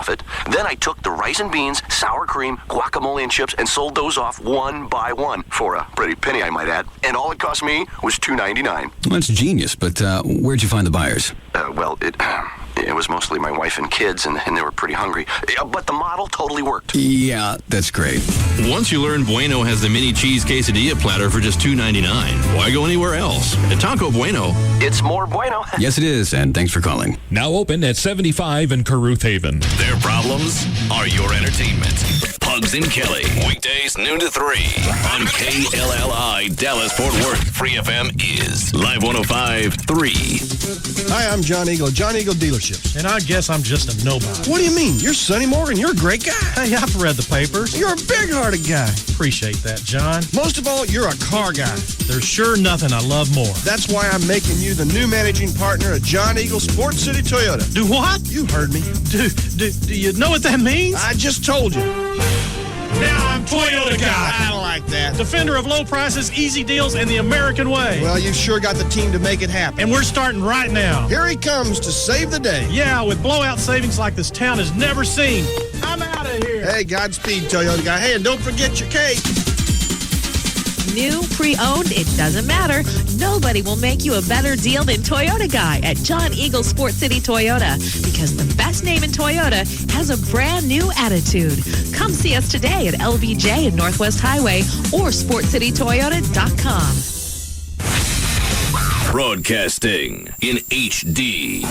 profit. Then I took the rice and beans, sour cream, guacamole, and chips and sold those off one by one for a pretty penny, I might add. And all it cost me was $2.99. Well, that's genius, but where'd you find the buyers? It was mostly my wife and kids, and they were pretty hungry. But the model totally worked. Yeah, that's great. Once you learn Bueno has the mini cheese quesadilla platter for just $2.99, why go anywhere else? At Taco Bueno, it's more bueno. Yes, it is, and thanks for calling. Now open at 75 in Caruth Haven. Their problems are your entertainment. Pugs and Kelly, weekdays noon to 3 on KLLI Dallas-Fort Worth. Free FM is Live 105.3. Hi, I'm John Eagle, John Eagle Dealerships. And I guess I'm just a nobody. What do you mean? You're Sonny Morgan. You're a great guy. Hey, I've read the papers. You're a big-hearted guy. Appreciate that, John. Most of all, you're a car guy. There's sure nothing I love more. That's why I'm making you the new managing partner at John Eagle Sports City Toyota. Do what? You heard me. Do you know what that means? I just told you. Now I'm Toyota guy. I don't like that. Defender of low prices, easy deals, and the American way. Well, you've sure got the team to make it happen. And we're starting right now. Here he comes to save the day. Yeah, with blowout savings like this town has never seen. I'm out of here. Hey, Godspeed, Toyota guy. Hey, and don't forget your cake. New, pre-owned, it doesn't matter. Nobody will make you a better deal than Toyota Guy at John Eagle Sports City Toyota, because the best name in Toyota has a brand new attitude. Come see us today at LBJ and Northwest Highway or sportscitytoyota.com. Broadcasting in HD.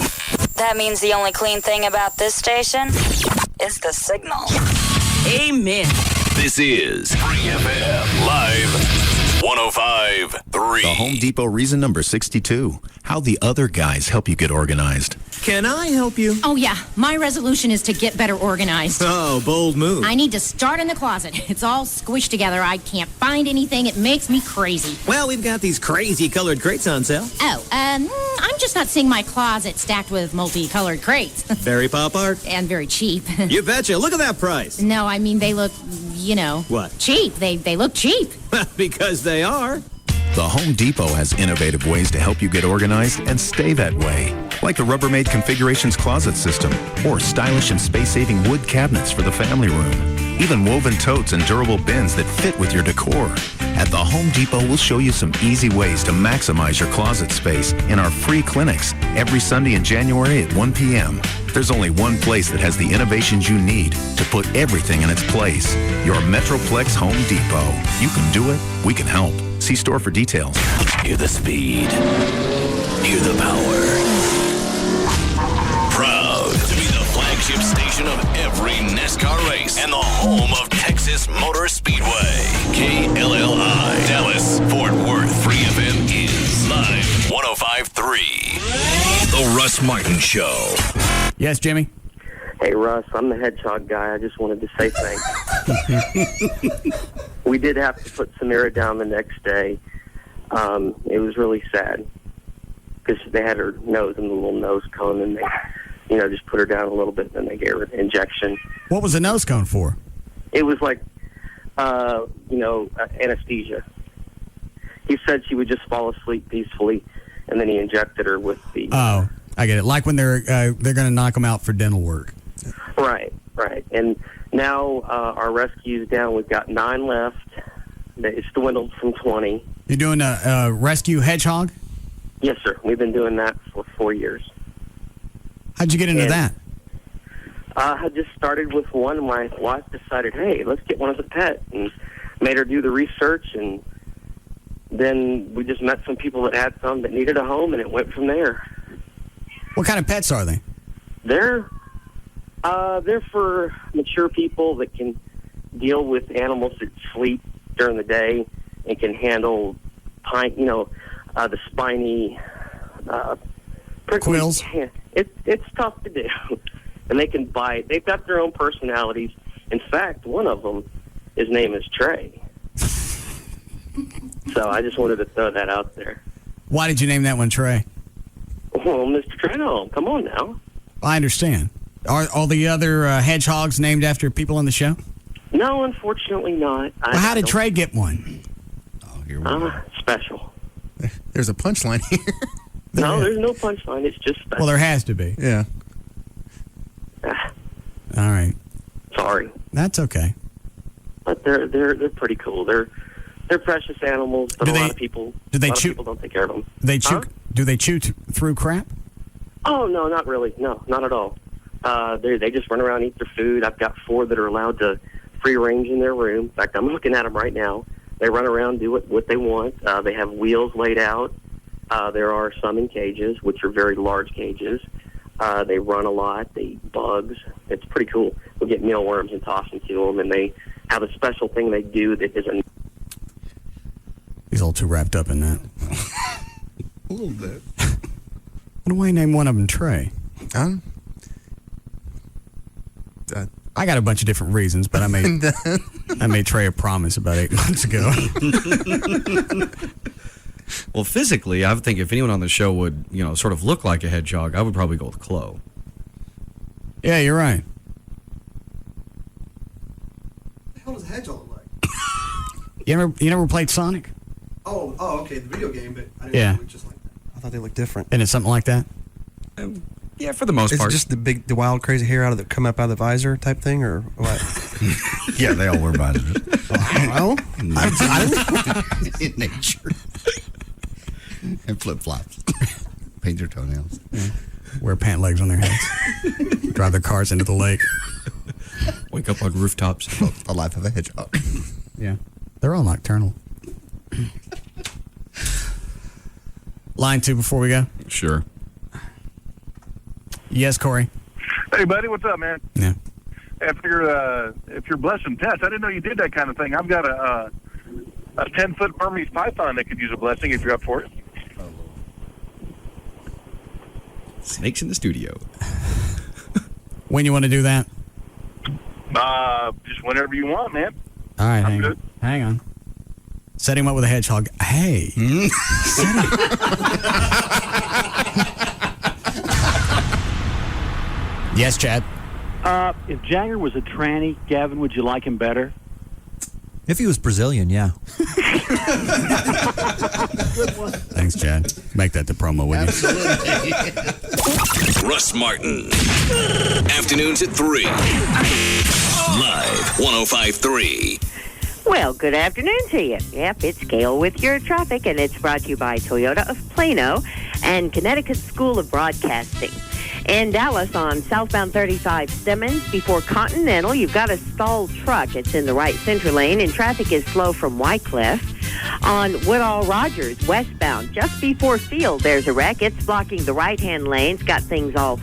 That means the only clean thing about this station is the signal. Amen. This is Free FM Live 105.3. The Home Depot reason number 62. How the other guys help you get organized. Can I help you? Oh, yeah. My resolution is to get better organized. Oh, bold move. I need to start in the closet. It's all squished together. I can't find anything. It makes me crazy. Well, we've got these crazy colored crates on sale. Oh, I'm just not seeing my closet stacked with multicolored crates. Very pop art. And very cheap. You betcha. Look at that price. No, I mean, they look, What? cheap. They look cheap. Because they are. The Home Depot has innovative ways to help you get organized and stay that way. Like the Rubbermaid Configurations Closet System, or stylish and space-saving wood cabinets for the family room. Even woven totes and durable bins that fit with your decor. At the Home Depot, we'll show you some easy ways to maximize your closet space in our free clinics every Sunday in January at 1 p.m. There's only one place that has the innovations you need to put everything in its place. Your Metroplex Home Depot. You can do it. We can help. See store for details. Hear the speed. Hear the power. Proud to be the flagship station of every NASCAR race and the home of Texas Motor Speedway. KLLI Dallas Fort Worth. Free FM is Live 105.3. The Russ Martin Show. Yes, Jimmy? Hey, Russ, I'm the hedgehog guy. I just wanted to say thanks. We did have to put Samira down the next day. It was really sad because they had her nose in the little nose cone, and they, just put her down a little bit, and then they gave her an injection. What was the nose cone for? It was like, anesthesia. He said she would just fall asleep peacefully, and then he injected her with the... Oh, I get it. Like when they're going to knock them out for dental work. Right. And now our rescue's down. We've got 9 left. It's dwindled from 20. You're doing a rescue hedgehog? Yes, sir. We've been doing that for 4 years. How'd you get into that? I just started with one. My wife decided, hey, let's get one as a pet, and made her do the research, and then we just met some people that had some that needed a home, and it went from there. What kind of pets are they? They're for mature people that can deal with animals that sleep during the day and can handle the spiny quills. It's tough to do, and they can bite. They've got their own personalities. In fact, one of them, his name is Trey. So I just wanted to throw that out there. Why did you name that one Trey? Well, Mr. Trenholm, come on now. I understand. Are all the other hedgehogs named after people on the show? No, unfortunately not. Well, how did Trey get one? Oh, here we go. Special. There's a punchline here. No, there's no punchline. It's just special. Well, there has to be. Yeah. All right. Sorry. That's okay. But they're pretty cool. They're precious animals, but a lot of people people don't take care of them. Do they chew through crap? Oh, no, not really. No, not at all. They just run around and eat their food. I've got 4 that are allowed to free range in their room. In fact, I'm looking at them right now. They run around, do what they want. They have wheels laid out. There are some in cages, which are very large cages. They run a lot. They eat bugs. It's pretty cool. We'll get mealworms and toss them to them, and they have a special thing they do that is a... He's all too wrapped up in that. A little bit. Why do I name one of them Trey? I got a bunch of different reasons, but I made Trey a promise about 8 months ago. Well, physically, I would think if anyone on the show would, sort of look like a hedgehog, I would probably go with Chloe. Yeah, you're right. What the hell does a hedgehog look like? You never played Sonic? Oh, okay, the video game, but I didn't know it looked just like that. I thought they looked different. And it's something like that? Yeah, for the most part. Is it just the wild, crazy hair come up out of the visor type thing, or what? Yeah, they all wear visors. Well, I don't know. In nature. And flip-flops. Paint their toenails. Yeah. Wear pant legs on their heads. Drive their cars into the lake. Wake up on rooftops. The life of a hedgehog. Yeah. They're all nocturnal. Line 2 before we go? Sure. Yes, Corey. Hey, buddy, what's up, man? Yeah. If you're blessing pets, I didn't know you did that kind of thing. I've got a 10-foot Burmese python that could use a blessing if you're up for it. Snakes in the studio. When you want to do that? Just whenever you want, man. All right, I'm hang on. Set him up with a hedgehog. Hey. Yes, Chad. If Jagger was a tranny, Gavin, would you like him better? If he was Brazilian, yeah. Thanks, Chad. Make that the promo, will you? Russ Martin. Afternoons at 3. Live 105.3. Well, good afternoon to you. Yep, it's Gail with your traffic, and it's brought to you by Toyota of Plano and Connecticut School of Broadcasting. In Dallas on southbound 35 Simmons before Continental, you've got a stalled truck. It's in the right center lane, and traffic is slow from Wycliffe. On Woodall Rogers westbound, just before Field, there's a wreck. It's blocking the right-hand lanes, got things all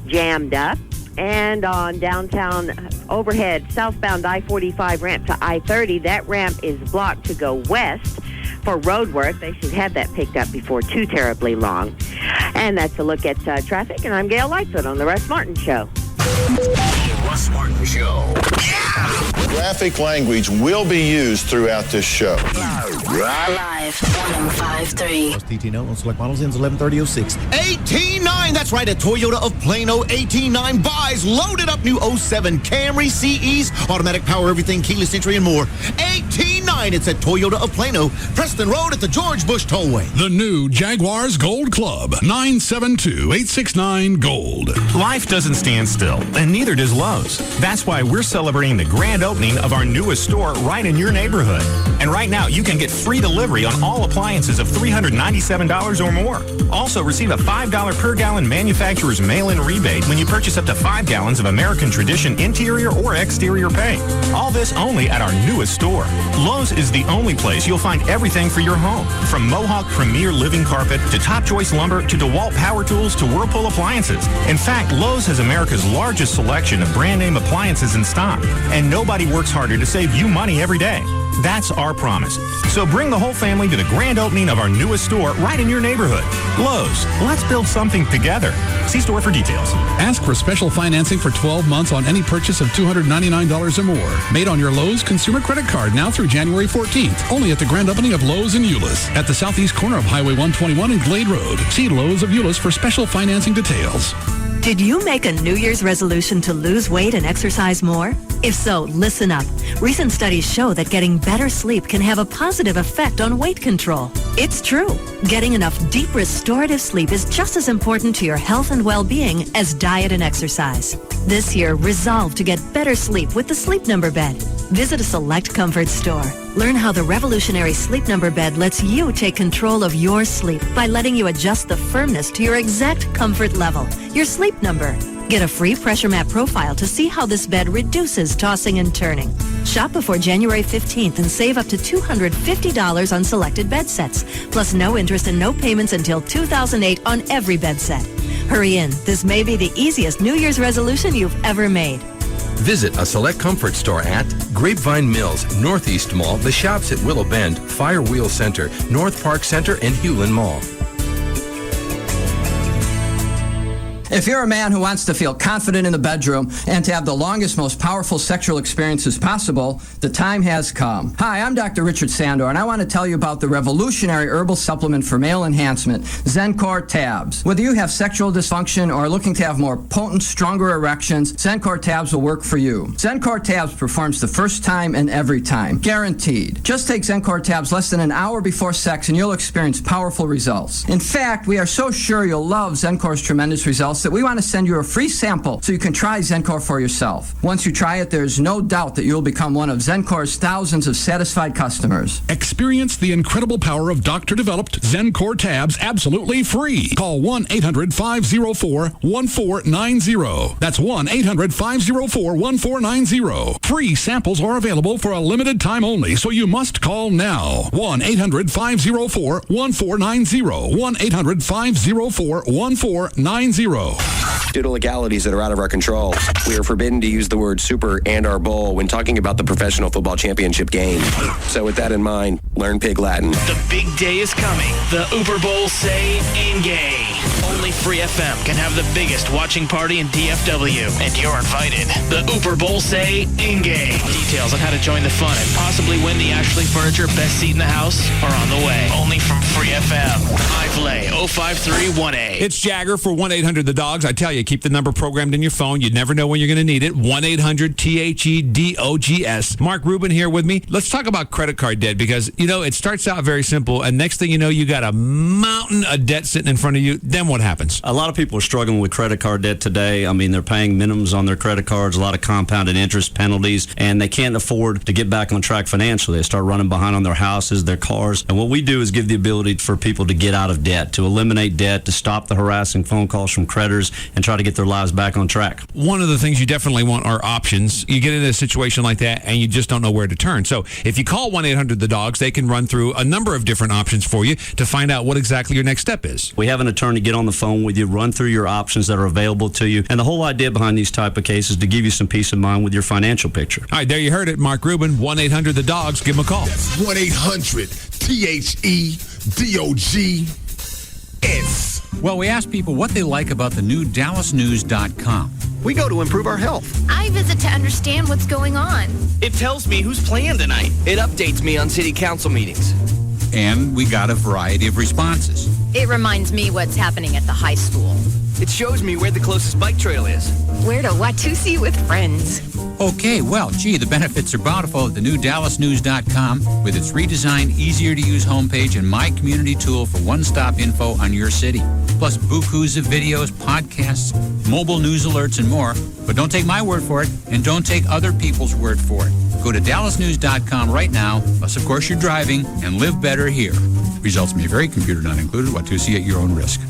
jammed up. And on downtown overhead, southbound I-45 ramp to I-30, that ramp is blocked to go west for road work. They should have that picked up before too terribly long. And that's a look at traffic, and I'm Gail Lightfoot on the Russ Martin Show. The Russ Martin Show. Graphic language will be used throughout this show. Live 105.3. TT on select models ends 11/30/06. 18.9, that's right, at Toyota of Plano. 18.9 buys, loaded up new 07 Camry, CEs, automatic power, everything, keyless entry, and more. 18.9, it's at Toyota of Plano, Preston Road at the George Bush Tollway. The new Jaguars Gold Club, 972-869-GOLD. Life doesn't stand still, and neither does Lowe's. That's why we're celebrating the grand opening of our newest store right in your neighborhood. And right now, you can get free delivery on all appliances of $397 or more. Also, receive a $5 per gallon manufacturer's mail-in rebate when you purchase up to 5 gallons of American Tradition interior or exterior paint. All this only at our newest store. Lowe's is the only place you'll find everything for your home, from Mohawk Premier Living Carpet to Top Choice Lumber to DeWalt Power Tools to Whirlpool Appliances. In fact, Lowe's has America's largest selection of brand name appliances in stock, and nobody works harder to save you money every day. That's our promise. So bring the whole family to the grand opening of our newest store right in your neighborhood. Lowe's, let's build something together. See store for details. Ask for special financing for 12 months on any purchase of $299 or more. Made on your Lowe's consumer credit card now through January 14th. Only at the grand opening of Lowe's in Euless at the southeast corner of Highway 121 and Glade Road. See Lowe's of Euless for special financing details. Did you make a New Year's resolution to lose weight and exercise more? If so, listen up. Recent studies show that getting better sleep can have a positive effect on weight control. It's true. Getting enough deep restorative sleep is just as important to your health and well-being as diet and exercise. This year, resolve to get better sleep with the Sleep Number bed. Visit a select comfort store. Learn how the revolutionary Sleep Number bed lets you take control of your sleep by letting you adjust the firmness to your exact comfort level. Your Sleep Number. Get a free pressure mat profile to see how this bed reduces tossing and turning. Shop before January 15th and save up to $250 on selected bed sets, plus no interest and no payments until 2008 on every bed set. Hurry in. This may be the easiest New Year's resolution you've ever made. Visit a select comfort store at Grapevine Mills, Northeast Mall, the shops at Willow Bend, Firewheel Center, North Park Center, and Hewlin Mall. If you're a man who wants to feel confident in the bedroom and to have the longest, most powerful sexual experiences possible, the time has come. Hi, I'm Dr. Richard Sandor, and I want to tell you about the revolutionary herbal supplement for male enhancement, Zencor Tabs. Whether you have sexual dysfunction or are looking to have more potent, stronger erections, Zencor Tabs will work for you. Zencor Tabs performs the first time and every time, guaranteed. Just take Zencor Tabs less than an hour before sex and you'll experience powerful results. In fact, we are so sure you'll love Zencor's tremendous results that we want to send you a free sample so you can try Zencor for yourself. Once you try it, there's no doubt that you'll become one of Zencor's thousands of satisfied customers. Experience the incredible power of doctor-developed Zencor Tabs absolutely free. Call 1-800-504-1490. That's 1-800-504-1490. Free samples are available for a limited time only, so you must call now. 1-800-504-1490. 1-800-504-1490. Due to legalities that are out of our control, we are forbidden to use the word super and or bowl when talking about the professional football championship game. So with that in mind, learn Pig Latin. The big day is coming. The Uber Bowl Say and Gay. Only Free FM can have the biggest watching party in DFW, and you're invited. The Uber Bowl Say and Gay. Details on how to join the fun and possibly win the Ashley Furniture Best Seat in the House are on the way. Only from Free FM. iPlay 0531A. It's Jagger for 1-800-THE-DOGS. I tell you, keep the number programmed in your phone. You never know when you're going to need it. 1-800-THEDOGS. Mark Rubin here with me. Let's talk about credit card debt because, you know, it starts out very simple, and next thing you know, you got a mountain of debt sitting in front of you. Then what happens? A lot of people are struggling with credit card debt today. I mean, they're paying minimums on their credit cards, a lot of compounded interest penalties, and they can't afford to get back on track financially. They start running behind on their houses, their cars. And what we do is give the ability for people to get out of debt, to eliminate debt, to stop the harassing phone calls from creditors, and try to get their lives back on track. One of the things you definitely want are options. You get into a situation like that, and you just don't know where to turn. So if you call 1-800-THE-DOGS, they can run through a number of different options for you to find out what exactly your next step is. We have an attorney get on the phone with you, run through your options that are available to you. And the whole idea behind these type of cases is to give you some peace of mind with your financial picture. All right, there you heard it. Mark Rubin, 1-800-THE-DOGS. Give him a call. That's 1-800-THEDOGS. Well, we asked people what they like about the new DallasNews.com. We go to improve our health. I visit to understand what's going on. It tells me who's playing tonight. It updates me on city council meetings. And we got a variety of responses. It reminds me what's happening at the high school. It shows me where the closest bike trail is. Where to Watusi with friends. Okay, well, gee, the benefits are bountiful at the new DallasNews.com with its redesigned, easier-to-use homepage and My Community tool for one-stop info on your city. Plus bukus of videos, podcasts, mobile news alerts, and more. But don't take my word for it, and don't take other people's word for it. Go to DallasNews.com right now, unless, of course, you're driving, and live better here. Results may vary, computer not included, Watusi at your own risk.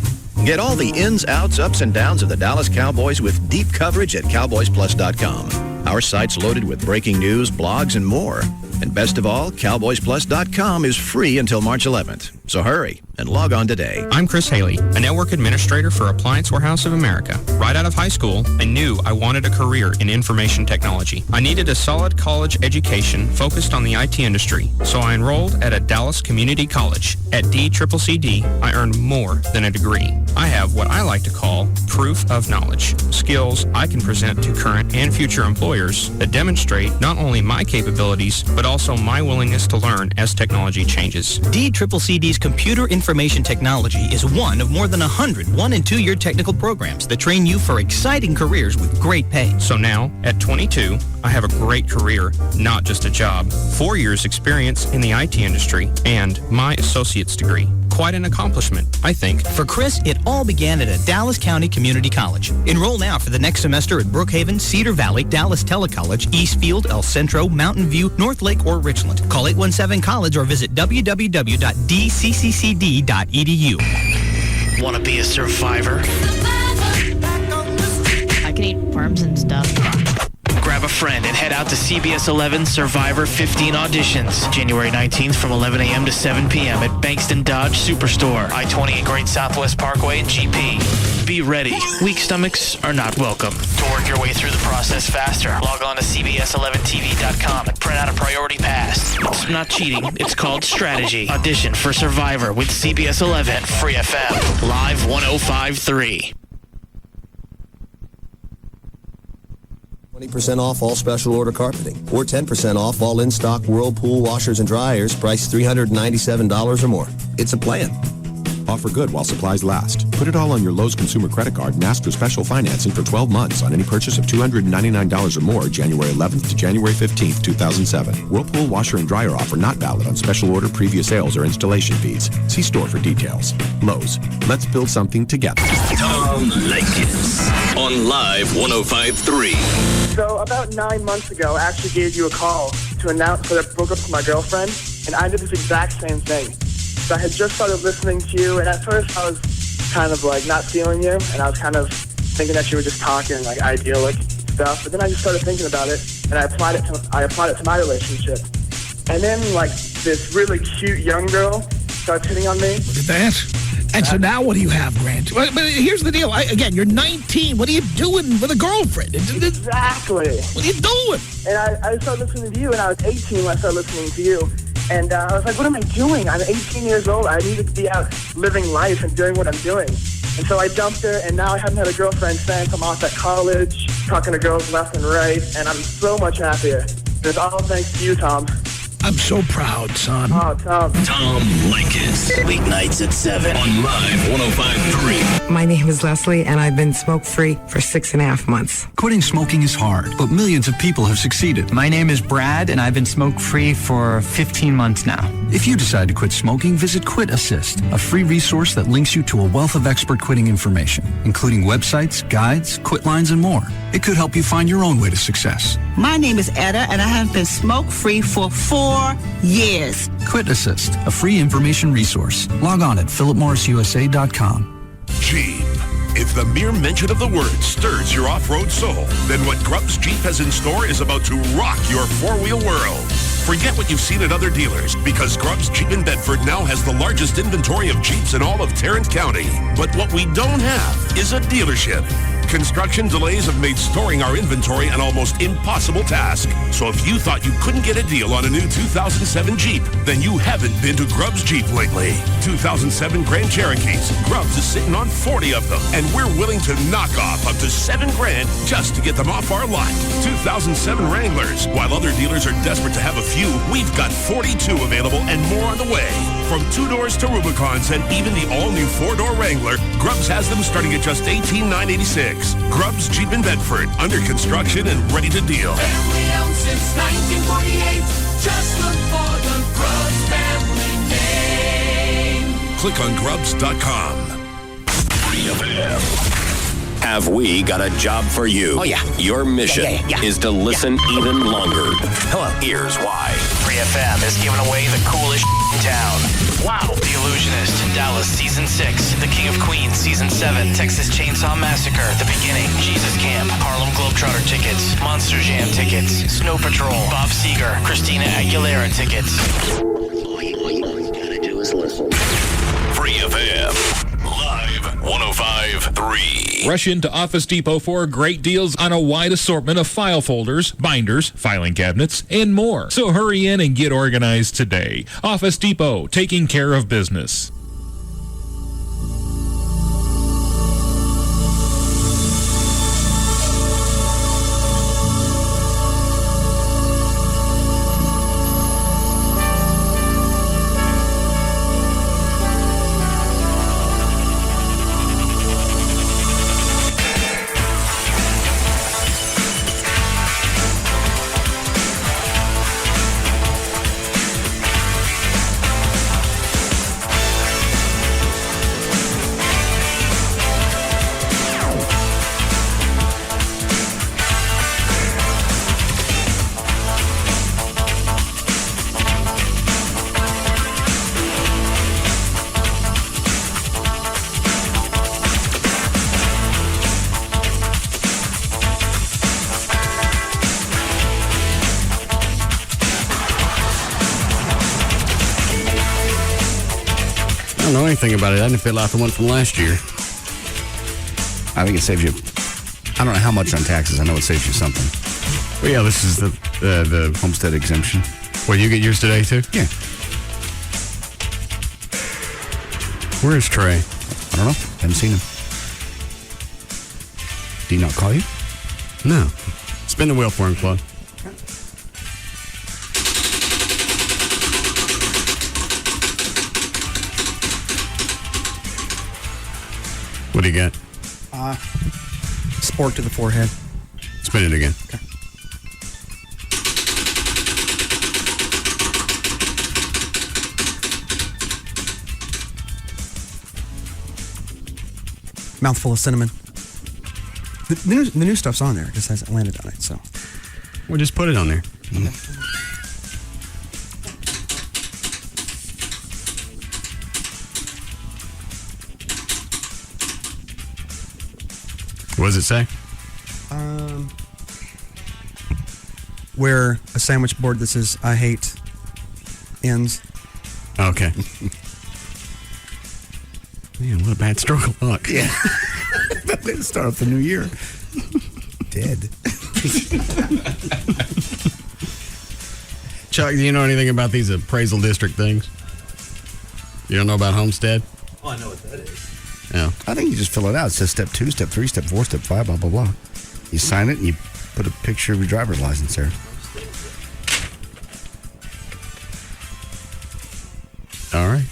Get all the ins, outs, ups, and downs of the Dallas Cowboys with deep coverage at CowboysPlus.com. Our site's loaded with breaking news, blogs, and more. And best of all, CowboysPlus.com is free until March 11th. So hurry and log on today. I'm Chris Haley, a network administrator for Appliance Warehouse of America. Right out of high school, I knew I wanted a career in information technology. I needed a solid college education focused on the IT industry, so I enrolled at a Dallas community college. At DCCD, I earned more than a degree. I have what I like to call proof of knowledge, skills I can present to current and future employers that demonstrate not only my capabilities, but also my willingness to learn as technology changes. DCCD's Computer Information Technology is one of more than 100 1- and 2-year technical programs that train you for exciting careers with great pay. So now, at 22, I have a great career, not just a job, 4 years experience in the IT industry, and my associate's degree. quite an accomplishment, I think. For Chris, it all began at a Dallas County Community College. Enroll now for the next semester at Brookhaven, Cedar Valley, Dallas Telecollege, Eastfield, El Centro, Mountain View, North Lake, or Richland. Call 817-COLLEGE or visit www.dccd.edu. Want to be a survivor? I can eat worms and stuff. Grab a friend and head out to CBS 11 Survivor 15 auditions. January 19th from 11 a.m. to 7 p.m. at Bankston Dodge Superstore, I-20 and Great Southwest Parkway and GP. Be ready. Weak stomachs are not welcome. To work your way through the process faster, log on to CBS11TV.com and print out a priority pass. It's not cheating. It's called strategy. Audition for Survivor with CBS 11 Free FM. Live 105.3. 20% off all special order carpeting, or 10% off all in-stock Whirlpool washers and dryers priced $397 or more. It's a plan. Offer good while supplies last. Put it all on your Lowe's consumer credit card and ask for special financing for 12 months on any purchase of $299 or more January 11th to January 15th, 2007. Whirlpool washer and dryer offer not valid on special order, previous sales, or installation fees. See store for details. Lowe's. Let's build something together. Tom Leykis on Live 105.3. So about 9 months ago, I actually gave you a call to announce that I broke up with my girlfriend, and I did this exact same thing. So I had just started listening to you, and at first I was kind of like not feeling you, and I was kind of thinking that you were just talking like idyllic stuff. But then I just started thinking about it, and I applied it to my relationship. And then like this really cute young girl starts hitting on me. Look at that. And so now what do you have, Grant? But here's the deal. Again, you're 19. What are you doing with a girlfriend? Exactly. What are you doing? And I started listening to you, and I was 18 when I started listening to you. And I was like, what am I doing? I'm 18 years old. I needed to be out living life and doing what I'm doing. And so I dumped her, and now I haven't had a girlfriend since. I'm off at college, talking to girls left and right, and I'm so much happier. It's all thanks to you, Tom. I'm so proud, son. Oh, Tom. Tom Leykis. Weeknights at 7 on Live 105.3. My name is Leslie, and I've been smoke-free for 6.5 months. Quitting smoking is hard, but millions of people have succeeded. My name is Brad, and I've been smoke-free for 15 months now. If you decide to quit smoking, visit Quit Assist, a free resource that links you to a wealth of expert quitting information, including websites, guides, quit lines, and more. It could help you find your own way to success. My name is Etta, and I have been smoke-free for 4 years. Quit Assist, a free information resource. Log on at philipmorrisusa.com. Jeep. If the mere mention of the word stirs your off-road soul, then what Grubbs Jeep has in store is about to rock your four-wheel world. Forget what you've seen at other dealers, because Grubbs Jeep in Bedford now has the largest inventory of Jeeps in all of Tarrant County. But what we don't have is a dealership. Construction delays have made storing our inventory an almost impossible task. So if you thought you couldn't get a deal on a new 2007 Jeep, then you haven't been to Grubbs Jeep lately. 2007 Grand Cherokees. Grubbs is sitting on 40 of them, and we're willing to knock off up to $7,000 just to get them off our lot. 2007 Wranglers. While other dealers are desperate to have a few, we've got 42 available and more on the way. From 2-doors to Rubicons and even the all-new 4-door Wrangler, Grubbs has them starting at just $18,986. Grubbs Jeep in Bedford, under construction and ready to deal. Family owned since 1948. Just look for the Grubbs family name. Click on Grubbs.com. Have we got a job for you? Oh, yeah. Your mission is to listen even longer. Hello. Here's why. Free FM is giving away the coolest in town. Wow. The Illusionist, Dallas Season 6, The King of Queens Season 7, Texas Chainsaw Massacre, The Beginning, Jesus Camp, Harlem Globetrotter tickets, Monster Jam tickets, Snow Patrol, Bob Seger, Christina Aguilera tickets. All you gotta do is listen. Free FM. Live 105.3. Rush into Office Depot for great deals on a wide assortment of file folders, binders, filing cabinets, and more. So hurry in and get organized today. Office Depot, taking care of business. don't know anything about it. I didn't fill out the one from last year. I think it saves you, I don't know how much on taxes. I know it saves you something. Well, yeah, this is the homestead exemption. Well, you get yours today, too? Yeah. Where is Trey? I don't know. Haven't seen him. Did he not call you? No. Spin the wheel for him, Claude. What do you got? Sport to the forehead. Spin it again. Okay. Mouthful of cinnamon. The new stuff's on there. It just hasn't landed on it, so. Well, just put it on there. Okay. What does it say? Where a sandwich board that says "I hate" ends. Okay. Man, what a bad stroke of luck. Yeah. Let's start off the new year. Dead. Chuck, do you know anything about these appraisal district things? You don't know about Homestead? Oh, I know what that is. Yeah. I think you just fill it out. It says step 2, step 3, step 4, step 5, blah, blah, blah. You sign it and you put a picture of your driver's license there. All right.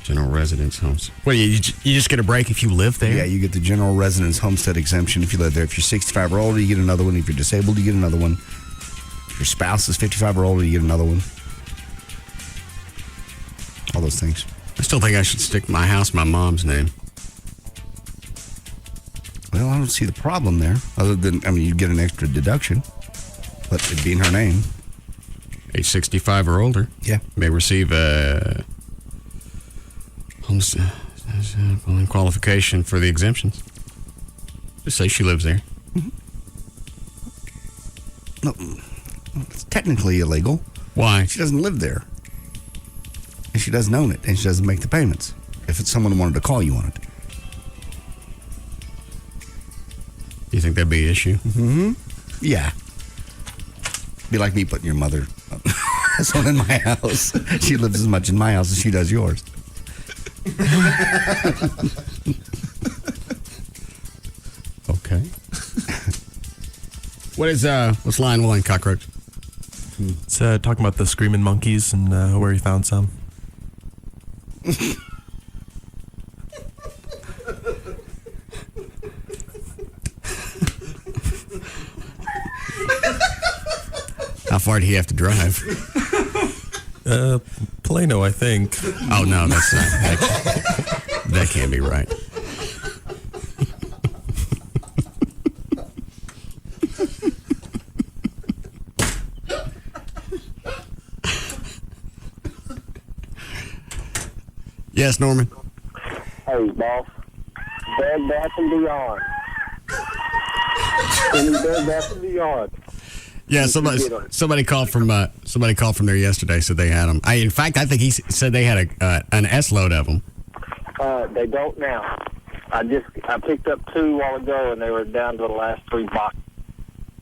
General residence homes. What, you just get a break if you live there? Yeah, you get the general residence homestead exemption if you live there. If you're 65 or older, you get another one. If you're disabled, you get another one. If your spouse is 55 or older, you get another one. All those things. I still think I should stick my house in my mom's name. Well, I don't see the problem there. Other than, you get an extra deduction. But it'd be in her name. Age 65 or older. Yeah. May receive a homestead qualification for the exemptions. Just say she lives there. Mm-hmm. No, it's technically illegal. Why? She doesn't live there. And she doesn't own it. And she doesn't make the payments. If it's someone who wanted to call you on it. You think that'd be an issue? Mm-hmm. Yeah. Be like me putting your mother as one in my house. She lives as much in my house as she does yours. Okay. What's line 1, Cockroach? It's talking about the screaming monkeys and where he found some. How far did he have to drive? Plano, I think. Oh, no, that's not. That can't be right. Yes, Norman. Hey, boss. Bed Bath and Beyond. Any Bed Bath and Beyond. Yeah, somebody called from there yesterday. Said they had them. In fact, I think he said they had an S load of them. They don't now. I picked up 2 while ago, and they were down to the last 3 boxes.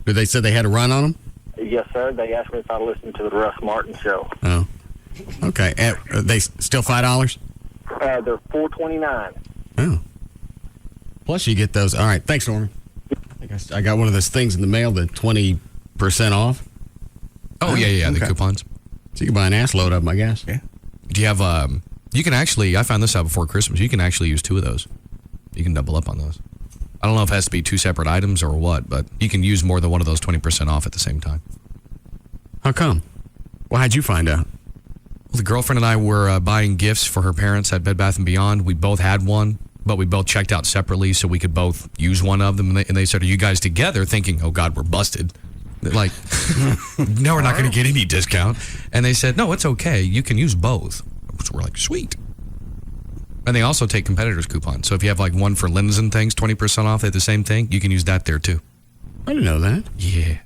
Did they say they had a run on them? Yes, sir. They asked me if I listened to the Russ Martin Show. Oh, okay. Are they still $5? They're $4.29. Oh. Plus, you get those. All right. Thanks, Norman. I got one of those things in the mail, the 20% off. Oh, yeah, okay. The coupons. So you can buy an ass load of them, I guess. Yeah. Do you have, you can actually, I found this out before Christmas, you can actually use 2 of those. You can double up on those. I don't know if it has to be 2 separate items or what, but you can use more than one of those 20% off at the same time. How come? Well, how'd you find out? Well, the girlfriend and I were buying gifts for her parents at Bed Bath & Beyond. We both had one, but we both checked out separately so we could both use one of them. And they said, are you guys together? Thinking, oh, God, we're busted. Like, no, we're not going to get any discount. And they said, no, it's okay. You can use both. So we're like, sweet. And they also take competitors' coupons. So if you have like one for linens and things, 20% off at the same thing, you can use that there too. I didn't know that. Yeah.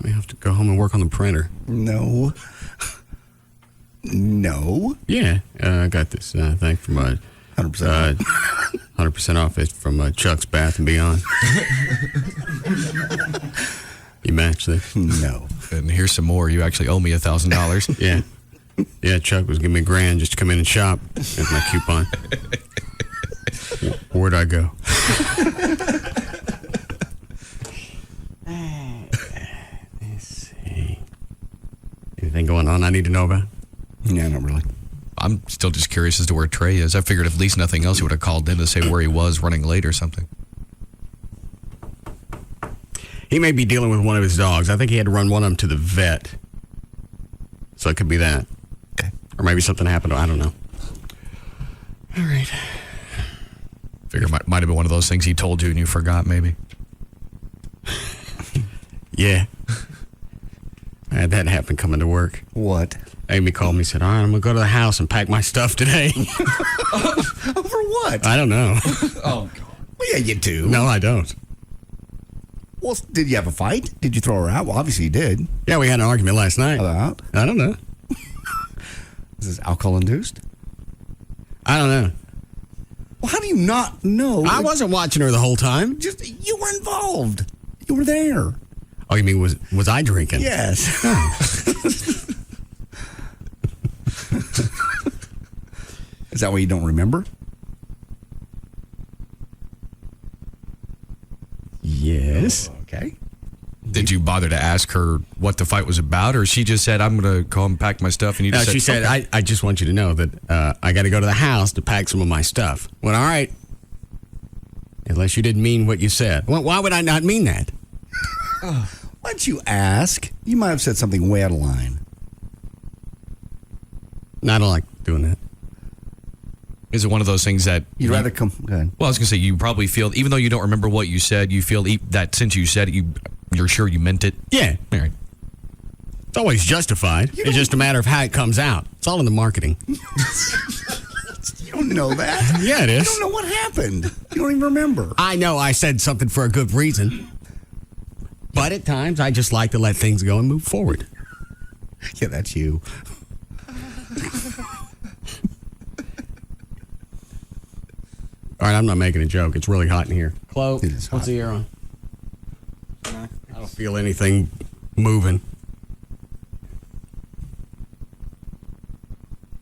may have to go home and work on the printer. No. No. Yeah, I got this thing from 100% off it from Chuck's Bath and Beyond. You match this? No. And here's some more. You actually owe me $1,000. Yeah. Yeah, Chuck was giving me $1,000 just to come in and shop. That's my coupon. Where'd I go? Let's see. Anything going on I need to know about? Yeah, not really. I'm still just curious as to where Trey is. I figured if at least nothing else, he would have called in to say where he was running late or something. He may be dealing with one of his dogs. I think he had to run one of them to the vet. So it could be that. Okay. Or maybe something happened. I don't know. All right. Figure it might have been one of those things he told you and you forgot, maybe. Yeah. I had that happen coming to work. What? Amy called me and said, all right, I'm going to go to the house and pack my stuff today. Over what? I don't know. Oh, God. Well, yeah, you do. No, I don't. Well, did you have a fight? Did you throw her out? Well, obviously you did. Yeah, we had an argument last night. About? I don't know. Is this alcohol-induced? I don't know. Well, how do you not know? I wasn't watching her the whole time. Just you were involved. You were there. Oh, you mean was I drinking? Yes. Is that why you don't remember? Yes. Okay. Did you bother to ask her what the fight was about, or she just said, I'm going to go and pack my stuff? And you just she said, okay. I just want you to know that I got to go to the house to pack some of my stuff. Well, all right. Unless you didn't mean what you said. Well, why would I not mean that? Why don't you ask? You might have said something way out of line. No, I don't like doing that. Is it one of those things that You'd rather come? Go ahead. Well, I was going to say, you probably feel, even though you don't remember what you said, you feel that since you said it, you're sure you meant it? Yeah. All right. It's always justified. It's just a matter of how it comes out. It's all in the marketing. You don't know that. Yeah, it is. You don't know what happened. You don't even remember. I know I said something for a good reason. But at times, I just like to let things go and move forward. Yeah, that's you. All right, I'm not making a joke. It's really hot in here. Chloe, It is hot. what's the air on? I don't feel anything moving.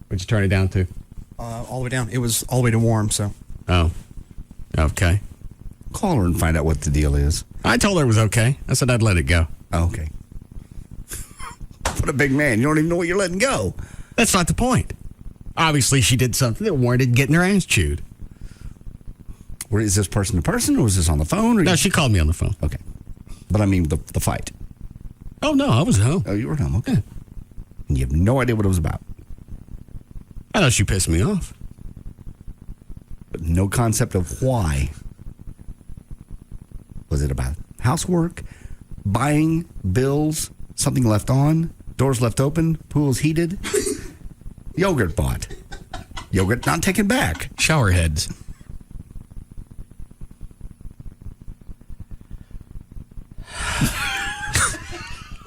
What'd you turn it down to? All the way down. It was all the way to warm, so. Oh, okay. Call her and find out what the deal is. I told her it was okay. I said I'd let it go. Oh, okay. What a big man. You don't even know what you're letting go. That's not the point. Obviously, she did something that warranted getting her ass chewed. Where is this person to person, or was this on the phone? Or No, she called me on the phone. Okay. But I mean the fight. Oh, no, I was home. Oh, you were home. Okay. Yeah. And you have no idea what it was about. I know she pissed me off. But no concept of why. Was it about housework, buying, bills, something left on, doors left open, pools heated, yogurt bought, yogurt not taken back, shower heads.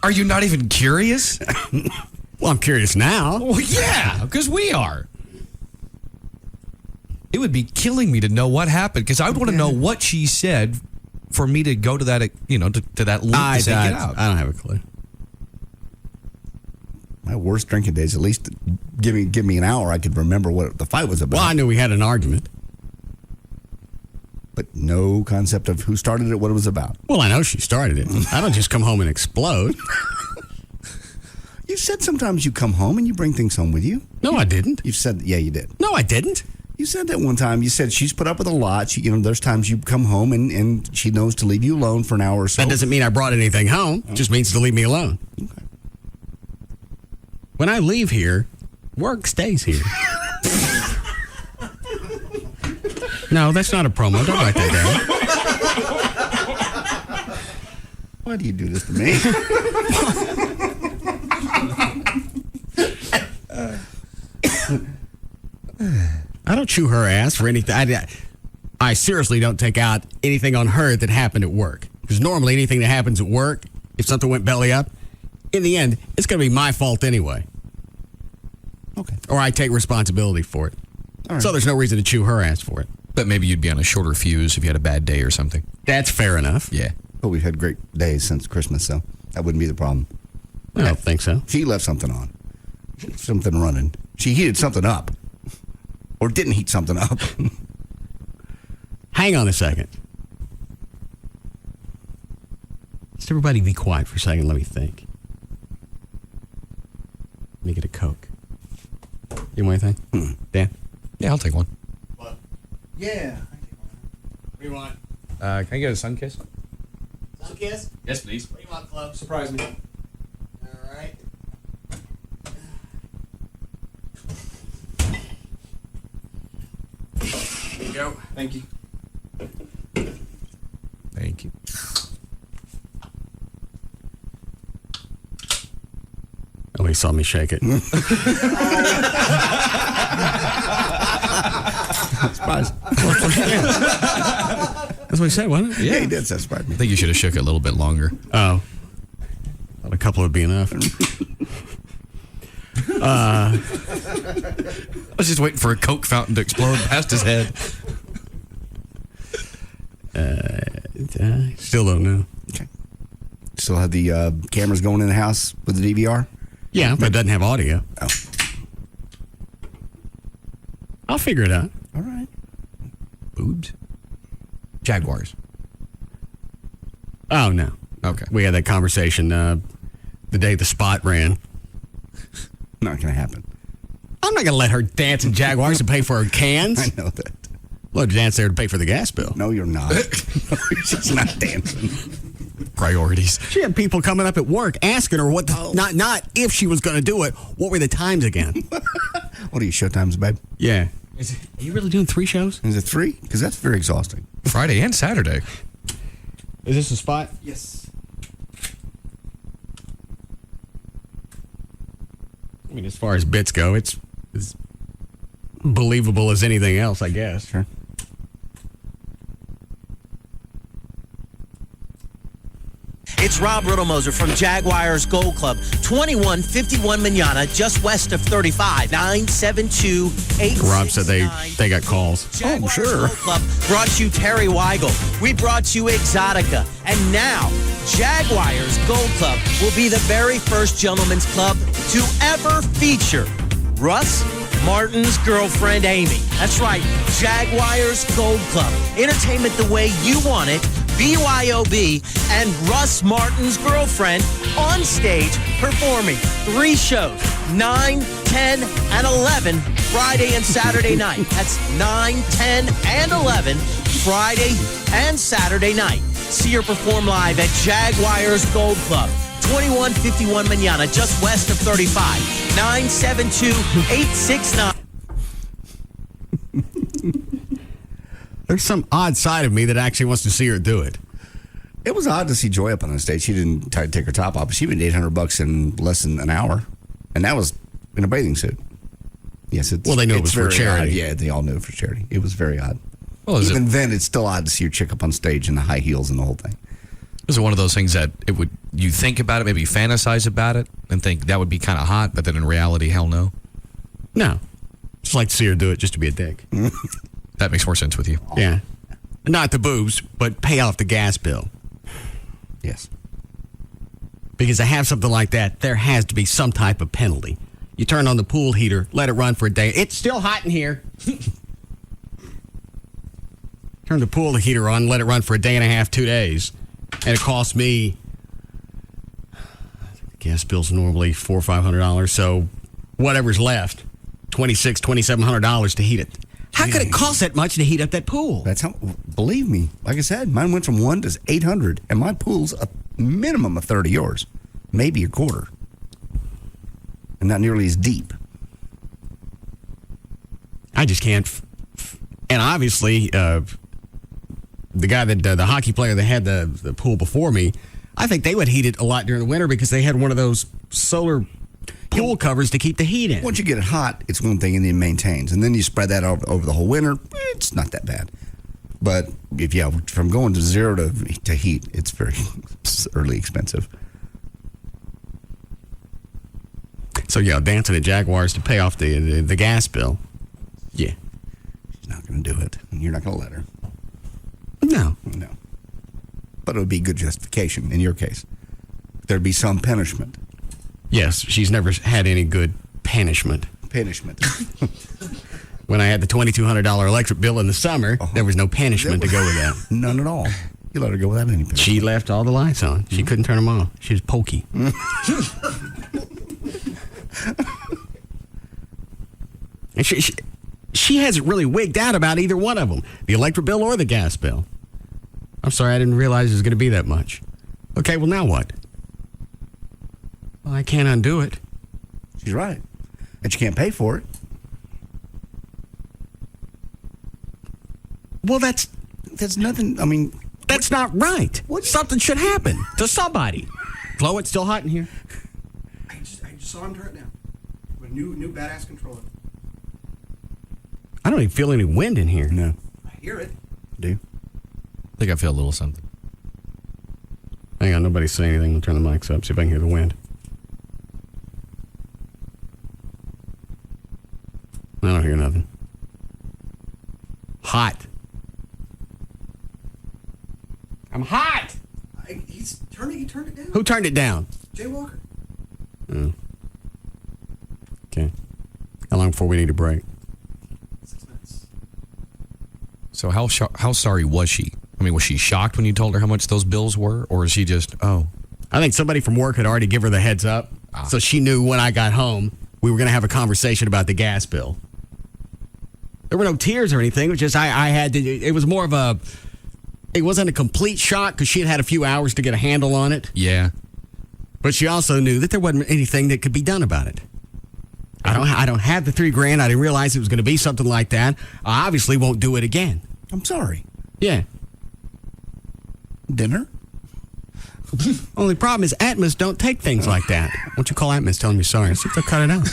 Are you not even curious? Well, I'm curious now. Well, yeah, because we are. It would be killing me to know what happened, because I would want to know what she said for me to go to that, to that link to say get out. I don't have a clue. My worst drinking days, at least give me an hour, I could remember what the fight was about. Well, I knew we had an argument. But no concept of who started it, what it was about. Well, I know she started it. I don't just come home and explode. You said sometimes you come home and you bring things home with you. No, I didn't. You said, yeah, you did. No, I didn't. You said that one time. You said she's put up with a lot. She, there's times you come home and she knows to leave you alone for an hour or so. That doesn't mean I brought anything home. It just means to leave me alone. Okay. When I leave here, work stays here. No, that's not a promo. Don't write that down. Why do you do this to me? I don't chew her ass for anything. I seriously don't take out anything on her that happened at work. Because normally anything that happens at work if something went belly up, in the end, it's going to be my fault anyway. Okay. Or I take responsibility for it. right. So there's no reason to chew her ass for it. But maybe you'd be on a shorter fuse if you had a bad day or something. That's fair enough. Yeah. But we've had great days since Christmas, so that wouldn't be the problem. I don't think so. She left something on. Something running. She heated something up. Or didn't heat something up. Hang on a second. Just everybody be quiet for a second. Let me think. Let me get a Coke. You want anything? Dan? Yeah, I'll take one. What? Yeah. What do you want? Can I get a sun kiss? Sun kiss? Yes, please. What do you want, Club? Surprise me. All right. Here you go. Thank you. Thank you. Oh, he saw me shake it. Surprise. That's what he said, wasn't it? Yeah, he did say surprise me. I think you should have shook it a little bit longer. Oh. Thought a couple would be enough. I was just waiting for a Coke fountain to explode past his head. Still don't know. Okay. Still have the cameras going in the house with the DVR? Yeah, but it doesn't have audio. Oh. I'll figure it out. All right. Boobs? Jaguars. Oh, no. Okay. We had that conversation the day the spot ran. Not going to happen. I'm not going to let her dance in Jaguars to pay for her cans. I know that. Well, dance there to pay for the gas bill. No, you're not. She's not dancing. Priorities. She had people coming up at work asking her what, not if she was going to do it. What were the times again? What are your show times, babe? Yeah. Are you really doing 3 shows? Is it 3? Because that's very exhausting. Friday and Saturday. Is this a spot? Yes. I mean, as far as bits go, it's as believable as anything else, I guess. Sure. It's Rob Riddlemoser from Jaguars Gold Club, 2151 Manana, just west of 35, 972-869. Rob said they got calls. Jaguars Gold Club brought you Terry Weigel. We brought you Exotica. And now, Jaguars Gold Club will be the very first gentleman's club to ever feature Russ Martin's girlfriend, Amy. That's right, Jaguars Gold Club. Entertainment the way you want it. BYOB and Russ Martin's girlfriend on stage performing 3 shows, 9, 10, and 11, Friday and Saturday night. That's 9, 10, and 11, Friday and Saturday night. See her perform live at Jaguars Gold Club, 2151 Manana, just west of 35, 972-869. There's some odd side of me that actually wants to see her do it. It was odd to see Joy up on the stage. She didn't try to take her top off, but she made $800 in less than an hour, and that was in a bathing suit. Yes, it's well, they knew it was for charity. Odd. Yeah, they all knew it for charity. It was very odd. Well, even then, it's still odd to see your chick up on stage in the high heels and the whole thing. Is it one of those things that you think about it, maybe fantasize about it, and think that would be kind of hot, but then in reality, hell no? No. Just like to see her do it just to be a dick. That makes more sense with you. Yeah. Not the boobs, but pay off the gas bill. Yes. Because to have something like that, there has to be some type of penalty. You turn on the pool heater, let it run for a day. It's still hot in here. Turn the pool heater on, let it run for a day and a half, 2 days. And it costs me, the gas bill's normally $400 or $500, so whatever's left, $2,700 to heat it. How could it cost that much to heat up that pool? That's how, believe me, like I said, mine went from 1 to 800, and my pool's a minimum of 30 yours, maybe a quarter, and not nearly as deep. I just can't. And obviously, the guy that the hockey player that had the pool before me, I think they would heat it a lot during the winter because they had one of those solar pool covers to keep the heat in. Once you get it hot, it's one thing and then it maintains. And then you spread that over the whole winter, it's not that bad. But if from going to 0 to heat, it's very early expensive. yeah, dancing at Jaguars to pay off the gas bill. Yeah. She's not going to do it. And you're not going to let her. No. But it would be good justification in your case. There'd be some punishment. Yes, she's never had any good punishment. When I had the $2,200 electric bill in the summer, there was no punishment to go with that. None at all. You let her go without any punishment. She left all the lights on. She couldn't turn them off. She was pokey. And she hasn't really wigged out about either one of them, the electric bill or the gas bill. I'm sorry, I didn't realize it was going to be that much. Okay, well, now what? Well, I can't undo it. She's right. And you can't pay for it. Well, that's nothing. I mean, that's not right. Something should happen to somebody. Flo, it's still hot in here. I just saw him turn it down. A new badass controller. I don't even feel any wind in here. No. I hear it. Do? I think I feel a little something. Hang on, nobody say anything. We'll turn the mics up, see if I can hear the wind. I don't hear nothing. Hot. I'm hot. He turned it down. Who turned it down? Jay Walker. Oh. Okay. How long before we need a break? 6 minutes. So how sorry was she? I mean, was she shocked when you told her how much those bills were? Or is she just, oh? I think somebody from work had already given her the heads up. So she knew when I got home, we were going to have a conversation about the gas bill. There were no tears or anything. It was just I had to, it was more of a, it wasn't a complete shock because she had had a few hours to get a handle on it. Yeah. But she also knew that there wasn't anything that could be done about it. I don't have the $3,000. I didn't realize it was going to be something like that. I obviously won't do it again. I'm sorry. Yeah. Dinner? Only problem is Atmos don't take things like that. Why don't you call Atmos, tell them you're sorry. See if they'll cut it out.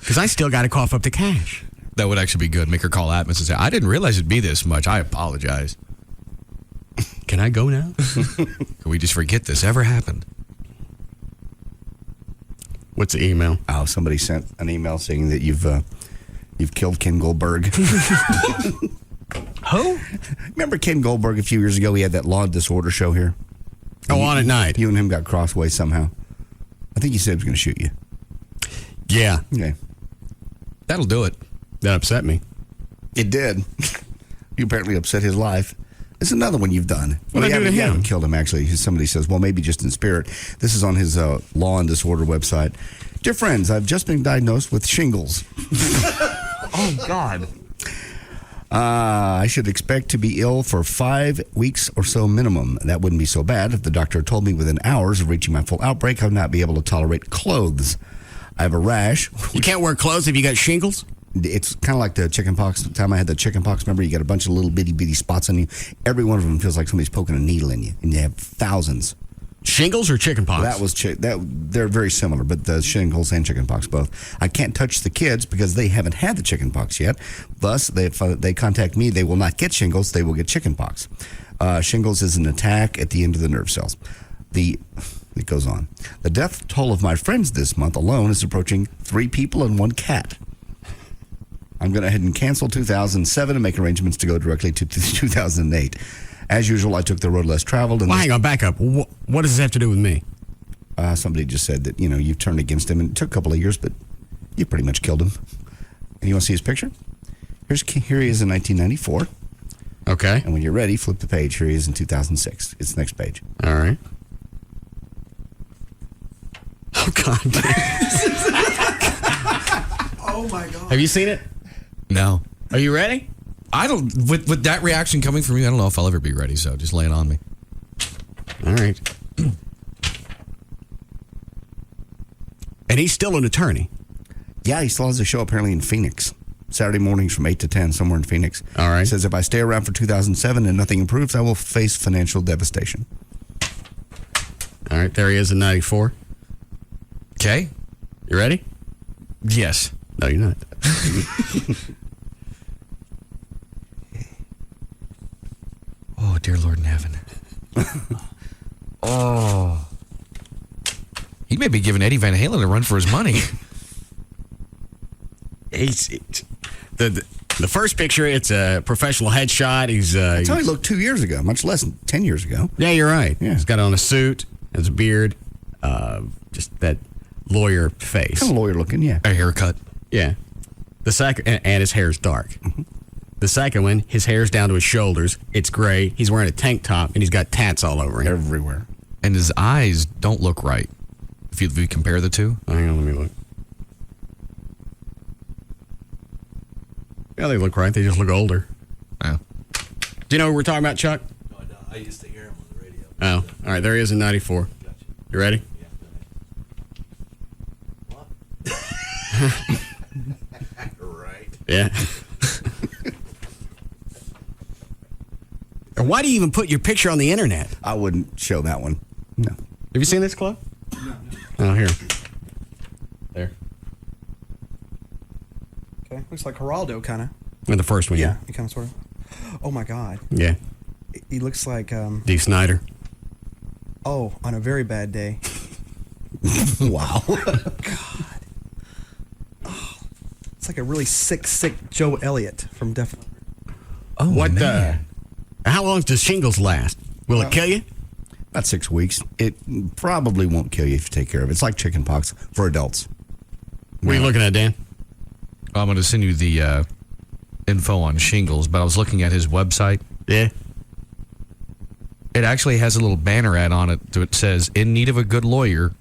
Because I still got to cough up the cash. That would actually be good. Make her call Atmos and say, I didn't realize it'd be this much. I apologize. Can I go now? Can we just forget this ever happened? What's the email? Oh, somebody sent an email saying that you've killed Ken Goldberg. Who? Remember Ken Goldberg a few years ago? He had that Law and Disorder show here. Oh, on at night. You and him got crossways somehow. I think he said he was going to shoot you. Yeah. Okay. That'll do it. That upset me. It did. You apparently upset his life. It's another one you've done. What did I do to him? You haven't killed him, actually. Somebody says, well, maybe just in spirit. This is on his Law and Disorder website. Dear friends, I've just been diagnosed with shingles. Oh, God. I should expect to be ill for 5 weeks or so minimum. That wouldn't be so bad if the doctor told me within hours of reaching my full outbreak I would not be able to tolerate clothes. I have a rash. You can't wear clothes if you got shingles? It's kind of like the chicken pox. The time I had the chicken pox, remember, you got a bunch of little bitty spots on you. Every one of them feels like somebody's poking a needle in you, and you have thousands. Shingles or chicken pox? That was they're very similar, but the shingles and chicken pox both. I can't touch the kids because they haven't had the chicken pox yet. Thus, if they contact me, they will not get shingles. They will get chicken pox. Shingles is an attack at the end of the nerve cells. It goes on. The death toll of my friends this month alone is approaching 3 people and 1 cat. I'm going to head and cancel 2007 and make arrangements to go directly to 2008. As usual, I took the road less traveled. And hang on, back up. What does this have to do with me? Somebody just said that, you turned against him, and it took a couple of years, but you pretty much killed him. And you want to see his picture? Here he is in 1994. Okay. And when you're ready, flip the page. Here he is in 2006. It's the next page. All right. Oh, God. Oh, my God. Have you seen it? No. Are you ready? I don't, with that reaction coming from you, I don't know if I'll ever be ready, so just lay it on me. All right. And he's still an attorney. Yeah, he still has a show apparently in Phoenix. Saturday mornings from 8 to 10, somewhere in Phoenix. All right. He says, if I stay around for 2007 and nothing improves, I will face financial devastation. All right, there he is in 94. Okay. You ready? Yes. No, you're not. Oh, dear Lord in heaven. Oh. He may be giving Eddie Van Halen a run for his money. The first picture, it's a professional headshot. That's how he looked 2 years ago, much less than 10 years ago. Yeah, you're right. Yeah. He's got on a suit, has a beard, just that lawyer face. Kind of lawyer looking, yeah. A haircut. Yeah. The second, and his hair's dark. Mm-hmm. The second one, his hair's down to his shoulders. It's gray. He's wearing a tank top, and he's got tats all over him. Everywhere. And his eyes don't look right. If you compare the two. Hang on, let me look. Yeah, they look right. They just look older. Yeah. Do you know what we're talking about, Chuck? No, I don't. I used to hear him on the radio. Oh, all right. There he is in 94. Gotcha. You ready? Yeah. Right. Yeah. Why do you even put your picture on the internet? I wouldn't show that one. No. Have you seen this club? No. Oh, here. There. Okay, looks like Geraldo, kind of. And the first one, yeah. He kind of sort of. Oh my God. Yeah. He looks like. Dee Snider. Oh, on a very bad day. Wow. God. Oh, it's like a really sick Joe Elliott from Def. Oh, what? man. How long does shingles last? Will it kill you? About 6 weeks. It probably won't kill you if you take care of it. It's like chicken pox for adults. What are you looking at, Dan? I'm going to send you the info on shingles, but I was looking at his website. Yeah. It actually has a little banner ad on it that says, "In need of a good lawyer,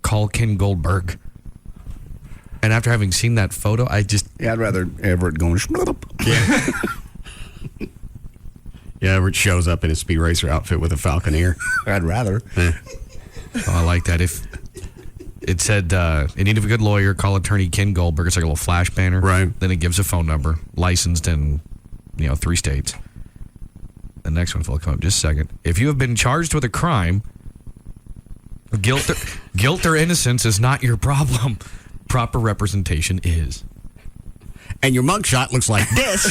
call Ken Goldberg." And after having seen that photo, I just... Yeah, I'd rather Everett going... Yeah. Yeah, Everett shows up in his Speed Racer outfit with a Falconeer. I'd rather. Yeah. Oh, I like that. If it said, in need of a good lawyer, call attorney Ken Goldberg. It's like a little flash banner. Right. Then it gives a phone number, licensed in, 3 states. The next one will come up in just a second. If you have been charged with a crime, guilt or innocence is not your problem. Proper representation is. And your mugshot looks like this.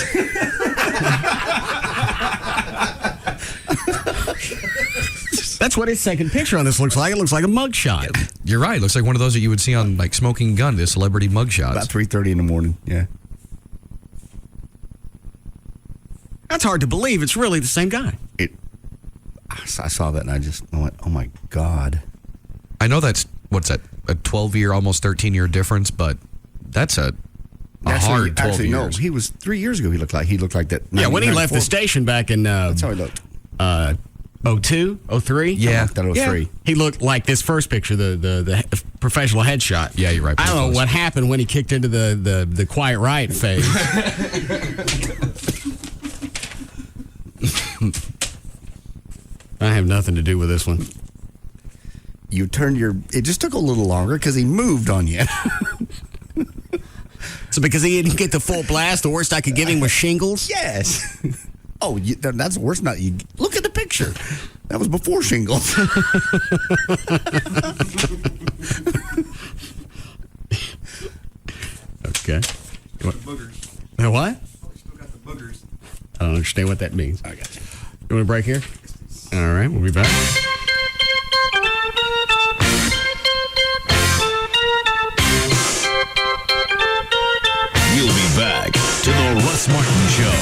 That's what his second picture on this looks like. It looks like a mugshot. You're right. It looks like one of those that you would see on like Smoking Gun, the celebrity mugshots. About 3:30 in the morning, yeah. That's hard to believe. It's really the same guy. I saw that and I just went, oh my God. I know that's, what's that, a 12-year, almost 13-year difference, but that's a hard 12 actually, years. No, he was 3 years ago. He looked like that. Yeah, when he left the station back in... that's how he looked. 02, 03? Yeah. That 03. Yeah. He looked like this first picture, the professional headshot. Yeah, you're right. I don't know what happened when he kicked into the Quiet Riot phase. I have nothing to do with this one. You turned it just took a little longer because he moved on you. So because he didn't get the full blast, the worst I could give him was shingles? Yes. Oh, that's the worst. Look at the picture. That was before shingles. Okay. What? Still got the boogers. I don't understand what that means. I got you. You want a break here? All right, we'll be back. We'll be back to the Russ Martin Show.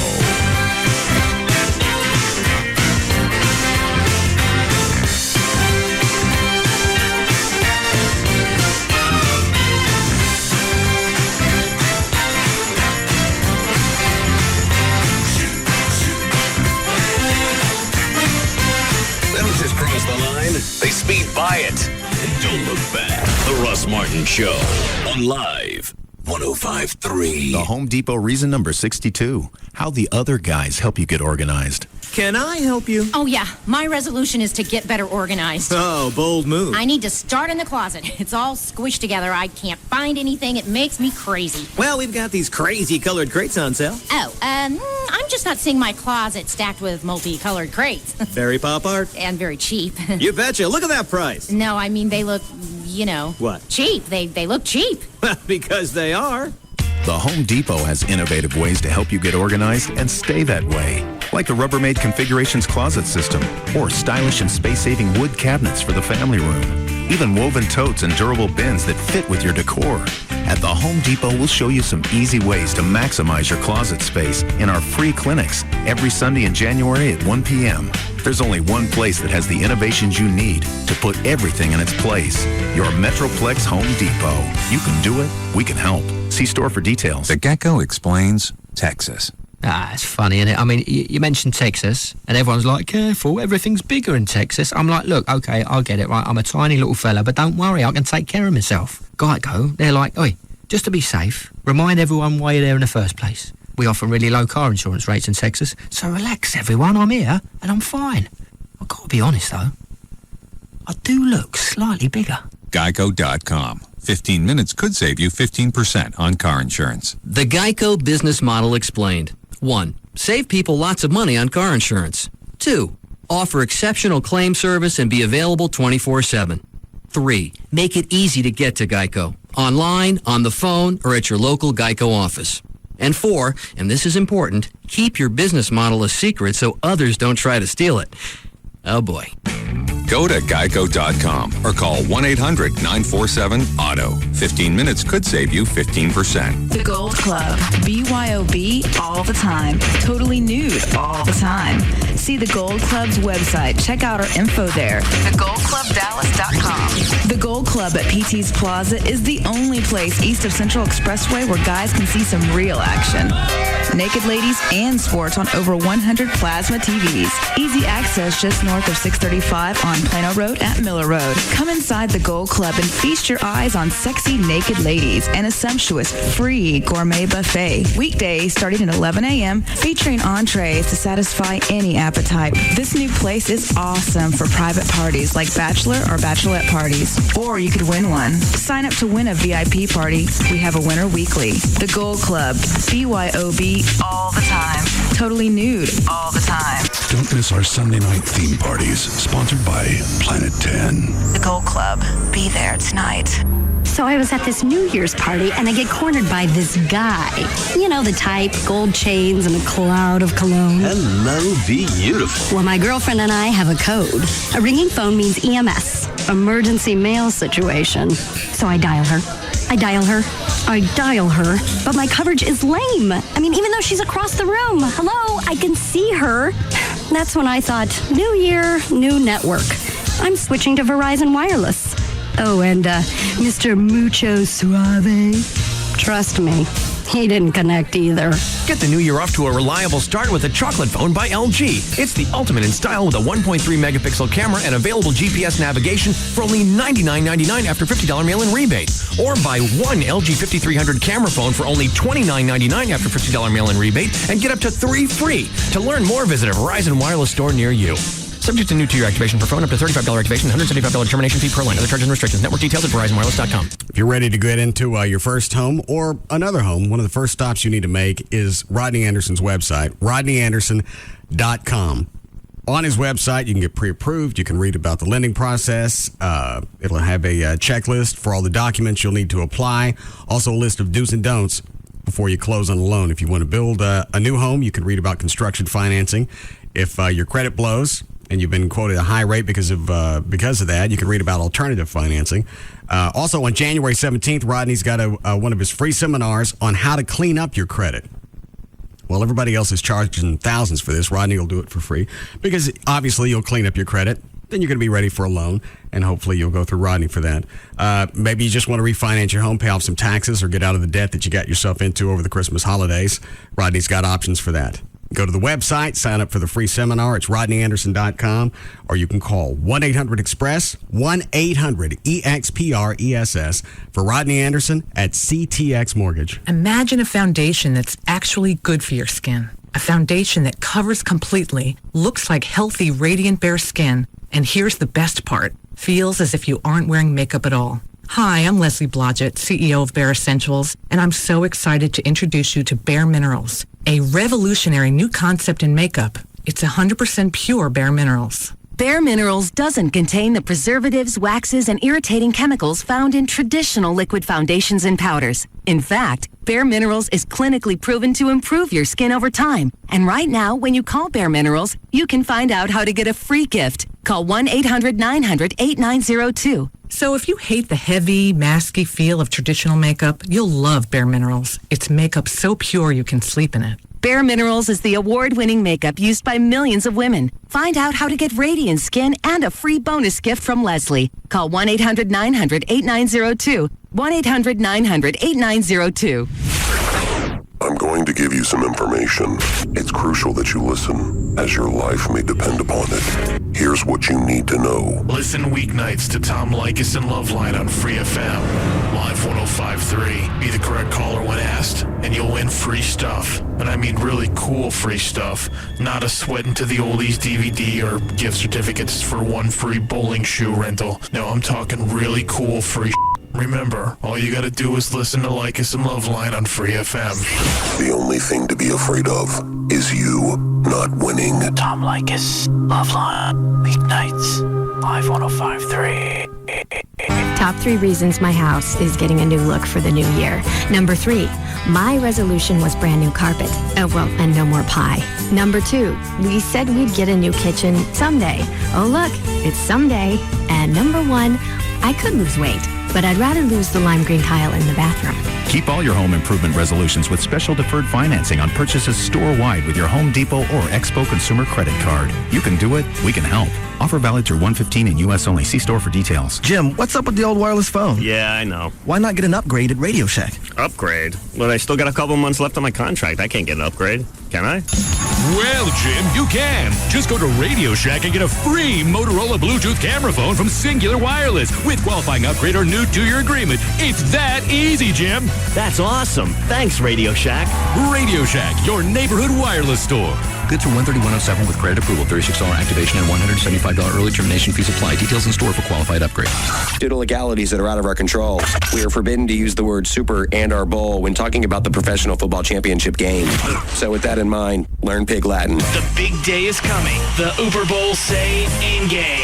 They'll just cross the line. They speed by it. And don't look back. The Russ Martin Show on Live 105.3. The Home Depot reason number 62. How the other guys help you get organized. Can I help you? Oh, yeah. My resolution is to get better organized. Oh, bold move. I need to start in the closet. It's all squished together. I can't find anything. It makes me crazy. Well, we've got these crazy colored crates on sale. Oh, I'm just not seeing my closet stacked with multicolored crates. Very pop art. And very cheap. You betcha. Look at that price. No, I mean, they look, What? cheap. They look cheap. Because they are. The Home Depot has innovative ways to help you get organized and stay that way. like the Rubbermaid Configurations closet system, or stylish and space-saving wood cabinets for the family room. Even woven totes and durable bins that fit with your decor. At the Home Depot, we'll show you some easy ways to maximize your closet space in our free clinics every Sunday in January at 1 p.m. There's only one place that has the innovations you need to put everything in its place. Your Metroplex Home Depot. You can do it. We can help. See store for details. The Gecko Explains Texas. It's funny, isn't it? I mean, you mentioned Texas, and everyone's like, careful, everything's bigger in Texas. I'm like, look, okay, I'll get it, right? I'm a tiny little fella, but don't worry, I can take care of myself. Geico, they're like, oi, just to be safe, remind everyone why you're there in the first place. We offer really low car insurance rates in Texas, so relax, everyone, I'm here, and I'm fine. I've got to be honest, though. I do look slightly bigger. Geico.com. 15 minutes could save you 15% on car insurance. The Geico business model explained. 1. Save people lots of money on car insurance. 2. Offer exceptional claim service and be available 24/7. 3. Make it easy to get to Geico. Online, on the phone, or at your local Geico office. And 4, and this is important, keep your business model a secret so others don't try to steal it. Oh boy. Go to geico.com or call 1-800-947-AUTO. 15 minutes could save you 15%. The Gold Club. BYOB all the time. Totally nude all the time. See the Gold Club's website. Check out our info there. TheGoldClubDallas.com. The Gold Club at PT's Plaza is the only place east of Central Expressway where guys can see some real action. Naked ladies and sports on over 100 plasma TVs. Easy access just north of 635 on Plano Road at Miller Road. Come inside the Gold Club and feast your eyes on sexy naked ladies and a sumptuous free gourmet buffet. Weekdays starting at 11 a.m. featuring entrees to satisfy any appetite. This new place is awesome for private parties like bachelor or bachelorette parties. Or you could win one. Sign up to win a VIP party. We have a winner weekly. The Gold Club. BYOB all the time. Totally nude all the time. Don't miss our Sunday night theme parties, sponsored by Planet 10. The Gold Club. Be there tonight. So I was at this New Year's party, and I get cornered by this guy. You know, the type, gold chains and a cloud of cologne. Hello, beautiful. Well, my girlfriend and I have a code. A ringing phone means EMS, emergency mail situation. So I dial her, but my coverage is lame. I mean, even though she's across the room. Hello, I can see her. That's when I thought, new year, new network. I'm switching to Verizon Wireless. Oh, and Mr. Mucho Suave. Trust me, he didn't connect either. Get the new year off to a reliable start with a chocolate phone by LG. It's the ultimate in style with a 1.3 megapixel camera and available GPS navigation for only $99.99 after $50 mail-in rebate. Or buy one LG 5300 camera phone for only $29.99 after $50 mail-in rebate and get up to 3 free. To learn more, visit a Verizon Wireless store near you. Subject to new two-year activation per phone, up to $35 activation, $175 termination fee per line. Other charges and restrictions. Network details at VerizonWireless.com. If you're ready to get into your first home or another home, one of the first stops you need to make is Rodney Anderson's website, rodneyanderson.com. On his website, you can get pre-approved. You can read about the lending process. It'll have a checklist for all the documents you'll need to apply. Also, a list of do's and don'ts before you close on a loan. If you want to build a new home, you can read about construction financing. If your credit blows and you've been quoted a high rate because of that, you can read about alternative financing. Also, on January 17th, Rodney's got one of his free seminars on how to clean up your credit. Well, everybody else is charging thousands for this. Rodney will do it for free because obviously you'll clean up your credit. Then you're going to be ready for a loan, and hopefully you'll go through Rodney for that. Maybe you just want to refinance your home, pay off some taxes, or get out of the debt that you got yourself into over the Christmas holidays. Rodney's got options for that. Go to the website, sign up for the free seminar. It's rodneyanderson.com, or you can call 1-800-EXPRESS, 1-800-EXPRESS for Rodney Anderson at CTX Mortgage. Imagine a foundation that's actually good for your skin. A foundation that covers completely, looks like healthy, radiant, bare skin, and here's the best part, feels as if you aren't wearing makeup at all. Hi, I'm Leslie Blodgett, CEO of Bare Essentials, and I'm so excited to introduce you to Bare Minerals, a revolutionary new concept in makeup. It's 100% pure Bare Minerals. Bare Minerals doesn't contain the preservatives, waxes, and irritating chemicals found in traditional liquid foundations and powders. In fact, Bare Minerals is clinically proven to improve your skin over time. And right now, when you call Bare Minerals, you can find out how to get a free gift. Call 1-800-900-8902. So if you hate the heavy, masky feel of traditional makeup, you'll love Bare Minerals. It's makeup so pure you can sleep in it. Bare Minerals is the award-winning makeup used by millions of women. Find out how to get radiant skin and a free bonus gift from Leslie. Call 1-800-900-8902. 1-800-900-8902. I'm going to give you some information. It's crucial that you listen, as your life may depend upon it. Here's what you need to know. Listen weeknights to Tom Leykis and Loveline on Free FM. Live 105.3. Be the correct caller when asked, and you'll win free stuff. And I mean really cool free stuff. Not a Sweat Into the Oldies DVD or gift certificates for one free bowling shoe rental. No, I'm talking really cool free Remember, all you gotta do is listen to Leykis and Loveline on Free FM. The only thing to be afraid of is you not winning. Tom Leykis, Loveline, weeknights, live 105.3. Top 3 reasons my house is getting a new look for the new year. Number 3, my resolution was brand new carpet. Oh, well, and no more pie. Number 2, we said we'd get a new kitchen someday. Oh, look, it's someday. And number 1, I could lose weight, but I'd rather lose the lime green tile in the bathroom. Keep all your home improvement resolutions with special deferred financing on purchases store-wide with your Home Depot or Expo Consumer Credit Card. You can do it. We can help. Offer valid through 1/15 in U.S. only. See store for details. Jim, what's up with the old wireless phone? Yeah, I know. Why not get an upgrade at Radio Shack? Upgrade? But I still got a couple months left on my contract. I can't get an upgrade. Can I? Well, Jim, you can. Just go to Radio Shack and get a free Motorola Bluetooth camera phone from Singular Wireless with qualifying upgrade or new 2-year agreement. It's that easy, Jim. That's awesome. Thanks, Radio Shack. Radio Shack, your neighborhood wireless store. Good through 1/31/07 with credit approval. $36 activation and $175 early termination fees apply. Details in store for qualified upgrade. Due to legalities that are out of our control, we are forbidden to use the word super and or bowl when talking about the professional football championship game. So with that in mind, learn Pig Latin. The big day is coming. The Uber Bowl say Engay.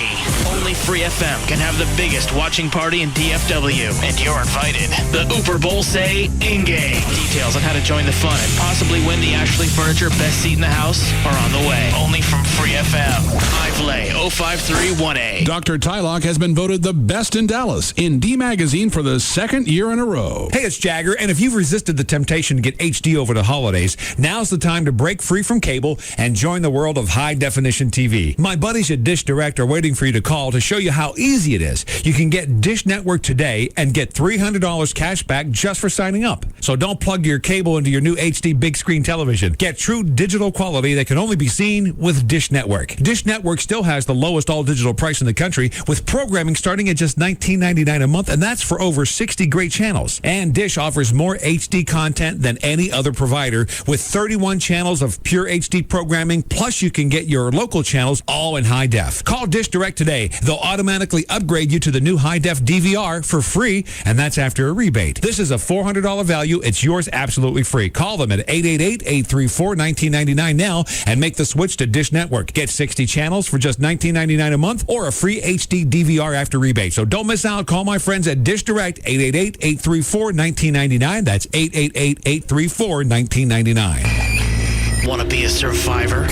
Only Free FM can have the biggest watching party in DFW, and you're invited. The Uber Bowl say Engay. Details on how to join the fun and possibly win the Ashley Furniture Best Seat in the House are on the way. Only from Free FM. Ivelay 0531A. Dr. Tylock has been voted the best in Dallas in D Magazine for the 2nd year in a row. Hey, it's Jagger, and if you've resisted the temptation to get HD over the holidays, now's the time to break free from cable and join the world of high-definition TV. My buddies at Dish Direct are waiting for you to call to show you how easy it is. You can get Dish Network today and get $300 cash back just for signing up. So don't plug your cable into your new HD big screen television. Get true digital quality that can only be seen with Dish Network. Dish Network still has the lowest all-digital price in the country, with programming starting at just $19.99 a month, and that's for over 60 great channels. And Dish offers more HD content than any other provider, with 31 channels of pure HD programming, plus you can get your local channels all in high def. Call Dish Direct today. They'll automatically upgrade you to the new high-def DVR for free, and that's after a rebate. This is a $400 value. It's yours absolutely free. Call them at 888-834-1999 now and make the switch to Dish Network. Get 60 channels for just $19.99 a month or a free HD DVR after rebate. So don't miss out. Call my friends at Dish Direct, 888-834-1999. That's 888-834-1999. Want to be a survivor?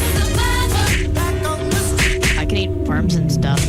I can eat worms and stuff.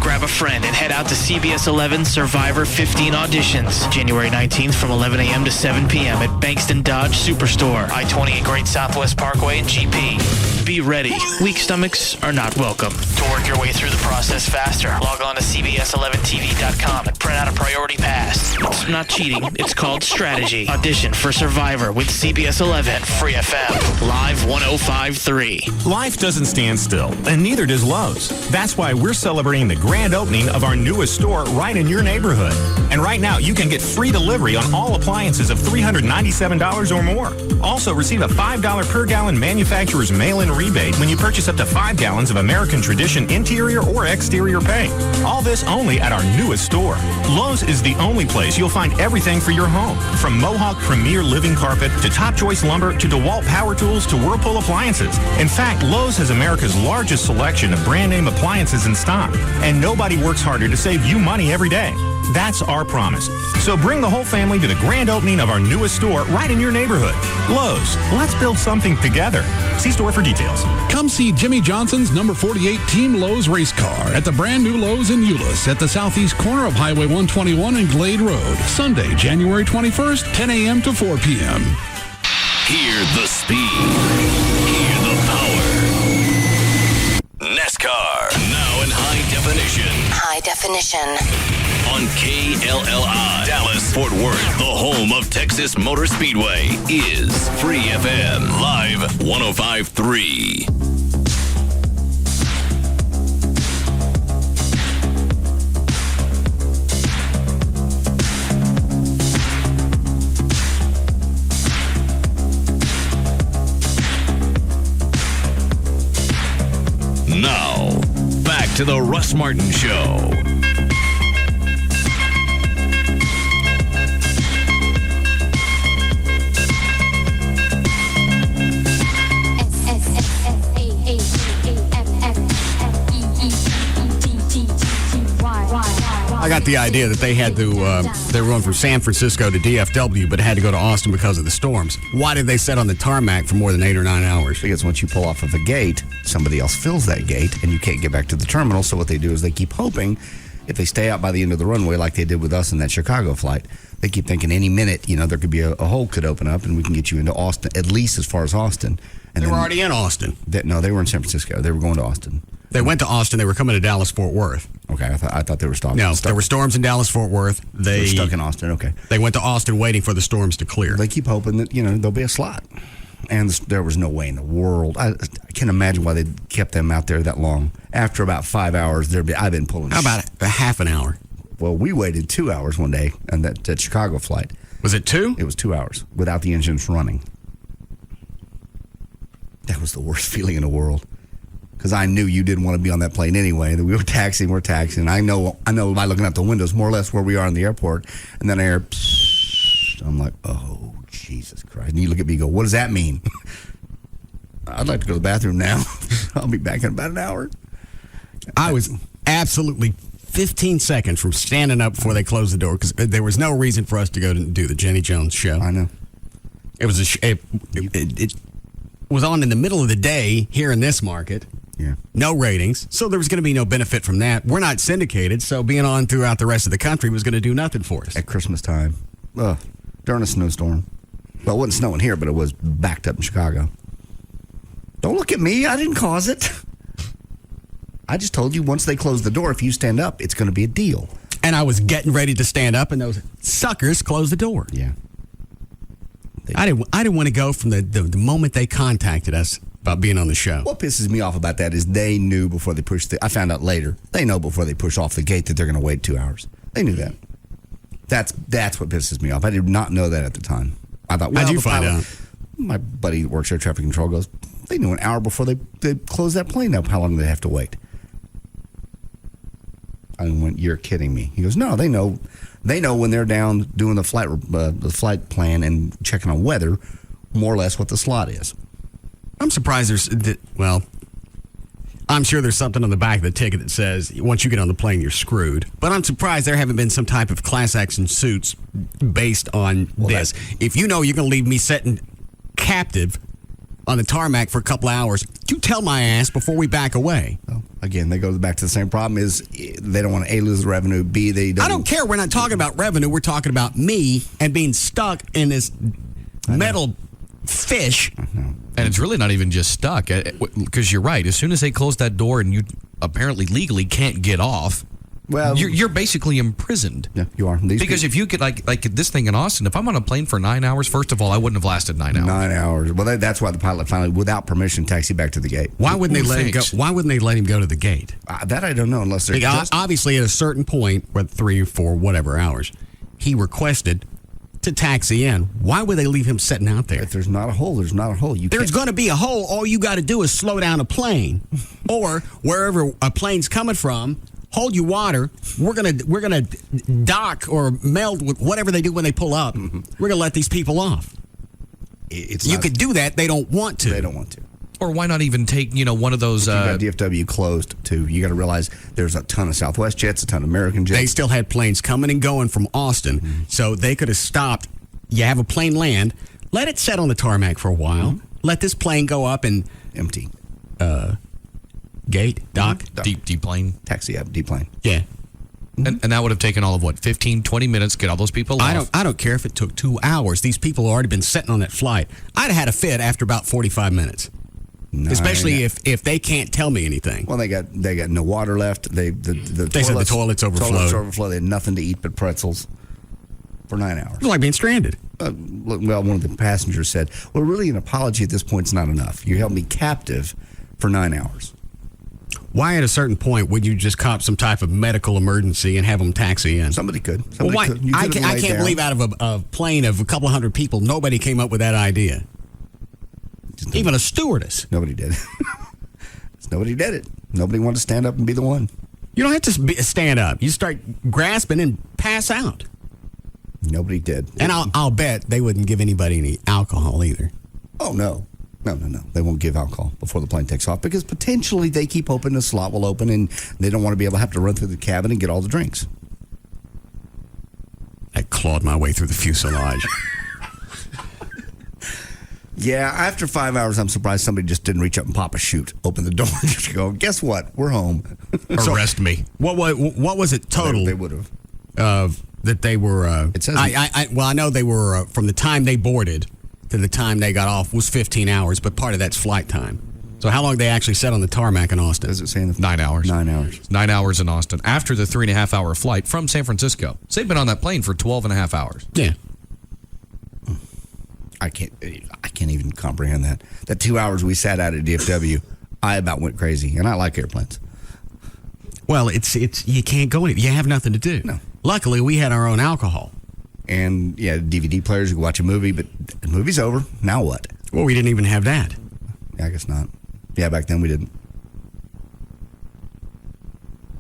Grab a friend and head out to CBS 11 Survivor 15 auditions. January 19th from 11 a.m. to 7 p.m. at Bankston Dodge Superstore, I-20 and Great Southwest Parkway and GP. Be ready. Weak stomachs are not welcome. To work your way through the process faster, log on to CBS11TV.com and print out a priority pass. It's not cheating. It's called strategy. Audition for Survivor with CBS 11 Free FM. Live 105.3. Life doesn't stand still, and neither does Lowe's. That's why we're celebrating the grand opening of our newest store right in your neighborhood. And right now, you can get free delivery on all appliances of $397 or more. Also, receive a $5 per gallon manufacturer's mail-in rebate when you purchase up to 5 gallons of American Tradition interior or exterior paint. All this only at our newest store. Lowe's is the only place you'll find everything for your home. From Mohawk Premier Living Carpet to Top Choice Lumber to DeWalt Power Tools to Whirlpool Appliances. In fact, Lowe's has America's largest selection of brand name appliances in stock. And nobody works harder to save you money every day. That's our promise. So bring the whole family to the grand opening of our newest store right in your neighborhood. Lowe's, let's build something together. See store for details. Come see Jimmy Johnson's number 48 Team Lowe's race car at the brand new Lowe's in Euless at the southeast corner of Highway 121 and Glade Road. Sunday, January 21st, 10 a.m. to 4 p.m. Hear the speed. Hear the power. NASCAR, now in high definition. High definition. On KLLI, Dallas, Fort Worth, the home of Texas Motor Speedway, is Free FM Live 105.3. Now, back to the Russ Martin Show. I got the idea that they had to, they were going from San Francisco to DFW, but had to go to Austin because of the storms. Why did they sit on the tarmac for more than 8 or 9 hours? Because once you pull off of a gate, somebody else fills that gate, and you can't get back to the terminal. So what they do is they keep hoping, if they stay out by the end of the runway like they did with us in that Chicago flight, they keep thinking any minute, there could be a hole could open up, and we can get you into Austin, at least as far as Austin. And they were already in Austin. No, they were in San Francisco. They were going to Austin. They went to Austin. They were coming to Dallas-Fort Worth. Okay, I thought they were stopping. No, there were storms in Dallas-Fort Worth. They were stuck in Austin. Okay. They went to Austin waiting for the storms to clear. They keep hoping that, there'll be a slot. And there was no way in the world. I can't imagine why they kept them out there that long. After about 5 hours, I've been pulling. How about a half an hour? Well, we waited 2 hours one day on that Chicago flight. Was it 2? It was 2 hours without the engines running. That was the worst feeling in the world. Because I knew you didn't want to be on that plane anyway. We were taxiing. I know by looking out the windows more or less where we are in the airport. And then I hear, psst. I'm like, oh, Jesus Christ. And you look at me and go, what does that mean? I'd like to go to the bathroom now. I'll be back in about an hour. I was absolutely 15 seconds from standing up before they closed the door because there was no reason for us to go to do the Jenny Jones show. I know. It was it was on in the middle of the day here in this market. Yeah. No ratings, so there was going to be no benefit from that. We're not syndicated, so being on throughout the rest of the country was going to do nothing for us. At Christmas time, during a snowstorm. Well, it wasn't snowing here, but it was backed up in Chicago. Don't look at me. I didn't cause it. I just told you once they close the door, if you stand up, it's going to be a deal. And I was getting ready to stand up, and those suckers closed the door. Yeah. I didn't want to go from the moment they contacted us about being on the show. What pisses me off about that is they knew before they pushed I found out later. They know before they push off the gate that they're going to wait 2 hours. They knew that. That's what pisses me off. I did not know that at the time. I thought, well, how'd you find out? My buddy that works there, traffic control, goes, they knew an hour before they closed that plane up how long they have to wait. I went, you're kidding me. He goes, no, they know when they're down doing the flight plan and checking on weather, more or less what the slot is. I'm surprised I'm sure there's something on the back of the ticket that says once you get on the plane, you're screwed. But I'm surprised there haven't been some type of class action suits based on this. If you know you're going to leave me sitting captive on the tarmac for a couple of hours, you tell my ass before we back away. Well, again, they go back to the same problem is they don't want to, A, lose the revenue, B, they don't. I don't care. We're not talking about revenue. We're talking about me and being stuck in this metal fish. And it's really not even just stuck, because you're right. As soon as they close that door and you apparently legally can't get off, well, you're basically imprisoned. Yeah, you are. Because if you get like this thing in Austin, if I'm on a plane for 9 hours, first of all, I wouldn't have lasted 9 hours. 9 hours. Well, that's why the pilot finally, without permission, taxied back to the gate. Why wouldn't they let him go? Why wouldn't they let him go to the gate? That I don't know, unless they're obviously at a certain point, 3 or 4 whatever hours, he requested to taxi in. Why would they leave him sitting out there? If there's not a hole, there's not a hole. There's going to be a hole. All you got to do is slow down a plane, or wherever a plane's coming from. Hold your water. We're gonna dock or meld with whatever they do when they pull up. Mm-hmm. We're gonna let these people off. You could do that. They don't want to. They don't want to. Or why not even take one of those? You got DFW closed too. You got to realize there's a ton of Southwest jets, a ton of American jets. They still had planes coming and going from Austin, so they could have stopped. You have a plane land, let it set on the tarmac for a while. Let this plane go up and empty. Gate, dock, deplane, taxi up, deplane. Yeah. And that would have taken all of 15, 20 minutes, get all those people off. I don't care if it took 2 hours. These people have already been sitting on that flight. I'd have had a fit after about 45 minutes. Especially if they can't tell me anything. Well, they got no water left. They said the toilets overflowed. They had nothing to eat but pretzels for 9 hours. It's like being stranded. Well, one of the passengers said, "Well, really, an apology at this point is not enough. You held me captive for 9 hours." Why at a certain point would you just cop some type of medical emergency and have them taxi in? Somebody could. I can't believe out of a plane of a couple of hundred people, nobody came up with that idea. Even a stewardess. Nobody did. Nobody did it. Nobody wanted to stand up and be the one. You don't have to stand up. You start grasping and pass out. Nobody did. And I'll bet they wouldn't give anybody any alcohol either. Oh, no. No. They won't give alcohol before the plane takes off because potentially they keep hoping the slot will open and they don't want to be able to have to run through the cabin and get all the drinks. I clawed my way through the fuselage. Yeah, after 5 hours, I'm surprised somebody just didn't reach up and pop a chute, open the door, and just go, guess what? We're home. Arrest me. What was it total? They would have. That they were. It says I know they were from the time they boarded to the time they got off was 15 hours, but part of that's flight time. So how long they actually sat on the tarmac in Austin? Does it say in the 9 hours? 9 hours. 9 hours in Austin after the 3.5 hour flight from San Francisco. So they've been on that plane for 12.5 hours. Yeah. I can't even comprehend that. That 2 hours we sat out at DFW, I about went crazy, and I like airplanes. Well, it's you can't go anywhere. You have nothing to do. No. Luckily, we had our own alcohol. And, yeah, DVD players, you could watch a movie, but the movie's over. Now what? Well, we didn't even have that. Yeah, I guess not. Yeah, back then we didn't.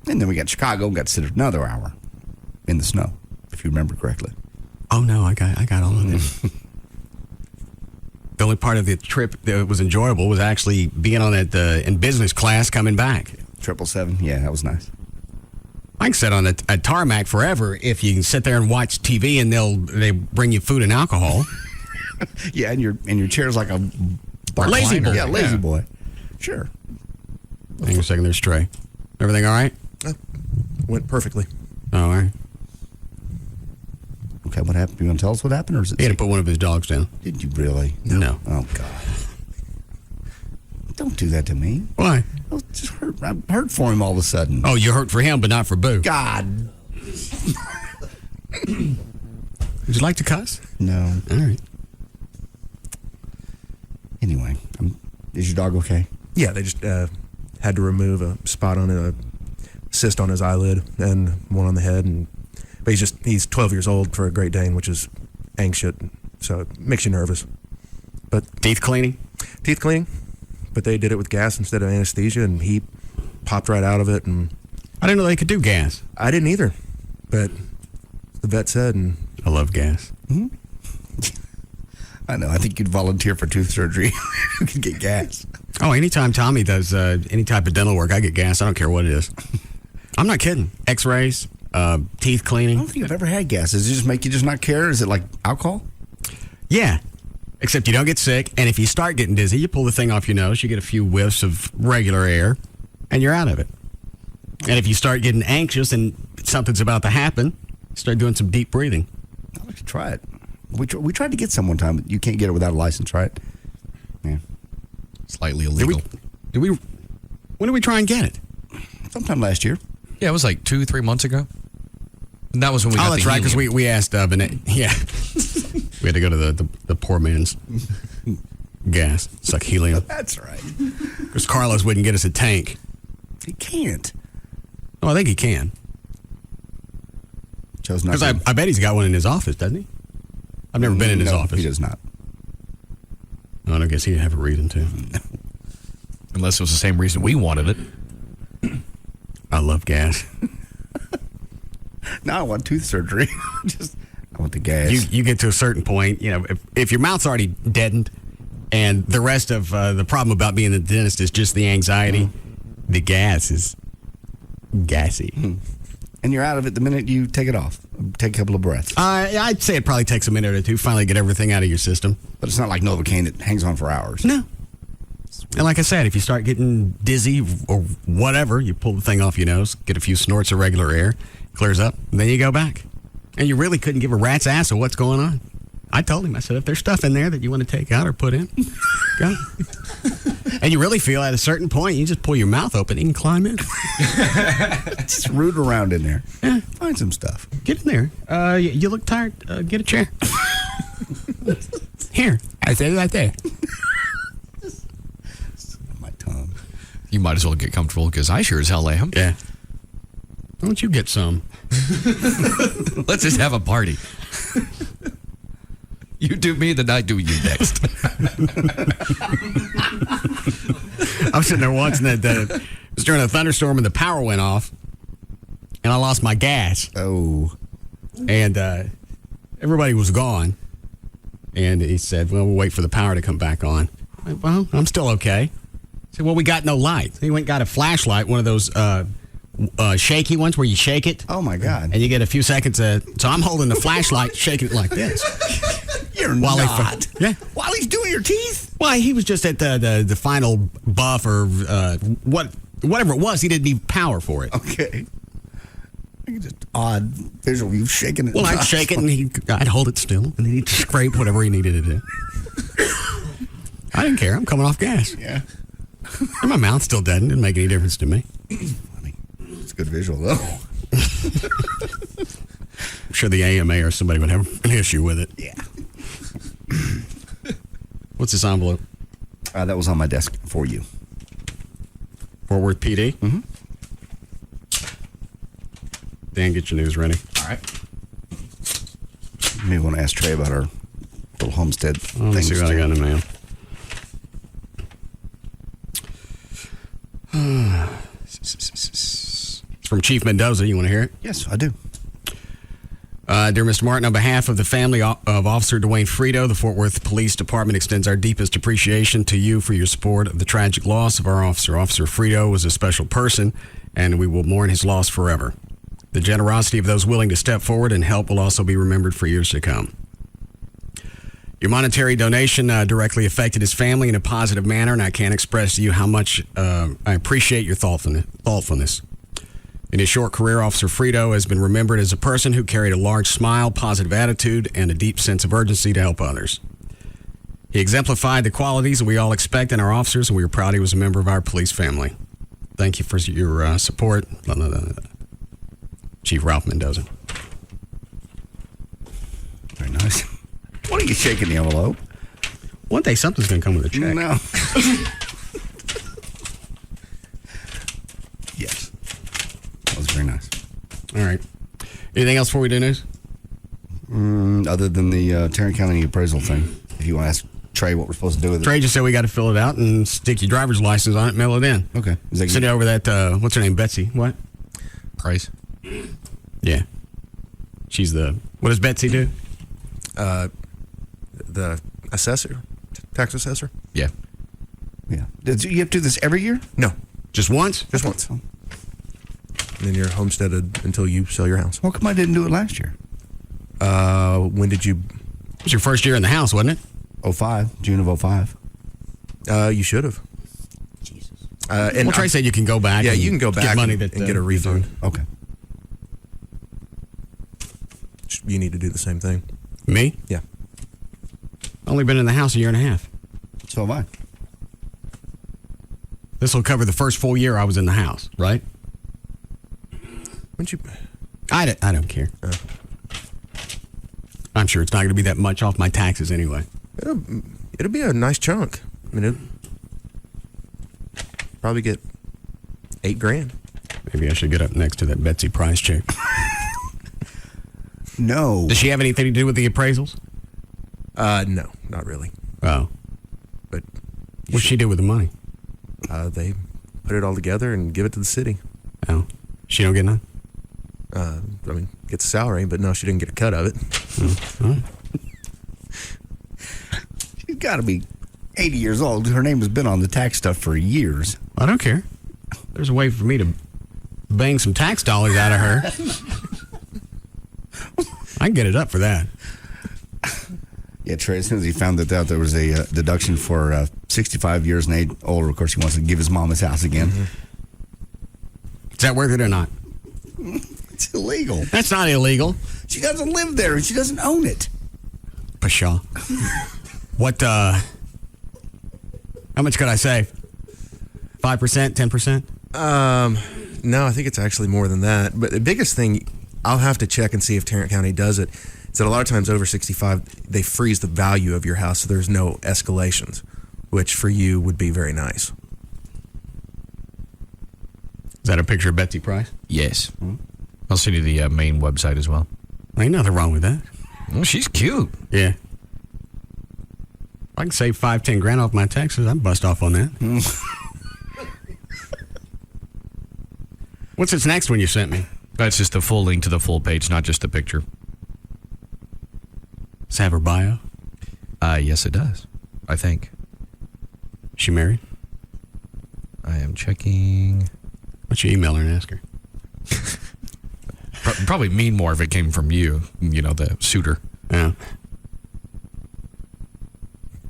And then we got Chicago and got to sit another hour in the snow, if you remember correctly. Oh, no, I got all of this. The only part of the trip that was enjoyable was actually being on that in business class coming back. 777, yeah, that was nice. I can sit on a tarmac forever if you can sit there and watch TV and they bring you food and alcohol. Yeah, and your chair's like a lazy boy. Yeah, lazy boy. Sure. Hang on a second, there's Trey. Everything all right? Went perfectly. All right. Okay, what happened? You want to tell us what happened, or is it? He had to put one of his dogs down. Did you really? No. Oh God! Don't do that to me. Why? I just hurt. I'm hurt for him all of a sudden. Oh, you hurt for him, but not for Boo. God. Would you like to cuss? No. All right. Anyway, is your dog okay? Yeah, they just had to remove a spot on a cyst on his eyelid and one on the head, but he's 12 years old for a Great Dane, which is anxious, so it makes you nervous. But teeth cleaning, but they did it with gas instead of anesthesia, and he popped right out of it. And I didn't know they could do gas. I didn't either, but the vet said, and I love gas. Mm-hmm. I know. I think you'd volunteer for tooth surgery. You could get gas. Oh, anytime Tommy does any type of dental work, I get gas. I don't care what it is. I'm not kidding. X-rays, teeth cleaning. I don't think I've ever had gas. Does it just make you just not care? Is it like alcohol? Yeah. Except you don't get sick, and if you start getting dizzy, you pull the thing off your nose, you get a few whiffs of regular air, and you're out of it. And if you start getting anxious and something's about to happen, start doing some deep breathing. I'd like to try it. We tried to get some one time, but you can't get it without a license, right? Yeah. Slightly illegal. When did we try and get it? Sometime last year. Yeah, it was like 2-3 months ago. And that was when we got that's right, because we asked Vinay. Yeah. We had to go to the poor man's gas. It's like helium. That's right. Because Carlos wouldn't get us a tank. He can't. Oh, I think he can. Chose not. Because I bet he's got one in his office, doesn't he? I've never been in his office. He does not. I don't guess he'd have a reason to. Unless it was the same reason we wanted it. I love gas. Now I want tooth surgery. I want the gas. You get to a certain point, if your mouth's already deadened and the rest of the problem about being the dentist is just the anxiety, the gas is gassy. And you're out of it the minute you take it off. Take a couple of breaths. I'd say it probably takes a minute or two, finally get everything out of your system. But it's not like Novocaine that hangs on for hours. No. And like I said, if you start getting dizzy or whatever, you pull the thing off your nose, get a few snorts of regular air, clears up, and then you go back. And you really couldn't give a rat's ass of what's going on. I told him, I said, if there's stuff in there that you want to take out or put in, go. And you really feel at a certain point, you just pull your mouth open, you can climb in. Just root around in there. Yeah. Find some stuff. Get in there. You look tired. Get a chair. Here. I said it right there. My tongue. You might as well get comfortable because I sure as hell am. Yeah. Why don't you get some? Let's just have a party. You do me, then I do you next. I was sitting there watching that. It was during a thunderstorm and the power went off, and I lost my gas. Oh. And everybody was gone. And he said, well, we'll wait for the power to come back on. I went, well, I'm still okay. He said, well, we got no light. He went and got a flashlight, one of those shaky ones where you shake it. Oh, my God. And you get a few seconds. So I'm holding the flashlight, shaking it like this. You're not. Yeah. While he's doing your teeth? Well, he was just at the final buff or whatever it was. He didn't need power for it. Okay. Just odd visual. You shaking it. Well, I'd shake it and I'd hold it still, and then he'd scrape whatever he needed to do. I didn't care. I'm coming off gas. Yeah. And my mouth's still dead. Didn't make any difference to me. Funny. It's a good visual, though. I'm sure the AMA or somebody would have an issue with it. Yeah. What's this envelope? That was on my desk for you. Fort Worth PD? Mm-hmm. Dan, get your news ready. All right. Maybe want to ask Trey about our little homestead Let me see what I got in the mail. It's from Chief Mendoza. You want to hear it? Yes, I do. Dear Mr. Martin, on behalf of the family of Officer Dwayne Frito, the Fort Worth Police Department extends our deepest appreciation to you for your support of the tragic loss of our officer. Officer Frito was a special person, and we will mourn his loss forever. The generosity of those willing to step forward and help will also be remembered for years to come. Your monetary donation directly affected his family in a positive manner, and I can't express to you how much I appreciate your thoughtfulness. In his short career, Officer Frito has been remembered as a person who carried a large smile, positive attitude, and a deep sense of urgency to help others. He exemplified the qualities that we all expect in our officers, and we are proud he was a member of our police family. Thank you for your support. Chief Ralph Mendoza. Very nice. What are you shaking the envelope? One day something's going to come with a check. No. Yes. That was very nice. All right. Anything else before we do news? Other than the Tarrant County appraisal thing. If you want to ask Trey what we're supposed to do with it. Trey just said we got to fill it out and stick your driver's license on it, mail it in. Okay. Send it over that, what's her name, Betsy? What? Price. Yeah. She's what does Betsy do? The assessor, tax assessor. Yeah. Yeah. Did you have to do this every year? No. Just once? Just once. And then you're homesteaded until you sell your house. How come I didn't do it last year? When did you? It was your first year in the house, wasn't it? 05, June of 05. You should have. Jesus. And Trey said you can go back. Yeah, you can go back get money and get a refund. Okay. You need to do the same thing. Me? Yeah. Only been in the house a year and a half. So have I. This will cover the first full year I was in the house, right? Wouldn't you? I don't care. I'm sure it's not going to be that much off my taxes anyway. It'll be a nice chunk. I mean, it'll probably get $8,000. Maybe I should get up next to that Betsy Price chick. No. Does she have anything to do with the appraisals? No, not really. Oh. But what'd she do with the money? They put it all together and give it to the city. Oh. She don't get none? Gets a salary, but no, she didn't get a cut of it. She's got to be 80 years old. Her name has been on the tax stuff for years. I don't care. There's a way for me to bang some tax dollars out of her. I can get it up for that. Yeah, Trey, as soon as he found out there was a deduction for 65 years and older, of course, he wants to give his mom his house again. Mm-hmm. Is that worth it or not? It's illegal. That's not illegal. She doesn't live there and she doesn't own it. Pshaw. What, how much could I save? 5%, 10%? No, I think it's actually more than that. But the biggest thing, I'll have to check and see if Tarrant County does it, is that a lot of times over 65, they freeze the value of your house so there's no escalations, which for you would be very nice. Is that a picture of Betsy Price? Yes. I'll send you the main website as well. Ain't nothing wrong with that. Well, she's cute. Yeah. If I can save $5-10 grand off my taxes, I'd bust off on that. What's this next one you sent me? That's just the full link to the full page, not just the picture. Does it have her bio? Yes, it does. I think. She married? I am checking. Why don't you email her and ask her? Probably mean more if it came from you, the suitor. Yeah.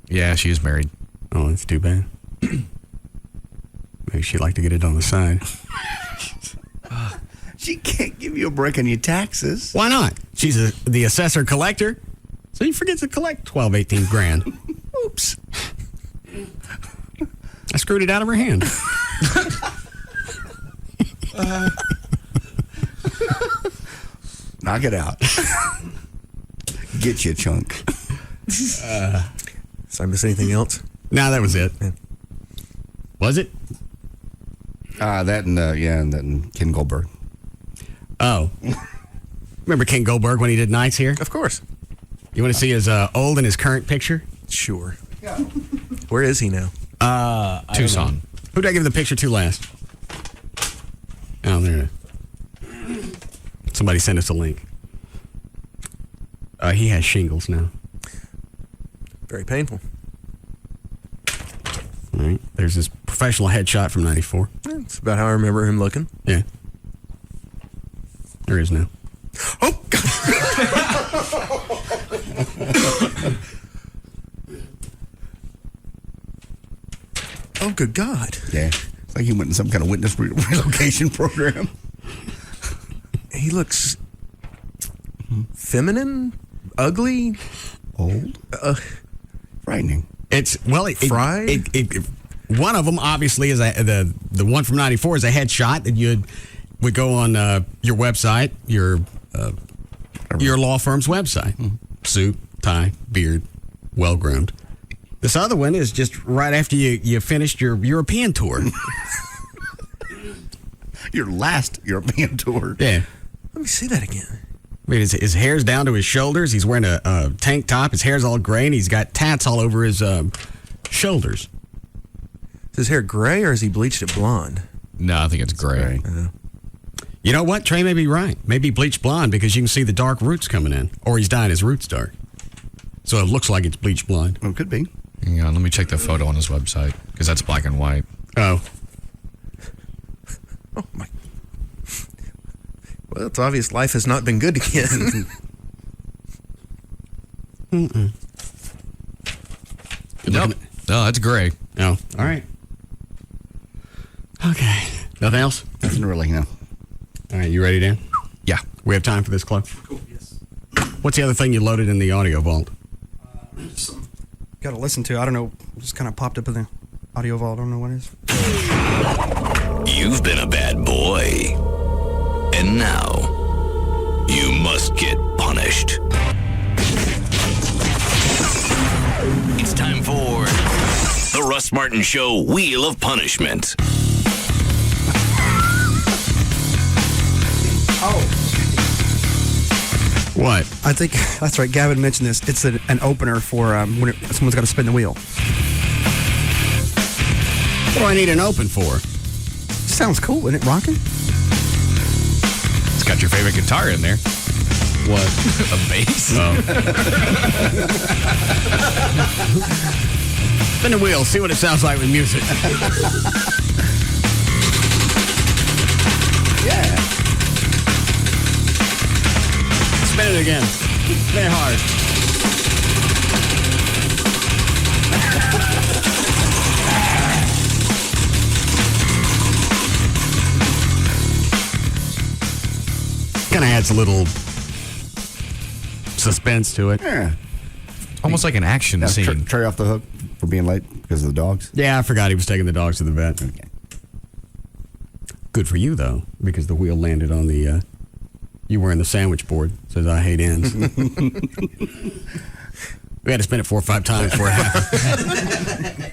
Yeah, she is married. Oh, that's too bad. Maybe she'd like to get it on the side. She can't give you a break on your taxes. Why not? She's the assessor collector, so he forgets to collect 12-18 grand. Oops. I screwed it out of her hand. Knock it out. Get you a chunk. Did I miss anything else? No, that was it. Yeah. Was it? That and Ken Goldberg. Oh. Remember Ken Goldberg when he did nights here? Of course. You want to see his old and his current picture? Sure. Yeah. Where is he now? Tucson. Who did I give the picture to last? Oh, there. Somebody sent us a link. He has shingles now. Very painful. All right. There's this professional headshot from 94. That's about how I remember him looking. Yeah. There is now. Oh, God. Oh, good God. Yeah. It's like he went in some kind of witness relocation program. He looks feminine, ugly, old, frightening. It's, well, fried. One of them, obviously, is the one from 94 is a headshot that you would go on your website, your law firm's website. Mm-hmm. Suit, tie, beard, well-groomed. This other one is just right after you finished your European tour. Your last European tour. Yeah. Let me see that again. I mean, his hair's down to his shoulders. He's wearing a tank top. His hair's all gray, and he's got tats all over his shoulders. Is his hair gray, or is he bleached it blonde? No, I think it's gray. You know what? Trey may be right. Maybe bleached blonde because you can see the dark roots coming in. Or he's dyeing his roots dark. So it looks like it's bleached blonde. Well, it could be. Hang on, let me check the photo on his website because that's black and white. Oh. Oh, my. Well, it's obvious life has not been good again. Mm-mm. Nope. No, that's gray. Oh, all right. Okay. Nothing else? Nothing really, no. All right, you ready, Dan? Yeah. We have time for this club? Cool, yes. What's the other thing you loaded in the audio vault? Got to listen to. I don't know. Just kind of popped up in the audio vault. I don't know what it is. You've been a bad boy. And now, you must get punished. It's time for the Russ Martin Show Wheel of Punishment. What? I think that's right. Gavin mentioned this. It's an opener for when someone's got to spin the wheel. What do I need an open for? Sounds cool, isn't it? Rocking? It's got your favorite guitar in there. What? A bass? Oh. Spin the wheel. See what it sounds like with music. Yeah. Spin it again. Spin it hard. Kind of adds a little suspense to it. Yeah. Almost like an action scene. Trey off the hook for being late because of the dogs? Yeah, I forgot he was taking the dogs to the vet. Okay. Good for you, though, because the wheel landed on the... you were in the sandwich board. Says, I hate ends. We had to spin it 4 or 5 times before it happened.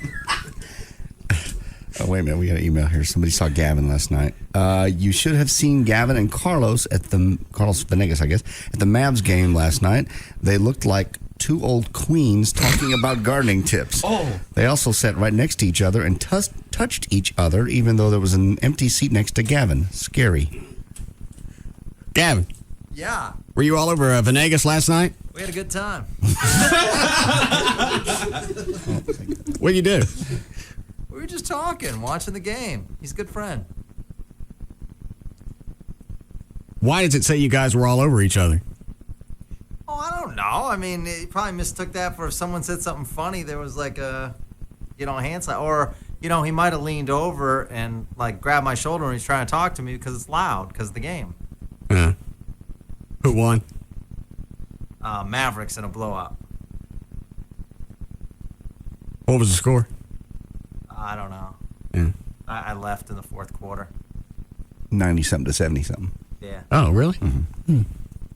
Oh, wait a minute. We got an email here. Somebody saw Gavin last night. You should have seen Gavin and Carlos Venegas, I guess, at the Mavs game last night. They looked like 2 old queens talking about gardening tips. Oh. They also sat right next to each other and touched each other, even though there was an empty seat next to Gavin. Scary. Gavin. Yeah. Were you all over Venegas last night? We had a good time. What'd you do? We were just talking, watching the game. He's a good friend. Why does it say you guys were all over each other? Oh, I don't know. I mean, he probably mistook that for if someone said something funny, there was like a, hand slap. Or, he might have leaned over and, grabbed my shoulder when he's trying to talk to me because it's loud, because of the game. Who won? Mavericks in a blowout. What was the score? I don't know. Yeah. I left in the fourth quarter. 90-something to 70-something. Yeah. Oh, really? Mm-hmm.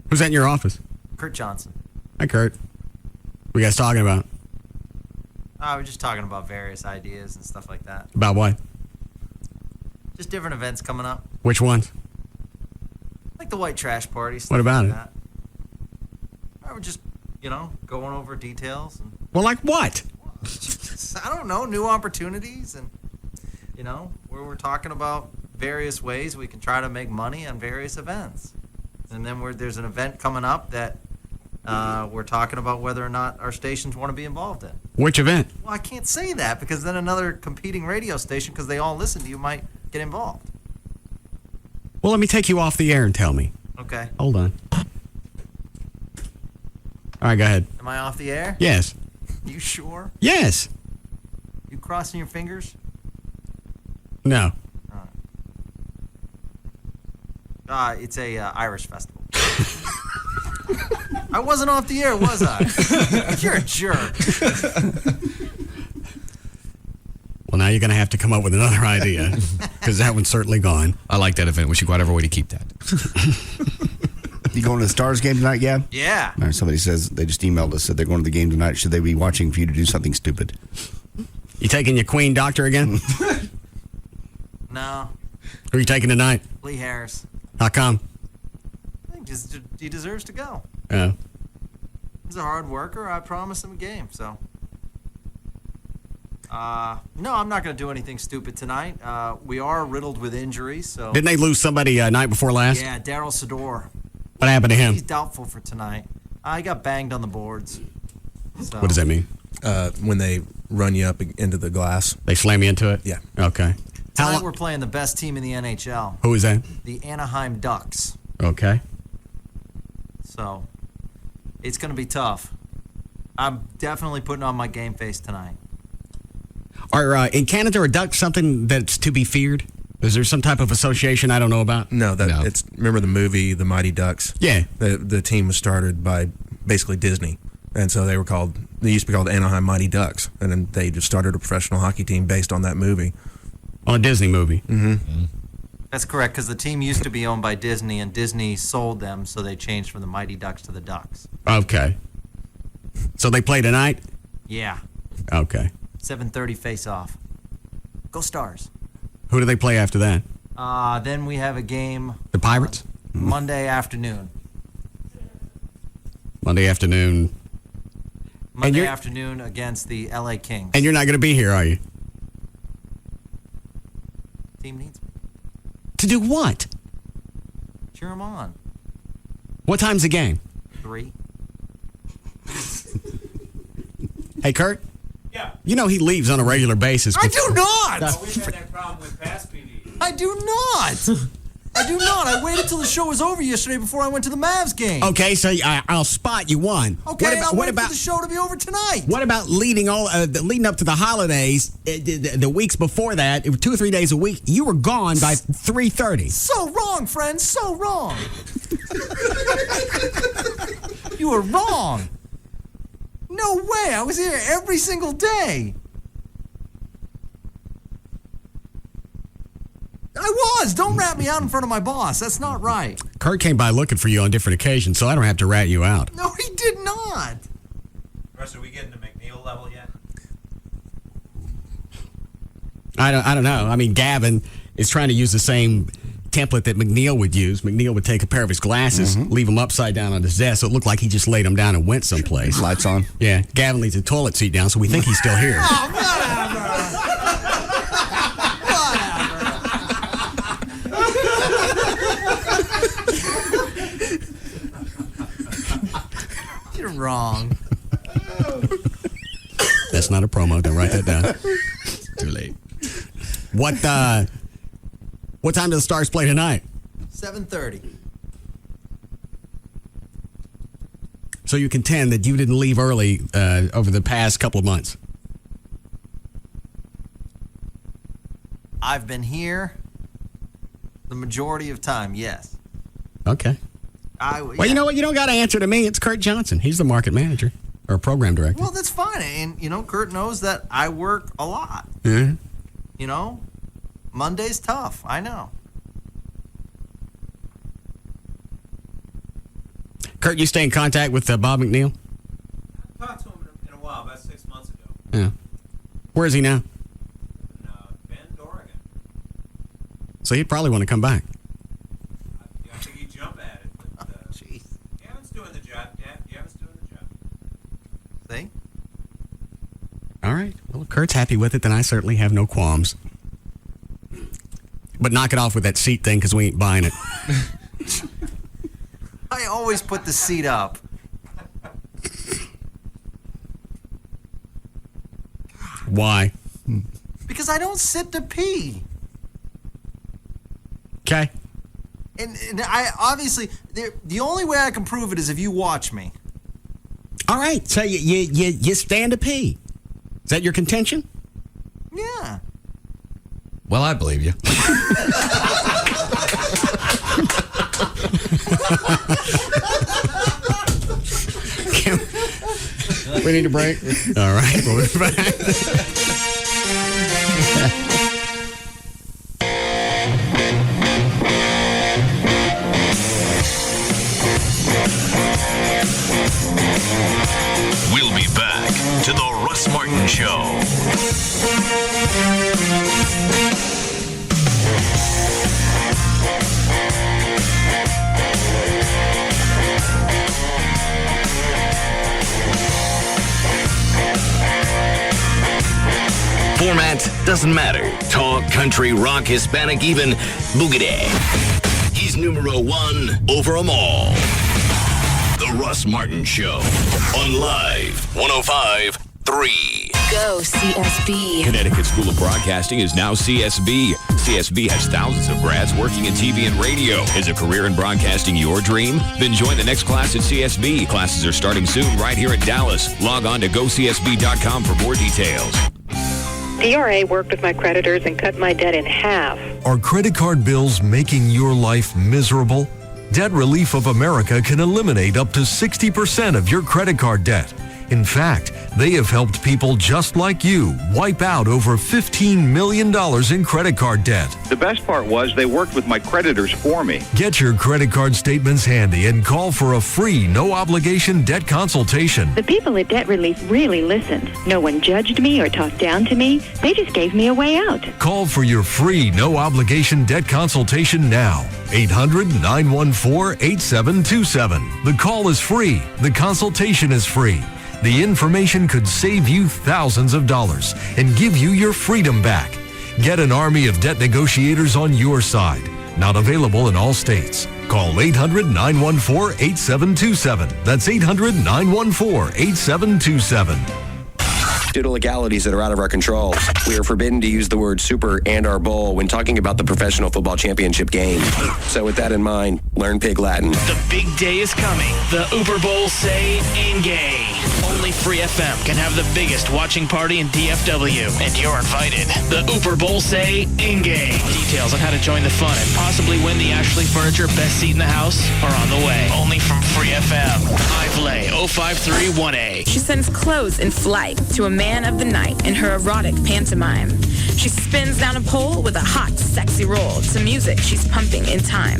Who's that in your office? Kurt Johnson. Hi, Kurt. What you guys talking about? We're just talking about various ideas and stuff like that. About what? Just different events coming up. Which ones? Like the white trash party. Stuff What about like it? that. We're just, going over details. And Well, like what? I don't know, new opportunities and, where we're talking about various ways we can try to make money on various events. And then there's an event coming up that we're talking about whether or not our stations want to be involved in. Which event? Well, I can't say that because then another competing radio station, because they all listen to you, might get involved. Well, let me take you off the air and tell me. Okay. Hold on. All right, go ahead. Am I off the air? Yes. You sure? Yes. You crossing your fingers? No. It's a Irish festival. I wasn't off the air, was I? You're a jerk. Well, now you're going to have to come up with another idea because that one's certainly gone. I like that event. We should go out of our way to keep that. You going to the Stars game tonight, Gab? Yeah. Or somebody says, they just emailed us, said they're going to the game tonight. Should they be watching for you to do something stupid? You taking your queen doctor again? No. Who are you taking tonight? Lee Harris. How come? I think he deserves to go. Oh. He's a hard worker. I promised him a game, so. No, I'm not going to do anything stupid tonight. We are riddled with injuries, so. Didn't they lose somebody night before last? Yeah, Daryl Sador. What happened to him? He's doubtful for tonight. He got banged on the boards. So. What does that mean? When they run you up into the glass. They slam you into it? Yeah. Okay. Tonight we're playing the best team in the NHL. Who is that? The Anaheim Ducks. Okay. So, it's going to be tough. I'm definitely putting on my game face tonight. Are in Canada are ducks something that's to be feared? Is there some type of association I don't know about? No, it's remember the movie The Mighty Ducks? Yeah. The team was started by basically Disney. And so they used to be called Anaheim Mighty Ducks. And then they just started a professional hockey team based on that movie. On a Disney movie? Mm-hmm. That's correct, because the team used to be owned by Disney, and Disney sold them, so they changed from the Mighty Ducks to the Ducks. Okay. So they play tonight? Yeah. Okay. 7:30 face-off. Go Stars. Who do they play after that? Then we have a game. The Pirates? Monday afternoon. Monday afternoon. Monday afternoon against the LA Kings. And you're not going to be here, are you? Team needs me. To do what? Cheer them on. What time's the game? 3. Hey, Kurt? Yeah. You know he leaves on a regular basis. I do not! We've had that problem with past PD. I do not! I do not. I waited till the show was over yesterday before I went to the Mavs game. Okay, so I'll spot you one. Okay, I'll wait for the show to be over tonight. What about leading up to the holidays, the weeks before that, 2 or 3 days a week, you were gone by 3:30. So wrong, friends, so wrong. You were wrong. No way, I was here every single day. I was. Don't rat me out in front of my boss. That's not right. Kurt came by looking for you on different occasions, so I don't have to rat you out. No, he did not. Russ, are we getting to McNeil level yet? I don't know. I mean, Gavin is trying to use the same template that McNeil would use. McNeil would take a pair of his glasses, leave them upside down on his desk, so it looked like he just laid them down and went someplace. Lights on. Yeah. Gavin leaves the toilet seat down, so we think he's still here. Oh, whatever. You're wrong. That's not a promo. Don't write that down. Too late. What time do the Stars play tonight? 7:30. So you contend that you didn't leave early over the past couple of months? I've been here the majority of time, yes. Okay. Well, you know what? You don't got to answer to me. It's Kurt Johnson. He's the market manager or program director. Well, that's fine. And, Kurt knows that I work a lot. Yeah. Monday's tough. I know. Kurt, you stay in contact with Bob McNeil? I talked to him in a while, about 6 months ago. Yeah. Where is he now? In Bend, Oregon. So he'd probably want to come back. I think he'd jump at it. But, jeez. Gavin's doing the job. Gavin's doing the job. See? All right. Well, if Kurt's happy with it, then I certainly have no qualms. But knock it off with that seat thing, because we ain't buying it. I always put the seat up. Why? Because I don't sit to pee. Okay. And I obviously, the only way I can prove it is if you watch me. All right. So you stand to pee. Is that your contention? Yeah. Well, I believe you. We need a break. All right. We'll be back. We'll be back to the Russ Martin Show. Format doesn't matter. Talk, country, rock, Hispanic, even boogity. He's numero one over them all. The Russ Martin Show on Live 105.3. Go CSB. Connecticut School of Broadcasting is now CSB. CSB has thousands of grads working in TV and radio. Is a career in broadcasting your dream? Then join the next class at CSB. Classes are starting soon right here in Dallas. Log on to gocsb.com for more details. DRA worked with my creditors and cut my debt in half. Are credit card bills making your life miserable? Debt Relief of America can eliminate up to 60% of your credit card debt. In fact, they have helped people just like you wipe out over $15 million in credit card debt. The best part was they worked with my creditors for me. Get your credit card statements handy and call for a free, no-obligation debt consultation. The people at Debt Relief really listened. No one judged me or talked down to me. They just gave me a way out. Call for your free, no-obligation debt consultation now. 800-914-8727. The call is free. The consultation is free. The information could save you thousands of dollars and give you your freedom back. Get an army of debt negotiators on your side. Not available in all states. Call 800-914-8727. That's 800-914-8727. Due to legalities that are out of our control, we are forbidden to use the word super and or bowl when talking about the professional football championship game. So with that in mind, learn Pig Latin. The big day is coming. The Uber Bowl say ain't gay. Only Free FM can have the biggest watching party in DFW, and you're invited. The Uber Bowl say ain't gay. Details on how to join the fun and possibly win the Ashley Furniture Best Seat in the House are on the way. Only from Free FM. iPlay 0531A. She sends clothes in flight to a man of the night in her erotic pantomime. She spins down a pole with a hot, sexy roll to music she's pumping in time.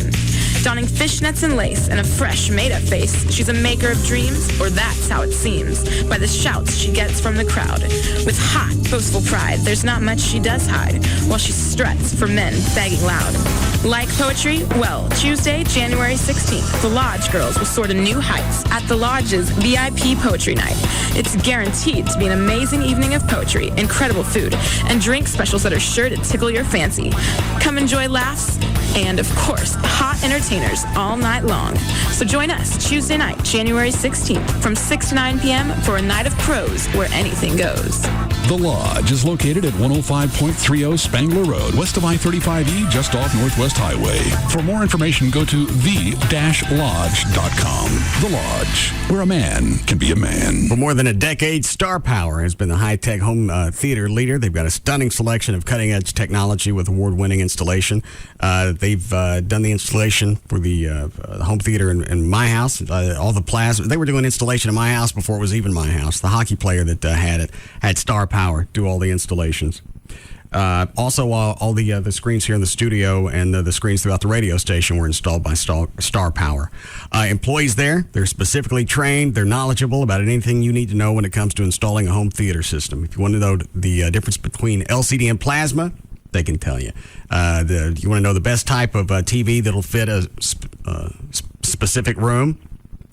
Donning fishnets and lace and a fresh, made-up face, she's a maker of dreams, or that's how it seems, by the shouts she gets from the crowd. With hot, boastful pride, there's not much she does hide, while she struts for men begging loud. Like poetry? Well, Tuesday, January 16th, the Lodge girls will soar to new heights at the Lodge's VIP Poetry Night. It's guaranteed to be an amazing evening of poetry, incredible food, and drink specials that are sure to tickle your fancy. Come enjoy laughs and, of course, hot entertainers all night long. So join us Tuesday night, January 16th, from 6 to 9 p.m. for a night of prose where anything goes. The Lodge is located at 105.30 Spangler Road, west of I-35E, just off Northwest Highway. For more information, go to the-lodge.com. The Lodge, where a man can be a man. For more than a decade, Star Power has been the high-tech home theater leader. They've got a stunning selection of cutting-edge technology with award-winning installation. They've done the installation for the home theater in my house, all the plasma. They were doing installation in my house before it was even my house. The hockey player that had it had Star Power do all the installations. Also, all the screens here in the studio and the screens throughout the radio station were installed by Star Power. Employees there, they're specifically trained, they're knowledgeable about anything you need to know when it comes to installing a home theater system. If you want to know the difference between LCD and plasma, they can tell you. You want to know the best type of TV that'll fit a specific room,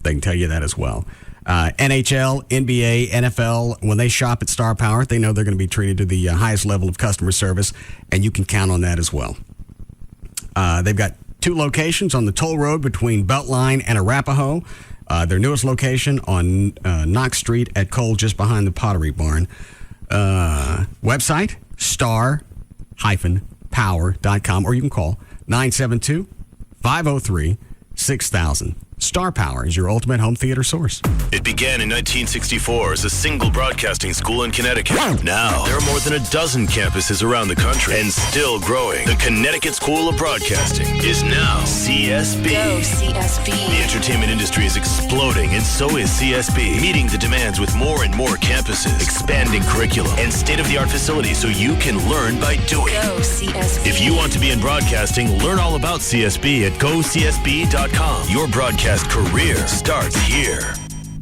they can tell you that as well. NHL, NBA, NFL, when they shop at Star Power, they know they're going to be treated to the highest level of customer service, and you can count on that as well. They've got 2 locations on the toll road between Beltline and Arapahoe. Their newest location on Knox Street at Cole, just behind the Pottery Barn. Website, star-power.com, or you can call 972-503-6000. Star Power is your ultimate home theater source. It began in 1964 as a single broadcasting school in Connecticut. Now, there are more than a dozen campuses around the country and still growing. The Connecticut School of Broadcasting is now CSB. Go CSB. The entertainment industry is exploding, and so is CSB, meeting the demands with more and more campuses, expanding curriculum, and state-of-the-art facilities so you can learn by doing. Go CSB. If you want to be in broadcasting, learn all about CSB at GoCSB.com. Your broadcast career starts here.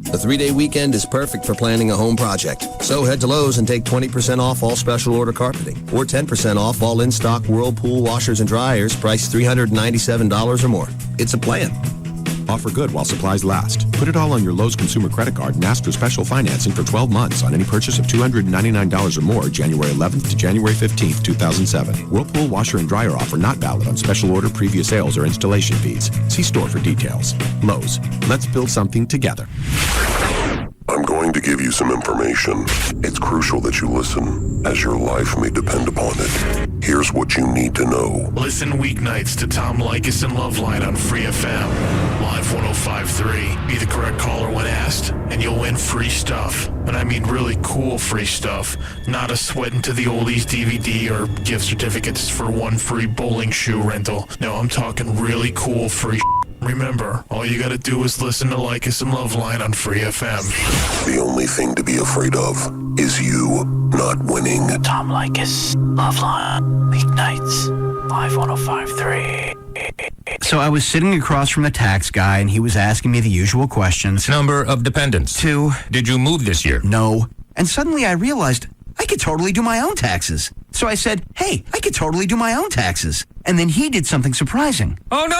The 3-day weekend is perfect for planning a home project. So head to Lowe's and take 20% off all special order carpeting or 10% off all in-stock Whirlpool washers and dryers priced $397 or more. It's a plan. Offer good while supplies last. Put it all on your Lowe's consumer credit card and ask for special financing for 12 months on any purchase of $299 or more January 11th to January 15th, 2007. Whirlpool washer and dryer offer not valid on special order, previous sales, or installation fees. See store for details. Lowe's. Let's build something together. I'm going to give you some information. It's crucial that you listen, as your life may depend upon it. Here's what you need to know. Listen weeknights to Tom Leykis and Loveline on Free FM. Live 105.3. Be the correct caller when asked, and you'll win free stuff. And I mean really cool free stuff. Not a Sweat Into the Oldies DVD or gift certificates for one free bowling shoe rental. No, I'm talking really cool free Remember, all you gotta do is listen to Lycus and Loveline on Free FM. The only thing to be afraid of is you not winning. Tom Lycus, Loveline, weeknights, live 105.3. So I was sitting across from the tax guy, and he was asking me the usual questions. Number of dependents. 2. Did you move this year? No. And suddenly I realized I could totally do my own taxes. So I said, hey, I could totally do my own taxes. And then he did something surprising. Oh, no!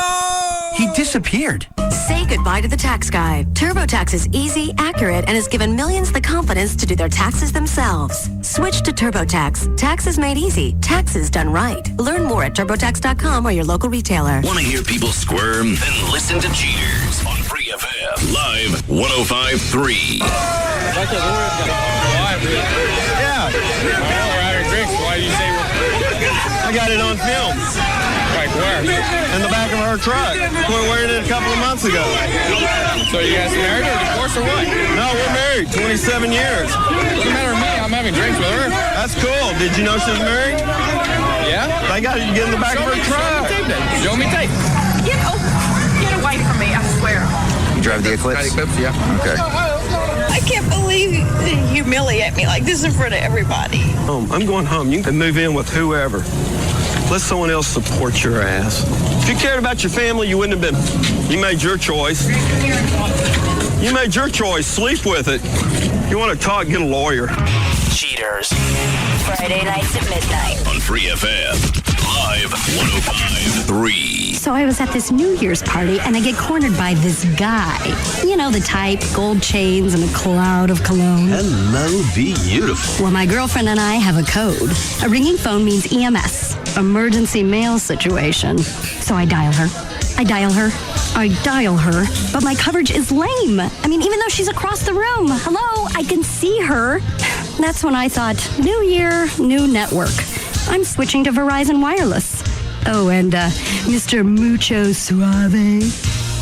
He disappeared. Say goodbye to the tax guy. TurboTax is easy, accurate, and has given millions the confidence to do their taxes themselves. Switch to TurboTax. Taxes made easy. Taxes done right. Learn more at TurboTax.com or your local retailer. Want to hear people squirm? Then listen to Cheaters on Free FM. Live 105.3. Yeah. We're out of drinks. Why do you say I got it on film. Like where? In the back of her truck. We were wearing it a couple of months ago. So you guys married or divorced or what? No, we're married. 27 years. Doesn't matter to me. I'm having drinks with her. That's cool. Did you know she was married? Yeah. They got you to get in the back of her truck. Show me tape. Get away from me, I swear. You drive the Eclipse? Yeah. Okay. I can't believe you humiliate me like this in front of everybody. I'm going home. You can move in with whoever. Let someone else support your ass. If you cared about your family, you wouldn't have been. You made your choice. You made your choice. Sleep with it. You want to talk, get a lawyer. Cheaters. Friday nights at midnight. On Free FM. Live 105.3. So I was at this New Year's party, and I get cornered by this guy. You know, the type, gold chains and a cloud of cologne. Hello, beautiful. Well, my girlfriend and I have a code. A ringing phone means EMS, emergency mail situation. So I dial her, but my coverage is lame. I mean, even though she's across the room. Hello, I can see her. That's when I thought, new year, new network. I'm switching to Verizon Wireless. Oh, and Mr. Mucho Suave.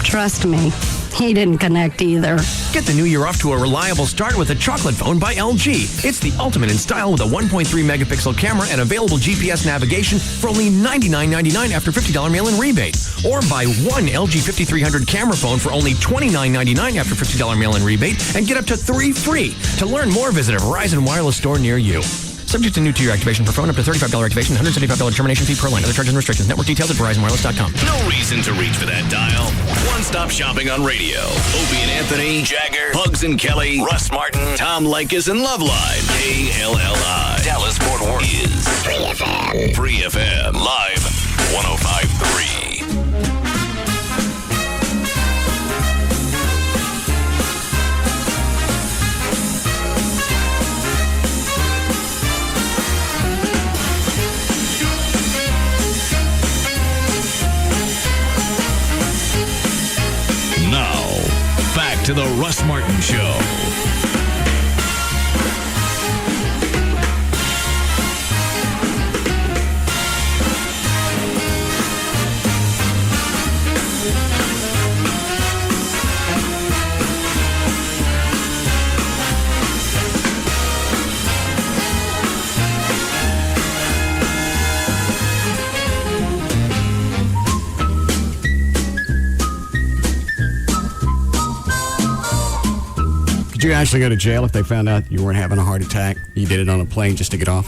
Trust me, he didn't connect either. Get the new year off to a reliable start with the chocolate phone by LG. It's the ultimate in style with a 1.3 megapixel camera and available GPS navigation for only $99.99 after $50 mail-in rebate. Or buy one LG 5300 camera phone for only $29.99 after $50 mail-in rebate and get up to 3 free. To learn more, visit a Verizon Wireless store near you. Subject to new two-year activation per phone, up to $35 activation, $175 termination fee per line. Other charges and restrictions. Network details at VerizonWireless.com. No reason to reach for that dial. One-stop shopping on radio. Opie and Anthony, Jagger, Bugs and Kelly, Russ Martin, Tom Likas, and Loveline. KLLI. Dallas Fort Worth is Free FM. Free FM. Live 105.3. Now, back to the Russ Martin Show. Could you actually go to jail if they found out you weren't having a heart attack? You did it on a plane just to get off?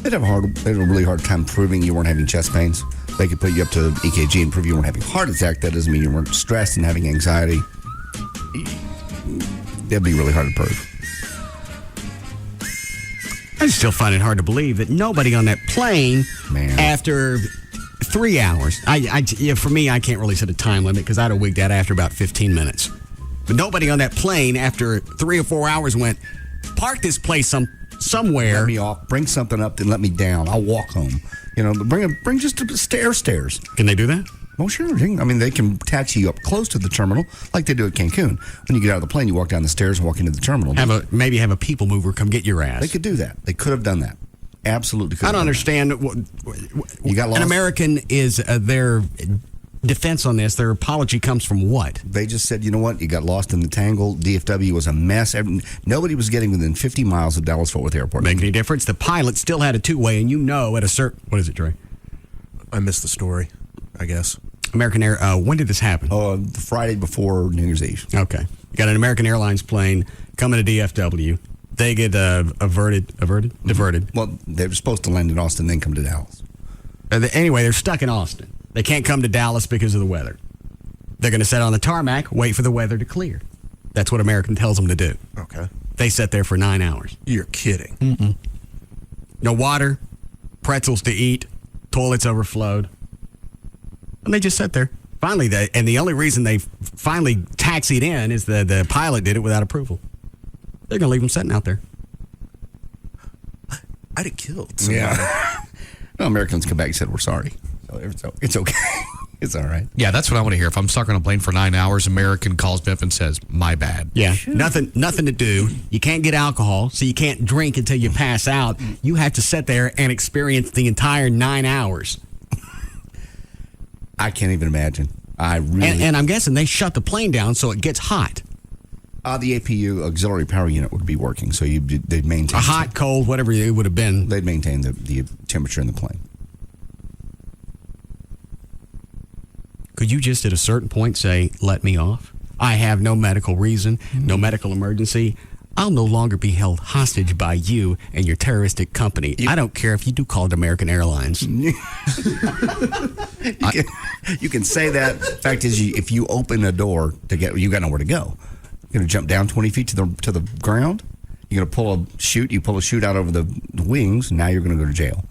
They'd have a really hard time proving you weren't having chest pains. They could put you up to EKG and prove you weren't having a heart attack. That doesn't mean you weren't stressed and having anxiety. That'd be really hard to prove. I still find it hard to believe that nobody on that plane, after 3 hours, for me, I can't really set a time limit because I'd have wigged out after about 15 minutes. But nobody on that plane after 3 or 4 hours went, park this place somewhere. Let me off, bring something up, then let me down. I'll walk home. You know, bring just a stairs. Can they do that? Well, sure. I mean, they can taxi you up close to the terminal like they do at Cancun. When you get out of the plane, you walk down the stairs and walk into the terminal. Maybe have a people mover come get your ass. They could do that. They could have done that. Absolutely could have. I don't understand. You got lost? An American is their defense on this, their apology comes from what? They just said, you know what, you got lost in the tangle. DFW was a mess. Nobody was getting within 50 miles of Dallas-Fort Worth Airport. Make any difference? The pilot still had a two-way, and at a certain... What is it, Trey? I missed the story, I guess. American Air. When did this happen? The Friday before New Year's Eve. Okay. You got an American Airlines plane coming to DFW. They get diverted. Well, they were supposed to land in Austin, then come to Dallas. Anyway, they're stuck in Austin. They can't come to Dallas because of the weather. They're going to sit on the tarmac, wait for the weather to clear. That's what American tells them to do. Okay. They sat there for 9 hours. You're kidding. Mm-mm. No water, pretzels to eat, toilets overflowed. And they just sat there. Finally, the only reason they finally taxied in is the pilot did it without approval. They're going to leave them sitting out there. I'd have killed somebody. Yeah. No, Americans come back and said, we're sorry. So it's okay. It's all right. Yeah, that's what I want to hear. If I'm stuck on a plane for 9 hours, American calls me up and says, my bad. Yeah, nothing to do. You can't get alcohol, so you can't drink until you pass out. You have to sit there and experience the entire 9 hours. I can't even imagine. And I'm guessing they shut the plane down so it gets hot. The APU auxiliary power unit would be working, so they'd maintain a hot, cold, whatever it would have been. They'd maintain the temperature in the plane. Could you just at a certain point say, let me off? I have no medical reason, no medical emergency. I'll no longer be held hostage by you and your terroristic company. I don't care if you do call it American Airlines. You can say that. Fact is, if you open a door you got nowhere to go. You're going to jump down 20 feet to the ground. You're going to pull a chute. You pull a chute out over the wings. Now you're going to go to jail.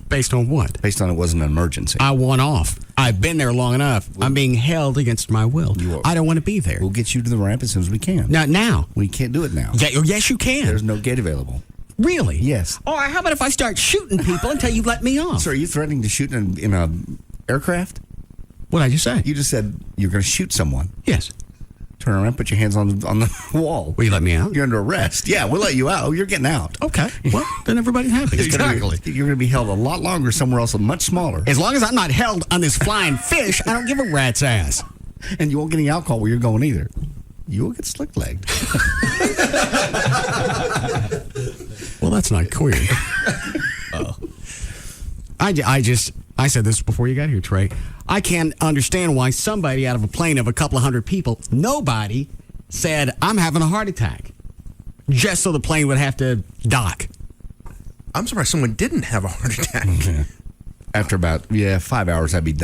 Based on what? Based on it wasn't an emergency. I want off. I've been there long enough. I'm being held against my will. I don't want to be there. We'll get you to the ramp as soon as we can. Not now. We can't do it now. Yeah, yes, you can. There's no gate available. Really? Yes. Or how about if I start shooting people until you let me off? So are you threatening to shoot in an aircraft? What did I just say? You just said you're going to shoot someone. Yes. Turn around, put your hands on the wall. Will you let me out? You're under arrest. Yeah, we'll let you out. Oh, you're getting out. Okay. Well, then everybody's happy. Exactly. You're going to be held a lot longer somewhere else, much smaller. As long as I'm not held on this flying fish, I don't give a rat's ass. And you won't get any alcohol where you're going either. You will get slick-legged. Well, that's not queer. I said this before you got here, Trey. I can't understand why somebody out of a plane of a couple of hundred people, nobody said, I'm having a heart attack. Just so the plane would have to dock. I'm surprised someone didn't have a heart attack. Yeah. After about 5 hours, I'd be.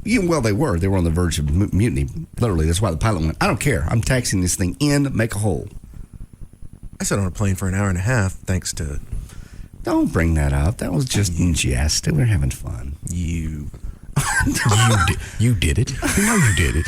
Well, they were on the verge of mutiny. Literally, that's why the pilot went, I don't care. I'm taxiing this thing in, make a hole. I sat on a plane for an hour and a half, thanks to. Don't bring that up. That was just in jest. We were having fun. You did it. You know you did it.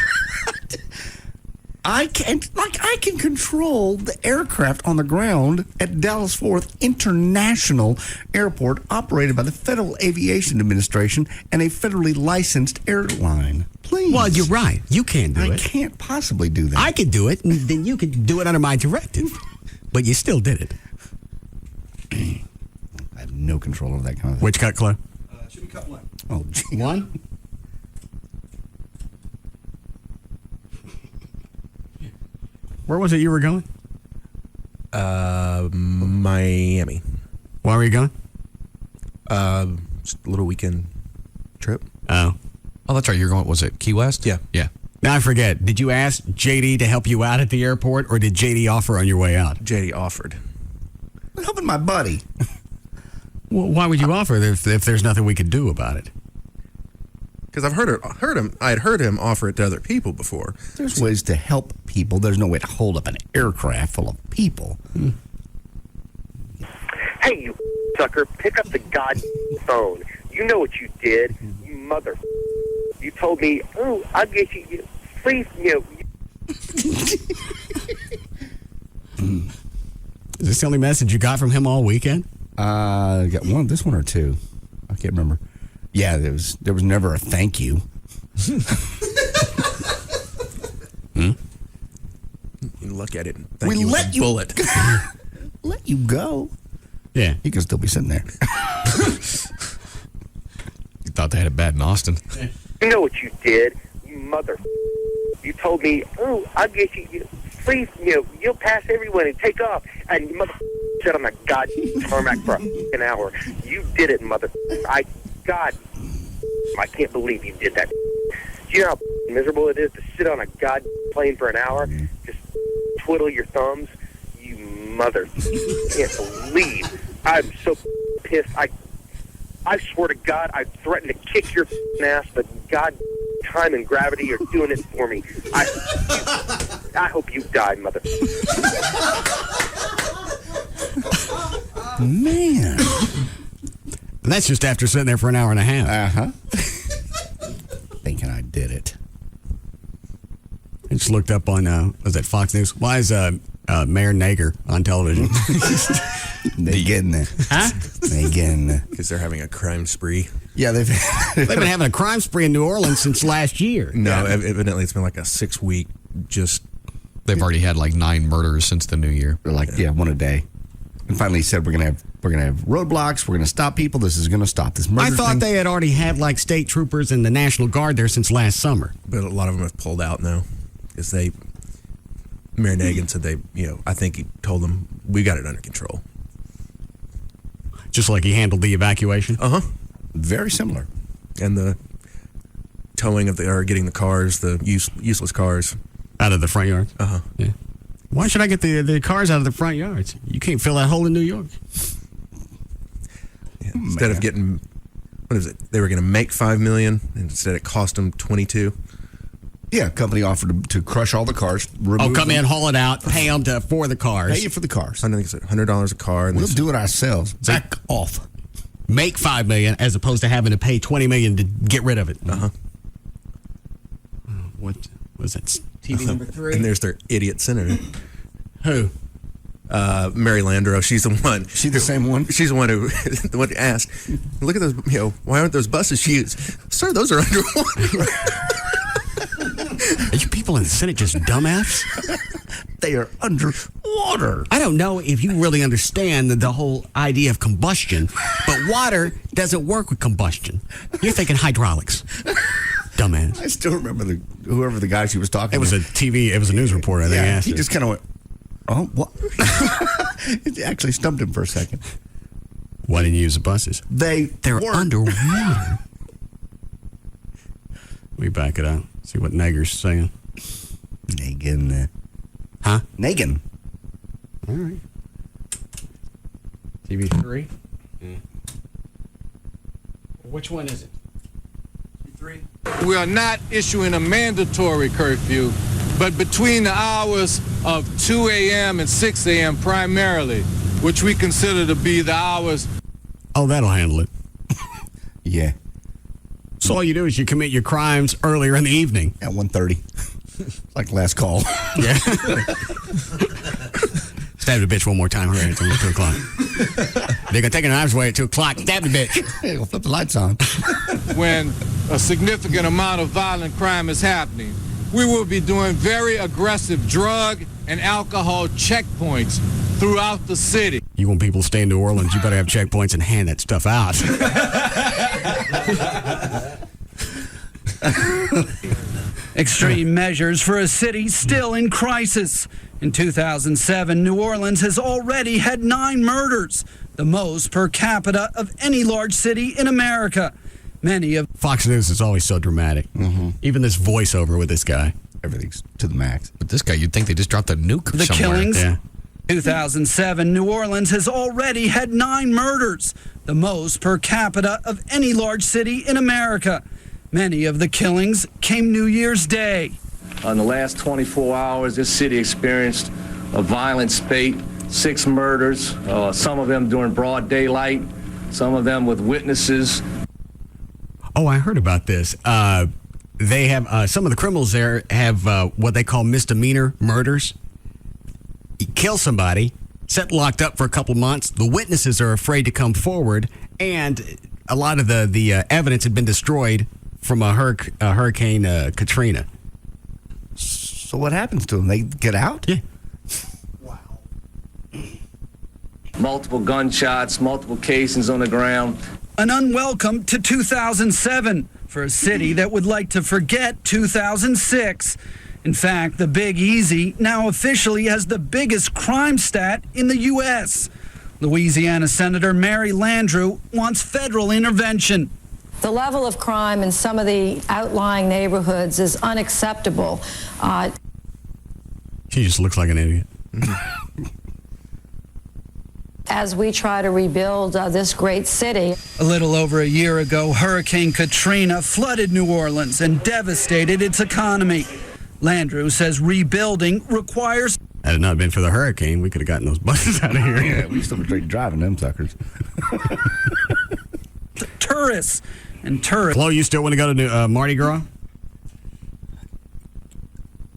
I can control the aircraft on the ground at Dallas Fort International Airport, operated by the Federal Aviation Administration and a federally licensed airline. Please. Well, you're right. You can't do it. I can't possibly do that. I could do it, and then you could do it under my directive. But you still did it. I have no control over that kind of thing. Which cut, Chloe? Should be cut one. Oh, gee. One? Where was it you were going? Miami. Why were you going? Just a little weekend trip. Oh, that's right. You're going, was it Key West? Yeah. Now I forget. Did you ask JD to help you out at the airport, or did JD offer on your way out? JD offered. I'm helping my buddy. Well, why would you offer if there's nothing we could do about it? Because I've heard him. I had heard him offer it to other people before. There's ways to help people. There's no way to hold up an aircraft full of people. Hey, you sucker! Pick up the phone. You know what you did, you mother. You told me, oh, I'll get you. Please, Is this the only message you got from him all weekend? I got this one or two. I can't remember. Yeah, there was never a thank you. You look at it and thank We you with let a you bullet. Let you go. Yeah. You can still be sitting there. You thought they had it bad in Austin. You know what you did, you mother. You told me, oh, I'll get you. Please, you'll pass everyone and take off. And you mother sit on the tarmac for an hour. You did it, mother. God. I can't believe you did that. Do you know how miserable it is to sit on a plane for an hour, just twiddle your thumbs? You mother. Can't believe. I'm so pissed. I swear to God, I threatened to kick your ass, but God, time and gravity are doing it for me. I hope you die, mother. Man. That's just after sitting there for an hour and a half. Uh-huh. Thinking I did it. I just looked up on, was that Fox News? Why is Mayor Nager on television? They getting there. Huh? They getting there. Because they're having a crime spree. Yeah, they've been having a crime spree in New Orleans since last year. No, evidently it's been like a 6-week just... They've already had like 9 murders since the new year. They're like, one a day. And finally he said, we're gonna have roadblocks, we're gonna stop people, this is gonna stop this murder I thought thing. they had already had like state troopers and the National Guard there since last summer. But a lot of them have pulled out now. Because Mayor Nagin said I think he told them, we got it under control. Just like he handled the evacuation? Uh-huh. Very similar. And the towing of getting the cars, the useless cars. Out of the front yards? Uh-huh. Yeah. Why should I get the cars out of the front yards? You can't fill that hole in New York. Yeah, instead of getting, what is it? They were going to make $5 million, and instead it cost them $22. Yeah, company offered to crush all the cars. Come in, haul it out, pay them for the cars. Pay you for the cars. I think it's $100 a car. And we'll do it ourselves. Back off. Make $5 million as opposed to having to pay $20 million to get rid of it. Uh-huh. What was that? TV number 3? And there's their idiot senator. Who? Mary Landrieu. She's the one. She the same one? She's the one who asked, look at those, why aren't those buses used? Sir, those are underwater. Are you people in the Senate just dumbass? They are underwater. I don't know if you really understand the whole idea of combustion, but water doesn't work with combustion. You're thinking hydraulics. Dumbass. I still remember whoever the guy she was talking to. It was a news reporter, I think. Yeah, he just kind of went, oh, what? It actually stumped him for a second. Why didn't you use the buses? They're underwater. We back it up. See what Nager's saying. Nagin. Huh? Nagin. All right. TV3? Yeah. Which one is it? TV3? We are not issuing a mandatory curfew, but between the hours of 2 a.m. and 6 a.m. primarily, which we consider to be the hours. Oh, that'll handle it. Yeah. So all you do is you commit your crimes earlier in the evening. At 1:30. Like last call. Yeah. Stab the bitch one more time. Hurry, until 2 o'clock. They're going to take your knives away at 2 o'clock. Stab the bitch. Hey, we'll flip the lights on. When a significant amount of violent crime is happening, we will be doing very aggressive drug and alcohol checkpoints throughout the city. You want people to stay in New Orleans, you better have checkpoints and hand that stuff out. Extreme measures for a city still in crisis. In 2007, New Orleans has already had 9 murders, the most per capita of any large city in America. Many of Fox News is always so dramatic. Mm-hmm. Even this voiceover with this guy. Everything's to the max. But this guy, you'd think they just dropped a nuke the somewhere. killings. Yeah. 2007, New Orleans has already had 9 murders, the most per capita of any large city in America. Many of the killings came New Year's Day. In the last 24 hours, this city experienced a violent spate, 6 murders, some of them during broad daylight, some of them with witnesses. Oh, I heard about this. They have, some of the criminals there have what they call misdemeanor murders. You kill somebody, set locked up for a couple months, the witnesses are afraid to come forward, and a lot of the evidence had been destroyed from a Hurricane Katrina. So what happens to them? They get out? Yeah. Multiple gunshots, multiple casings on the ground. An unwelcome to 2007 for a city that would like to forget 2006. In fact, the Big Easy now officially has the biggest crime stat in the U.S. Louisiana Senator Mary Landrieu wants federal intervention. The level of crime in some of the outlying neighborhoods is unacceptable. She just looks like an idiot. As we try to rebuild this great city. A little over a year ago, Hurricane Katrina flooded New Orleans and devastated its economy. Landrieu says rebuilding requires... Had it not been for the hurricane, we could have gotten those buses out of here. Yeah, we still be straight driving them suckers. tourists and tourists. Flo, you still want to go to Mardi Gras?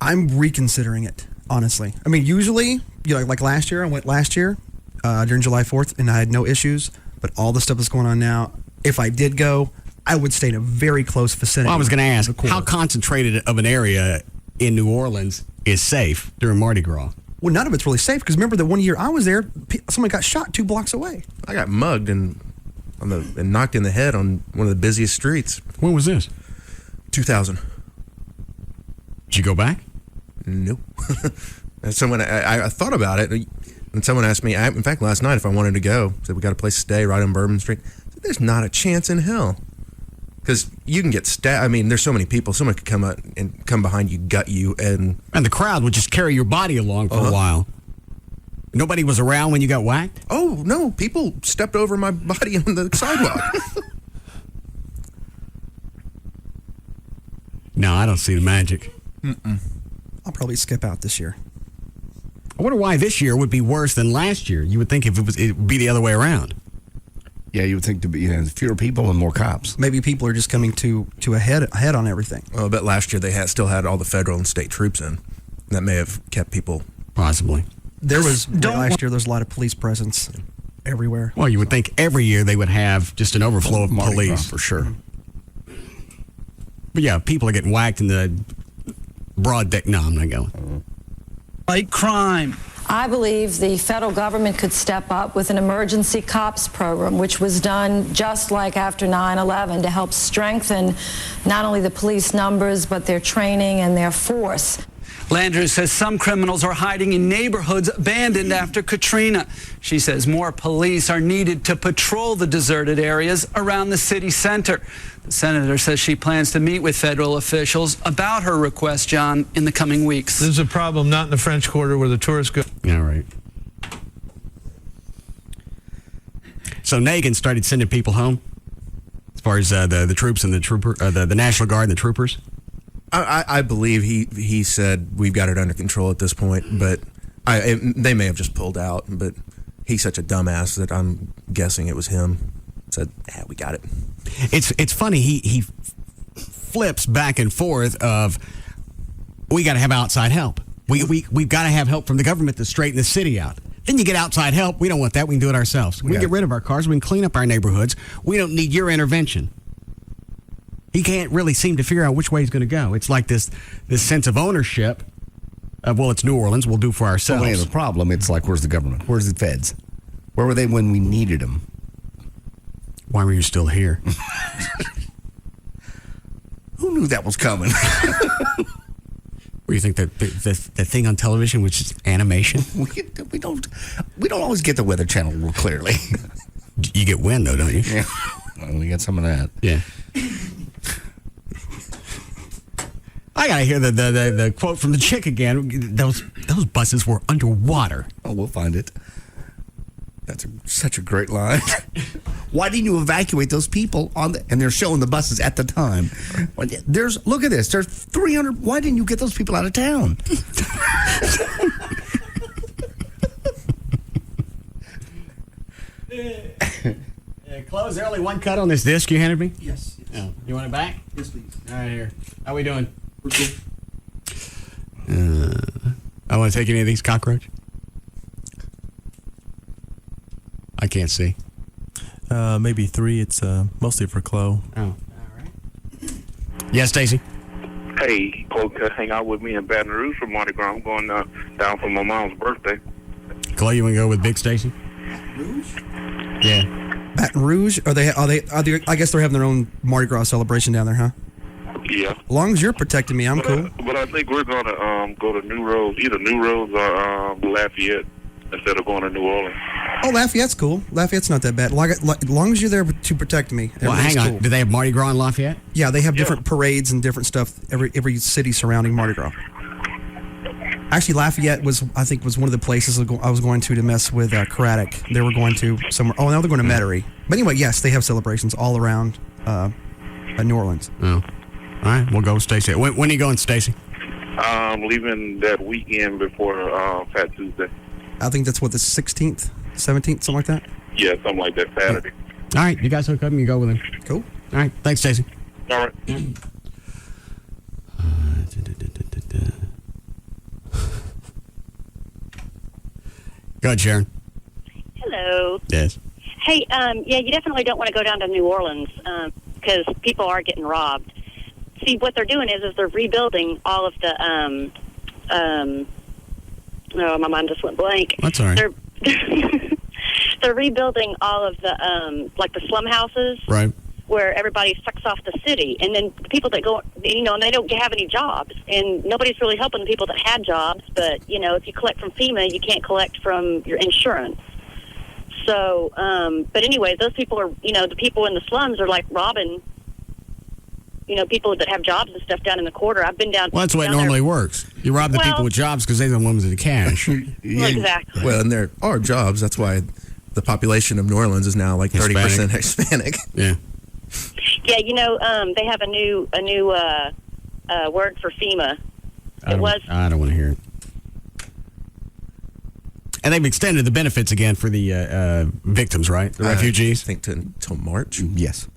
I'm reconsidering it, honestly. I mean, usually, like last year, I went last year during July 4th, and I had no issues. But all the stuff that's going on now, if I did go, I would stay in a very close vicinity. Well, I was going to ask, how concentrated of an area in New Orleans is safe during Mardi Gras? Well, none of it's really safe, because remember the one year I was there, someone got shot 2 blocks away. I got mugged and knocked in the head on one of the busiest streets. When was this? 2000. Did you go back? Nope. And someone, I thought about it, and someone asked me, in fact, last night if I wanted to go. Said, we got a place to stay right on Bourbon Street. I said, there's not a chance in hell. Because you can get stabbed. I mean, there's so many people. Someone could come out and come behind you, gut you, and the crowd would just carry your body along for a while. Nobody was around when you got whacked? Oh, no. People stepped over my body on the sidewalk. No, I don't see the magic. I'll probably skip out this year. I wonder why this year would be worse than last year. You would think it would be the other way around. Yeah, you would think to be fewer people and more cops. Maybe people are just coming to a head on everything. Well, I bet last year they still had all the federal and state troops in. That may have kept people... Possibly. Last year, there's a lot of police presence everywhere. Well, you would think every year they would have just an overflow of police. For sure. But yeah, people are getting whacked in the broad day. No, I'm not going. Fight crime. I believe the federal government could step up with an emergency cops program, which was done just like after 9/11 to help strengthen not only the police numbers, but their training and their force. Landrieu says some criminals are hiding in neighborhoods abandoned after Katrina. She says more police are needed to patrol the deserted areas around the city center. The senator says she plans to meet with federal officials about her request, John, in the coming weeks. There's a problem not in the French Quarter where the tourists go. Yeah, right. So Nagin started sending people home as far as the troops and the National Guard and the troopers? I believe he said we've got it under control at this point, but they may have just pulled out. But he's such a dumbass that I'm guessing it was him. Said, we got it. It's funny. He flips back and forth of we got to have outside help. We've got to have help from the government to straighten the city out. Then you get outside help. We don't want that. We can do it ourselves. We can get rid of our cars. We can clean up our neighborhoods. We don't need your intervention. He can't really seem to figure out which way he's going to go. It's like this sense of ownership of, well, it's New Orleans, we'll do for ourselves. Well, the problem, it's like, where's the government? Where's the feds? Where were they when we needed them? Why were you still here? Who knew that was coming? What do you think, that the thing on television, which is animation? We don't always get the Weather Channel real clearly. You get wind, though, don't you? Yeah. Well, we get some of that. Yeah. I gotta hear the quote from the chick again. Those buses were underwater. Oh, we'll find it. That's such a great line. Why didn't you evacuate those people and they're showing the buses at the time? Look at this. There's 300. Why didn't you get those people out of town? Chloe, is there only one cut on this disc you handed me? Yes. Oh, you want it back? Yes, please. All right, here. How we doing? We're cool. I want to take any of these, cockroach? I can't see. Maybe 3. It's mostly for Chloe. Oh, all right. Yes, Stacy? Hey, Chloe could hang out with me in Baton Rouge for Mardi Gras. I'm going down for my mom's birthday. Chloe, you want to go with Big Stacy? Rouge? Yeah. Baton Rouge? Are they? I guess they're having their own Mardi Gras celebration down there, huh? Yeah. As long as you're protecting me, I'm cool. But I think we're going to go to New Roads, either New Roads or Lafayette, instead of going to New Orleans. Oh, Lafayette's cool. Lafayette's not that bad. As long as you're there to protect me. Well, hang on. Cool. Do they have Mardi Gras in Lafayette? Yeah, they have different parades and different stuff. Every city surrounding Mardi Gras. Actually, Lafayette was one of the places I was going to mess with Craddock. They were going to somewhere. Oh, now they're going to Metairie. But anyway, yes, they have celebrations all around New Orleans. Oh, all right. We'll go with Stacy. When are you going, Stacy? Leaving that weekend before Fat Tuesday. I think that's what, the 16th, 17th, something like that. Yeah, something like that. Saturday. All right, you guys hook up and you go with him. Cool. All right, thanks, Stacy. All right. Go ahead, Sharon. Hello. Yes. Hey, yeah, you definitely don't want to go down to New Orleans because people are getting robbed. See, what they're doing is they're rebuilding all of the, oh, my mind just went blank. That's all right. They're rebuilding all of the, like the slum houses. Right. Where everybody sucks off the city. And then the people that go, and they don't have any jobs. And nobody's really helping the people that had jobs. But, if you collect from FEMA, you can't collect from your insurance. So, but anyway, those people are, the people in the slums are like robbing, people that have jobs and stuff down in the quarter. I've been down. Well, that's the way it normally works. You rob the people with jobs because they're the ones with the cash. Exactly. Well, and there are jobs. That's why the population of New Orleans is now like 30% Hispanic. Yeah. Yeah, they have a new word for FEMA. I don't want to hear it. And they've extended the benefits again for the victims, right? The refugees. I think until March. Yes.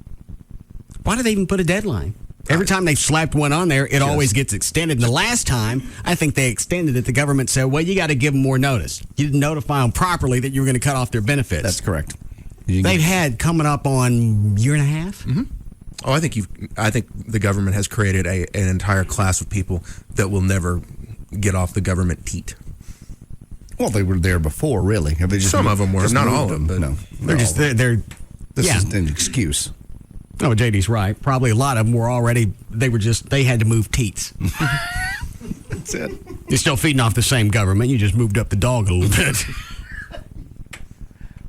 Why do they even put a deadline? Every time they've slapped one on there, it always gets extended. And the last time, I think they extended it, the government said, well, you got to give them more notice. You didn't notify them properly that you were going to cut off their benefits. That's correct. They've had coming up on year and a half. Mm-hmm. Oh, I think the government has created an entire class of people that will never get off the government teat. Well, they were there before, really. Some of them were, not all of them. But no, they're This is an excuse. No, JD's right. Probably a lot of them were already. They had to move teats. That's it. You're still feeding off the same government. You just moved up the dog a little bit.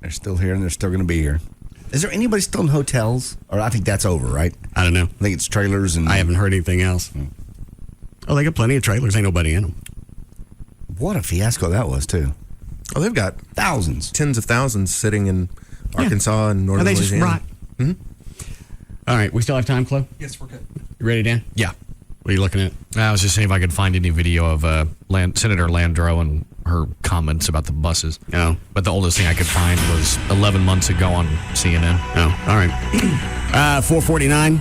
They're still here, and they're still going to be here. Is there anybody still in hotels? Or I think that's over, right? I don't know. I think it's trailers and... I haven't heard anything else. Oh, they got plenty of trailers. Ain't nobody in them. What a fiasco that was, too. Oh, they've got thousands. Tens of thousands sitting in Arkansas and northern Louisiana. Just rot. Mm-hmm. All right. We still have time, Chloe? Yes, we're good. You ready, Dan? Yeah. What are you looking at? I was just seeing if I could find any video of Senator Landrieu and her comments about the buses. Oh. But the oldest thing I could find was 11 months ago on CNN. Oh, all right. 4:49.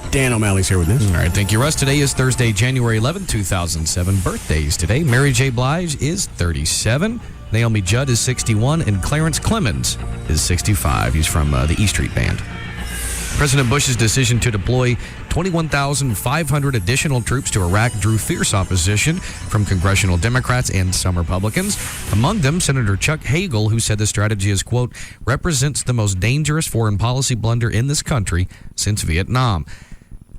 Dan O'Malley's here with us. All right, thank you, Russ. Today is Thursday, January 11, 2007. Birthdays today. Mary J. Blige is 37. Naomi Judd is 61. And Clarence Clemens is 65. He's from the E Street Band. President Bush's decision to deploy 21,500 additional troops to Iraq drew fierce opposition from congressional Democrats and some Republicans. Among them, Senator Chuck Hagel, who said the strategy is, quote, represents the most dangerous foreign policy blunder in this country since Vietnam.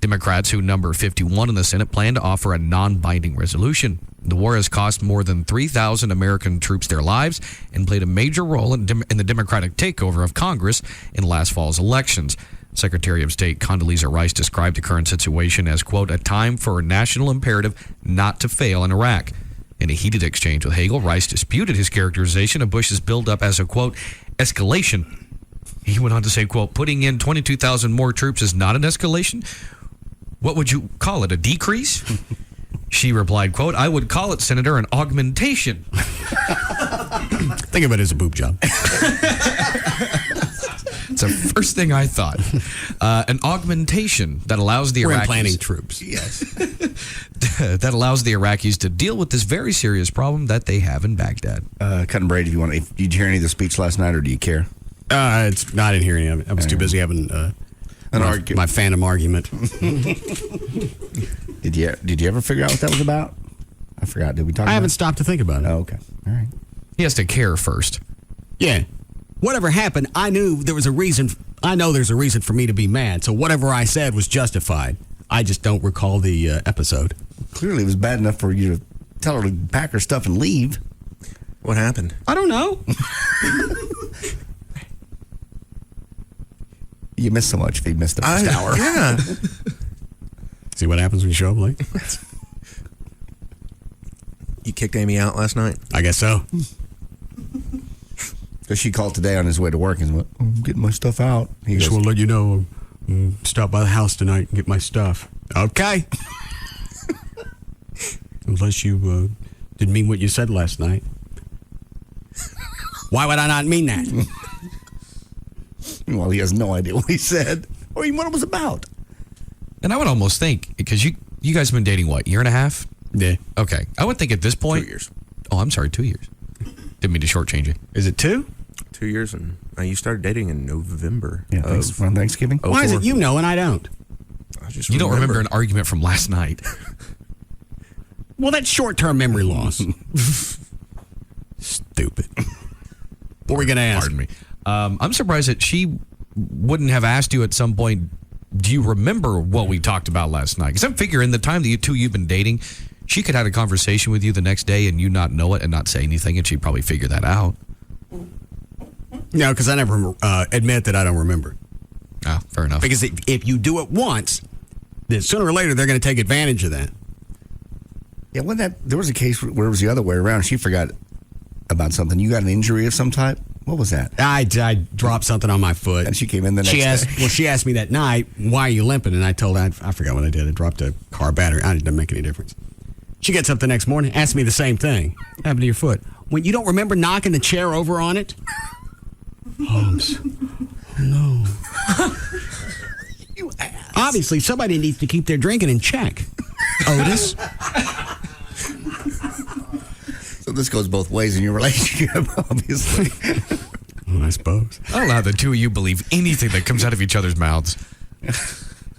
Democrats, who number 51 in the Senate, plan to offer a non-binding resolution. The war has cost more than 3,000 American troops their lives and played a major role in the Democratic takeover of Congress in last fall's elections. Secretary of State Condoleezza Rice described the current situation as, quote, a time for a national imperative not to fail in Iraq. In a heated exchange with Hagel, Rice disputed his characterization of Bush's buildup as a, quote, escalation. He went on to say, quote, putting in 22,000 more troops is not an escalation. What would you call it, a decrease? She replied, quote, I would call it, Senator, an augmentation. Think of it as a boob job. It's the first thing I thought. An augmentation that allows the We're Iraqis... implanting troops. Yes. that allows the Iraqis to deal with this very serious problem that they have in Baghdad. Cutting Brady, if you want. Did you hear any of the speech last night, or do you care? I didn't hear any of it. I was too busy having my phantom argument. Did you ever figure out what that was about? I forgot. Did we talk about it? I haven't stopped to think about it. Oh, okay. All right. He has to care first. Yeah. Whatever happened, I knew there was a reason. I know there's a reason for me to be mad. So whatever I said was justified. I just don't recall the episode. Clearly, it was bad enough for you to tell her to pack her stuff and leave. What happened? I don't know. You missed so much if you missed the first hour. Yeah. See what happens when you show up late? You kicked Amy out last night? I guess so. Because she called today on his way to work and went, I'm getting my stuff out. He Just goes, want to let you know, stop by the house tonight and get my stuff. Okay. Unless you didn't mean what you said last night. Why would I not mean that? Well, he has no idea what he said or even what it was about. And I would almost think, because you guys have been dating, what, year and a half? Yeah. Okay. I would think at this point. 2 years. Oh, I'm sorry, 2 years. Didn't mean to shortchange you. Is it 2? 2 years, and you started dating in November. Yeah, around Thanksgiving. Why is it you know and I don't? I just You don't remember an argument from last night. Well, that's short-term memory loss. Stupid. What were we going to ask? Pardon me. I'm surprised that she wouldn't have asked you at some point, do you remember what we talked about last night? Because I'm figuring the time that you've been dating, she could have had a conversation with you the next day and you not know it and not say anything, and she'd probably figure that out. No, because I never admit that I don't remember. Ah, fair enough. Because if you do it once, then sooner or later they're going to take advantage of that. Yeah, there was a case where it was the other way around. She forgot about something. You got an injury of some type? What was that? I dropped something on my foot. And she came in the next day. Well, she asked me that night, why are you limping? And I told her, I forgot what I did. I dropped a car battery. It didn't make any difference. She gets up the next morning, asked me the same thing. What happened to your foot? When you don't remember knocking the chair over on it? Holmes. No. You ass. Obviously, somebody needs to keep their drinking in check. Otis. So this goes both ways in your relationship, obviously. Well, I suppose. I don't know how the two of you believe anything that comes out of each other's mouths.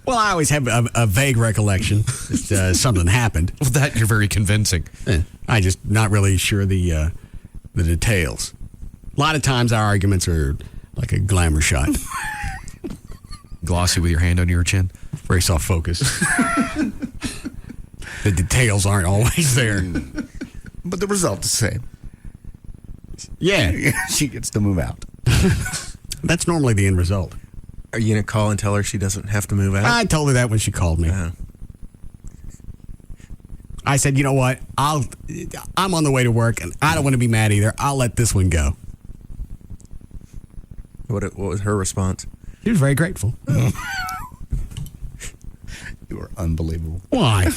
Well, I always have a vague recollection that something happened. Well, that you're very convincing. I just not really sure the details. A lot of times our arguments are like a glamour shot. Glossy with your hand under your chin. Very soft focus. The details aren't always there. But the result's the same. Yeah. She gets to move out. That's normally the end result. Are you going to call and tell her she doesn't have to move out? I told her that when she called me. I said, you know what? I'm on the way to work, and I don't want to be mad either. I'll let this one go. What was her response? She was very grateful. You are unbelievable. Why?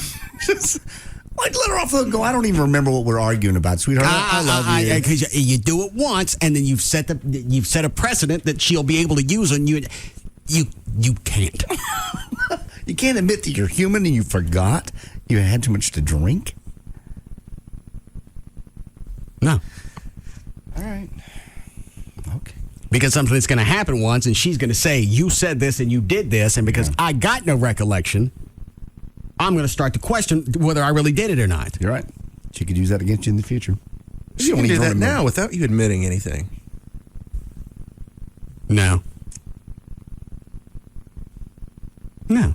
Let her off the hook. I don't even remember what we're arguing about, sweetheart. I love you. Because you do it once, and then you've set a precedent that she'll be able to use on you. You can't. You can't admit that you're human and you forgot you had too much to drink. No. All right. Okay. Because something's going to happen once, and she's going to say, you said this and you did this, and because I got no recollection, I'm going to start to question whether I really did it or not. You're right. She could use that against you in the future. She can do that now without you admitting anything. No. No.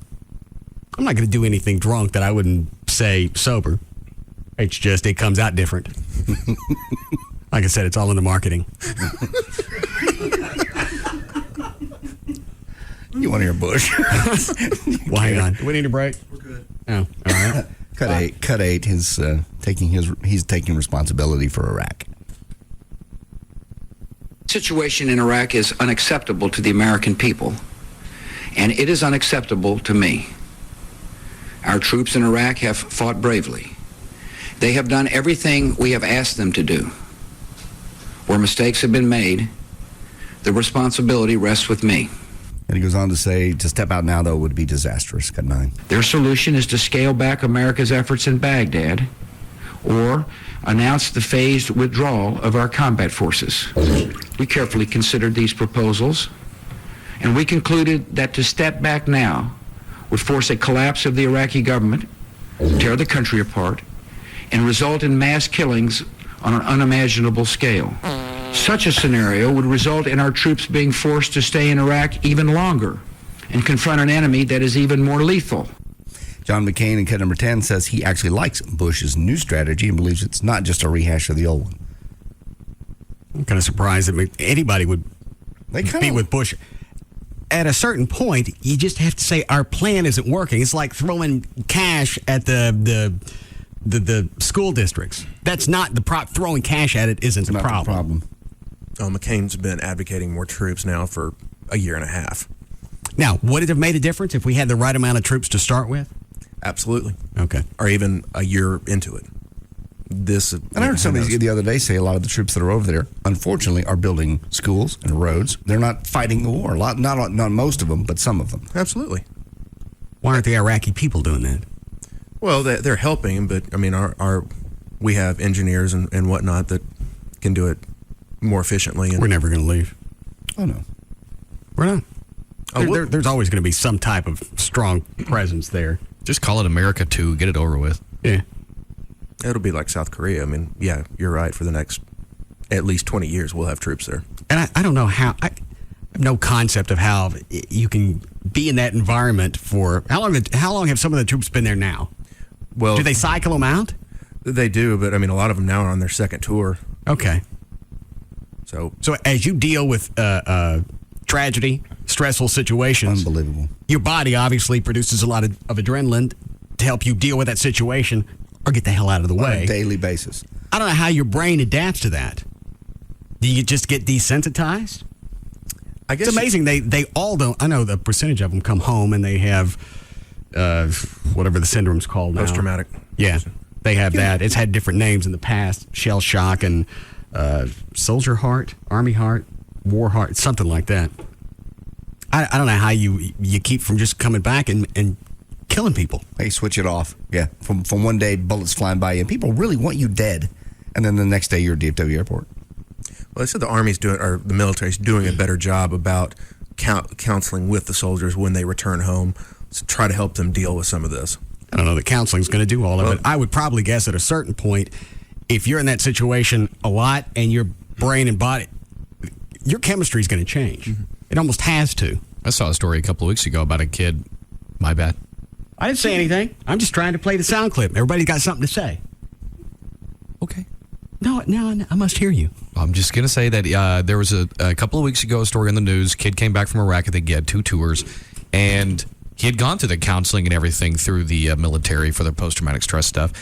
I'm not going to do anything drunk that I wouldn't say sober. It's just, it comes out different. Like I said, it's all in the marketing. You want to hear Bush? Well, hang on. Do we need a break? We're good. Oh, all right. Cut eight. He's taking responsibility for Iraq. The situation in Iraq is unacceptable to the American people, and it is unacceptable to me. Our troops in Iraq have fought bravely. They have done everything we have asked them to do. Where mistakes have been made, the responsibility rests with me. And he goes on to say, to step out now, though, would be disastrous. Cut 9. Their solution is to scale back America's efforts in Baghdad or announce the phased withdrawal of our combat forces. We carefully considered these proposals, and we concluded that to step back now would force a collapse of the Iraqi government, tear the country apart, and result in mass killings on an unimaginable scale. Such a scenario would result in our troops being forced to stay in Iraq even longer and confront an enemy that is even more lethal. John McCain in cut number 10 says he actually likes Bush's new strategy and believes it's not just a rehash of the old one. I'm kind of surprised that anybody would be with Bush. At a certain point, you just have to say our plan isn't working. It's like throwing cash at the school districts. That's not the problem. Throwing cash at it isn't the problem. Oh, McCain's been advocating more troops now for a year and a half. Now, would it have made a difference if we had the right amount of troops to start with? Absolutely. Okay. Or even a year into it. And I heard somebody the other day say a lot of the troops that are over there, unfortunately, are building schools and roads. They're not fighting the war. Not most of them, but some of them. Absolutely. Why aren't the Iraqi people doing that? Well, they're helping, but I mean, we have engineers and whatnot that can do it more efficiently. We're never going to leave. Oh no, we're not. There's always going to be some type of strong presence there. Just call it America 2. Get it over with. Yeah. It'll be like South Korea. I mean, yeah, you're right. For the next at least 20 years, we'll have troops there. And I don't know how. I have no concept of how you can be in that environment for how long. How long have some of the troops been there now? Well, do they cycle them out? They do, but I mean, a lot of them now are on their second tour. Okay. So as you deal with tragedy, stressful situations, unbelievable. Your body obviously produces a lot of adrenaline to help you deal with that situation or get the hell out of the way. On a daily basis. I don't know how your brain adapts to that. Do you just get desensitized? I guess it's amazing. They all don't. I know the percentage of them come home and they have whatever the syndrome's called now. Post-traumatic. Yeah, they have that. It's had different names in the past. Shell shock and soldier heart, army heart, war heart, something like that. I don't know how you keep from just coming back and killing people. They switch it off. Yeah, from one day, bullets flying by you, and people really want you dead, and then the next day you're at DFW Airport. Well, they said the military's doing a better job about counseling with the soldiers when they return home to try to help them deal with some of this. I don't know that counseling's going to do all of it. I would probably guess at a certain point, if you're in that situation a lot and your brain and body, your chemistry is going to change. Mm-hmm. It almost has to. I saw a story a couple of weeks ago about a kid. My bad. I didn't say anything. I'm just trying to play the sound clip. Everybody's got something to say. Okay. No, I must hear you. I'm just going to say that there was a couple of weeks ago a story on the news. Kid came back from Iraq. I think he had 2 tours. And he had gone through the counseling and everything through the military for the post-traumatic stress stuff.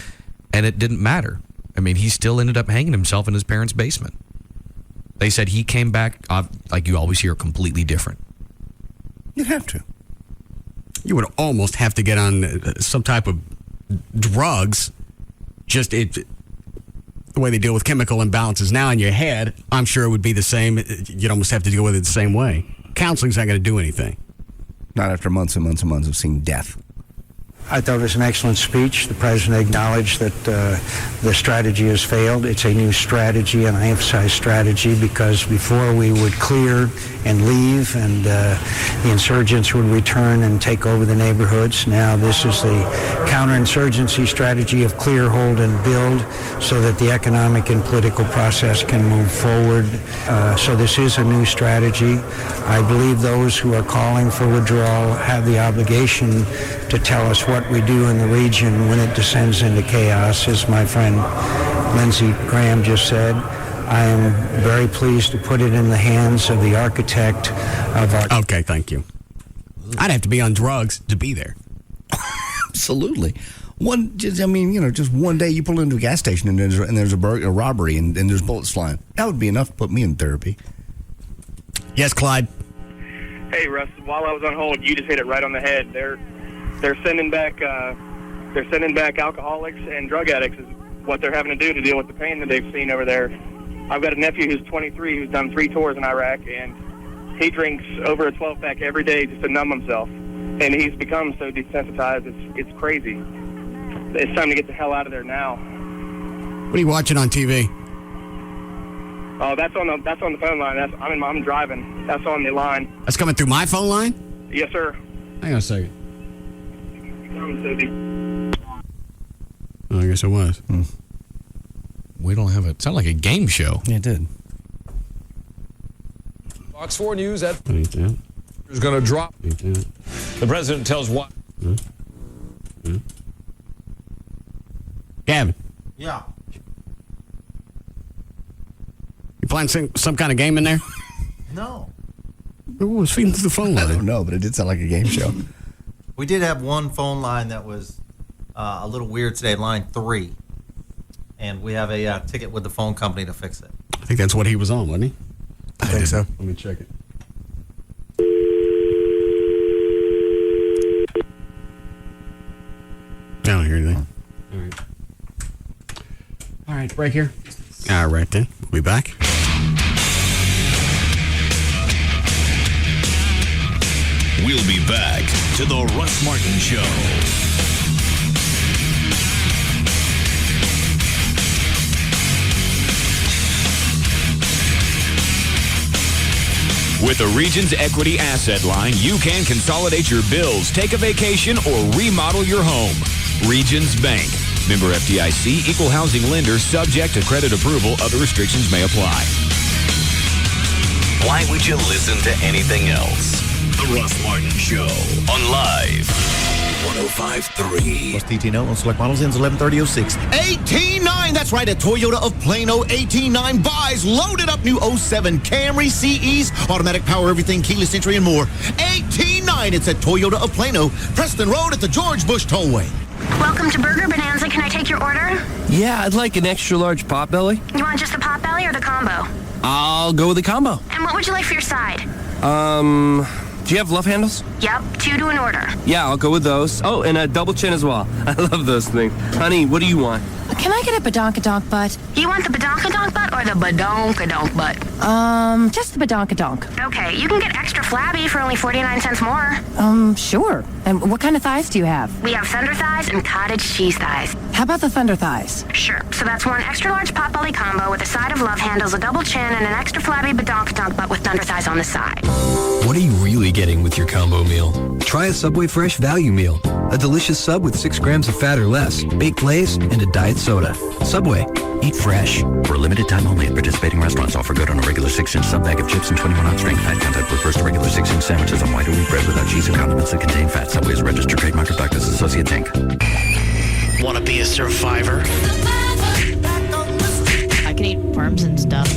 And it didn't matter. I mean, he still ended up hanging himself in his parents' basement. They said he came back, like you always hear, completely different. You have to. You would almost have to get on some type of drugs. Just the way they deal with chemical imbalances now in your head, I'm sure it would be the same. You'd almost have to deal with it the same way. Counseling's not going to do anything. Not after months and months and months of seeing death. I thought it was an excellent speech. The president acknowledged that the strategy has failed. It's a new strategy, and I emphasize strategy because before we would clear and leave, and the insurgents would return and take over the neighborhoods. Now this is the counterinsurgency strategy of clear, hold, and build so that the economic and political process can move forward. So this is a new strategy. I believe those who are calling for withdrawal have the obligation to tell us what we do in the region when it descends into chaos. As my friend Lindsey Graham just said, I am very pleased to put it in the hands of the architect of our... Okay, thank you. I'd have to be on drugs to be there. Absolutely. Just one day you pull into a gas station and there's a robbery and there's bullets flying. That would be enough to put me in therapy. Yes, Clyde. Hey, Russ. While I was on hold, you just hit it right on the head. They're sending back alcoholics and drug addicts is what they're having to do to deal with the pain that they've seen over there. I've got a nephew who's 23 who's done 3 tours in Iraq, and he drinks over a 12-pack every day just to numb himself. And he's become so desensitized, it's crazy. It's time to get the hell out of there now. What are you watching on TV? Oh, that's on the phone line. I'm driving. That's on the line. That's coming through my phone line? Yes, sir. Hang on a second. Oh, I guess it was. We don't have it. Sound like a game show. Yeah, it did. Fox 4 News at is going to drop. The president tells what? Gavin. Yeah. You playing some kind of game in there? No. Who was feeding through the phone line? I don't know, but it did sound like a game show. We did have one phone line that was a little weird today, line 3. And we have a ticket with the phone company to fix it. I think that's what he was on, wasn't he? I think so. Let me check it. I don't hear anything. All right. All right, break here. All right, then. We'll be back. We'll be back to the Russ Martin Show. With the Regions Equity Asset Line, you can consolidate your bills, take a vacation, or remodel your home. Regions Bank. Member FDIC, equal housing lender, subject to credit approval. Other restrictions may apply. Why would you listen to anything else? The Russ Martin Show on Live 105.3. Plus TT-Note on select models ends 11/30/06. 18.9, that's right, at Toyota of Plano. 18.9 buys, loaded up new 07 Camry, CEs, automatic power, everything, keyless entry, and more. 18.9, it's at Toyota of Plano, Preston Road at the George Bush Tollway. Welcome to Burger Bonanza. Can I take your order? Yeah, I'd like an extra large potbelly. You want just the potbelly or the combo? I'll go with the combo. And what would you like for your side? Do you have love handles? Yep, 2 to an order. Yeah, I'll go with those. Oh, and a double chin as well. I love those things. Honey, what do you want? Can I get a badonkadonk butt? You want the badonkadonk butt or the badonkadonk butt? Just the badonkadonk. Okay, you can get extra flabby for only 49 cents more. Sure. And what kind of thighs do you have? We have thunder thighs and cottage cheese thighs. How about the thunder thighs? Sure. So that's one extra large potbelly combo with a side of love handles, a double chin, and an extra flabby badonkadonk butt with thunder thighs on the side. What are you really getting with your combo meal? Try a Subway Fresh Value Meal. A delicious sub with 6 grams of fat or less, baked Lay's, and a diet soda. Subway. Eat fresh. For a limited time only at participating restaurants. Offer good on a regular 6-inch sub bag of chips and 21-ounce drink. Fat content refers to regular 6-inch sandwiches on white or wheat bread without cheese or condiments that contain fat. Subway is a registered trademark of Doctors Associates, Inc. Want to be a survivor? I can eat worms and stuff.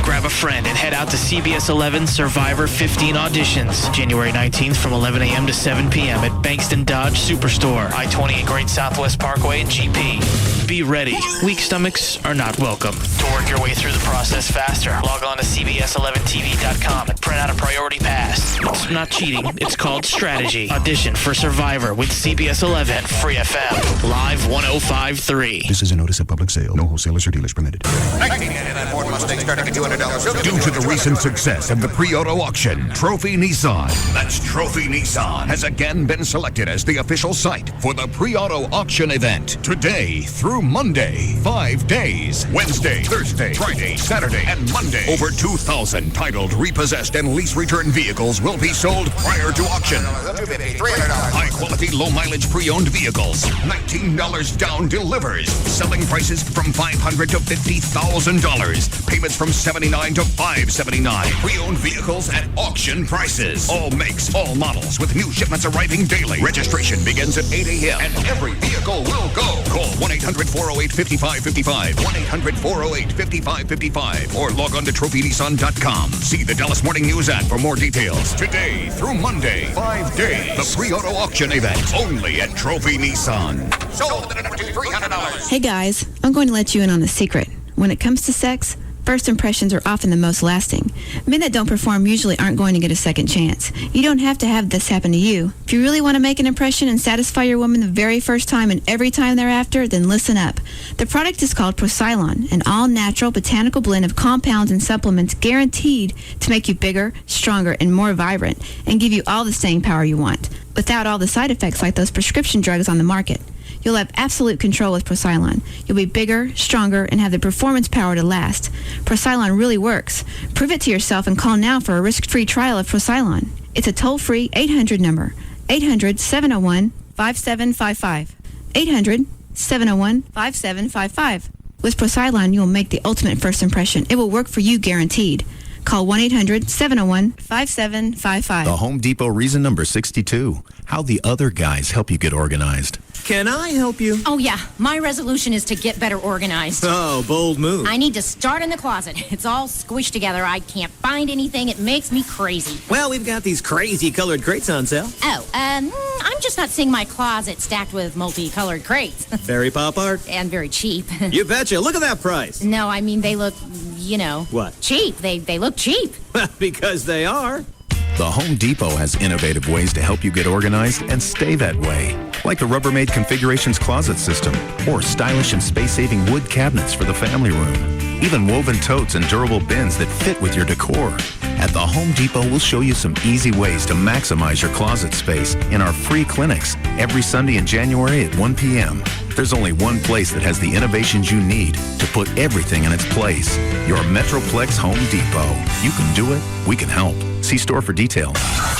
Grab a friend and head out to CBS 11 Survivor 15 auditions. January 19th from 11 a.m. to 7 p.m. at Bankston Dodge Superstore, I-20 and Great Southwest Parkway and GP. Be ready. Weak stomachs are not welcome. To work your way through the process faster, log on to CBS11TV.com and print out a priority pass. It's not cheating. It's called strategy. Audition for Survivor with CBS 11 Free FM. Live 105.3. This is a notice of public sale. No wholesalers or dealers permitted. 1999 Ford Mustang starting at $200. Due to the recent success of the pre-auto auction, Trophy Nissan, that's Trophy Nissan, has again been selected as the official site for the pre-auto auction event. Today through Monday, 5 days. Wednesday, Thursday, Friday, Saturday, and Monday. Over 2,000 titled, repossessed, and lease return vehicles will be sold prior to auction. High-quality, low-mileage pre-owned vehicles. $19 down delivers. Selling prices from $500 to $50,000. Payments from $79 to $579. Pre-owned vehicles at auction prices. All makes, all models, with new shipments arriving daily. Registration begins at 8 a.m. and every vehicle will go. Call 1-800-408-5555. 1-800-408-5555. Or log on to trophynissan.com. See the Dallas Morning News ad for more details. Today through Monday, 5 days. The pre-auto auction event only at Trophy Nissan. Sold at $300. Hey guys, I'm going to let you in on a secret. When it comes to sex, first impressions are often the most lasting. Men that don't perform usually aren't going to get a second chance. You don't have to have this happen to you. If you really want to make an impression and satisfy your woman the very first time and every time thereafter, then listen up. The product is called Procylon, an all-natural botanical blend of compounds and supplements guaranteed to make you bigger, stronger, and more vibrant, and give you all the staying power you want, without all the side effects like those prescription drugs on the market. You'll have absolute control with Procylon. You'll be bigger, stronger, and have the performance power to last. Procylon really works. Prove it to yourself and call now for a risk-free trial of Procylon. It's a toll-free 800 number. 800-701-5755. 800-701-5755. With Procylon, you'll make the ultimate first impression. It will work for you, guaranteed. Call 1-800-701-5755. The Home Depot reason number 62. How the other guys help you get organized. Can I help you? Oh, yeah. My resolution is to get better organized. Oh, bold move. I need to start in the closet. It's all squished together. I can't find anything. It makes me crazy. Well, we've got these crazy colored crates on sale. Oh, I'm just not seeing my closet stacked with multicolored crates. Very pop art. And very cheap. You betcha. Look at that price. No, I mean, they look, What? cheap. They look cheap. Because they are. The Home Depot has innovative ways to help you get organized and stay that way. Like the Rubbermaid Configurations Closet System, or stylish and space-saving wood cabinets for the family room. Even woven totes and durable bins that fit with your decor. At the Home Depot, we'll show you some easy ways to maximize your closet space in our free clinics every Sunday in January at 1 p.m. There's only one place that has the innovations you need to put everything in its place. Your Metroplex Home Depot. You can do it. We can help. See store for details.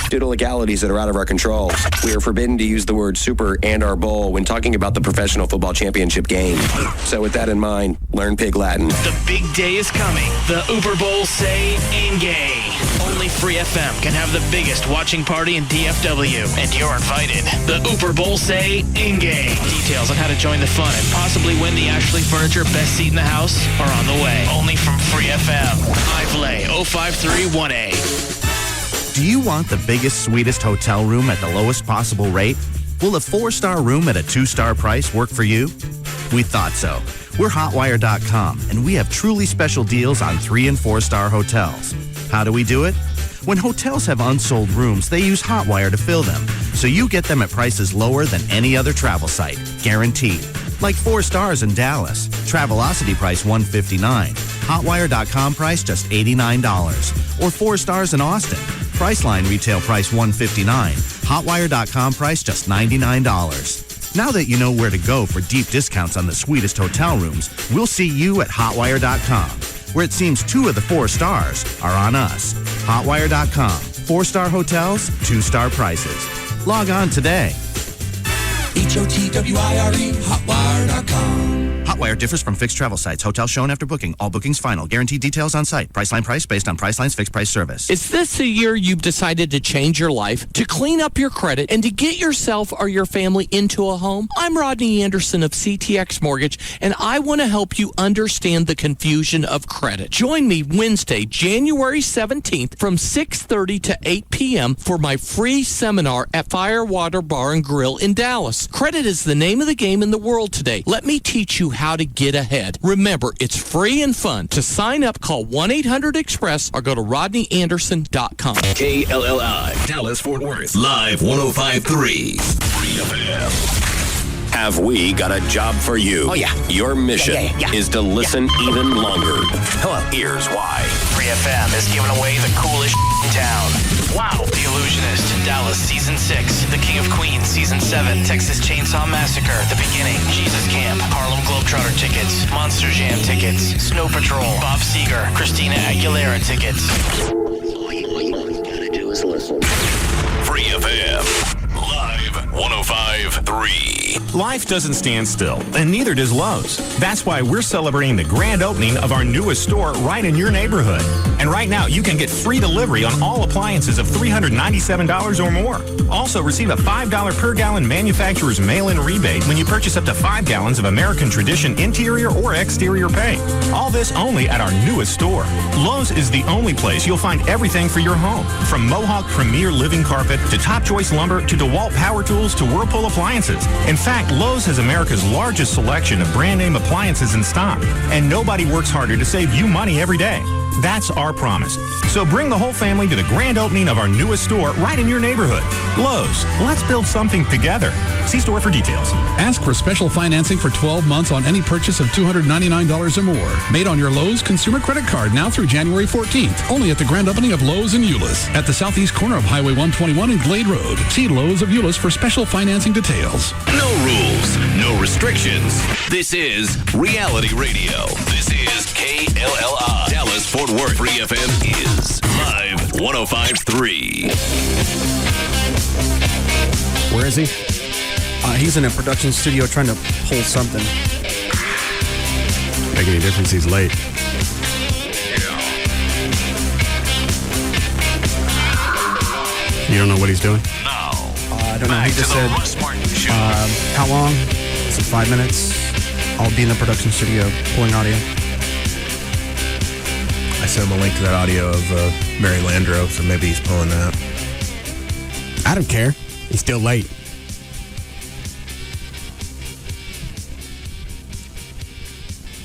Due to legalities that are out of our control, we are forbidden to use the word super and or bowl when talking about the professional football championship game. So with that in mind, learn Pig Latin. The big day is coming. The Uber Bowl Say and Gay. Only Free FM can have the biggest watching party in DFW, and you're invited. The Uber Bowl Say and Gay. Details on how to join the fun and possibly win the Ashley Furniture Best Seat in the House are on the way. Only from Free FM. Ivlay 0531A. Do you want the biggest, sweetest hotel room at the lowest possible rate? Will a 4-star room at a 2-star price work for you? We thought so. We're Hotwire.com, and we have truly special deals on 3- and 4-star hotels. How do we do it? When hotels have unsold rooms, they use Hotwire to fill them, so you get them at prices lower than any other travel site, guaranteed. Like 4 stars in Dallas, Travelocity price $159, Hotwire.com price just $89. Or 4 stars in Austin, Priceline retail price $159, Hotwire.com price just $99. Now that you know where to go for deep discounts on the sweetest hotel rooms, we'll see you at Hotwire.com, where it seems 2 of the 4 stars are on us. Hotwire.com, 4-star hotels, 2-star prices. Log on today. HOTWIRE, Hotwire.com. Hotwire differs from fixed travel sites. Hotel shown after booking. All bookings final. Guaranteed details on site. Priceline price based on Priceline's fixed price service. Is this the year you've decided to change your life, to clean up your credit, and to get yourself or your family into a home? I'm Rodney Anderson of CTX Mortgage, and I want to help you understand the confusion of credit. Join me Wednesday, January 17th from 6:30 to 8 p.m. for my free seminar at Firewater Bar and Grill in Dallas. Credit is the name of the game in the world today. Let me teach you how to get ahead. Remember, it's free and fun. To sign up, call 1-800-EXPRESS or go to rodneyanderson.com. KLLI, Dallas, Fort Worth, live 105.3. Free FM. Have we got a job for you? Oh, yeah. Your mission Yeah. is to listen even longer. Hello. Here's why. Free FM is giving away the coolest in town. Wow. The Illusionist, Dallas Season 6. The King of Queens Season 7. Texas Chainsaw Massacre, The Beginning. Jesus Camp. Harlem Globetrotter tickets. Monster Jam tickets. Snow Patrol. Bob Seger. Christina Aguilera tickets. All you gotta do is listen. Free FM, live 105.3. Life doesn't stand still, and neither does Lowe's. That's why we're celebrating the grand opening of our newest store right in your neighborhood. And right now, you can get free delivery on all appliances of $397 or more. Also, receive a $5 per gallon manufacturer's mail-in rebate when you purchase up to 5 gallons of American Tradition interior or exterior paint. All this only at our newest store. Lowe's is the only place you'll find everything for your home, from Mohawk Premier Living Carpet to Top Choice Lumber to DeWalt Power Tools to Whirlpool Appliances. In fact, Lowe's has America's largest selection of brand name appliances in stock, and nobody works harder to save you money every day. That's our promise. So bring the whole family to the grand opening of our newest store right in your neighborhood. Lowe's, let's build something together. See store for details. Ask for special financing for 12 months on any purchase of $299 or more. Made on your Lowe's consumer credit card now through January 14th. Only at the grand opening of Lowe's in Euless at the southeast corner of Highway 121 and Glade Road. See Lowe's of Euless for special financing details. No rules, no restrictions. This is reality radio. This is KLLI. Dallas Fort Worth. Free FM is live 105.3. Where is he? He's in a production studio trying to pull something. Make any difference? He's late. You don't know what he's doing? Now, I don't know. He just said, Russ Martin Show. how long? Is it 5 minutes? I'll be in the production studio pulling audio. I sent him a link to that audio of Mary Landro, so maybe he's pulling that. I don't care. He's still late.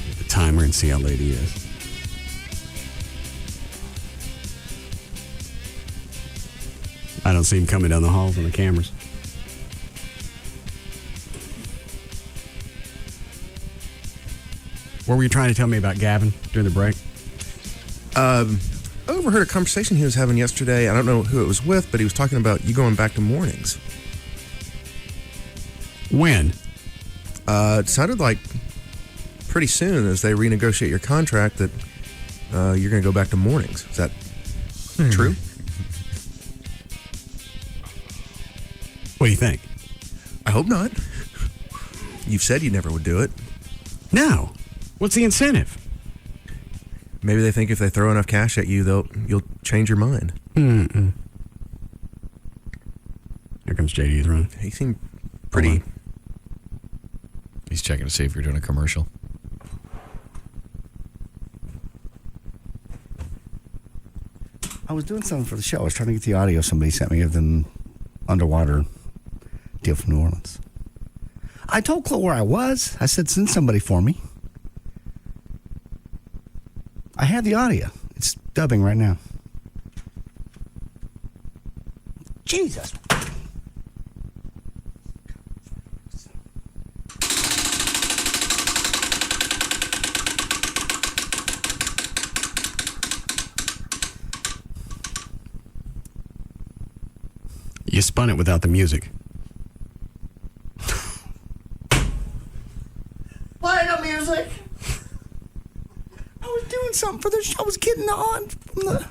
Get the timer and see how late he is. I don't see him coming down the halls on the cameras. What were you trying to tell me about Gavin during the break? I overheard a conversation he was having yesterday. I don't know who it was with, but he was talking about you going back to mornings. When? It sounded like pretty soon as they renegotiate your contract that you're going to go back to mornings. Is that true? What do you think? I hope not. You've said you never would do it. No. What's the incentive? Maybe they think if they throw enough cash at you, you'll change your mind. Mm-mm. Here comes JD's run. He seemed pretty. He's checking to see if you're doing a commercial. I was doing something for the show. I was trying to get the audio somebody sent me of them underwater deal from New Orleans. I told Chloe where I was. I said, send somebody for me. I have the audio. It's dubbing right now. Jesus. You spun it without the music. Play the music. I was doing something for the show. I was getting on.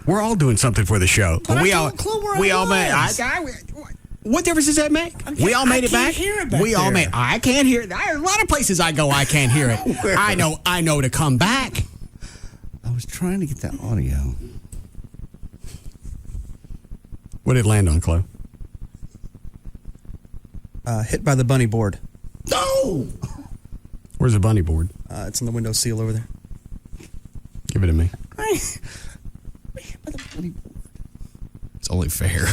We're all doing something for the show. But we I all told Chloe where we I all made. was. What difference does that make? We all made it back. Hear it back we all there. made. I can't hear it. There are a lot of places I go. I can't hear it. I know to come back. I was trying to get that audio. What did it land on, Chloe? Hit by the bunny board. No! Where's the bunny board? It's on the window seal over there. Give it to me. It's only fair.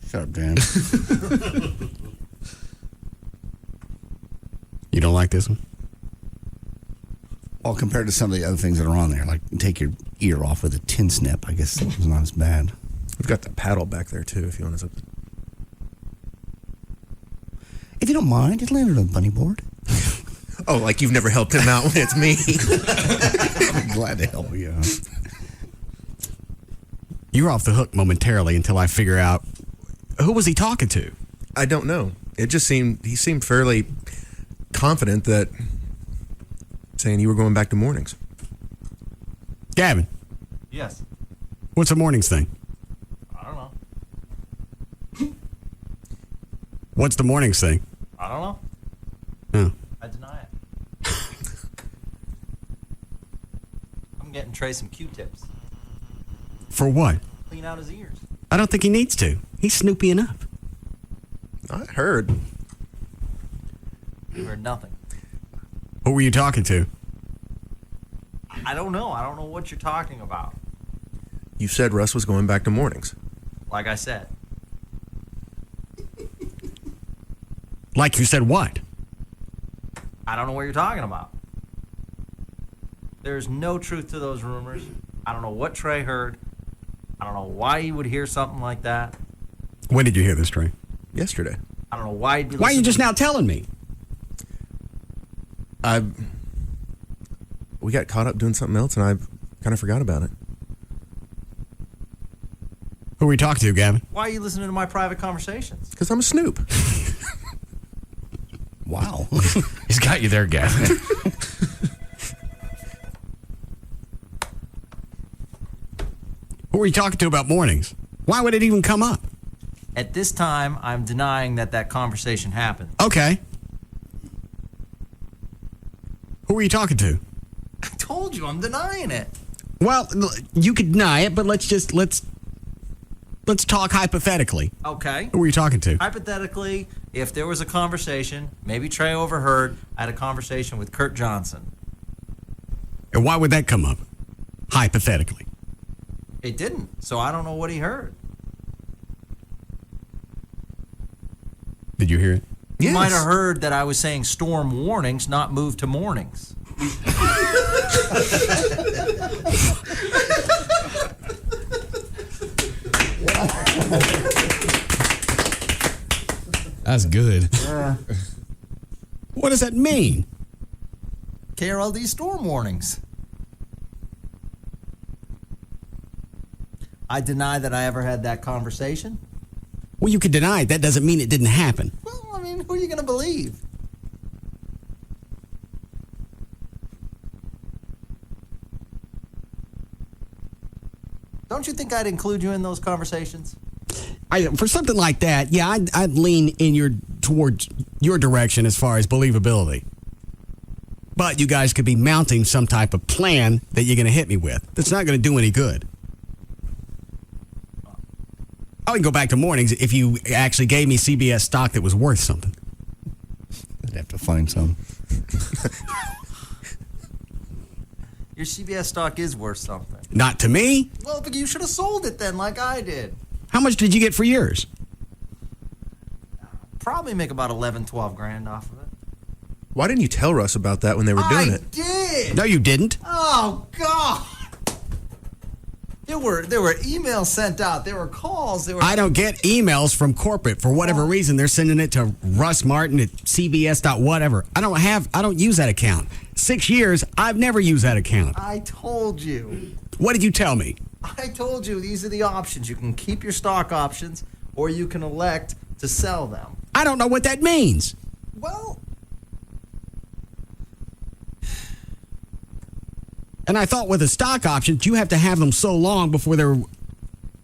Shut up, Dan. You don't like this one? Well, compared to some of the other things that are on there, like take your ear off with a tin snip, I guess it was not as bad. We've got the paddle back there, too, if you want to. If you don't mind, it landed on the bunny board. Oh, like you've never helped him out when it's me. I'm glad to help you out. You're off the hook momentarily until I figure out who was he talking to. I don't know. It just seemed he seemed fairly confident that saying you were going back to mornings. Gavin. Yes. What's a mornings thing? I don't know. What's the mornings thing? I don't know. Oh. I deny it. I'm getting Trey some Q-tips. For what? Clean out his ears. I don't think he needs to. He's snoopy enough. I heard. You heard nothing. Who were you talking to? I don't know. I don't know what you're talking about. You said Russ was going back to mornings. Like I said. Like you said what? I don't know what you're talking about. There's no truth to those rumors. I don't know what Trey heard. I don't know why he would hear something like that. When did you hear this, Trey? Yesterday. I don't know why he'd be Why are you listening just to- now telling me? We got caught up doing something else, and I kind of forgot about it. Who were you talking to, Gavin? Why are you listening to my private conversations? Because I'm a snoop. Wow. He's got you there, Gavin. Who were you talking to about mornings? Why would it even come up? At this time, I'm denying that conversation happened. Okay. Who were you talking to? I told you, I'm denying it. Well, you could deny it, but let's Let's talk hypothetically. Okay. Who were you talking to? Hypothetically, if there was a conversation, maybe Trey overheard, I had a conversation with Kurt Johnson. And why would that come up? Hypothetically. It didn't, so I don't know what he heard. Did you hear it? You might have heard that I was saying storm warnings, not move to mornings. That's good. What does that mean? KLLI storm warnings. I deny that I ever had that conversation. Well, you could deny it. That doesn't mean it didn't happen. Well, I mean, who are you going to believe? Don't you think I'd include you in those conversations? For something like that, yeah, I'd lean in towards your direction as far as believability. But you guys could be mounting some type of plan that you're going to hit me with. That's not going to do any good. I would go back to mornings if you actually gave me CBS stock that was worth something. I'd have to find some. Your CBS stock is worth something. Not to me. Well, but you should have sold it then, like I did. How much did you get for yours? Probably make about 11, 12 grand off of it. Why didn't you tell Russ about that when they were doing it? I did. No, you didn't. Oh God. There were emails sent out. There were calls. I don't get emails from corporate for whatever reason. They're sending it to Russ Martin at CBS. Whatever. I don't use that account. 6 years, I've never used that account. I told you. What did you tell me? I told you these are the options. You can keep your stock options, or you can elect to sell them. I don't know what that means. Well. And I thought with the stock options, you have to have them so long before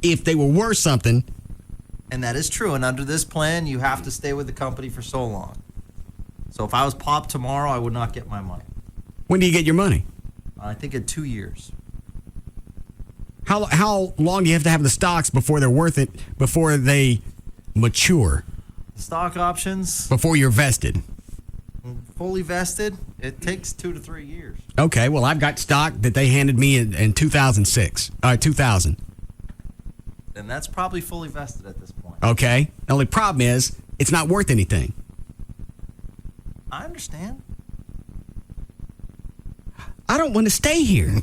if they were worth something. And that is true. And under this plan, you have to stay with the company for so long. So if I was popped tomorrow, I would not get my money. When do you get your money? I think in 2 years. How long do you have to have the stocks before they're worth it, before they mature? Stock options? Before you're vested. Fully vested, it takes 2 to 3 years. Okay, well, I've got stock that they handed me in 2006. 2000. And that's probably fully vested at this point. Okay. The only problem is, it's not worth anything. I understand. I don't want to stay here.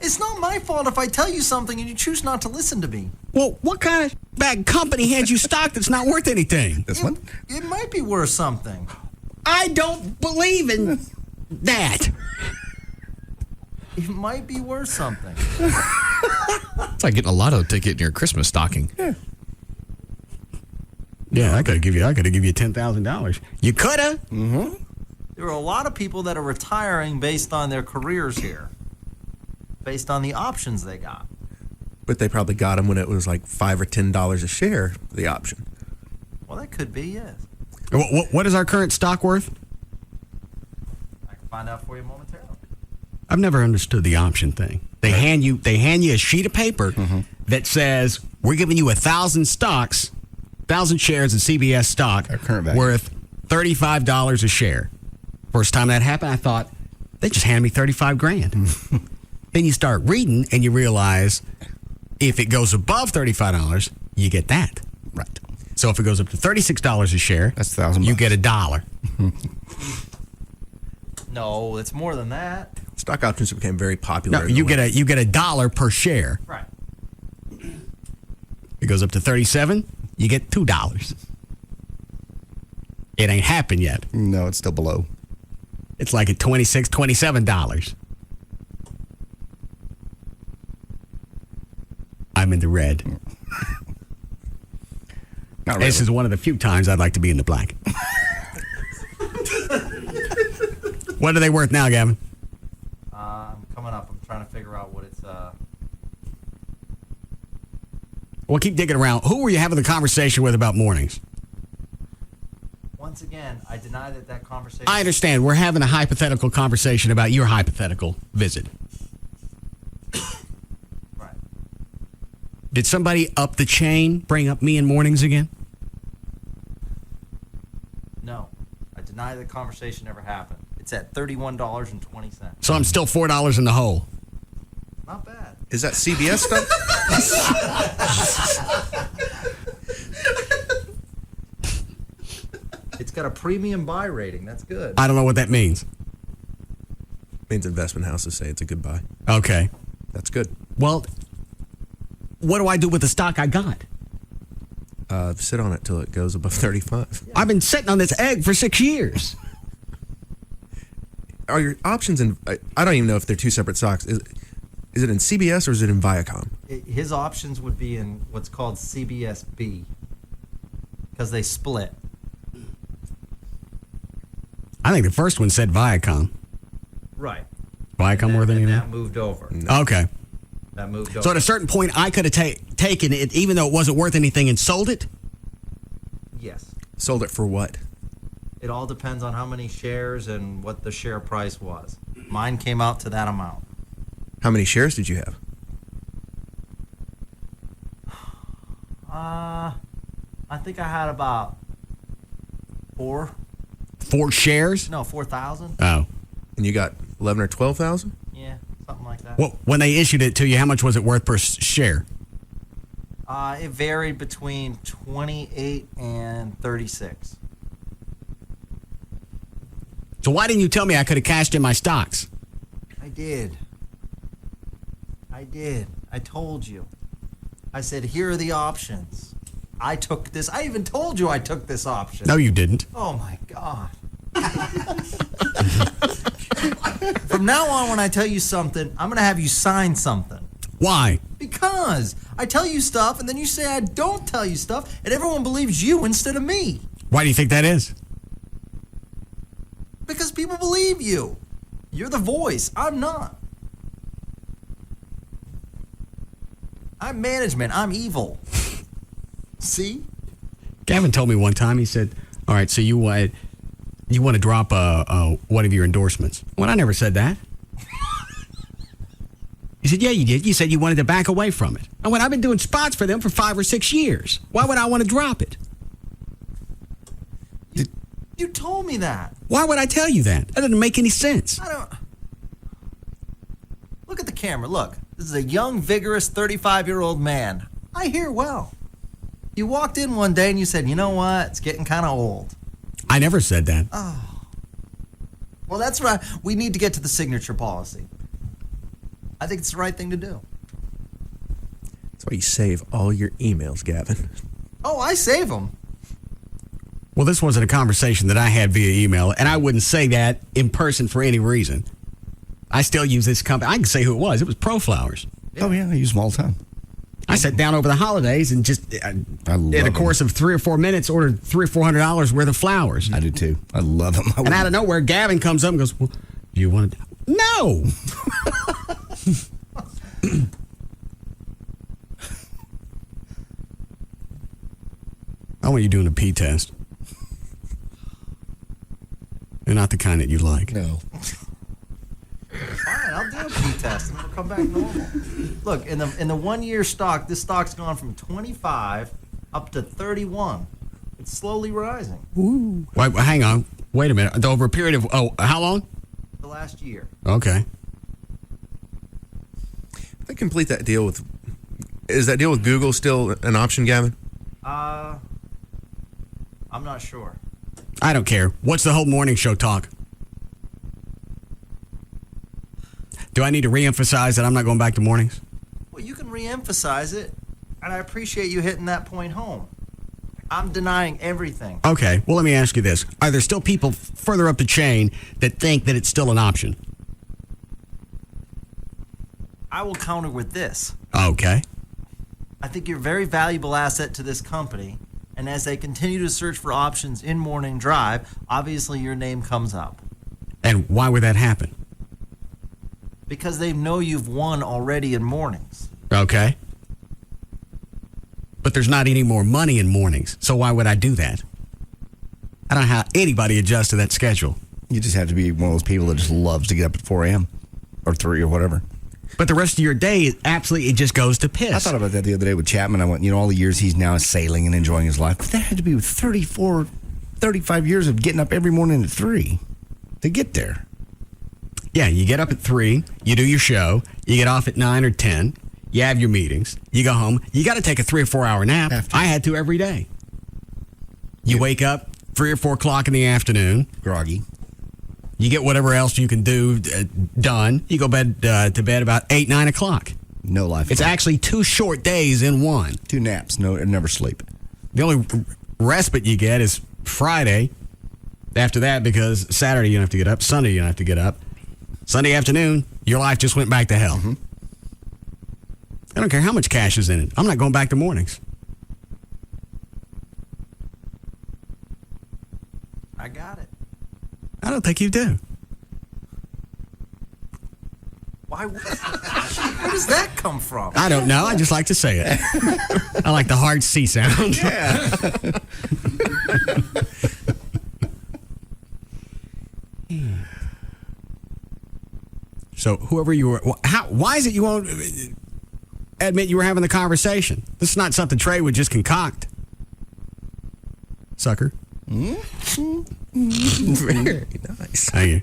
It's not my fault if I tell you something and you choose not to listen to me. Well, what kind of bad company hands you stock that's not worth anything? This one? It might be worth something. I don't believe in that. It might be worth something. It's like getting a lotto ticket in your Christmas stocking. Yeah, I could have given you $10,000. You could have. Mm-hmm. There are a lot of people that are retiring based on their careers here, based on the options they got. But they probably got them when it was like $5 or $10 a share, the option. Well, that could be, yes. What is our current stock worth? I can find out for you momentarily. I've never understood the option thing. They hand you a sheet of paper that says we're giving you 1,000 stocks, 1,000 shares of CBS stock worth $35 a share. First time that happened, I thought they just handed me 35 grand. Then you start reading and you realize if it goes above $35, you get that. Right. So if it goes up to $36 a share, that's $1,000. You get $1. No, it's more than that. Stock options became very popular. No, you get $1 per share. Right. It goes up to 37, you get $2. It ain't happened yet. No, it's still below. It's like at $26, $27. I'm in the red. Not really. This is one of the few times I'd like to be in the black. What are they worth now, Gavin? I'm coming up. I'm trying to figure out what it's... Well, keep digging around. Who were you having the conversation with about mornings? Once again, I deny that conversation... I understand. We're having a hypothetical conversation about your hypothetical visit. Right. Did somebody up the chain bring up me in mornings again? No. I deny the conversation ever happened. It's at $31.20. So I'm still $4 in the hole. Not bad. Is that CBS stuff? It's got a premium buy rating. That's good. I don't know what that means. Means investment houses say it's a good buy. Okay. That's good. Well, what do I do with the stock I got? Sit on it till it goes above 35. I've been sitting on this egg for 6 years. Are your options in? I don't even know if they're two separate stocks. Is it in CBS or is it in Viacom? His options would be in what's called CBSB because they split. I think the first one said Viacom. Right. Viacom more than and anything? that moved over. Okay. That moved over. So at a certain point, I could have taken it, even though it wasn't worth anything, and sold it? Yes. Sold it for what? It all depends on how many shares and what the share price was. Mine came out to that amount. How many shares did you have? I think I had about 4. 4 shares? No, 4,000. Oh. And you got 11 or 12,000? Yeah, something like that. Well, when they issued it to you, how much was it worth per share? It varied between 28 and 36. So why didn't you tell me I could have cashed in my stocks? I did. I told you. I said, here are the options. I took this. I even told you I took this option. No, you didn't. Oh, my God. From now on, when I tell you something, I'm going to have you sign something. Why? Because I tell you stuff, and then you say I don't tell you stuff, and everyone believes you instead of me. Why do you think that is? Because people believe you. You're the voice. I'm not. I'm management. I'm evil. See? Gavin told me one time, he said, all right, so you want to drop one of your endorsements. Well, I never said that. He said, yeah, you did. You said you wanted to back away from it. I went, I've been doing spots for them for 5 or 6 years. Why would I want to drop it? You told me that. Why would I tell you that? That doesn't make any sense. I don't. Look at the camera. Look. This is a young, vigorous 35-year-old man. I hear well. You walked in one day and you said, you know what? It's getting kind of old. I never said that. Oh. Well, that's right. We need to get to the signature policy. I think it's the right thing to do. That's why you save all your emails, Gavin. Oh, I save them. Well, this wasn't a conversation that I had via email, and I wouldn't say that in person for any reason. I still use this company. I can say who it was. It was ProFlowers. Yeah. Oh, yeah. I use them all the time. I sat down over the holidays and just, in a course of 3 or 4 minutes, ordered $300 or $400 worth of flowers. I do too. I love them. And out of nowhere, Gavin comes up and goes, well, do you want to? No! I want you doing a pee test. They're not the kind that you like. No. Fine, I'll do a pee test and it'll come back normal. Look, in the 1 year stock, this stock's gone from 25 up to 31. It's slowly rising. Ooh. Wait, hang on. Wait a minute. Over a period of, how long? The last year. Okay. If they complete that deal with, is that deal with Google still an option, Gavin? I'm not sure. I don't care. What's the whole morning show talk? Do I need to reemphasize that I'm not going back to mornings? Well, you can reemphasize it, and I appreciate you hitting that point home. I'm denying everything. Okay, well, let me ask you this. Are there still people further up the chain that think that it's still an option? I will counter with this. Okay. I think you're a very valuable asset to this company, and as they continue to search for options in Morning Drive, obviously your name comes up. And why would that happen? Because they know you've won already in mornings. Okay. But there's not any more money in mornings, so why would I do that? I don't know how anybody adjusts to that schedule. You just have to be one of those people that just loves to get up at 4 a.m. or 3 or whatever. But the rest of your day, it just goes to piss. I thought about that the other day with Chapman. I went, all the years he's now sailing and enjoying his life. But that had to be with 34, 35 years of getting up every morning at 3 to get there. Yeah, you get up at 3, you do your show, you get off at 9 or 10, you have your meetings, you go home, you got to take a 3 or 4 hour nap. I had to every day. You wake up 3 or 4 o'clock in the afternoon. Groggy. You get whatever else you can do done. You go to bed about 8, 9 o'clock. No life. It's actually 2 short days in one. 2 naps. No, never sleep. The only respite you get is Friday. After that, because Saturday you don't have to get up. Sunday you don't have to get up. Sunday afternoon, your life just went back to hell. Mm-hmm. I don't care how much cash is in it. I'm not going back to mornings. I got it. I don't think you do. Why? Where does that come from? I don't know. I just like to say it. I like the hard C sound. Yeah. So whoever you were, why is it you won't admit you were having the conversation? This is not something Trey would just concoct. Sucker. Very nice. Thank you.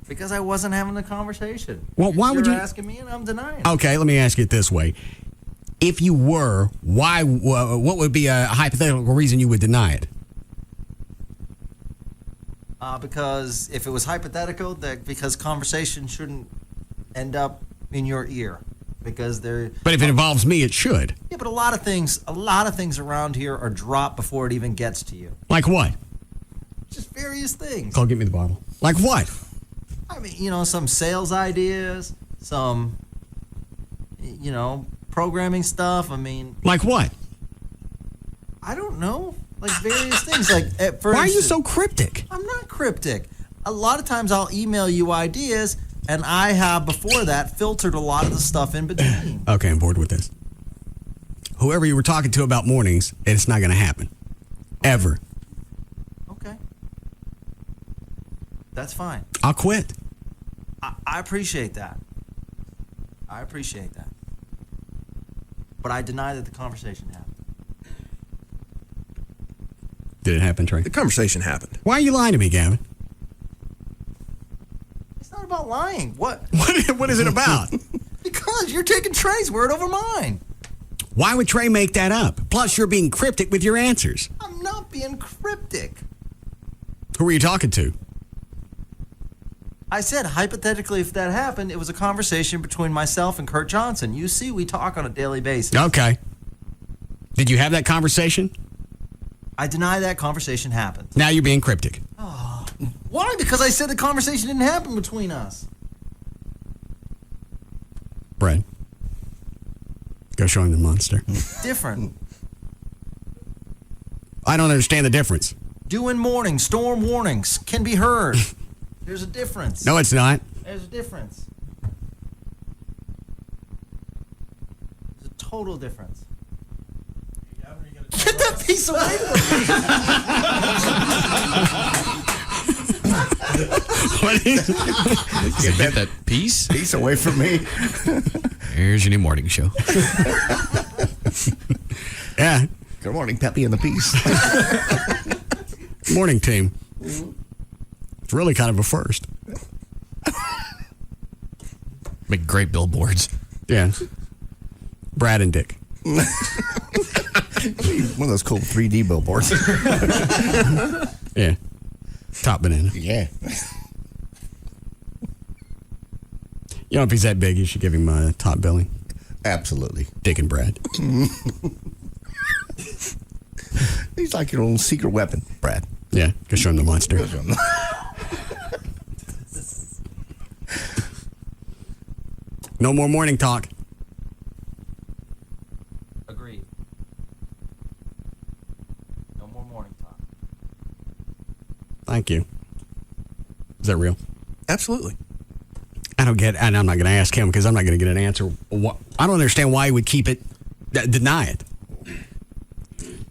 Because I wasn't having the conversation. Well, why would you asking me and I'm denying it. Okay, let me ask you it this way. If you were, why? What would be a hypothetical reason you would deny it? Because if it was hypothetical, because conversation shouldn't end up in your ear. Because they're. But if it involves me, it should. Yeah, but a lot of things around here are dropped before it even gets to you. Like what? Just various things. Cole, get me the bottle. Like what? I mean, some sales ideas, some, programming stuff. I mean. Like what? I don't know. Like various things. Like, for why are you instance, so cryptic? I'm not cryptic. A lot of times I'll email you ideas, and I have before that filtered a lot of the stuff in between. Okay, I'm bored with this. Whoever you were talking to about mornings, it's not going to happen. Ever. Okay. That's fine. I'll quit. I appreciate that. But I deny that the conversation happened. Did it happen, Trey? The conversation happened. Why are you lying to me, Gavin? It's not about lying. What? What is it about? Because you're taking Trey's word over mine. Why would Trey make that up? Plus, you're being cryptic with your answers. I'm not being cryptic. Who were you talking to? I said, hypothetically, if that happened, it was a conversation between myself and Kurt Johnson. You see, we talk on a daily basis. Okay. Did you have that conversation? I deny that conversation happened. Now you're being cryptic. Oh, why? Because I said the conversation didn't happen between us. Brad, go show him the monster. Different. I don't understand the difference. Doing morning, storm warnings can be heard. There's a difference. No, it's not. There's a difference. There's a total difference. Get that piece away from me! What is Get that piece? Piece away from me. Here's your new morning show. Yeah. Good morning, Peppy and the Peace. Morning, team. It's really kind of a first. Make great billboards. Yeah. Brad and Dick. One of those cool 3D billboards. Yeah. Top banana. Yeah. If he's that big, you should give him top billing. Absolutely. Dick and Brad. He's like your own secret weapon, Brad. Yeah. Go show him the monster. No more morning talk. Agreed. No more morning talk. Thank you. Is that real? Absolutely. I don't get, and I'm not going to ask him because I'm not going to get an answer. I don't understand why he would keep it, deny it.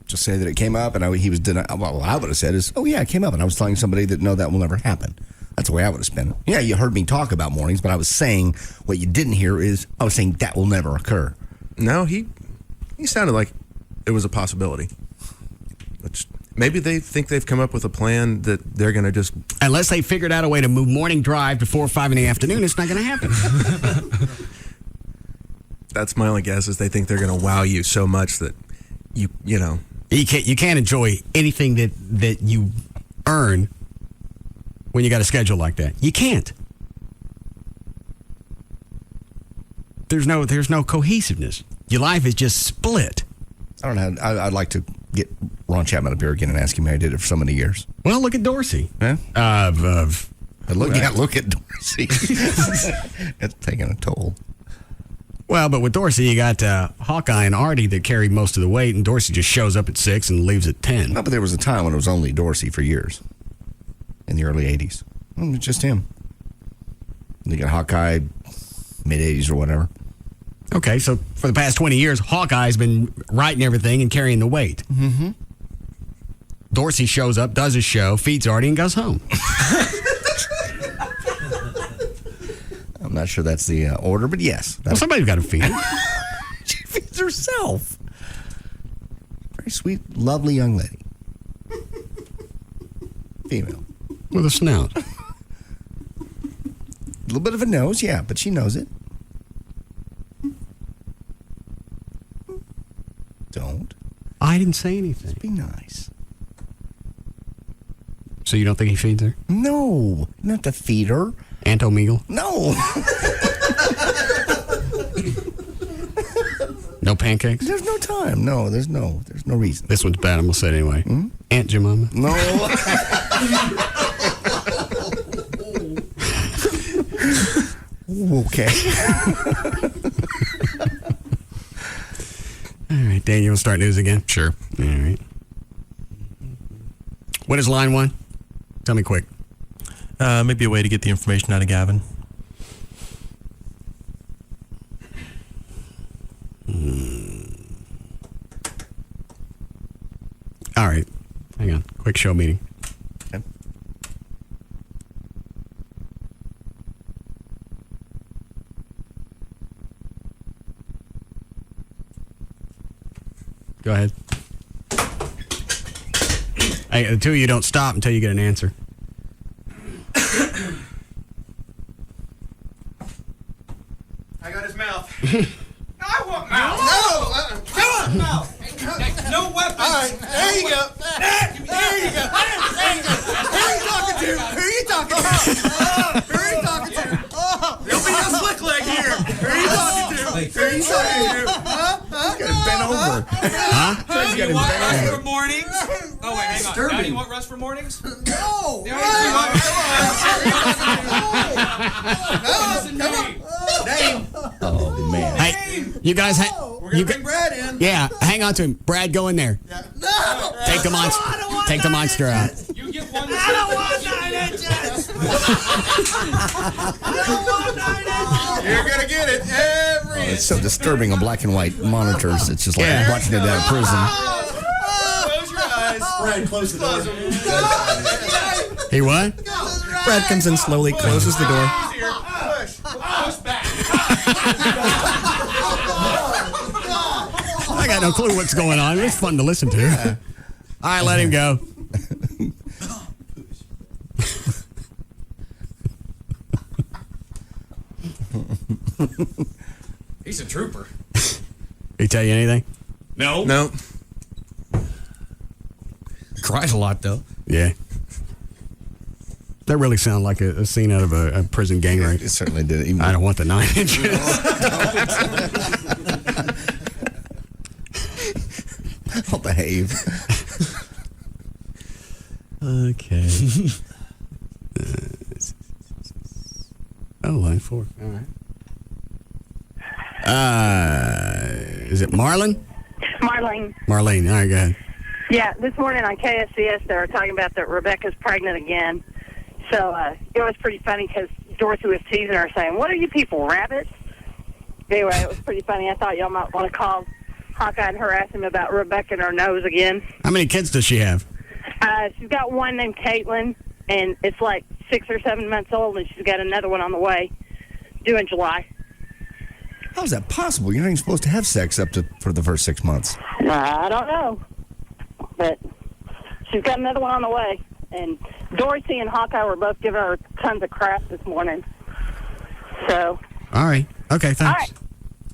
Just say that it came up and he was denying. Well, what I would have said is, oh, yeah, it came up. And I was telling somebody that, no, that will never happen. That's the way I would have spent it. Yeah, you heard me talk about mornings, but I was saying what you didn't hear is I was saying that will never occur. No, he sounded like it was a possibility. Maybe they think they've come up with a plan that they're going to just... Unless they figured out a way to move morning drive to 4 or 5 in the afternoon, it's not going to happen. That's my only guess, is they think they're going to wow you so much that you know... You can't enjoy anything that you earn when you got a schedule like that. You can't. There's no cohesiveness. Your life is just split. I don't know. I'd like to get Ron Chapman up here again and ask him how he did it for so many years. Well, look at Dorsey. Yeah. Look at Dorsey. It's taking a toll. Well, but with Dorsey, you got Hawkeye and Artie that carry most of the weight, and Dorsey just shows up at 6 and leaves at 10. No, but there was a time when it was only Dorsey for years in the early 80s. It was just him. You got Hawkeye, mid-80s or whatever. Okay, so for the past 20 years, Hawkeye's been writing everything and carrying the weight. Mm-hmm. Dorsey shows up, does his show, feeds Artie, and goes home. I'm not sure that's the order, but yes. Well, somebody's got to feed her. She feeds herself. Very sweet, lovely young lady. Female. With a snout. A little bit of a nose, yeah, but she knows it. Don't. I didn't say anything. Just be nice. So you don't think he feeds her? No, not to feed her. Aunt Omegle? No. No pancakes? There's no time. No, there's no reason. This one's bad. I'm going to say it anyway. Hmm? Aunt Jemima? No. Okay. All right, Dan, you want to start news again? Sure. All right. What is line 1? Tell me quick. Maybe a way to get the information out of Gavin. All right. Hang on. Quick show meeting. Okay. Go ahead. Hey, the two of you don't stop until you get an answer. I got his mouth. I want mouth. No! Come on! Mouth. No weapons. All right, there you go. There you go. Who are you talking to? Who are you talking to? Who are you talking to? There'll be no slick leg here. Who are you talking to? Who are you talking to? Huh? He's got him bent over. Huh? He's got You him want bent Russ over. for mornings? Oh, wait, hang on. Now you want Russ for mornings? No! Come on. Name. Oh, man. Hey, you guys... We're going to bring Brad in. Yeah, hang on to him. Brad, go in there. No! Take the monster. Take the monster out. You get one. I don't want 9 inches. I don't want 9 inches. You're gonna get it every. It's so disturbing on black and white monitors. It's just like watching it out of prison. Close your eyes. Brad, close the door. He what? Brad comes in slowly, closes the door. Easier. Push back. I got no clue what's going on. It's fun to listen to. All right, let him go. He's a trooper. He tell you anything? No. No. Cries a lot, though. Yeah. That really sounded like a scene out of a prison gang rape. It certainly did. Even I don't want the 9 inches. I'll behave. Okay. Line 4. All right. Is it Marlon? Marlene. Marlene. All right, go ahead. Yeah, this morning on KSCS, they were talking about that Rebecca's pregnant again. So it was pretty funny because Dorothy was teasing her, saying, "What are you people, rabbits?" Anyway, it was pretty funny. I thought y'all might want to call Hawkeye and harass him about Rebecca and her nose again. How many kids does she have? She's got one named Caitlin, and it's like 6 or 7 months old, and she's got another one on the way, due in July. How is that possible? You're not even supposed to have sex for the first 6 months. I don't know, but she's got another one on the way. And Dorothy and Hawkeye were both giving her tons of crap this morning. So. All right. Okay, thanks. All right.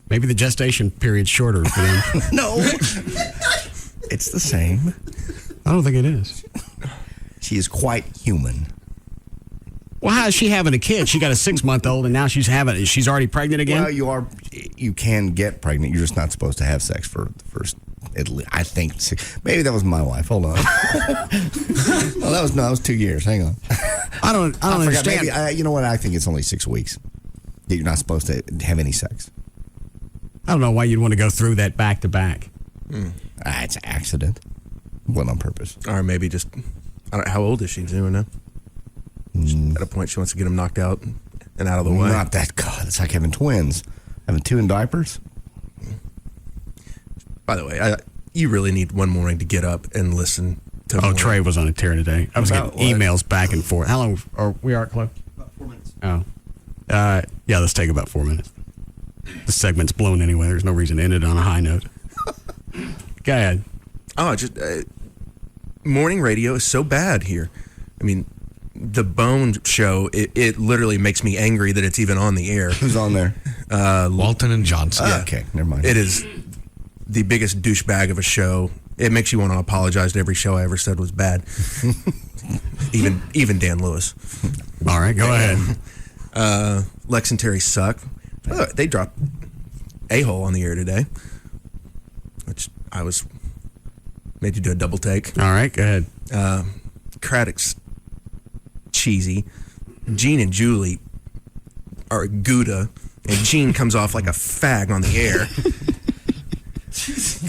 Maybe the gestation period's shorter for them. No. It's the same. I don't think it is. She is quite human. Well, how is she having a kid? She got a 6-month-old, and now she's already pregnant again? Well, you can get pregnant. You're just not supposed to have sex for the first, at least, I think, maybe that was my wife. Hold on. Well, that was 2 years. Hang on. I don't understand. Maybe, you know what? I think it's only 6 weeks that you're not supposed to have any sex. I don't know why you'd want to go through that back to back. It's an accident. Wasn't on purpose. Or maybe just, how old is she doing now? At a point, she wants to get him knocked out and out of the way. Not that. God, it's like having twins. Having 2 in diapers. By the way, you really need one morning to get up and listen to Oh, Trey was on a tear today. I was getting emails back and forth. How long are we at, Chloe? About 4 minutes. Oh. Yeah, let's take about 4 minutes. The segment's blown anyway. There's no reason to end it on a high note. Go ahead. Oh, just morning radio is so bad here. I mean, the Bone Show, it literally makes me angry that it's even on the air. Who's on there? Walton and Johnson. Yeah. Okay, never mind. It is the biggest douchebag of a show. It makes you want to apologize to every show I ever said was bad. even Dan Lewis. All right, go ahead. Lex and Terry suck. Oh, they dropped A-hole on the air today, which I was made you do a double take. All right, go ahead. Craddock's cheesy. Gene and Julie are Gouda, and Gene comes off like a fag on the air.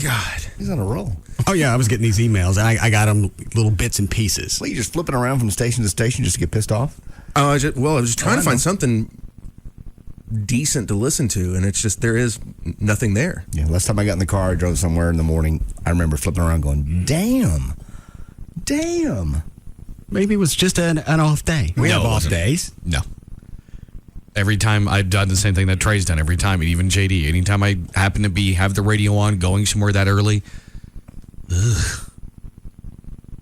God. He's on a roll. Oh, yeah, I was getting these emails. I got them little bits and pieces. Well, you just flipping around from station to station just to get pissed off? I was just trying to find something decent to listen to, and it's just there is nothing there. Yeah, last time I got in the car, I drove somewhere in the morning. I remember flipping around going, damn. Maybe it was just an off day. We have off days. No. Every time I've done the same thing that Trey's done every time, and even JD, anytime I happen to have the radio on, going somewhere that early,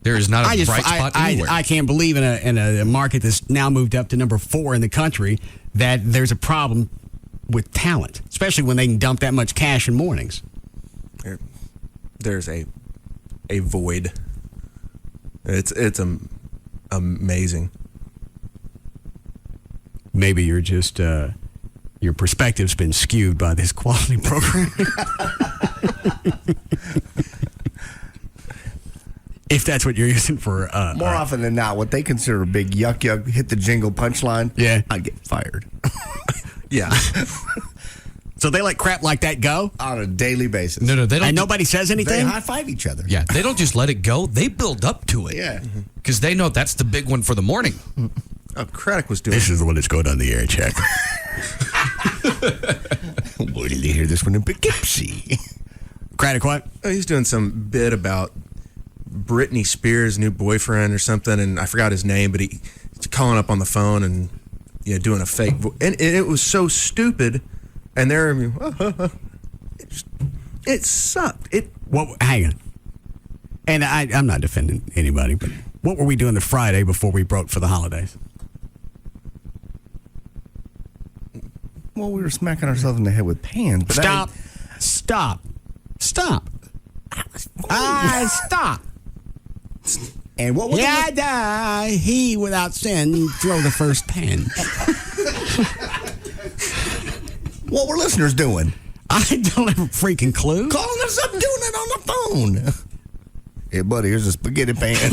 there is not a bright spot anywhere. I can't believe in a market that's now moved up to number 4 in the country that there's a problem with talent, especially when they can dump that much cash in mornings. There's a void. It's amazing. Maybe you're just your perspective's been skewed by this quality program. If that's what you're using for more often than not, what they consider a big yuck hit the jingle punchline. Yeah, I'd get fired. Yeah. So they let crap like that go on a daily basis. No, they don't. And nobody says anything. They high five each other. Yeah, they don't just let it go. They build up to it. Yeah, because they know that's the big one for the morning. Oh, Craddock was doing. This is the one that's going on the air check. Where did they hear this one in Poughkeepsie? Craddock, what? Oh, he's doing some bit about Britney Spears' new boyfriend or something, and I forgot his name, but he's calling up on the phone and doing a fake voice. And it was so stupid, and it sucked. Hang on. And I'm not defending anybody, but what were we doing the Friday before we broke for the holidays? Well, we were smacking ourselves in the head with pans. But Stop. Stop. Stop. And what was he without sin throw the first pan. What were listeners doing? I don't have a freaking clue. Calling us up, doing it on the phone. Hey, buddy, here's a spaghetti pan.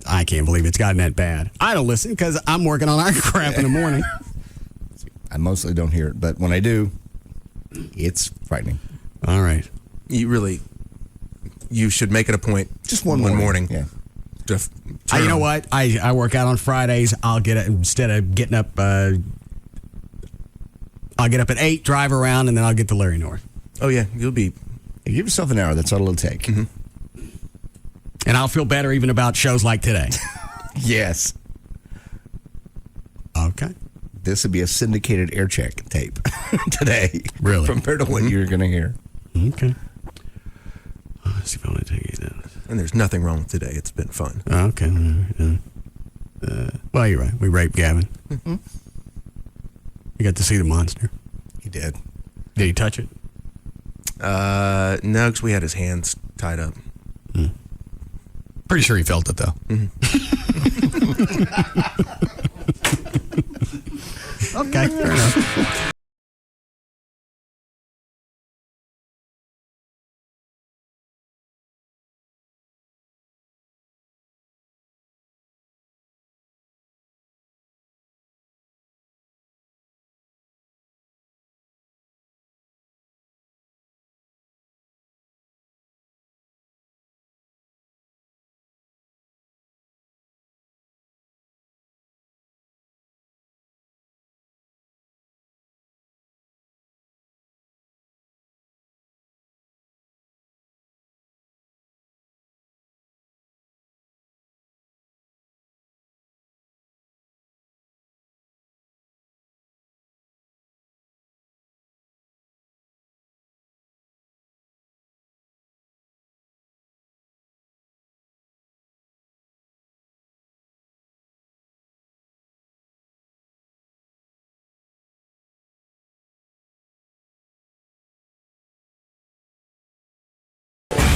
I can't believe it's gotten that bad. I don't listen because I'm working on our crap in the morning. I mostly don't hear it, but when I do, it's frightening. All right. You should make it a point. Just one morning. Yeah. You know what? I work out on Fridays. I'll get it instead of getting up. I'll get up at 8, drive around, and then I'll get to Larry North. Oh yeah, you'll be. Give yourself an hour. That's all it'll take. Mm-hmm. And And I'll feel better even about shows like today. Yes. Okay. This would be a syndicated air check tape today. Really? Compared to what you're going to hear. Okay. Let's see if I want to take you down. And there's nothing wrong with today. It's been fun. Okay. Well, you're right. We raped Gavin. Mm-hmm. You got to see the monster. He did. Did he touch it? No, because we had his hands tied up. Pretty sure he felt it, though. Okay, fair enough.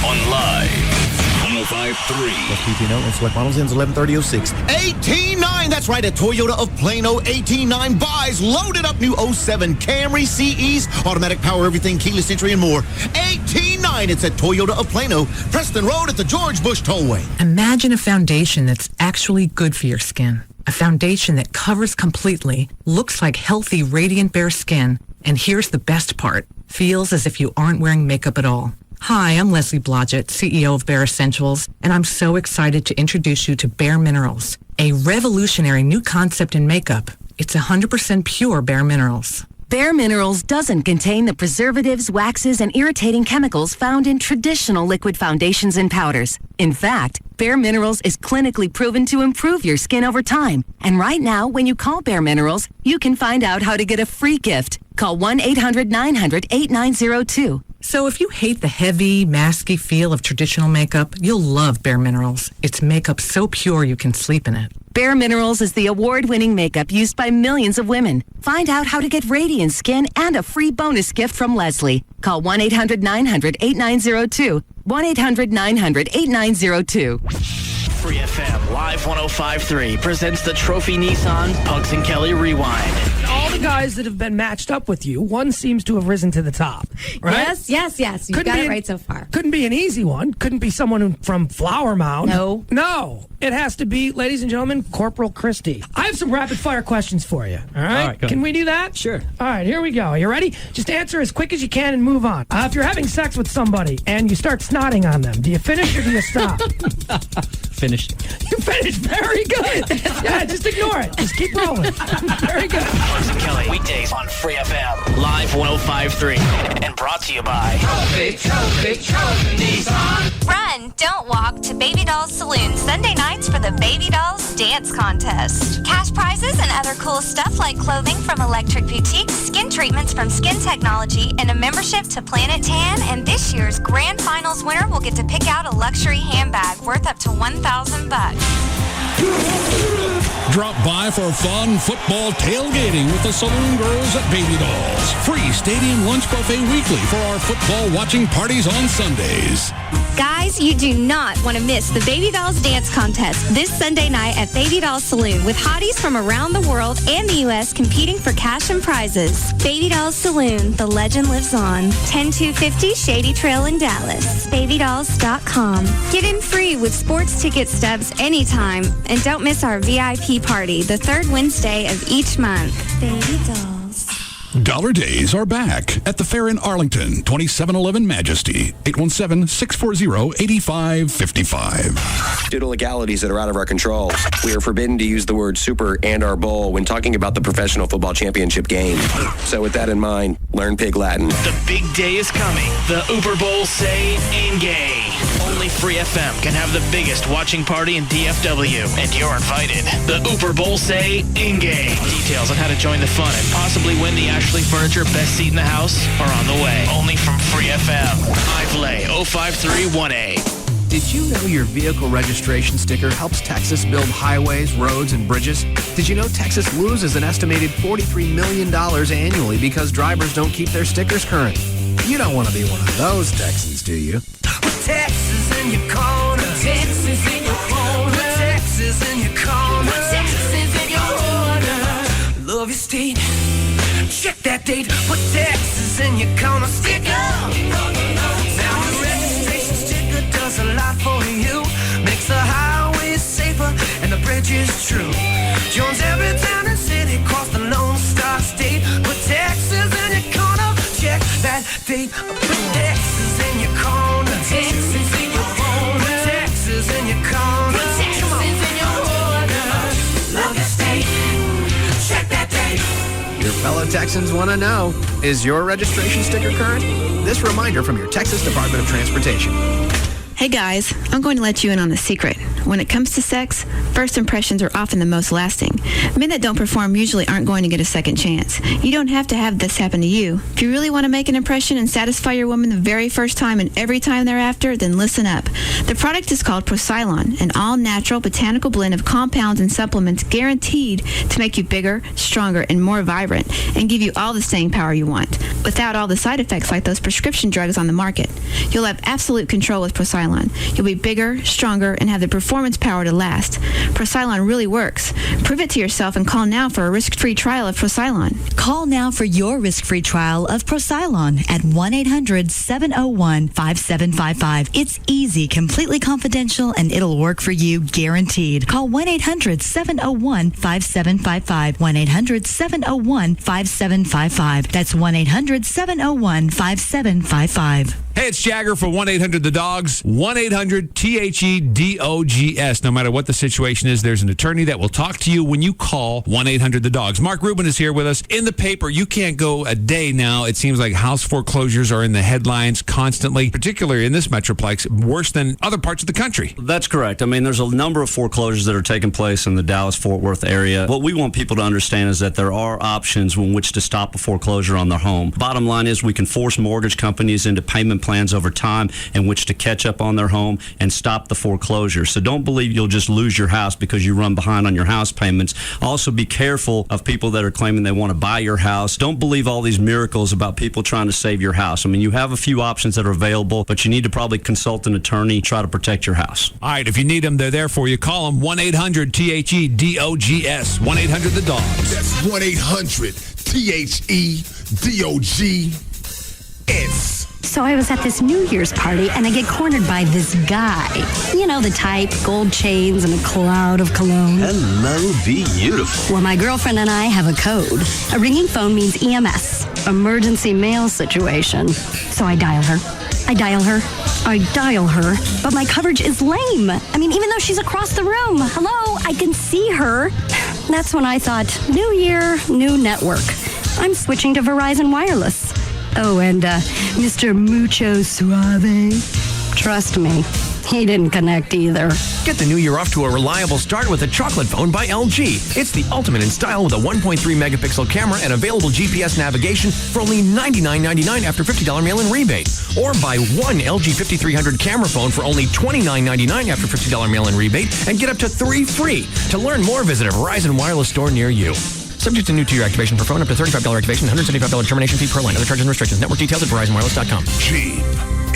On Live 105.3. FPP note and select models ends 11/30/06. 18.9, that's right, at Toyota of Plano. 18.9 buys, loaded up new 07 Camry CEs, automatic power, everything, keyless entry, and more. 18.9, it's at Toyota of Plano, Preston Road at the George Bush Tollway. Imagine a foundation that's actually good for your skin. A foundation that covers completely, looks like healthy, radiant, bare skin, and here's the best part, feels as if you aren't wearing makeup at all. Hi, I'm Leslie Blodgett, CEO of Bare Essentials, and I'm so excited to introduce you to Bare Minerals, a revolutionary new concept in makeup. It's 100% pure Bare Minerals. Bare Minerals doesn't contain the preservatives, waxes, and irritating chemicals found in traditional liquid foundations and powders. In fact, Bare Minerals is clinically proven to improve your skin over time. And right now, when you call Bare Minerals, you can find out how to get a free gift. Call 1-800-900-8902. So if you hate the heavy, masky feel of traditional makeup, you'll love Bare Minerals. It's makeup so pure you can sleep in it. Bare Minerals is the award-winning makeup used by millions of women. Find out how to get radiant skin and a free bonus gift from Leslie. Call 1-800-900-8902. 1-800-900-8902. Free FM Live 105.3 presents the Trophy Nissan Pugs and Kelly Rewind. All the guys that have been matched up with you, one seems to have risen to the top, right? Yes. You've got it right so far. Couldn't be an easy one. Couldn't be someone from Flower Mound. No. It has to be, ladies and gentlemen, Corporal Christie. I have some rapid-fire questions for you, all right? All right, go Can ahead. we do that? Sure. All right, here we go. You ready? Just answer as quick as you can and move on. If you're having sex with somebody and you start snotting on them, do you finish or do you stop? Finished. You finished. Very good. Yeah, just ignore it. Just keep rolling. Very good. Pugs and Kelly, weekdays on Free FM Live 105.3. And brought to you by Trophy Nissan. Run, don't walk to Baby Dolls Saloon Sunday nights for the Baby Dolls Dance Contest. Cash prizes and other cool stuff like clothing from Electric Boutique, skin treatments from Skin Technology, and a membership to Planet Tan. And this year's grand finals winner will get to pick out a luxury handbag worth up to $1,000. Drop by for fun football tailgating with the Saloon Girls at Baby Dolls. Free stadium lunch buffet weekly for our football watching parties on Sundays. Guys, you do not want to miss the Baby Dolls Dance Contest this Sunday night at Baby Dolls Saloon with hotties from around the world and the U.S. competing for cash and prizes. Baby Dolls Saloon, the legend lives on. 10250 Shady Trail in Dallas. BabyDolls.com. Get in free with sports ticket stubs anytime. And don't miss our VIP party the third Wednesday of each month. Baby Dolls. Dollar Days are back at the fair in Arlington, 2711 Majesty, 817-640-8555. Due to legalities that are out of our control, we are forbidden to use the word super and or bowl when talking about the professional football championship game. So with that in mind, learn Pig Latin. The big day is coming. The Uber Bowl say in gay. Only Free FM can have the biggest watching party in DFW, and you're invited. The Ooper Bowl say in-game. Details on how to join the fun and possibly win the Ashley Furniture Best Seat in the House are on the way. Only from Free FM. iPlay 0531A. Did you know your vehicle registration sticker helps Texas build highways, roads, and bridges? Did you know Texas loses an estimated $43 million annually because drivers don't keep their stickers current? You don't want to be one of those Texans, do you? Texas in your corner. Texas in your corner. Texas in your corner. Texas in your corner. Love your state. Check that date. Put Texas in your corner. Sticker. Now the registration sticker does a lot for you. Makes the highways safer and the bridges true. Joins every town and city across the Lone Star State. Put Texas in your corner. Check that date. Put Texas in your corner. Texas in your corner. Texas in your corner. Texas in your corner. Love your state. Check that date. Your fellow Texans want to know, is your registration sticker current? This reminder from your Texas Department of Transportation. Hey guys, I'm going to let you in on a secret. When it comes to sex, first impressions are often the most lasting. Men that don't perform usually aren't going to get a second chance. You don't have to have this happen to you. If you really want to make an impression and satisfy your woman the very first time and every time thereafter, then listen up. The product is called Procylon, an all-natural botanical blend of compounds and supplements guaranteed to make you bigger, stronger, and more vibrant, and give you all the staying power you want, without all the side effects like those prescription drugs on the market. You'll have absolute control with Procylon. You'll be bigger, stronger, and have the performance power to last. Procylon really works. Prove it to yourself and call now for a risk-free trial of Procylon. Call now for your risk-free trial of Procylon at 1-800-701-5755. It's easy, completely confidential, and it'll work for you guaranteed. Call 1-800-701-5755. 1-800-701-5755. That's 1-800-701-5755. Hey, it's Jagger for 1-800-THE-DOGS. 1-800-THEDOGS. No matter what the situation is, there's an attorney that will talk to you when you call 1-800-THE-DOGS. Mark Rubin is here with us. In the paper, you can't go a day now. It seems like house foreclosures are in the headlines constantly, particularly in this metroplex, worse than other parts of the country. That's correct. I mean, there's a number of foreclosures that are taking place in the Dallas-Fort Worth area. What we want people to understand is that there are options in which to stop a foreclosure on their home. Bottom line is we can force mortgage companies into payment plans over time in which to catch up on their home and stop the foreclosure. So don't believe you'll just lose your house because you run behind on your house payments. Also be careful of people that are claiming they want to buy your house. Don't believe all these miracles about people trying to save your house. I mean, you have a few options that are available, but you need to probably consult an attorney, try to protect your house. All right, if you need them, they're there for you. Call them 1-800-THEDOGS. 1-800-THE-DOGS. That's 1-800-THEDOGS. So I was at this New Year's party, and I get cornered by this guy. You know, the type, gold chains and a cloud of cologne. Hello, beautiful. Well, my girlfriend and I have a code. A ringing phone means EMS, emergency mail situation. So I dial her, but my coverage is lame. I mean, even though she's across the room, hello, I can see her. That's when I thought, new year, new network. I'm switching to Verizon Wireless. Oh, and Mr. Mucho Suave. Trust me, he didn't connect either. Get the new year off to a reliable start with a chocolate phone by LG. It's the ultimate in style with a 1.3 megapixel camera and available GPS navigation for only $99.99 after $50 mail-in rebate. Or buy one LG 5300 camera phone for only $29.99 after $50 mail-in rebate and get up to 3 free. To learn more, visit a Verizon Wireless store near you. Subject to new 2-year activation per phone, up to $35 activation, $175 termination fee per line. Other charges and restrictions. Network details at VerizonWireless.com. Jeep.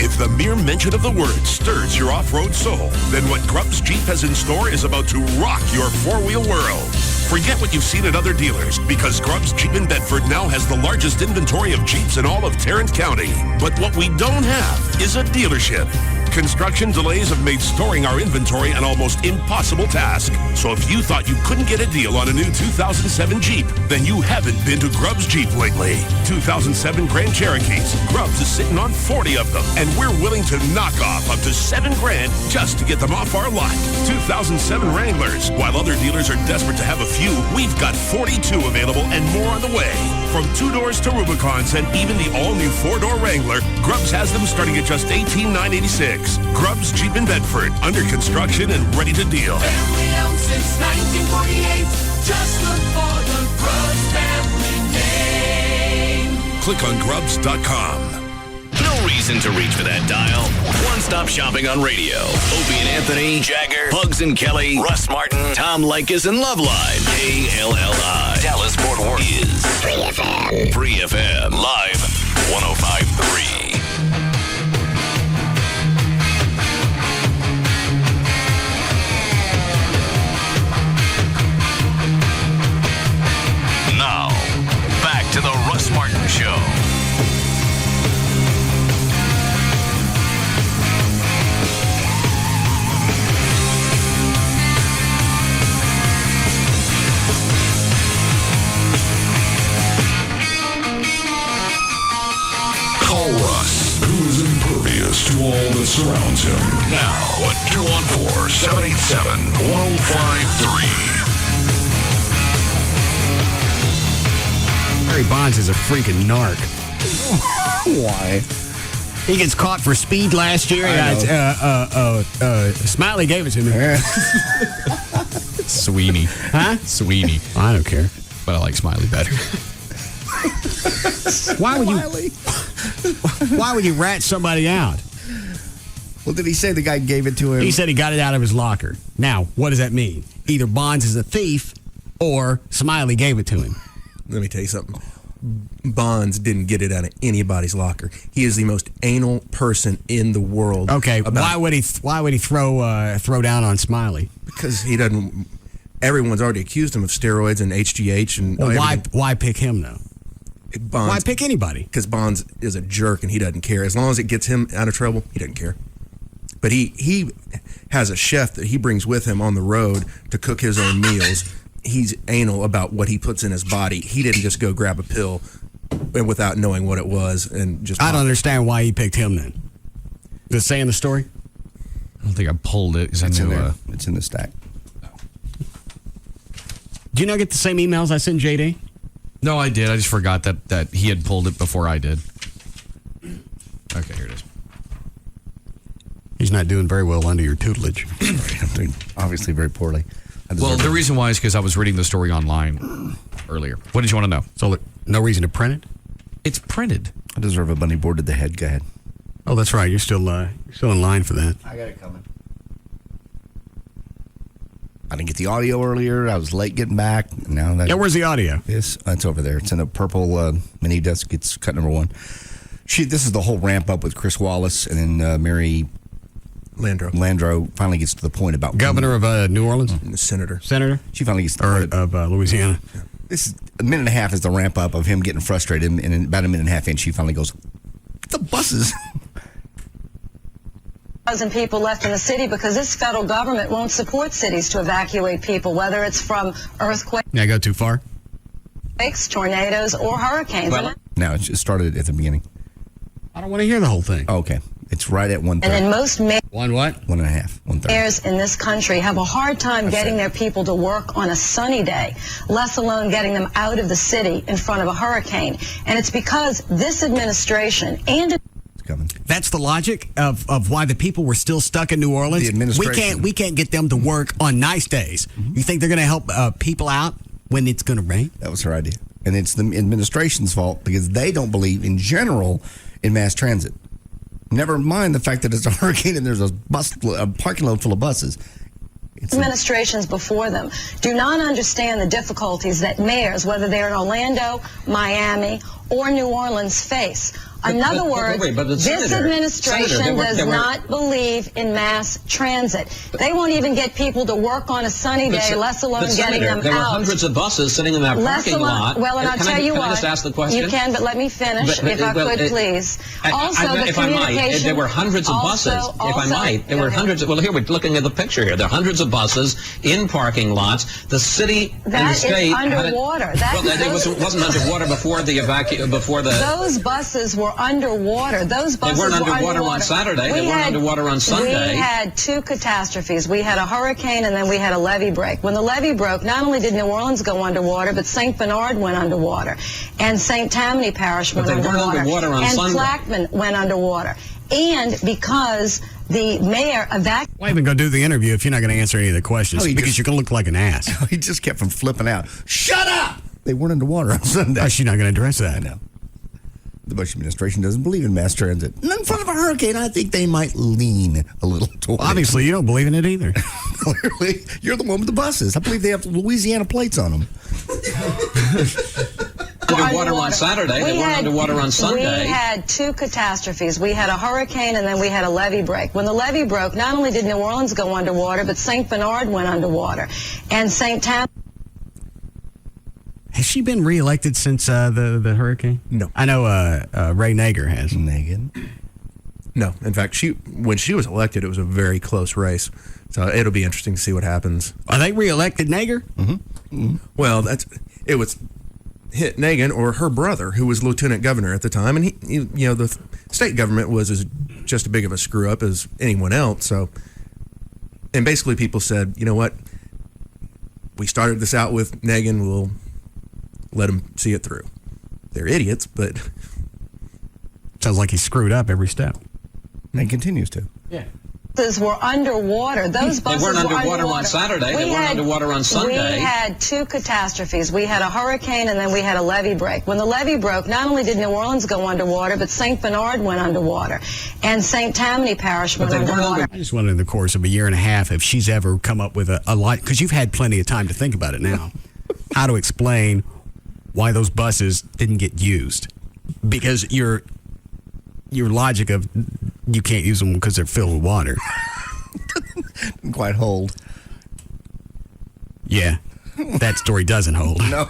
If the mere mention of the word stirs your off-road soul, then what Grubbs Jeep has in store is about to rock your four-wheel world. Forget what you've seen at other dealers, because Grubbs Jeep in Bedford now has the largest inventory of Jeeps in all of Tarrant County. But what we don't have is a dealership. Construction delays have made storing our inventory an almost impossible task. So if you thought you couldn't get a deal on a new 2007 Jeep, then you haven't been to Grubbs Jeep lately. 2007 Grand Cherokees. Grubbs is sitting on 40 of them, and we're willing to knock off up to $7,000 just to get them off our lot. 2007 Wranglers. While other dealers are desperate to have a few, we've got 42 available and more on the way. From 2-doors to Rubicons and even the all-new 4-door Wrangler, Grubbs has them starting at just $18,986. 6. Grubbs Jeep in Bedford. Under construction and ready to deal. Family owned since 1948. Just look for the Grubbs family name. Click on Grubbs.com. No reason to reach for that dial. One-stop shopping on radio. Opie and Anthony, Jagger, Bugs and Kelly, Russ Martin, Tom Leykis, and Loveline. KLLI. Dallas Fort Worth is Free FM. Free FM. Live 105.3. Now, back to the Russ Martin Show. Call Russ, who's impervious to all that surrounds him. Now at 214-787-1053. Barry Bonds is a freaking narc. Why? He gets caught for speed last year. Smiley gave it to me. Sweeney. Huh? Sweeney. I don't care. But I like Smiley better. Why would you rat somebody out? Well, did he say the guy gave it to him? He said he got it out of his locker. Now, what does that mean? Either Bonds is a thief or Smiley gave it to him. Let me tell you something. Bonds didn't get it out of anybody's locker. He is the most anal person in the world. Okay, why would he throw down on Smiley? Because he doesn't. Everyone's already accused him of steroids and HGH and. Well, why pick him though? Bonds, why pick anybody? Because Bonds is a jerk and he doesn't care. As long as it gets him out of trouble, he doesn't care. But he has a chef that he brings with him on the road to cook his own meals. He's anal about what he puts in his body. He didn't just go grab a pill and without knowing what it was and just. I don't understand why he picked him then. Does it say in the story? I don't think I pulled it because I knew it's in the stack. Do you not get the same emails I sent JD? No, I did. I just forgot that he had pulled it before I did. Okay, here it is. He's not doing very well under your tutelage. I'm doing obviously very poorly. Well, the reason why is because I was reading the story online earlier. What did you want to know? So, no reason to print it? It's printed. I deserve a bunny board to the head. Go ahead. Oh, that's right. You're still in line for that. I got it coming. I didn't get the audio earlier. I was late getting back. Now that where's the audio? It's over there. It's in a purple mini desk. It's cut number 1. This is the whole ramp up with Chris Wallace and then Mary Landrieu finally gets to the point about governor of New Orleans, senator. She finally gets to the point of Louisiana. Yeah. This is a minute and a half is the ramp up of him getting frustrated, and in about a minute and a half in, she finally goes, "The buses." 1,000 people left in the city because this federal government won't support cities to evacuate people, whether it's from earthquakes, I go too far? tornadoes, or hurricanes. Now, it started at the beginning. I don't want to hear the whole thing. Oh, okay. It's right at 1:30. And then most mayors 1:30. in this country have a hard time getting their people to work on a sunny day, less alone getting them out of the city in front of a hurricane. And it's because this administration and that's the logic of why the people were still stuck in New Orleans. The administration. We can't get them to work on nice days. Mm-hmm. You think they're going to help people out when it's going to rain? That was her idea. And it's the administration's fault because they don't believe in general in mass transit. Never mind the fact that it's a hurricane and there's a parking lot full of buses. Administrations before them do not understand the difficulties that mayors, whether they're in Orlando, Miami, or New Orleans, face. In other words, this administration does not believe in mass transit. They won't even get people to work on a sunny day, less alone getting them out. There were hundreds of buses sitting in that parking lot. Well, and I'll tell you what. Can I just ask the question? You can, but let me finish, if I could, please. Also, if I might, there were hundreds of buses. If I might, there were hundreds. Well, here we're looking at the picture here. There are hundreds of buses in parking lots. The city and the state is underwater. It wasn't underwater before the Those buses were underwater. Those buses were underwater on Saturday. They weren't underwater on Sunday. We had two catastrophes. We had a hurricane and then we had a levee break. When the levee broke, not only did New Orleans go underwater, but St. Bernard went underwater, and St. Tammany Parish went underwater, on and Sunday. Plaquemine went underwater. And because the mayor evacuated. Why even go do the interview if you're not going to answer any of the questions? Oh, Because you're going to look like an ass. He just kept from flipping out. Shut up! They weren't underwater on Sunday. Oh, she's not going to address that. I know. The Bush administration doesn't believe in mass transit. And in front of a hurricane, I think they might lean a little toward Obviously, you don't believe in it either. Clearly, you're the one with the buses. I believe they have Louisiana plates on them. Underwater on Saturday. They weren't underwater on Sunday. We had two catastrophes. We had a hurricane and then we had a levee break. When the levee broke, not only did New Orleans go underwater, but St. Bernard went underwater. And St. Tammany. Has she been reelected since the hurricane? No. I know Ray Nager has. No. In fact, when she was elected, it was a very close race. So it'll be interesting to see what happens. Are they reelected Nager? Mm-hmm. Well, it was hit Nagin or her brother, who was lieutenant governor at the time, and he the state government was just as big of a screw up as anyone else. So, and basically, people said, you know what, we started this out with Nagin, we'll let them see it through. They're idiots, but sounds like he screwed up every step, and continues to. Yeah. Were underwater. Those buses they weren't underwater on Saturday. They weren't underwater on Sunday. We had two catastrophes. We had a hurricane and then we had a levee break. When the levee broke, not only did New Orleans go underwater, but St. Bernard went underwater. And St. Tammany Parish went underwater. I just wondered in the course of a year and a half if she's ever come up with a lot, because you've had plenty of time to think about it now, how to explain why those buses didn't get used. Because your logic of you can't use them because they're filled with water. Didn't quite hold. Yeah, that story doesn't hold. No.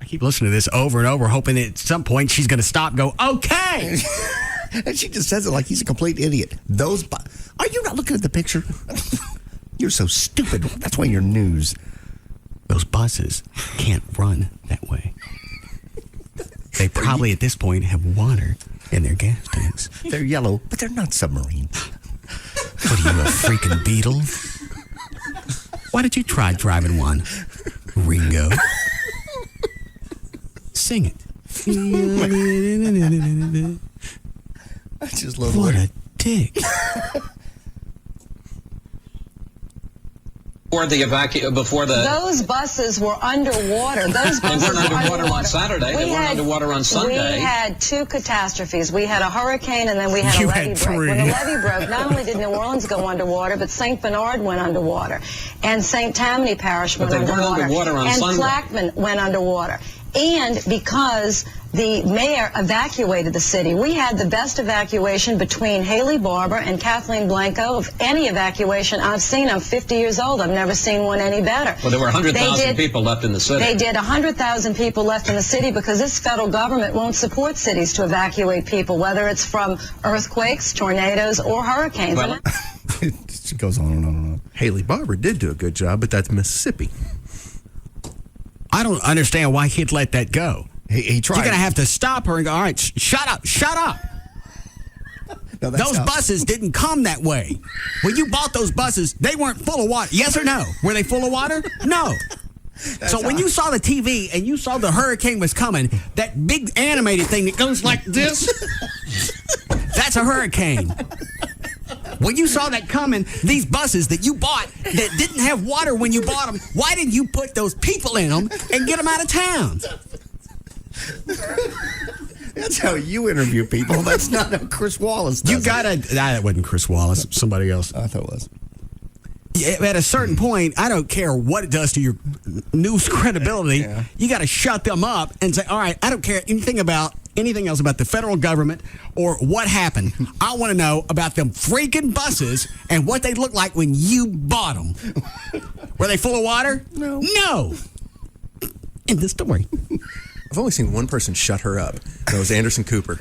I keep listening to this over and over, hoping at some point she's going to stop and go, okay. And she just says it like he's a complete idiot. Are you not looking at the picture? You're so stupid. That's why you're news. Those buses can't run that way. They probably at this point have water in their gas tanks. They're yellow, but they're not submarine. What are you, a freaking beetle? Why did you try driving one, Ringo? Sing it. I just love what a dick. Before the those buses were underwater. Those buses they weren't underwater on Saturday. They weren't underwater on Sunday. We had two catastrophes. We had a hurricane and then we had a levee break. When the levee broke, not only did New Orleans go underwater, but St. Bernard went underwater, and St. Tammany Parish went underwater, and Flackman went underwater. And because the mayor evacuated the city, we had the best evacuation between Haley Barbour and Kathleen Blanco of any evacuation I've seen. I'm 50 years old. I've never seen one any better. Well, there were 100,000 people left in the city. They did 100,000 people left in the city because this federal government won't support cities to evacuate people, whether it's from earthquakes, tornadoes, or hurricanes. Well, it goes on and on and on. Haley Barbour did do a good job, but that's Mississippi. I don't understand why he'd let that go. He tried. You're going to have to stop her and go, all right, shut up. No, those buses didn't come that way. When you bought those buses, they weren't full of water. Yes or no? Were they full of water? No. So when you saw the TV and you saw the hurricane was coming, that big animated thing that goes like this, that's a hurricane. When you saw that coming, these buses that you bought that didn't have water when you bought them, why didn't you put those people in them and get them out of town? That's how you interview people. That's not how Chris Wallace does You gotta. That wasn't Chris Wallace. Somebody else. I thought it was. Yeah, at a certain point, I don't care what it does to your news credibility. Yeah. You got to shut them up and say, all right, I don't care anything else about the federal government or what happened. I want to know about them freaking buses and what they look like when you bought them. Were they full of water? No. End the story. I've only seen one person shut her up. That was Anderson Cooper.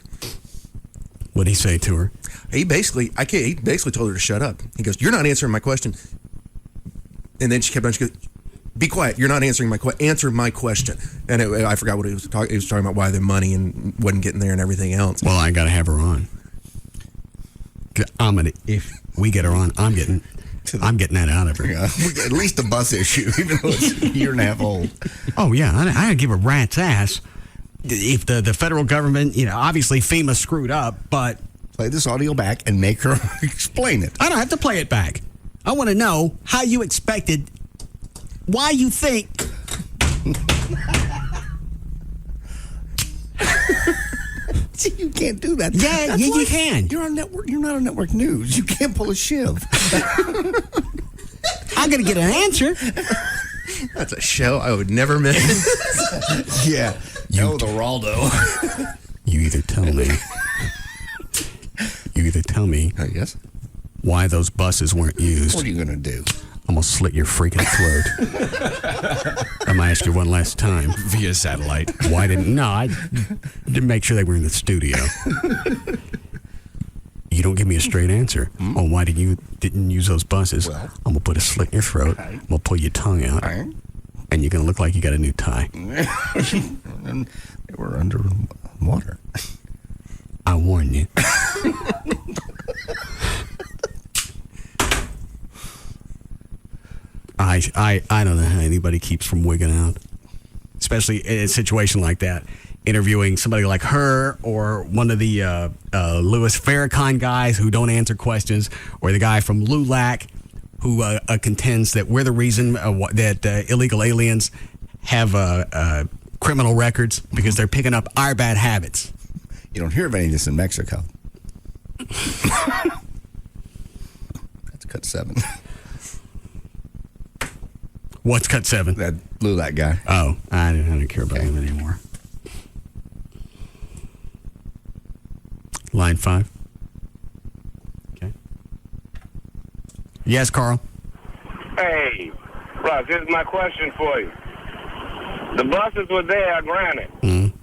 What'd he say to her? He basically told her to shut up. He goes, "You're not answering my question." And then she kept on. She goes, "Be quiet. You're not answering my question. Answer my question." And I forgot what he was talking. He was talking about why the money and wasn't getting there and everything else. Well, I got to have her on. If we get her on, I'm getting that out of her. Yeah, at least the bus issue, even though it's a year and a half old. Oh yeah, I give a rat's ass if the federal government, obviously FEMA screwed up, but play this audio back and make her explain it. I don't have to play it back. I want to know how you expected, why you think. See, you can't do that. Yeah, you can. You're on network. You're not on network news. You can't pull a shiv. I'm going to get an answer. That's a show I would never miss. Yeah. No, the Raldo. You either tell me. Yes. Why those buses weren't used. What are you going to do? I'm going to slit your freaking throat. I'm going to ask you one last time. Via satellite. Why didn't... No, I didn't make sure they were in the studio. You don't give me a straight answer on why didn't use those buses. Well, I'm going to put a slit in your throat. Okay. I'm going to pull your tongue out. Right. And you're going to look like you got a new tie. And they were under water. I warn you. I don't know how anybody keeps from wigging out, especially in a situation like that. Interviewing somebody like her or one of the Louis Farrakhan guys who don't answer questions, or the guy from LULAC who contends that we're the reason that illegal aliens have criminal records because they're picking up our bad habits. You don't hear of any of this in Mexico. That's cut 7. What's cut 7? That LULAC guy. Oh, I don't care about him anymore. Line 5. Okay. Yes, Carl. Hey, Russ, here's my question for you. The buses were there, granted. Mm-hmm.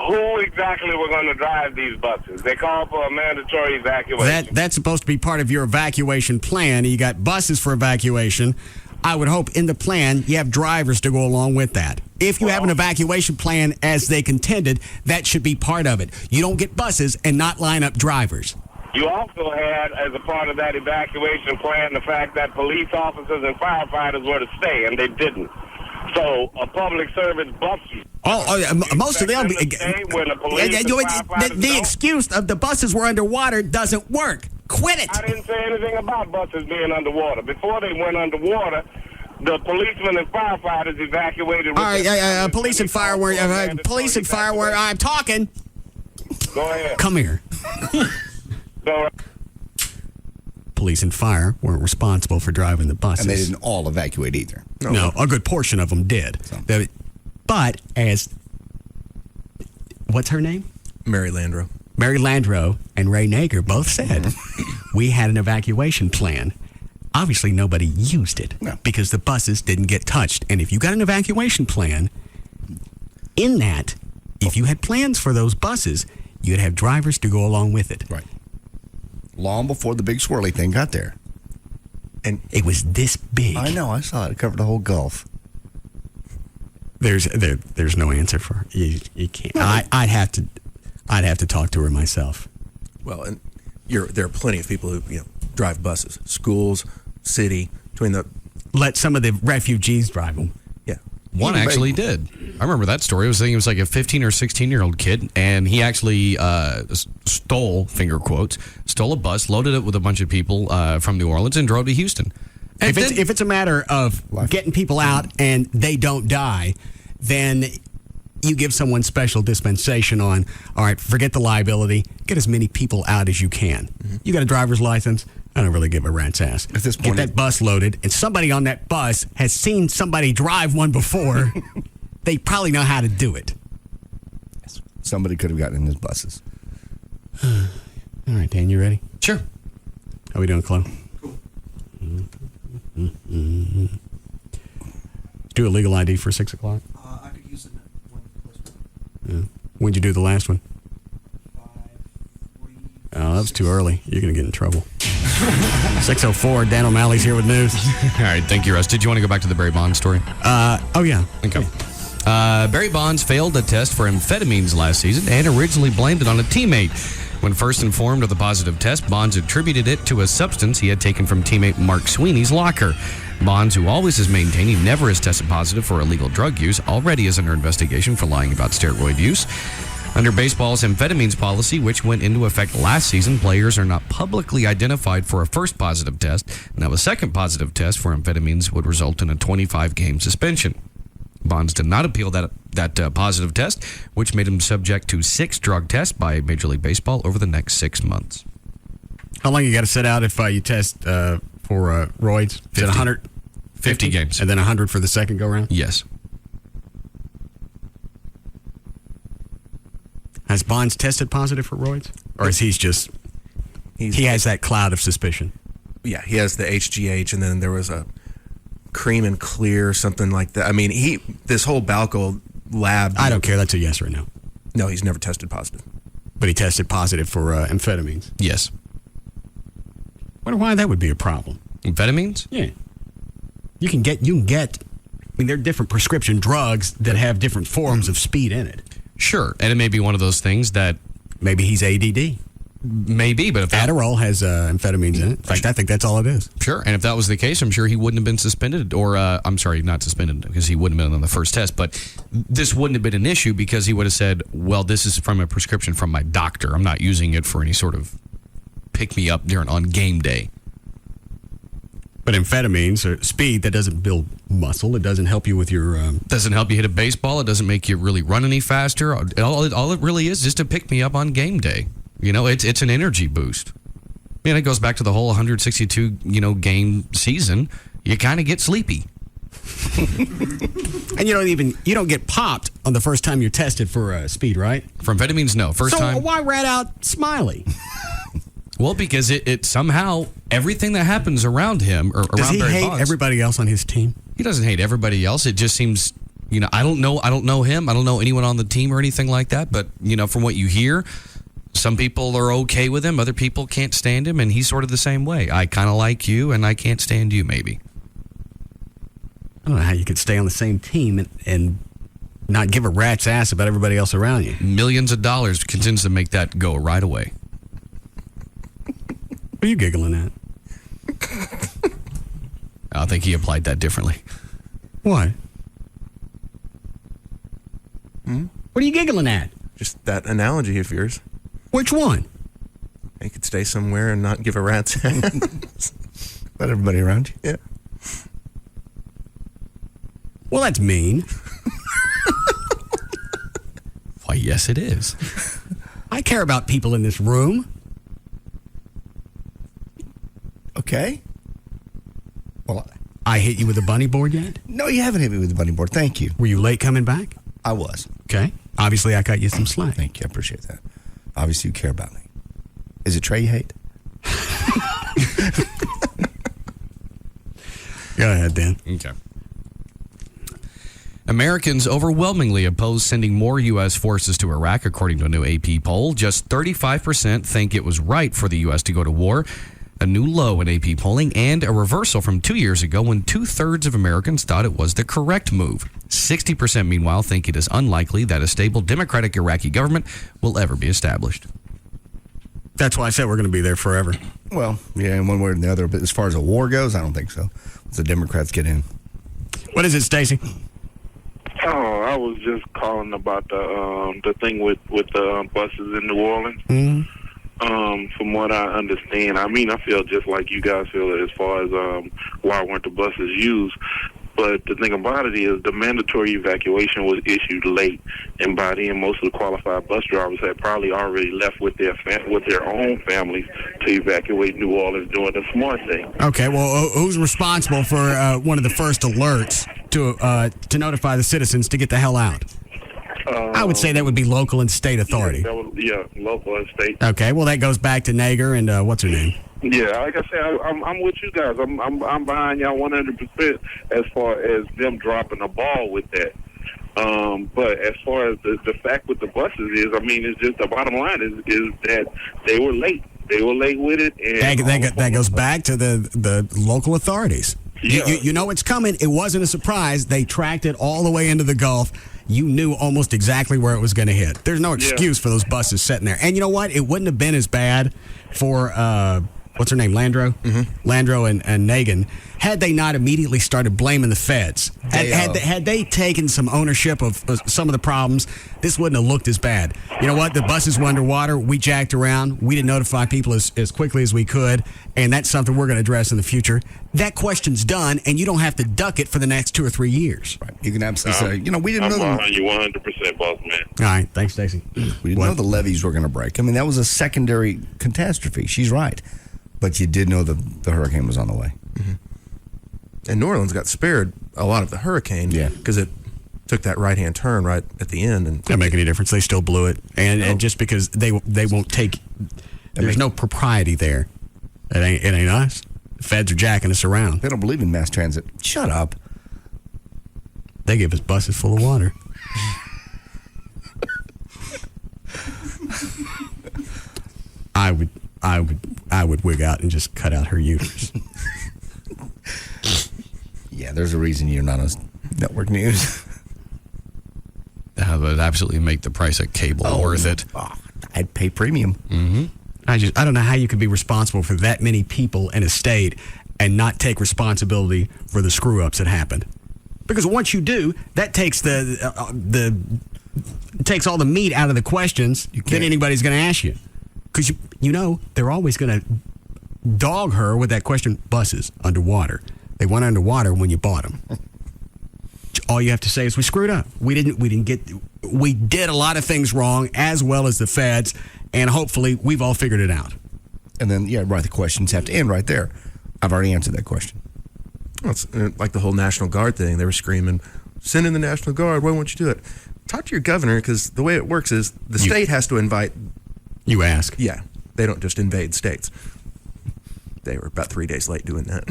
Who exactly were going to drive these buses? They called for a mandatory evacuation. That's supposed to be part of your evacuation plan. You got buses for evacuation. I would hope in the plan you have drivers to go along with that. If you have an evacuation plan as they contended, that should be part of it. You don't get buses and not line up drivers. You also had, as a part of that evacuation plan, the fact that police officers and firefighters were to stay, and they didn't. So a public service bus. Most of them. The The excuse of the buses were underwater doesn't work. Quit it. I didn't say anything about buses being underwater. Before they went underwater, the policemen and firefighters evacuated. All right, police and fire were. I'm talking. Go ahead. Come here. Police and fire weren't responsible for driving the buses. And they didn't all evacuate either. No, a good portion of them did. But as, what's her name? Mary Landrieu. Mary Landrieu and Ray Nager both said we had an evacuation plan. Obviously, nobody used it because the buses didn't get touched. And if you got an evacuation plan, in that, if you had plans for those buses, you'd have drivers to go along with it. Right. Long before the big swirly thing got there. And it was this big. I know. I saw it. It covered the whole Gulf. There's no answer for you. You can't. I'd have to talk to her myself. Well, and there are plenty of people who drive buses, schools, city, let some of the refugees drive them. Yeah, one actually did. I remember that story. I was thinking it was like a 15 or 16-year-old kid, and he actually stole, finger quotes, stole a bus, loaded it with a bunch of people from New Orleans, and drove to Houston. And if it's a matter of getting people out and they don't die, then you give someone special dispensation on, all right, forget the liability, get as many people out as you can. Mm-hmm. You got a driver's license, I don't really give a rat's ass. At this point, get that bus loaded, and somebody on that bus has seen somebody drive one before. They probably know how to do it. Somebody could have gotten in his buses. All right, Dan, you ready? Sure. How we doing, Chloe? Cool. Mm-hmm. Do a legal ID for 6 o'clock. I could use it one. Yeah. When'd you do the last one? 5:40. Oh, that was too early. You're going to get in trouble. 6:04. Dan O'Malley's here with news. All right, thank you, Russ. Did you want to go back to the Barry Bonds story? Oh yeah. Okay. Barry Bonds failed a test for amphetamines last season and originally blamed it on a teammate. When first informed of the positive test, Bonds attributed it to a substance he had taken from teammate Mark Sweeney's locker. Bonds, who always has maintained he never has tested positive for illegal drug use, already is under investigation for lying about steroid use. Under baseball's amphetamines policy, which went into effect last season, players are not publicly identified for a first positive test. Now, a second positive test for amphetamines would result in a 25-game suspension. Bonds did not appeal that positive test, which made him subject to 6 drug tests by Major League Baseball over the next 6 months. How long you got to sit out if you test for roids? Is it 100? 50 games. And then 100 for the second go-round? Yes. Has Bonds tested positive for roids? Or is he has that cloud of suspicion? Yeah, he has the HGH, and then there was a cream and clear or something like that. I mean, this whole Balco lab. I don't care. That's a yes or no. No, he's never tested positive. But he tested positive for amphetamines? Yes. Wonder why that would be a problem. Amphetamines? Yeah. You can get, I mean, there are different prescription drugs that have different forms of speed in it. Sure. And it may be one of those things that maybe he's ADD. Maybe, but if Adderall has amphetamines in it. In fact, I think that's all it is. Sure. And if that was the case, I'm sure he wouldn't have been suspended or, I'm sorry, not suspended because he wouldn't have been on the first test, but this wouldn't have been an issue because he would have said, well, this is from a prescription from my doctor. I'm not using it for any sort of pick me up on game day. But amphetamines or speed, that doesn't build muscle. It doesn't help you with your... Doesn't help you hit a baseball. It doesn't make you really run any faster. All it really is just to pick me up on game day. You know, it's an energy boost. And it goes back to the whole 162, game season. You kind of get sleepy. And you don't get popped on the first time you're tested for speed, right? For amphetamines, no. First time. So why rat out Smiley? Well, because it somehow everything that happens around him or Does around he Barry hate Bonds, everybody else on his team? He doesn't hate everybody else. It just seems, I don't know him. I don't know anyone on the team or anything like that. But from what you hear, some people are okay with him. Other people can't stand him, and he's sort of the same way. I kind of like you, and I can't stand you. Maybe. I don't know how you could stay on the same team and not give a rat's ass about everybody else around you. Millions of dollars continues to make that go right away. What are you giggling at? I think he applied that differently. What? What are you giggling at? Just that analogy of yours. Which one? You could stay somewhere and not give a rat's ass. About everybody around you? Yeah. Well, that's mean. Why, yes, it is. I care about people in this room. Okay. Well, I hit you with a bunny board yet? No, you haven't hit me with the bunny board. Thank you. Were you late coming back? I was. Okay. Obviously, I cut you some slack. Thank you. I appreciate that. Obviously, you care about me. Is it Trey you hate? Go ahead, Dan. Okay. Americans overwhelmingly oppose sending more U.S. forces to Iraq, according to a new AP poll. Just 35% think it was right for the U.S. to go to war, a new low in AP polling, and a reversal from 2 years ago when 2/3 of Americans thought it was the correct move. 60%, meanwhile, think it is unlikely that a stable democratic Iraqi government will ever be established. That's why I said we're going to be there forever. Well, yeah, in one way or the other. But as far as a war goes, I don't think so. Once the Democrats get in. What is it, Stacy? Oh, I was just calling about the thing with the buses in New Orleans. Mm-hmm. From what I understand, I feel just like you guys feel as far as why weren't the buses used. But the thing about it is the mandatory evacuation was issued late, and by then most of the qualified bus drivers had probably already left with their own families to evacuate New Orleans doing the smart thing. Okay, well, who's responsible for one of the first alerts to notify the citizens to get the hell out? I would say that would be local and state authority. Yeah, local and state. Okay, well, that goes back to Nager and what's her name? Yeah, like I said, I'm with you guys. I'm behind y'all 100% as far as them dropping the ball with that. But as far as the fact with the buses is, it's just the bottom line is that they were late. They were late with it. And that goes back to the local authorities. Yeah. You know it's coming. It wasn't a surprise. They tracked it all the way into the Gulf. You knew almost exactly where it was going to hit. There's no excuse for those buses sitting there. And you know what? It wouldn't have been as bad for what's her name, Landro? Mm-hmm. Landro and Nagin, had they not immediately started blaming the feds, had they taken some ownership of some of the problems, this wouldn't have looked as bad. You know what? The buses were underwater. We jacked around. We didn't notify people as quickly as we could, and that's something we're going to address in the future. That question's done, and you don't have to duck it for the next 2 or 3 years. Right. You can absolutely say, we didn't know. I'm you 100%, boss man. All right. Thanks, Stacey. We didn't know the levees were going to break. I mean, that was a secondary catastrophe. She's right. But you did know the hurricane was on the way. Mm-hmm. And New Orleans got spared a lot of the hurricane because it took that right-hand turn right at the end. And doesn't make any difference. They still blew it. And just because they won't take, there's no propriety there. It ain't us. The feds are jacking us around. They don't believe in mass transit. Shut up. They give us buses full of water. I would wig out and just cut out her uterus. Yeah, there's a reason you're not on network news. That would absolutely make the price of cable worth it. I'd pay premium. Mm-hmm. I don't know how you could be responsible for that many people in a state and not take responsibility for the screw ups that happened. Because once you do, that takes takes all the meat out of the questions that anybody's going to ask you. Because they're always going to dog her with that question. Buses underwater. They went underwater when you bought them. All you have to say is we screwed up. We did a lot of things wrong, as well as the feds, and hopefully we've all figured it out. And then, the questions have to end right there. I've already answered that question. Well, it's like the whole National Guard thing. They were screaming, "Send in the National Guard. Why won't you do it?" Talk to your governor, because the way it works is the state has to invite. You ask. Yeah. They don't just invade states. They were about 3 days late doing that.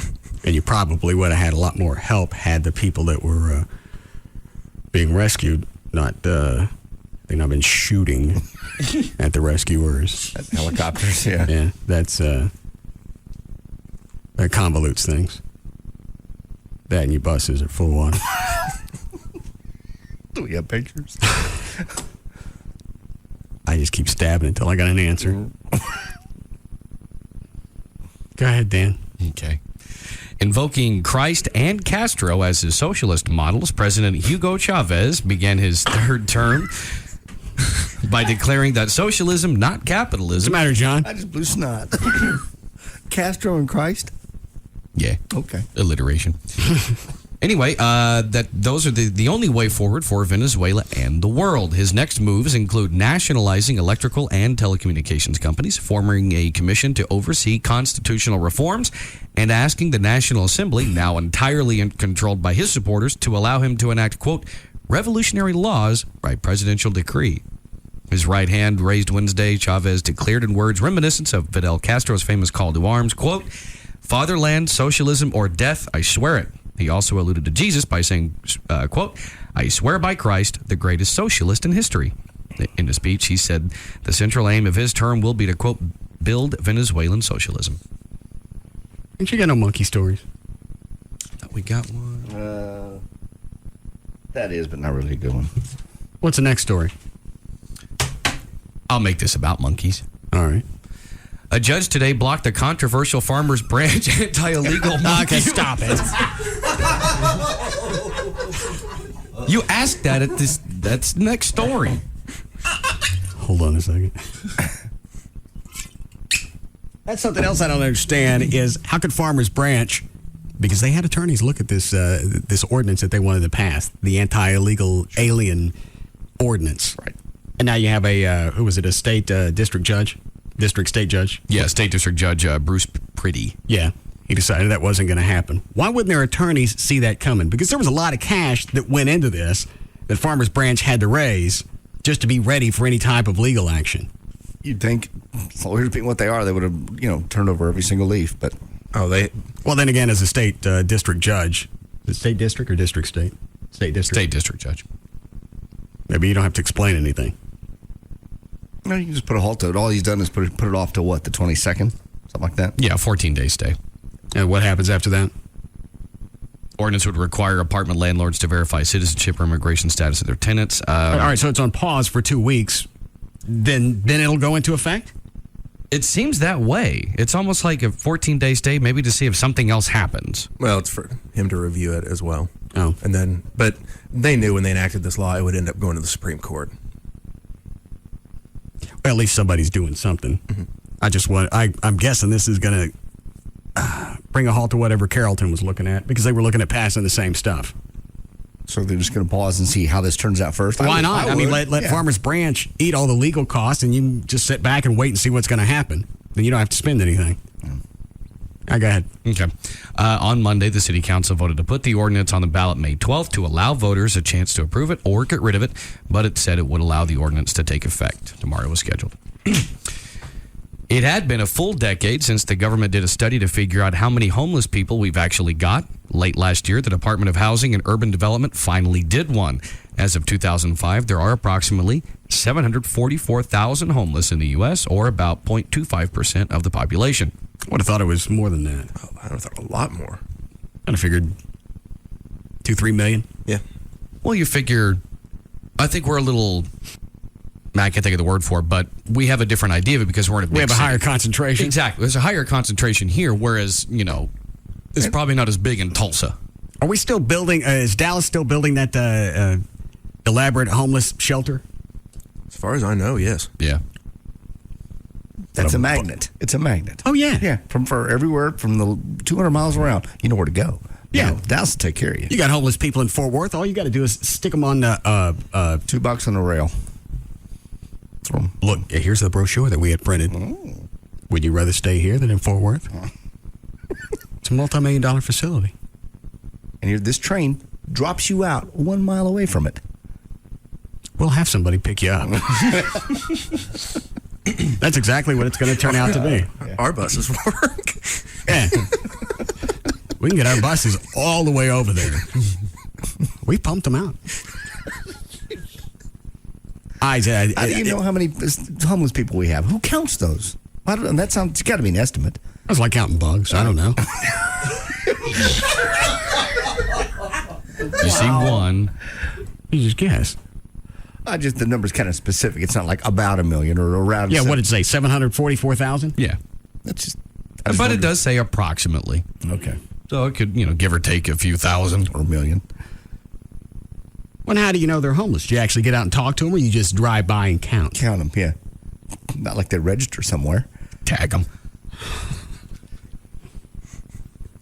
And you probably would have had a lot more help had the people that were being rescued not been shooting at the rescuers. At helicopters, yeah. Yeah, that convolutes things. That and your buses are full of water. Do we have pictures? I just keep stabbing until I got an answer. Go ahead, Dan. Okay. Invoking Christ and Castro as his socialist models, President Hugo Chavez began his third term by declaring that socialism, not capitalism. What's the matter, John? I just blew snot. Castro and Christ? Yeah. Okay. Alliteration. Anyway, that those are the only way forward for Venezuela and the world. His next moves include nationalizing electrical and telecommunications companies, forming a commission to oversee constitutional reforms, and asking the National Assembly, now entirely controlled by his supporters, to allow him to enact, quote, revolutionary laws by presidential decree. His right hand raised Wednesday, Chavez declared in words reminiscent of Fidel Castro's famous call to arms, quote, fatherland, socialism, or death, I swear it. He also alluded to Jesus by saying, quote, I swear by Christ, the greatest socialist in history. In a speech, he said the central aim of his term will be to, quote, build Venezuelan socialism. Ain't you got no monkey stories? Thought we got one. That is, but not really a good one. What's the next story? I'll make this about monkeys. All right. A judge today blocked a controversial Farmers Branch anti-illegal monkey. Okay, stop it. You asked that at this. That's the next story. Hold on a second. That's something else I don't understand is how could Farmers Branch, because they had attorneys look at this this ordinance that they wanted to pass, the anti-illegal alien ordinance. Right. And now you have a state district state judge? Yeah, State District Judge Bruce Priddy. Yeah. He decided that wasn't going to happen. Why wouldn't their attorneys see that coming? Because there was a lot of cash that went into this that Farmers Branch had to raise just to be ready for any type of legal action. You'd think, lawyers being what they are, they would have, turned over every single leaf. But well, then again, as a state district judge, the state district or district state? State district. State district judge. Maybe you don't have to explain anything. No, you can just put a halt to it. All he's done is put it off to what, the 22nd? Something like that? Yeah, 14-day stay. And what happens after that? Ordinance would require apartment landlords to verify citizenship or immigration status of their tenants. All right, so it's on pause for 2 weeks. Then it'll go into effect? It seems that way. It's almost like a 14-day stay, maybe to see if something else happens. Well, it's for him to review it as well. Oh. And then, but they knew when they enacted this law, it would end up going to the Supreme Court. Well, at least somebody's doing something. Mm-hmm. I'm guessing this is going to bring a halt to whatever Carrollton was looking at, because they were looking at passing the same stuff. So they're just going to pause and see how this turns out first? Why not? I mean, let Farmers Branch eat all the legal costs, and you just sit back and wait and see what's going to happen. Then you don't have to spend anything. Go ahead. Okay. On Monday, the City Council voted to put the ordinance on the ballot May 12th to allow voters a chance to approve it or get rid of it, but it said it would allow the ordinance to take effect. Tomorrow was scheduled. It had been a full decade since the government did a study to figure out how many homeless people we've actually got. Late last year, the Department of Housing and Urban Development finally did one. As of 2005, there are approximately 744,000 homeless in the U.S., or about 0.25% of the population. I would have thought it was more than that. Oh, I would have thought a lot more. I'd have figured 2-3 million. Yeah. Well, you figure, I think we're a little, I can't think of the word for it, but we have a different idea of it because we're in a big We have a city. higher concentration. Exactly. There's a higher concentration here, whereas, it's probably not as big in Tulsa. Are we still building, is Dallas still building that elaborate homeless shelter? As far as I know, yes. Yeah. That's a magnet. It's a magnet. Oh, yeah. Yeah, for everywhere from the 200 miles around. You know where to go. Yeah. Dallas will take care of you. You got homeless people in Fort Worth. All you got to do is stick them on $2 on a rail. Look, here's the brochure that we had printed. Oh. Would you rather stay here than in Fort Worth? It's a multi-million-dollar facility. And this train drops you out 1 mile away from it. We'll have somebody pick you up. That's exactly what it's going to turn out to be. Our buses work. Yeah. We can get our buses all the way over there. We pumped them out. How do you know how many homeless people we have? Who counts those? That sounds, it's got to be an estimate. That's like counting bugs. I don't know. You see one. You just guess. The number's kind of specific. It's not like about a million or around. Yeah, what did it say? 744,000? Yeah. That's just. But it does say approximately. Okay. So it could, give or take a few thousand. Or a million. Well, how do you know they're homeless? Do you actually get out and talk to them, or you just drive by and count? Count them, yeah. Not like they register somewhere. Tag them.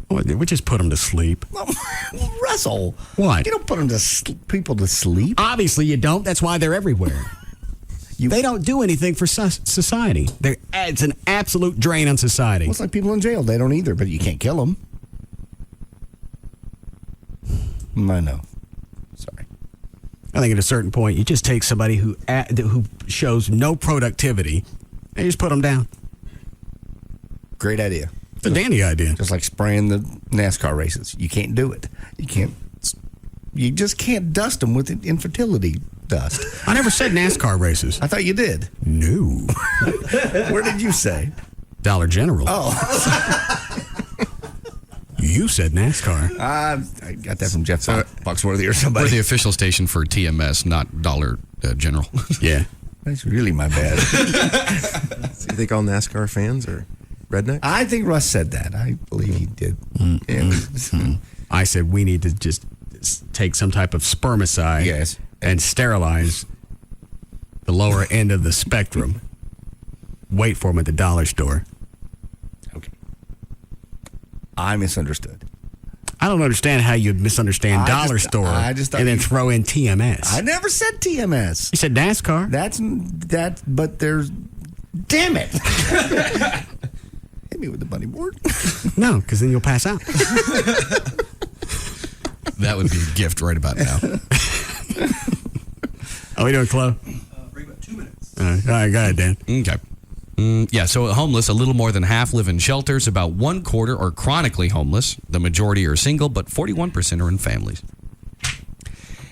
We just put them to sleep. Russell. What? You don't put people to sleep. Obviously you don't. That's why they're everywhere. They don't do anything for society. It's an absolute drain on society. Well, it's like people in jail. They don't either, but you can't kill them. I know. Sorry. I think at a certain point, you just take somebody who shows no productivity and you just put them down. Great idea. It's a dandy idea. Just like spraying the NASCAR races. You can't do it. You just can't dust them with infertility dust. I never said NASCAR races. I thought you did. No. Where did you say? Dollar General. Oh. You said NASCAR. I got that from Jeff Foxworthy or somebody. We're the official station for TMS, not Dollar General. Yeah. That's really my bad. So you think all NASCAR fans are redneck? I think Russ said that. I believe he did. I said we need to just take some type of spermicide and sterilize the lower end of the spectrum. Wait for him at the dollar store. Okay. I misunderstood. I don't understand how you'd misunderstand dollar store and then throw in TMS. I never said TMS. You said NASCAR. But there's... Damn it. Hit me with the bunny board. No, because then you'll pass out. That would be a gift right about now. Are we doing Chloe? Bring about 2 minutes. All right, go ahead, Dan. Okay. So homeless, a little more than half live in shelters. About 1/4 are chronically homeless. The majority are single, but 41% are in families.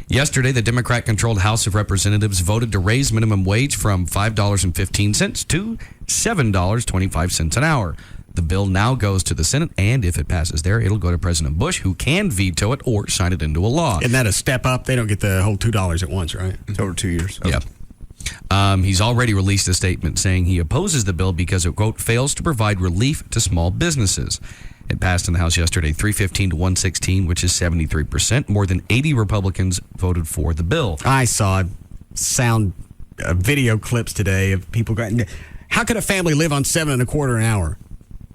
Yesterday, the Democrat-controlled House of Representatives voted to raise minimum wage from $5.15 to $7.25 an hour. The bill now goes to the Senate, and if it passes there, it'll go to President Bush, who can veto it or sign it into a law. Isn't that a step up? They don't get the whole $2 at once, right? It's over 2 years. Yeah. He's already released a statement saying he opposes the bill because it, quote, fails to provide relief to small businesses. It passed in the House yesterday, 315 to 116, which is 73%. More than 80 Republicans voted for the bill. I saw video clips today of people going, how could a family live on $7.25 an hour?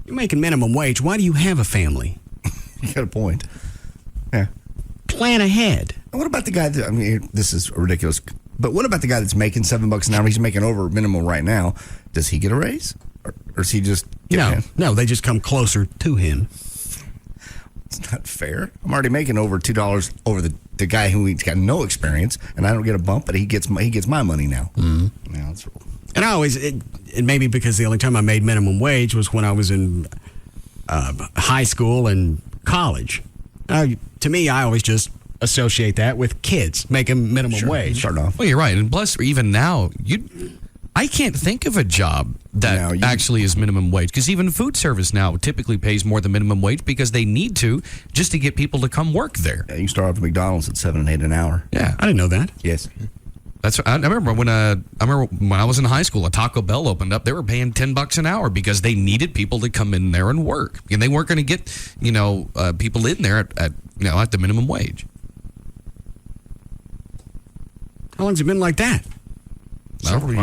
You're making minimum wage. Why do you have a family? You got a point. Yeah. Plan ahead. What about the guy that, I mean, this is ridiculous, but what about the guy that's making $7 an hour? He's making over minimum right now. Does he get a raise? Or is he just... No, they just come closer to him. It's not fair. I'm already making over $2 over the guy who's got no experience, and I don't get a bump, but he gets my money now. Mm-hmm. Yeah, that's... And I always, it may be because the only time I made minimum wage was when I was in high school and college. To me, I always just associate that with kids making minimum wage. Start off. Well, you're right. And plus, even now, I can't think of a job that actually is minimum wage, because even food service now typically pays more than minimum wage because they need to just to get people to come work there. Yeah, you start off at McDonald's at $7 and $8 an hour. Yeah, I didn't know that. Yes. I remember when I was in high school, a Taco Bell opened up. They were paying $10 an hour because they needed people to come in there and work, and they weren't going to get people in there at the minimum wage. How long's it been like that? Several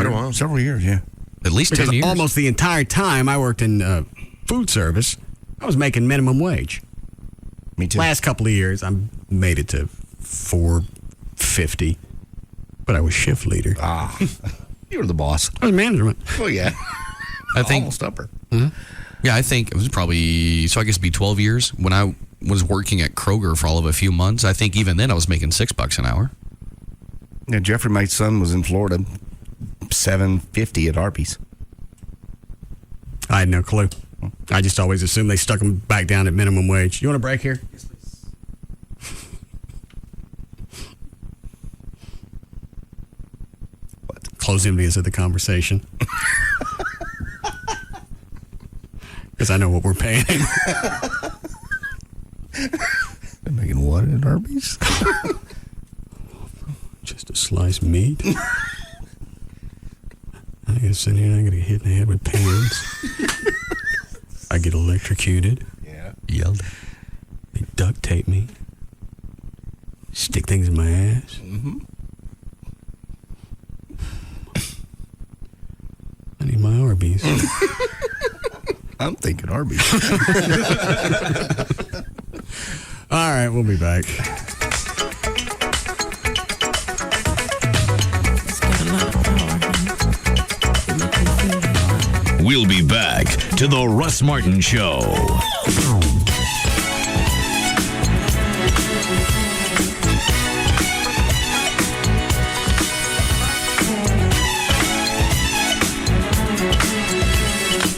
years, yeah. At least because 10 years. Almost the entire time I worked in food service, I was making minimum wage. Me too. Last couple of years, I made it to $4.50. But I was shift leader. You were the boss. I was management. Oh, yeah. I think almost upper. Mm-hmm. Yeah, I think it was probably, so I guess it'd be 12 years. When I was working at Kroger for all of a few months, I think even then I was making $6 an hour. Yeah, Jeffrey, my son, was in Florida, $7.50 at Arby's. I had no clue. I just always assumed they stuck them back down at minimum wage. You want a break here? Yes, please. Close envious of the conversation. Because I know what we're paying. They're making what at Arby's? Just a sliced meat. I gotta sit here and I gotta get hit in the head with pans. I get electrocuted. Yeah. Yelled. They duct tape me. Stick things in my ass. Mm-hmm. I need my Arby's. I'm thinking Arby's. All right, we'll be back. We'll be back to the Russ Martin Show.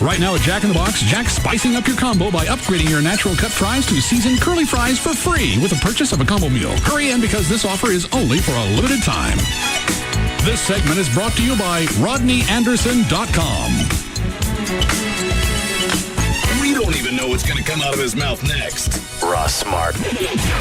Right now at Jack in the Box, Jack's spicing up your combo by upgrading your natural cut fries to seasoned curly fries for free with the purchase of a combo meal. Hurry in because this offer is only for a limited time. This segment is brought to you by RodneyAnderson.com. We don't even know what's going to come out of his mouth next. Russ Martin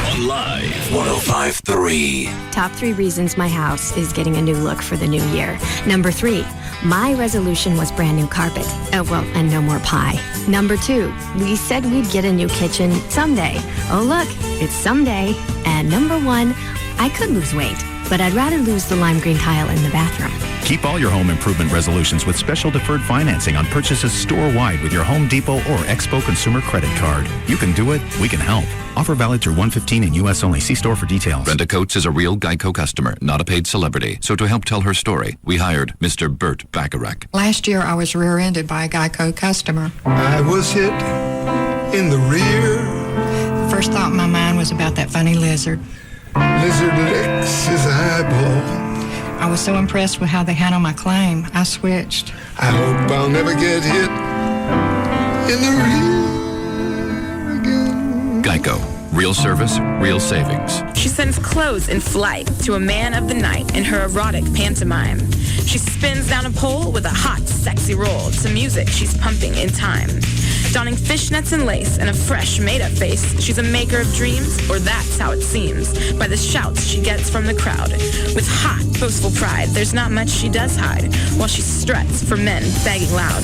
on Live 105.3. Top 3 reasons my house is getting a new look for the new year. Number 3, my resolution was brand new carpet. And no more pie. Number 2, we said we'd get a new kitchen someday. Oh, look, it's someday. And number 1, I could lose weight, but I'd rather lose the lime green tile in the bathroom. Keep all your home improvement resolutions with special deferred financing on purchases store-wide with your Home Depot or Expo Consumer Credit Card. You can do it. We can help. Offer valid through 1/15 in U.S. only. See store for details. Brenda Coates is a real Geico customer, not a paid celebrity. So to help tell her story, we hired Mr. Bert Bacharach. Last year, I was rear-ended by a Geico customer. I was hit in the rear. The first thought in my mind was about that funny lizard. Lizard licks his eyeball. I was so impressed with how they handled my claim, I switched. I hope I'll never get hit in the rear again. Geico. Real service, real savings. She sends clothes in flight to a man of the night in her erotic pantomime. She spins down a pole with a hot, sexy roll to music she's pumping in time. Donning fishnets and lace and a fresh made-up face, she's a maker of dreams, or that's how it seems, by the shouts she gets from the crowd. With hot, boastful pride, there's not much she does hide, while she struts for men begging loud.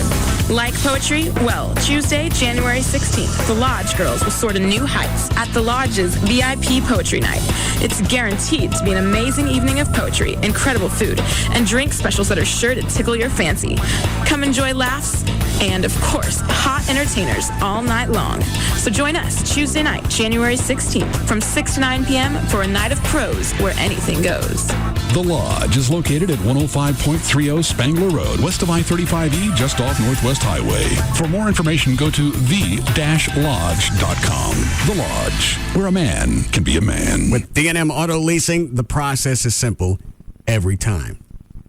Like poetry? Well, Tuesday, January 16th, the Lodge girls will soar to new heights at the Lodge's VIP Poetry Night. It's guaranteed to be an amazing evening of poetry, incredible food, and drink specials that are sure to tickle your fancy. Come enjoy laughs and, of course, hot entertainers all night long. So join us Tuesday night, January 16th, from 6 to 9 p.m. for a night of prose where anything goes. The Lodge is located at 105.30 Spangler Road, west of I-35E, just off Northwest Highway. For more information, go to the-lodge.com. The Lodge, where a man can be a man. With D&M Auto Leasing, the process is simple every time.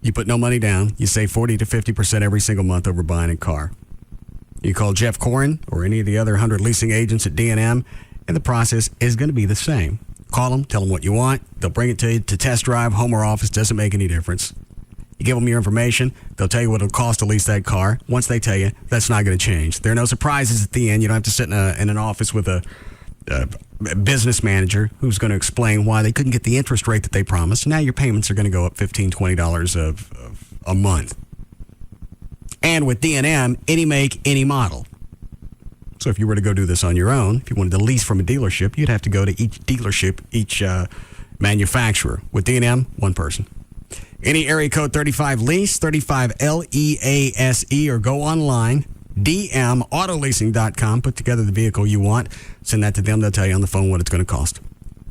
You put no money down, you save 40 to 50% every single month over buying a car. You call Jeff Corin or any of the other 100 leasing agents at D&M, and the process is going to be the same. Call them, tell them what you want. They'll bring it to you to test drive, home or office, doesn't make any difference. You give them your information, they'll tell you what it'll cost to lease that car. Once they tell you, that's not going to change. There are no surprises at the end. You don't have to sit in an office with a business manager who's going to explain why they couldn't get the interest rate that they promised. Now your payments are going to go up $15, $20 a month. And with D&M, any make, any model. So if you were to go do this on your own, if you wanted to lease from a dealership, you'd have to go to each dealership, each manufacturer. With D&M, one person. Any area code 35 lease, 35 LEASE, or go online, dmautoleasing.com. Put together the vehicle you want. Send that to them. They'll tell you on the phone what it's going to cost.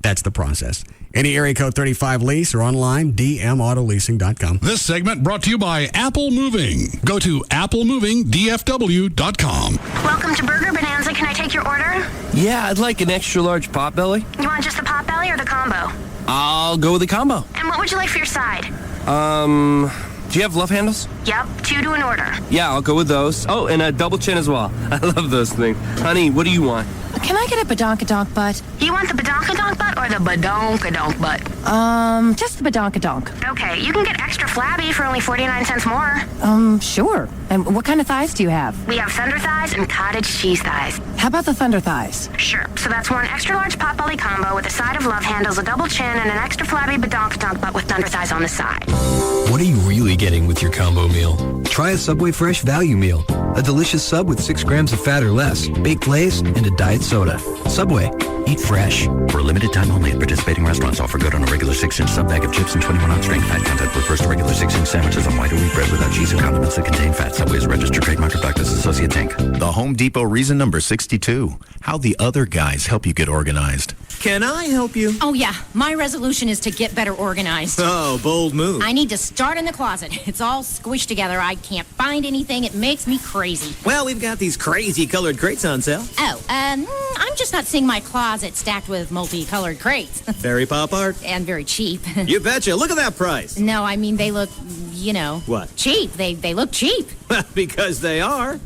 That's the process. Any area code 35 lease or online, dmautoleasing.com. This segment brought to you by Apple Moving. Go to applemovingdfw.com. Welcome to Burger Bonanza. Can I take your order? Yeah, I'd like an extra large potbelly. You want just the potbelly or the combo? I'll go with the combo. And what would you like for your side? Do you have love handles? Yep, 2 to an order. Yeah, I'll go with those. Oh, and a double chin as well. I love those things. Honey, what do you want? Can I get a badonkadonk butt? You want the badonkadonk butt or the badonkadonk butt? Just the badonkadonk. Okay, you can get extra flabby for only 49 cents more. Sure. And what kind of thighs do you have? We have thunder thighs and cottage cheese thighs. How about the thunder thighs? Sure. So that's one extra large potbelly combo with a side of love handles, a double chin, and an extra flabby badonkadonk butt with thunder thighs on the side. What are you really getting with your combo meal? Try a Subway Fresh Value Meal. A delicious sub with 6 grams of fat or less, baked lays, and a diet soda. Subway. Eat fresh. For a limited time only at participating restaurants. Offer good on a regular 6-inch sub bag of chips and 21-ounce drink. Fat content refers to regular 6-inch sandwiches on white or wheat bread without cheese or condiments that contain fat. Subway is a registered trademark of Doctors Associates, Inc. The Home Depot reason number 62. How the other guys help you get organized. Can I help you? Oh, yeah. My resolution is to get better organized. Oh, bold move. I need to start in the closet. It's all squished together. I can't find anything. It makes me crazy. Well, we've got these crazy colored crates on sale. Oh, I'm just not seeing my closet stacked with multicolored crates. Very pop art. And very cheap. You betcha. Look at that price. No, I mean, they look, What? cheap. They look cheap. Because they are.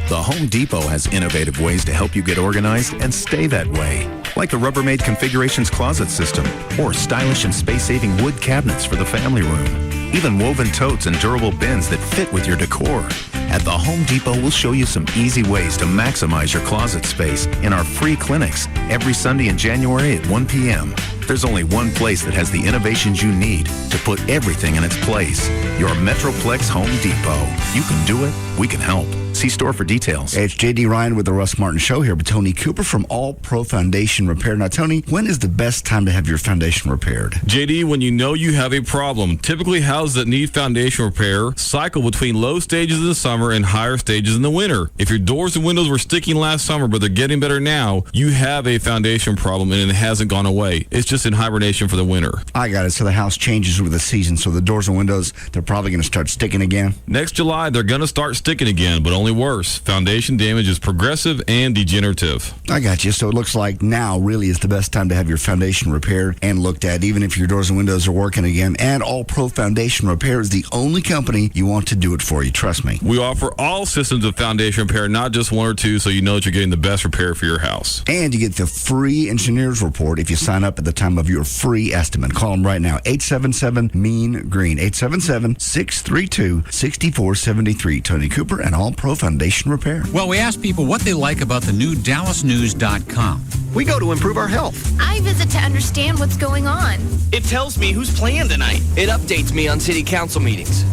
The Home Depot has innovative ways to help you get organized and stay that way. Like the Rubbermaid Configurations Closet System, or stylish and space-saving wood cabinets for the family room. Even woven totes and durable bins that fit with your decor. At the Home Depot, we'll show you some easy ways to maximize your closet space in our free clinics every Sunday in January at 1 p.m. There's only one place that has the innovations you need to put everything in its place. Your Metroplex Home Depot. You can do it. We can help. See store for details. Hey, it's J.D. Ryan with the Russ Martin Show here with Tony Cooper from All Pro Foundation Repair. Now, Tony, when is the best time to have your foundation repaired? JD, when you know you have a problem. Typically, houses that need foundation repair cycle between low stages in the summer and higher stages in the winter. If your doors and windows were sticking last summer, but they're getting better now, you have a foundation problem and it hasn't gone away. It's just in hibernation for the winter. I got it. So the house changes with the season. So the doors and windows, they're probably going to start sticking again? Next July, they're going to start sticking again, but only worse. Foundation damage is progressive and degenerative. I got you. So it looks like now really is the best time to have your foundation repaired and looked at, even if your doors and windows are working again. And All Pro Foundation Repair is the only company you want to do it for you. Trust me. We offer all systems of foundation repair, not just one or two, so you know that you're getting the best repair for your house. And you get the free engineer's report if you sign up at the time of your free estimate. Call them right now. 877-MEAN-GREEN. 877-632-6473. Tony Cooper and All Pro Monroe Foundation Repair. Well, we asked people what they like about the new DallasNews.com. We go to improve our health. I visit to understand what's going on. It tells me who's playing tonight. It updates me on city council meetings.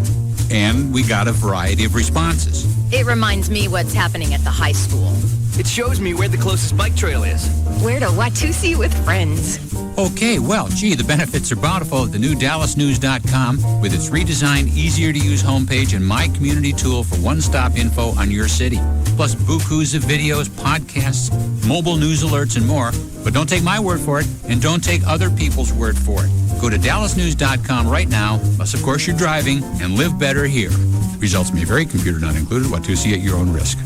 And we got a variety of responses. It reminds me what's happening at the high school. It shows me where the closest bike trail is. Where to Watusi with friends. Okay, well, gee, the benefits are bountiful at the new DallasNews.com with its redesigned, easier-to-use homepage and My Community tool for one-stop info on your city. Plus bukus of videos, podcasts, mobile news alerts, and more. But don't take my word for it, and don't take other people's word for it. Go to DallasNews.com right now, unless, of course, you're driving, and live better here. Results may vary, computer not included, Watusi at your own risk.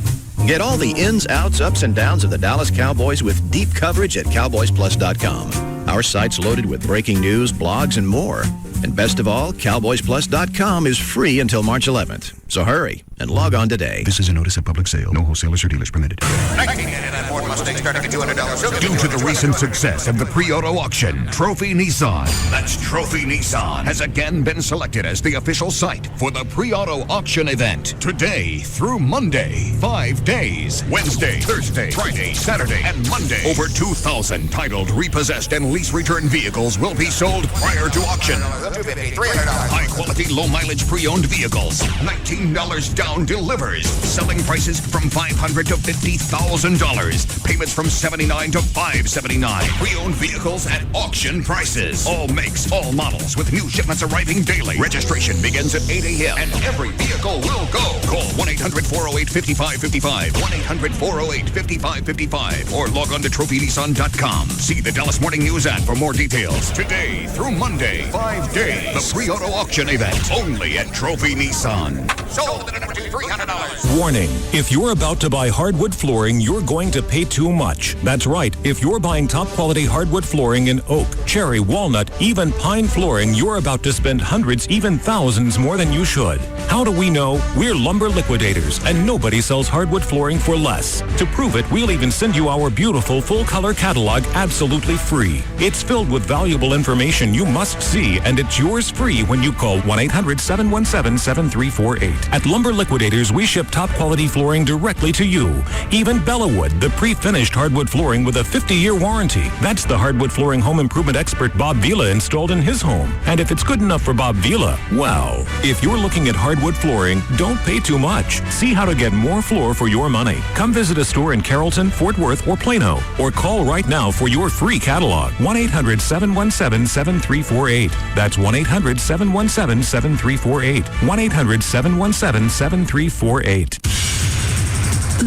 Get all the ins, outs, ups, and downs of the Dallas Cowboys with deep coverage at CowboysPlus.com. Our site's loaded with breaking news, blogs, and more. And best of all, CowboysPlus.com is free until March 11th. So hurry and log on today. This is a notice of public sale. No wholesalers or dealers permitted. 1999 Ford Mustang starting at $200. Due to the recent success of the pre-auto auction, Trophy Nissan, that's Trophy Nissan, has again been selected as the official site for the pre-auto auction event. Today through Monday, 5 days. Wednesday, Thursday, Friday, Saturday, and Monday. Over 2,000 titled, repossessed, and lease return vehicles will be sold prior to auction. $250, $300. High-quality, low-mileage pre-owned vehicles. $19 down delivers. Selling prices from $500 to $50,000. Payments from $79 to $579. Pre-owned vehicles at auction prices. All makes, all models, with new shipments arriving daily. Registration begins at 8 a.m. and every vehicle will go. Call 1-800-408-5555. 1-800-408-5555. Or log on to TrophyNissan.com. See the Dallas Morning News ad for more details. Today through Monday, 5 days. The pre-auto auction event only at Trophy Nissan. Sold at number 2, $300. Warning, if you're about to buy hardwood flooring, you're going to pay too much. That's right. If you're buying top quality hardwood flooring in oak, cherry, walnut, even pine flooring, you're about to spend hundreds, even thousands more than you should. How do we know? We're Lumber Liquidators, and nobody sells hardwood flooring for less. To prove it, we'll even send you our beautiful full-color catalog absolutely free. It's filled with valuable information you must see, and it's yours free when you call 1-800-717-7348. At Lumber Liquidators, we ship top-quality flooring directly to you. Even Bellawood, the pre-finished hardwood flooring with a 50-year warranty. That's the hardwood flooring home improvement expert Bob Vila installed in his home. And if it's good enough for Bob Vila, well, if you're looking at hardwood flooring, don't pay too much. See how to get more floor for your money. Come visit a store in Carrollton, Fort Worth, or Plano. Or call right now for your free catalog. 1-800-717-7348. That's 1-800-717-7348. 1-800-717-7348.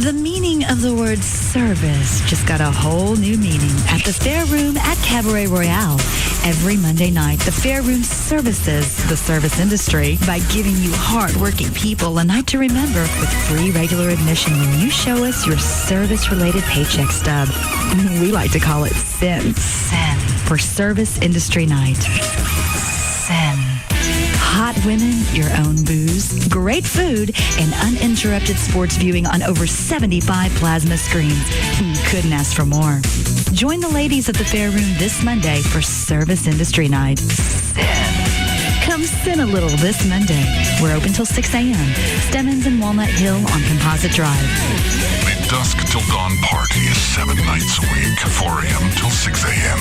The meaning of the word service just got a whole new meaning at the Fair Room at Cabaret Royale. Every Monday night, the Fair Room services the service industry by giving you hard-working people a night to remember with free regular admission when you show us your service-related paycheck stub. We like to call it SIN. SIN for Service Industry Night. SIN. Hot women, your own booze, great food, and uninterrupted sports viewing on over 75 plasma screens. Couldn't ask for more. Join the ladies at the Fair Room this Monday for Service Industry Night. Come sin a little this Monday. We're open till 6 a.m. Stemmons and Walnut Hill on Composite Drive. The Dusk Till Dawn party is 7 nights a week, 4 a.m. till 6 a.m.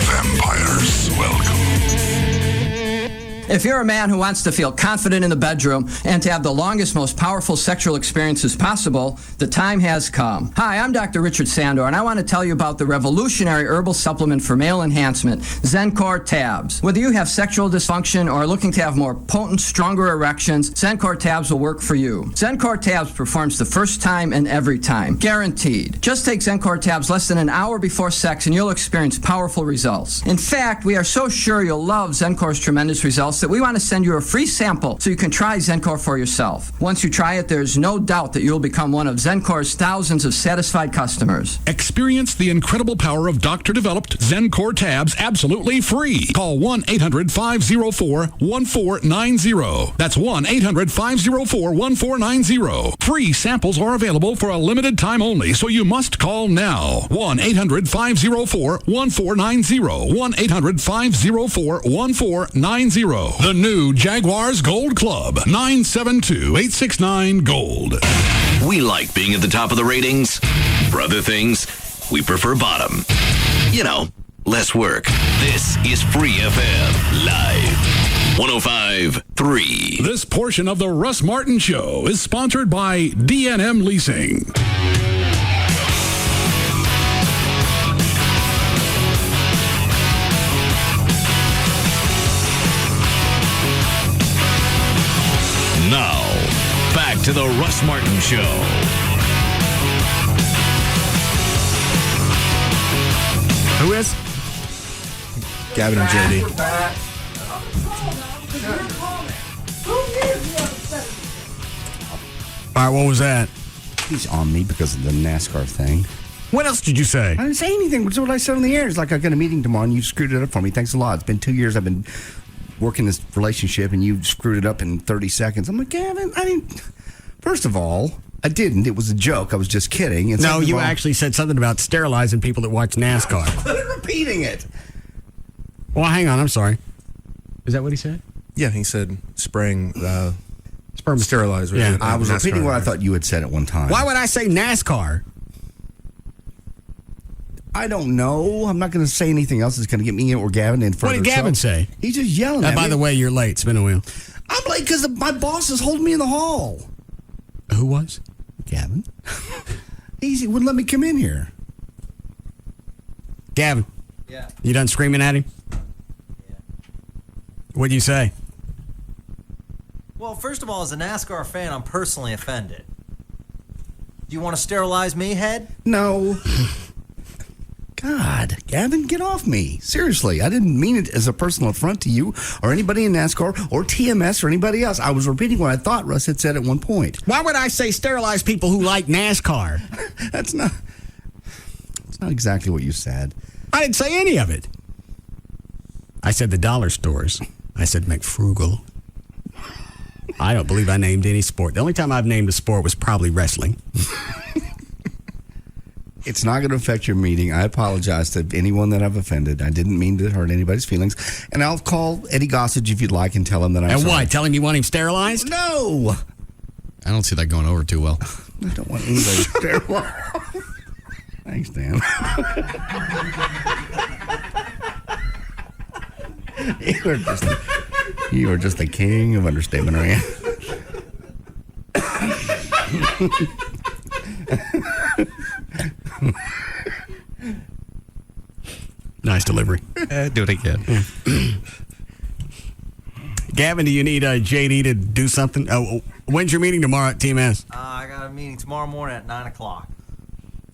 Vampires, welcome. If you're a man who wants to feel confident in the bedroom and to have the longest, most powerful sexual experiences possible, the time has come. Hi, I'm Dr. Richard Sandor, and I want to tell you about the revolutionary herbal supplement for male enhancement, Zencor Tabs. Whether you have sexual dysfunction or are looking to have more potent, stronger erections, Zencor Tabs will work for you. Zencor Tabs performs the first time and every time. Guaranteed. Just take Zencor Tabs less than an hour before sex and you'll experience powerful results. In fact, we are so sure you'll love Zencor's tremendous results that we want to send you a free sample so you can try Zencor for yourself. Once you try it, there's no doubt that you'll become one of Zencor's thousands of satisfied customers. Experience the incredible power of doctor-developed Zencor Tabs absolutely free. Call 1-800-504-1490. That's 1-800-504-1490. Free samples are available for a limited time only, so you must call now. 1-800-504-1490. 1-800-504-1490. The new Jaguars Gold Club, 972-869-GOLD. We like being at the top of the ratings. For other things, we prefer bottom. You know, less work. This is Free FM Live 105.3. This portion of the Russ Martin Show is sponsored by D&M Leasing. Now, back to the Russ Martin Show. Who is? Gavin and JD. All right, what was that? He's on me because of the NASCAR thing. What else did you say? I didn't say anything. That's what I said on the air. It's like I got a meeting tomorrow and you screwed it up for me. Thanks a lot. It's been 2 years I've been working this relationship and you screwed it up in 30 seconds. I'm like, Gavin, I didn't. First of all, I didn't. It was a joke. I was just kidding. And No, you actually said something about sterilizing people that watch NASCAR. Quit repeating it. Well, hang on. I'm sorry. Is that what he said? Yeah, he said spraying sperm sterilizer. Yeah. I was repeating what I thought you had said at one time. Why would I say NASCAR? I don't know. I'm not going to say anything else that's going to get me or Gavin in front What of did Gavin say? He's just yelling at me. By the way, you're late. Spin a wheel. I'm late because my boss is holding me in the hall. Who was? Gavin. He wouldn't let me come in here. Gavin. Yeah. You done screaming at him? Yeah. What'd you say? Well, first of all, as a NASCAR fan, I'm personally offended. Do you want to sterilize me, head? No. God, Gavin, get off me. Seriously, I didn't mean it as a personal affront to you or anybody in NASCAR or TMS or anybody else. I was repeating what I thought Russ had said at one point. Why would I say sterilize people who like NASCAR? That's not exactly what you said. I didn't say any of it. I said the dollar stores. I said McFrugal. I don't believe I named any sport. The only time I've named a sport was probably wrestling. It's not going to affect your meeting. I apologize to anyone that I've offended. I didn't mean to hurt anybody's feelings. And I'll call Eddie Gossage if you'd like and tell him that I'm sorry. And why? Tell him you want him sterilized? No. I don't see that going over too well. I don't want anybody sterilized. Thanks, Dan. You are just the king of understatement, are you? Nice delivery. Do it again. Gavin, do you need JD to do something? Oh, when's your meeting tomorrow at TMS? I got a meeting tomorrow morning at 9 o'clock.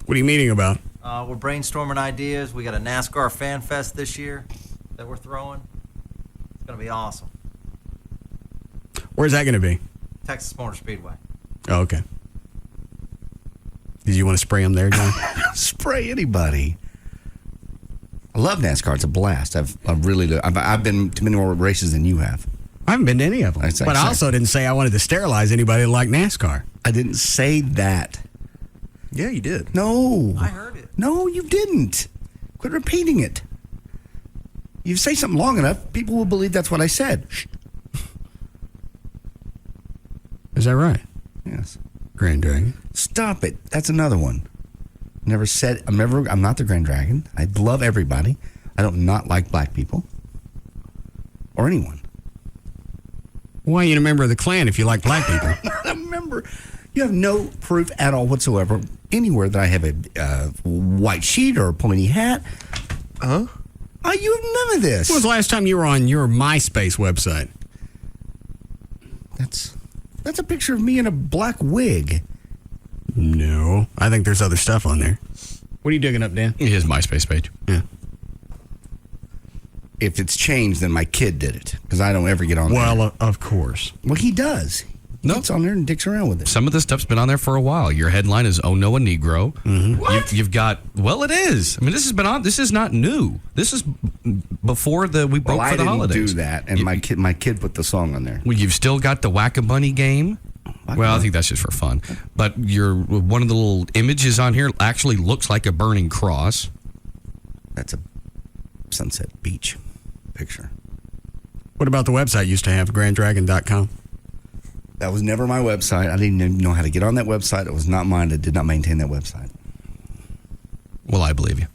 What are you meeting about? We're brainstorming ideas. We got a NASCAR Fan Fest this year that we're throwing. It's going to be awesome. Where's that going to be? Texas Motor Speedway. Oh, okay. Did you want to spray them there, John? Spray anybody. I love NASCAR. It's a blast. I've been to many more races than you have. I haven't been to any of them. But I also didn't say I wanted to sterilize anybody that liked NASCAR. I didn't say that. Yeah, you did. No. I heard it. No, you didn't. Quit repeating it. You say something long enough, people will believe that's what I said. Shh. Is that right? Yes. Grand Dragon. Stop it. That's another one. Never said, I'm not the Grand Dragon. I love everybody. I don't not like black people. Or anyone. Why are you a member of the Klan if you like black people? I'm not a member. You have no proof at all whatsoever anywhere that I have a white sheet or a pointy hat. Huh? Oh, you have none of this. When was the last time you were on your MySpace website? That's a picture of me in a black wig. No. I think there's other stuff on there. What are you digging up, Dan? His MySpace page. Yeah. If it's changed, then my kid did it. Because I don't ever get on there. Well, of course. Well, he does. No. It's on there and dicks around with it. Some of this stuff's been on there for a while. Your headline is "Oh no, a Negro." Mm-hmm. What? You've got. Well, it is. I mean, this has been on. This is not new. This is before we broke for the holidays. I didn't do that, and my kid put the song on there. Well, you've still got the Whack-A-Bunny game. Well, I think that's just for fun. But one of the little images on here actually looks like a burning cross. That's a Sunset Beach picture. What about the website you used to have, granddragon.com? That was never my website. I didn't even know how to get on that website. It was not mine. I did not maintain that website. Well, I believe you.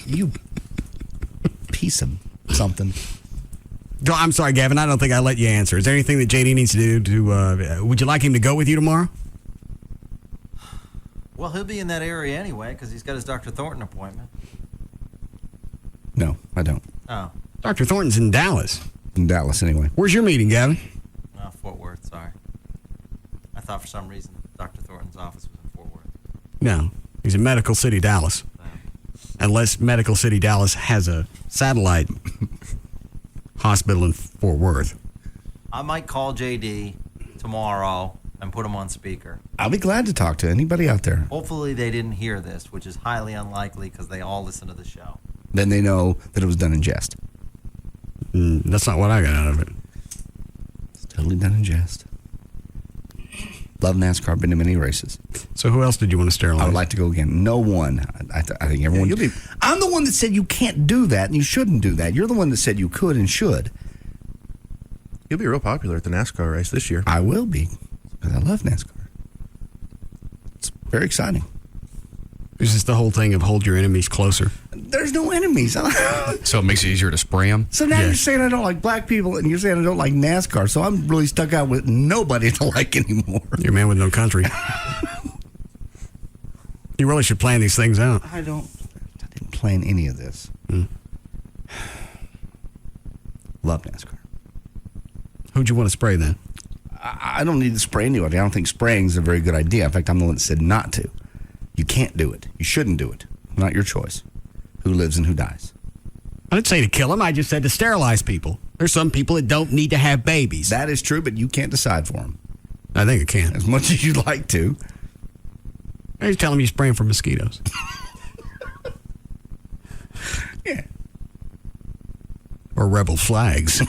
You piece of something. I'm sorry, Gavin. I don't think I let you answer. Is there anything that JD needs to do? Would you like him to go with you tomorrow? Well, he'll be in that area anyway because he's got his Dr. Thornton appointment. No, I don't. Oh. Dr. Thornton's in Dallas. In Dallas, anyway. Where's your meeting, Gavin? Fort Worth, sorry. I thought for some reason Dr. Thornton's office was in Fort Worth. No, he's in Medical City, Dallas. Unless Medical City, Dallas has a satellite hospital in Fort Worth. I might call JD tomorrow and put him on speaker. I'll be glad to talk to anybody out there. Hopefully they didn't hear this, which is highly unlikely because they all listen to the show. Then they know that it was done in jest. That's not what I got out of it. It's totally done in jest. Love NASCAR, been to many races. So who else did you want to sterilize? I would like to go again. No one. I think everyone. Yeah, I'm the one that said you can't do that and you shouldn't do that. You're the one that said you could and should. You'll be real popular at the NASCAR race this year. I will be, because I love NASCAR. It's very exciting. Is this the whole thing of hold your enemies closer? There's no enemies. So it makes it easier to spray them? So now you're saying I don't like black people, and you're saying I don't like NASCAR, so I'm really stuck out with nobody to like anymore. You're a man with no country. You really should plan these things out. I didn't plan any of this. Love NASCAR. Who'd you want to spray then? I don't need to spray anybody. I don't think spraying is a very good idea. In fact, I'm the one that said not to. You can't do it. You shouldn't do it. Not your choice. Who lives and who dies. I didn't say to kill them. I just said to sterilize people. There's some people that don't need to have babies. That is true, but you can't decide for them. I think it can. As much as you'd like to. He's telling me you're spraying for mosquitoes. Yeah. Or rebel flags.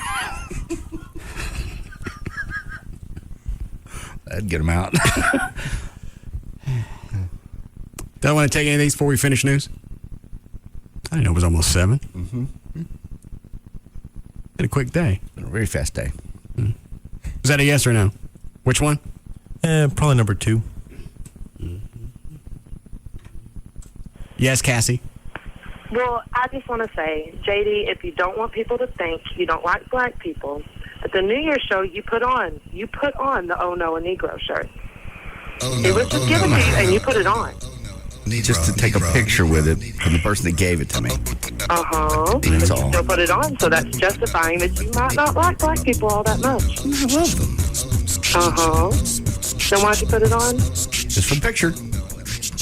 That'd get them out. Don't want to take any of these before we finish news? I didn't know it was almost 7. Mm-hmm. Been a quick day. Been a very fast day. Is that a yes or no? Which one? Probably number 2. Yes, Cassie. Well, I just want to say, JD, if you don't want people to think you don't like black people, at the New Year's show you put on the Oh No, a Negro shirt. It was just given to you, and you put it on. Just to take a picture with it from the person that gave it to me. Uh-huh. That's But you all. still put it on, so that's justifying that you might not like black people all that much. I love them. Uh-huh. Then why'd you put it on? Just for the picture.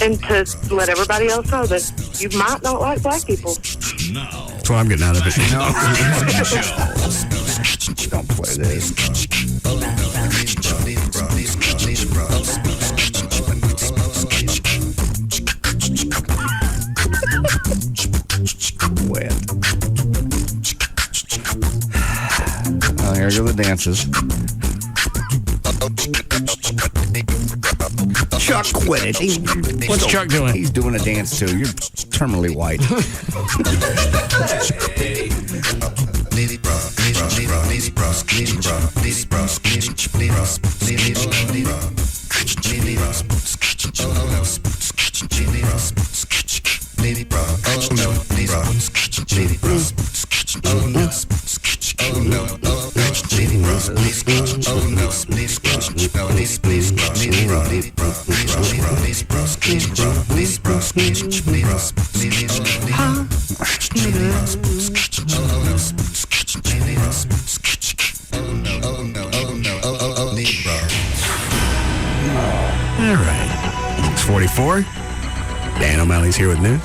And to let everybody else know that you might not like black people. That's what I'm getting out of it. Don't play this. Wet. Oh, here go the dances. Chuck, quit it. What's Chuck doing? He's doing a dance too. You're terminally white. All right. 6:44. Dan O'Malley's here with news.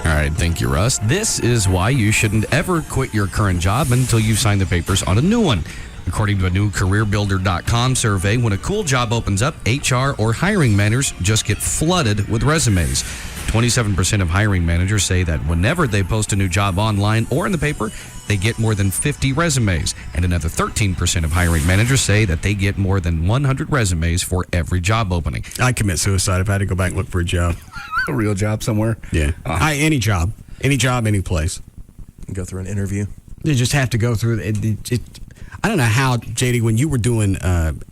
All right, thank you, Russ. This is why you shouldn't ever quit your current job until you sign the papers on a new one. According to a new CareerBuilder.com survey, when a cool job opens up, HR or hiring managers just get flooded with resumes. 27% of hiring managers say that whenever they post a new job online or in the paper, they get more than 50 resumes. And another 13% of hiring managers say that they get more than 100 resumes for every job opening. I'd commit suicide if I had to go back and look for a job. A real job somewhere? Yeah. Any job, any place. Go through an interview. You just have to go through it. I don't know how, JD, when you were doing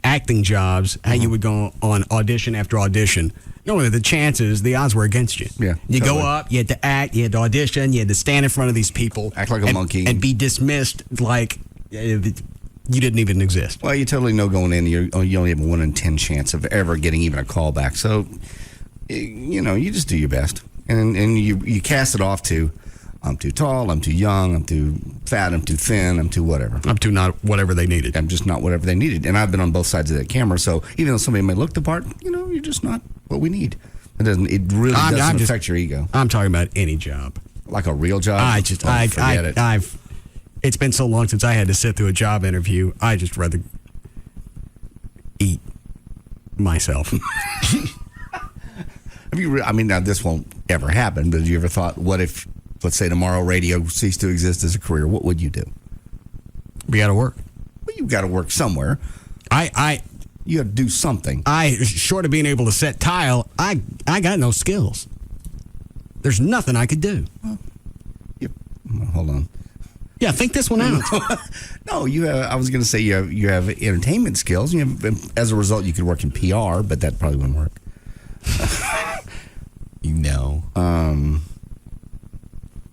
acting jobs, how you would go on audition after audition. No, the odds were against you. Yeah, you totally. go up, you had to act, you had to audition, you had to stand in front of these people, act like a monkey, and be dismissed like you didn't even exist. Well, you totally know going in, you only have a 1 in 10 chance of ever getting even a call back. So, you just do your best, and you cast it off to, I'm too tall, I'm too young, I'm too fat, I'm too thin, I'm too whatever. I'm too not whatever they needed. I'm just not whatever they needed. And I've been on both sides of that camera, so even though somebody may look the part, you're just not what we need. It really doesn't affect your ego. I'm talking about any job. Like a real job? Forget it. It's been so long since I had to sit through a job interview, I just rather eat myself. Now this won't ever happen, but have you ever thought, what if, let's say tomorrow radio ceased to exist as a career, what would you do? We got to work. Well, you've got to work somewhere. You got to do something. Short of being able to set tile, I got no skills. There's nothing I could do. Well, hold on. Yeah, think this one out. No, I was going to say you have entertainment skills. As a result, you could work in PR, but that probably wouldn't work.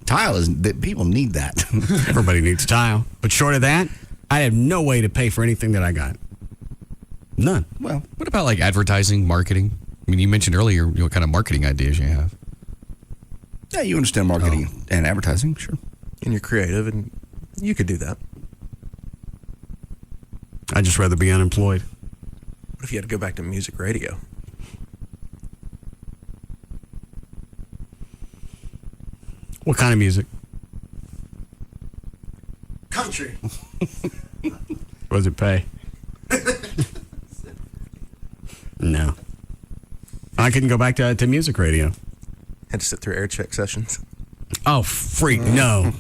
Tile people need that. Everybody needs tile. But short of that, I have no way to pay for anything that I got. None. Well, what about like advertising, marketing? I mean, you mentioned earlier what kind of marketing ideas you have. Yeah, you understand marketing and advertising, sure. And you're creative, and you could do that. I'd just rather be unemployed. What if you had to go back to music radio? What kind of music? Country. What does it pay? No. I couldn't go back to music radio. Had to sit through air check sessions. Oh, freak, no.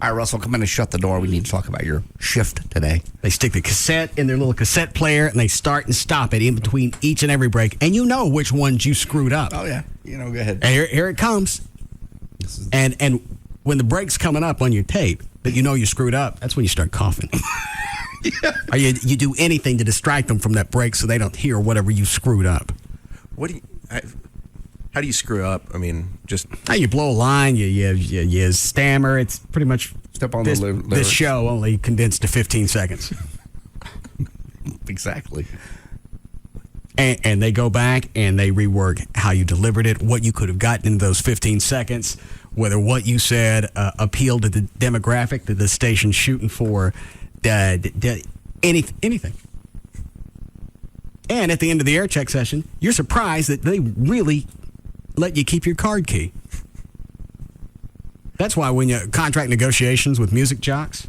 All right, Russell, come in and shut the door. We need to talk about your shift today. They stick the cassette in their little cassette player, and they start and stop it in between each and every break. And you know which ones you screwed up. Oh, yeah. Go ahead. And here it comes. And when the break's coming up on your tape that you know you screwed up, that's when you start coughing. Yeah. Or you do anything to distract them from that break so they don't hear whatever you screwed up. How do you screw up? I mean, just how you blow a line, you stammer. It's pretty much step on this show only condensed to 15 seconds. Exactly. And they go back and they rework how you delivered it, what you could have gotten in those 15 seconds, whether what you said appealed to the demographic that the station's shooting for, anything. And at the end of the air check session, you're surprised that they really let you keep your card key. That's why when you contract negotiations with music jocks,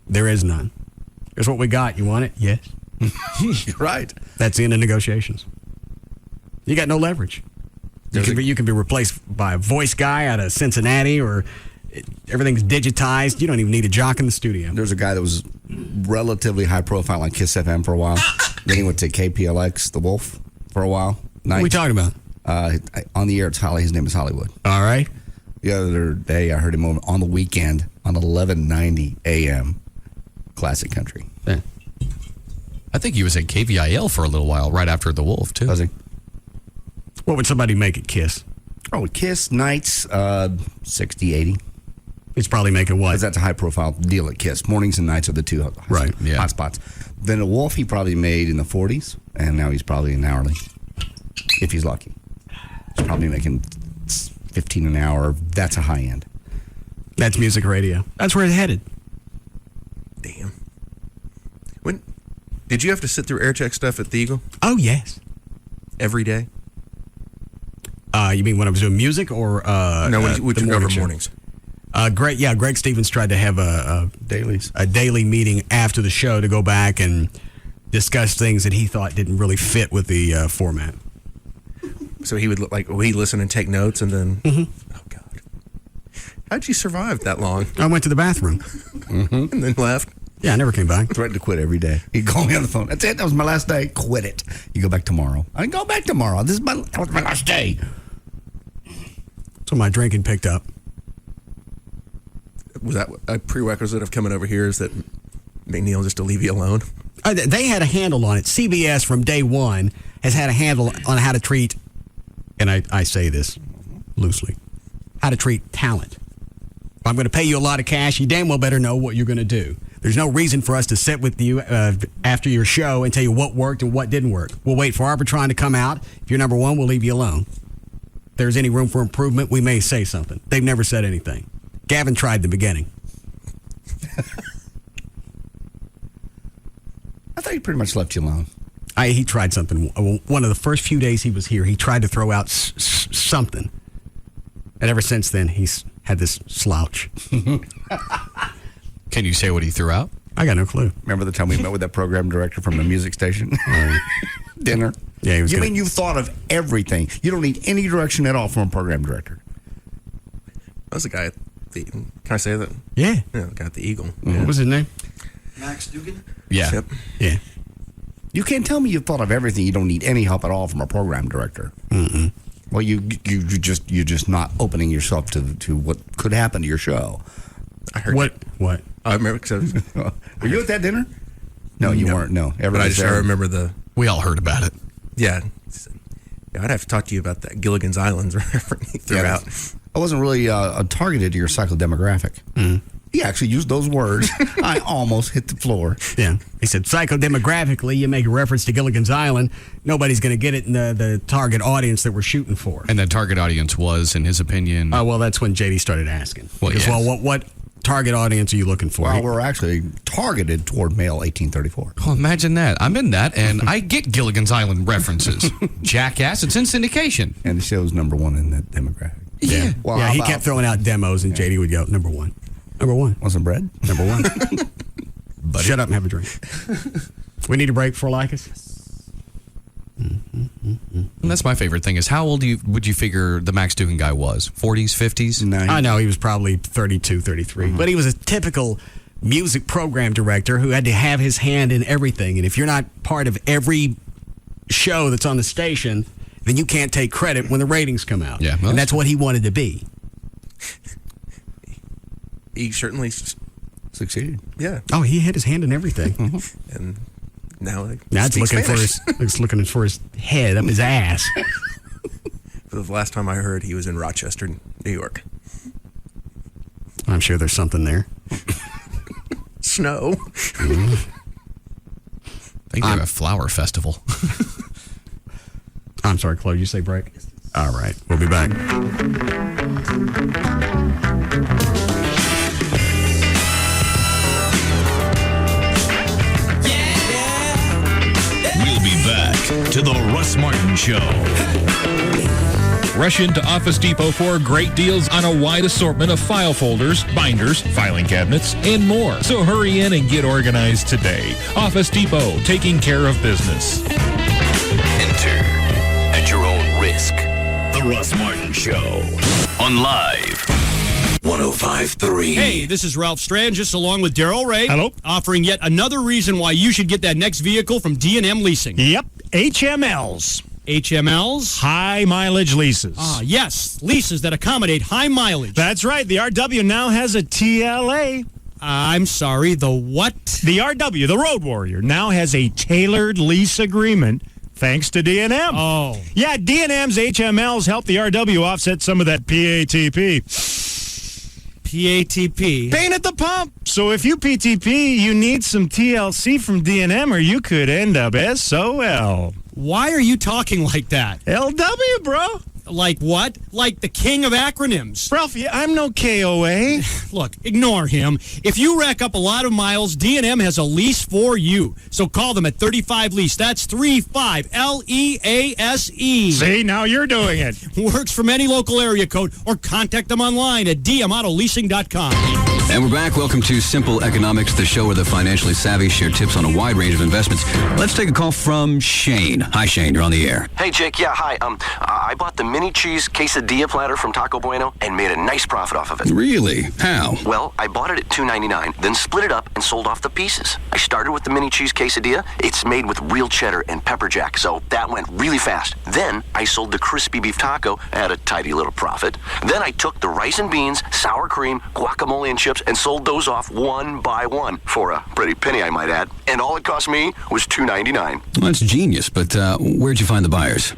there is none. Here's what we got. You want it? Yes. You're right. That's the end of negotiations. You got no leverage. You can be replaced by a voice guy out of Cincinnati, or everything's digitized. You don't even need a jock in the studio. There's a guy that was relatively high profile on Kiss FM for a while. Then he went to KPLX, The Wolf, for a while. What are we talking about? On the air, his name is Hollywood. All right. The other day, I heard him on the weekend on 1190 AM, classic country. Yeah. I think he was at KVIL for a little while, right after The Wolf, too. Was he? What would somebody make at Kiss? Oh, Kiss, nights, 60, 80. He's probably making what? Because that's a high-profile deal at Kiss. Mornings and nights are the two hot spots. Then at Wolf, he probably made in the 40s, and now he's probably an hourly, if he's lucky. He's probably making 15 an hour. That's a high end. That's music radio. That's where it's headed. Damn. Did you have to sit through air check stuff at the Eagle? Oh, yes. Every day? You mean when I was doing music, or no? When we took over mornings. Greg Stevens tried to have a daily meeting after the show to go back and discuss things that he thought didn't really fit with the format. So he would he'd listen and take notes, and then oh god, how'd you survive that long? I went to the bathroom and then left. Yeah, I never came back. Threatened to quit every day. He'd call me on the phone. That's it. That was my last day. Quit it. You go back tomorrow. I go back tomorrow. That was my last day. So my drinking picked up. Was that a prerequisite of coming over here? Is that McNeil just to leave you alone? They had a handle on it. CBS from day one has had a handle on how to treat, and I say this loosely, how to treat talent. If I'm going to pay you a lot of cash, you damn well better know what you're going to do. There's no reason for us to sit with you after your show and tell you what worked and what didn't work. We'll wait for Arbitron to come out. If you're number one, we'll leave you alone. If there's any room for improvement, we may say something. They've never said anything. Gavin tried in the beginning. I thought he pretty much left you alone. He tried something. One of the first few days he was here, he tried to throw out something. And ever since then, he's had this slouch. Can you say what he threw out? I got no clue. Remember the time we met with that program director from the music station? Dinner? Yeah, he was You gonna- mean you've thought of everything? You don't need any direction at all from a program director. That was the guy at the... Can I say that? Yeah. Yeah, the guy at the Eagle. What was his name? Max Dugan? Yeah. Yep. Yeah. You can't tell me you've thought of everything. You don't need any help at all from a program director. Mm-mm. Well, you're just not opening yourself to what could happen to your show. I heard What? I remember because Were you at that dinner? No, you weren't. No, But I everybody's just I there. remember the... We all heard about it. Yeah. I'd have to talk to you about that Gilligan's Island or whatever he threw Yeah, out. I wasn't really targeted to your psychodemographic. He actually used those words. I almost hit the floor. Yeah. He said, psychodemographically, you make a reference to Gilligan's Island. Nobody's going to get it in the target audience that we're shooting for. And that target audience was, in his opinion... Oh, well, that's when JD started asking. Well, Because, yes. well, what target audience are you looking for? Well, we're actually targeted toward male 1834. Oh, imagine that. I'm in that, and I get Gilligan's Island references. Jackass, it's in syndication. And the show's number one in that demographic. Yeah. Well, yeah, how he about- kept throwing out demos, and JD would go, number one. Number one. Want some bread? Number one. Shut up and have a drink. We need a break for Lycus? And that's my favorite thing is how old would you figure the Max Dugan guy was? 40s, 50s? No, I know, he was probably 32, 33. But he was a typical music program director who had to have his hand in everything. And if you're not part of every show that's on the station, then you can't take credit when the ratings come out. Yeah, well, and that's what he wanted to be. He certainly succeeded. Yeah. Oh, he had his hand in everything. And now It's looking for his head up his ass. For the last time I heard, he was in Rochester, New York. I'm sure there's something there. Snow. I think they have a flower festival. I'm sorry, Chloe, you say break? All right, we'll be back. We'll be back to the Russ Martin Show. Rush into Office Depot for great deals on a wide assortment of file folders, binders, filing cabinets, and more. So hurry in and get organized today. Office Depot, taking care of business. Enter at your own risk. The Russ Martin Show on Live 105.3. Hey, this is Ralph Strangis along with Daryl Ray. Hello. Offering yet another reason why you should get that next vehicle from D&M Leasing. Yep, HMLs. HMLs? High mileage leases. Ah, yes, leases that accommodate high mileage. That's right. The RW now has a TLA. I'm sorry, the what? The RW, the Road Warrior, now has a tailored lease agreement thanks to D&M. Oh. Yeah, D&M's HMLs help the RW offset some of that PATP. PATP? Pain at the pump. So if you PTP, you need some TLC from D&M or you could end up SOL. Why are you talking like that? LW, bro. Like what? Like the king of acronyms. Ralph, I'm no KOA. Look, ignore him. If you rack up a lot of miles, D&M has a lease for you. So call them at 35 Lease. That's 35 LEASE. See, now you're doing it. Works from any local area code or contact them online at dmautololeasing.com. And we're back. Welcome to Simple Economics, the show where the financially savvy share tips on a wide range of investments. Let's take a call from Shane. Hi, Shane. You're on the air. Hey, Jake. Yeah, hi. I bought the mini cheese quesadilla platter from Taco Bueno and made a nice profit off of it. Really? How? Well, I bought it at $2.99, then split it up and sold off the pieces. I started with the mini cheese quesadilla. It's made with real cheddar and pepper jack, so that went really fast. Then I sold the crispy beef taco at a tidy little profit. Then I took the rice and beans, sour cream, guacamole and chips, and sold those off one by one for a pretty penny, I might add. And all it cost me was $2.99. Well, that's genius, but where'd you find the buyers?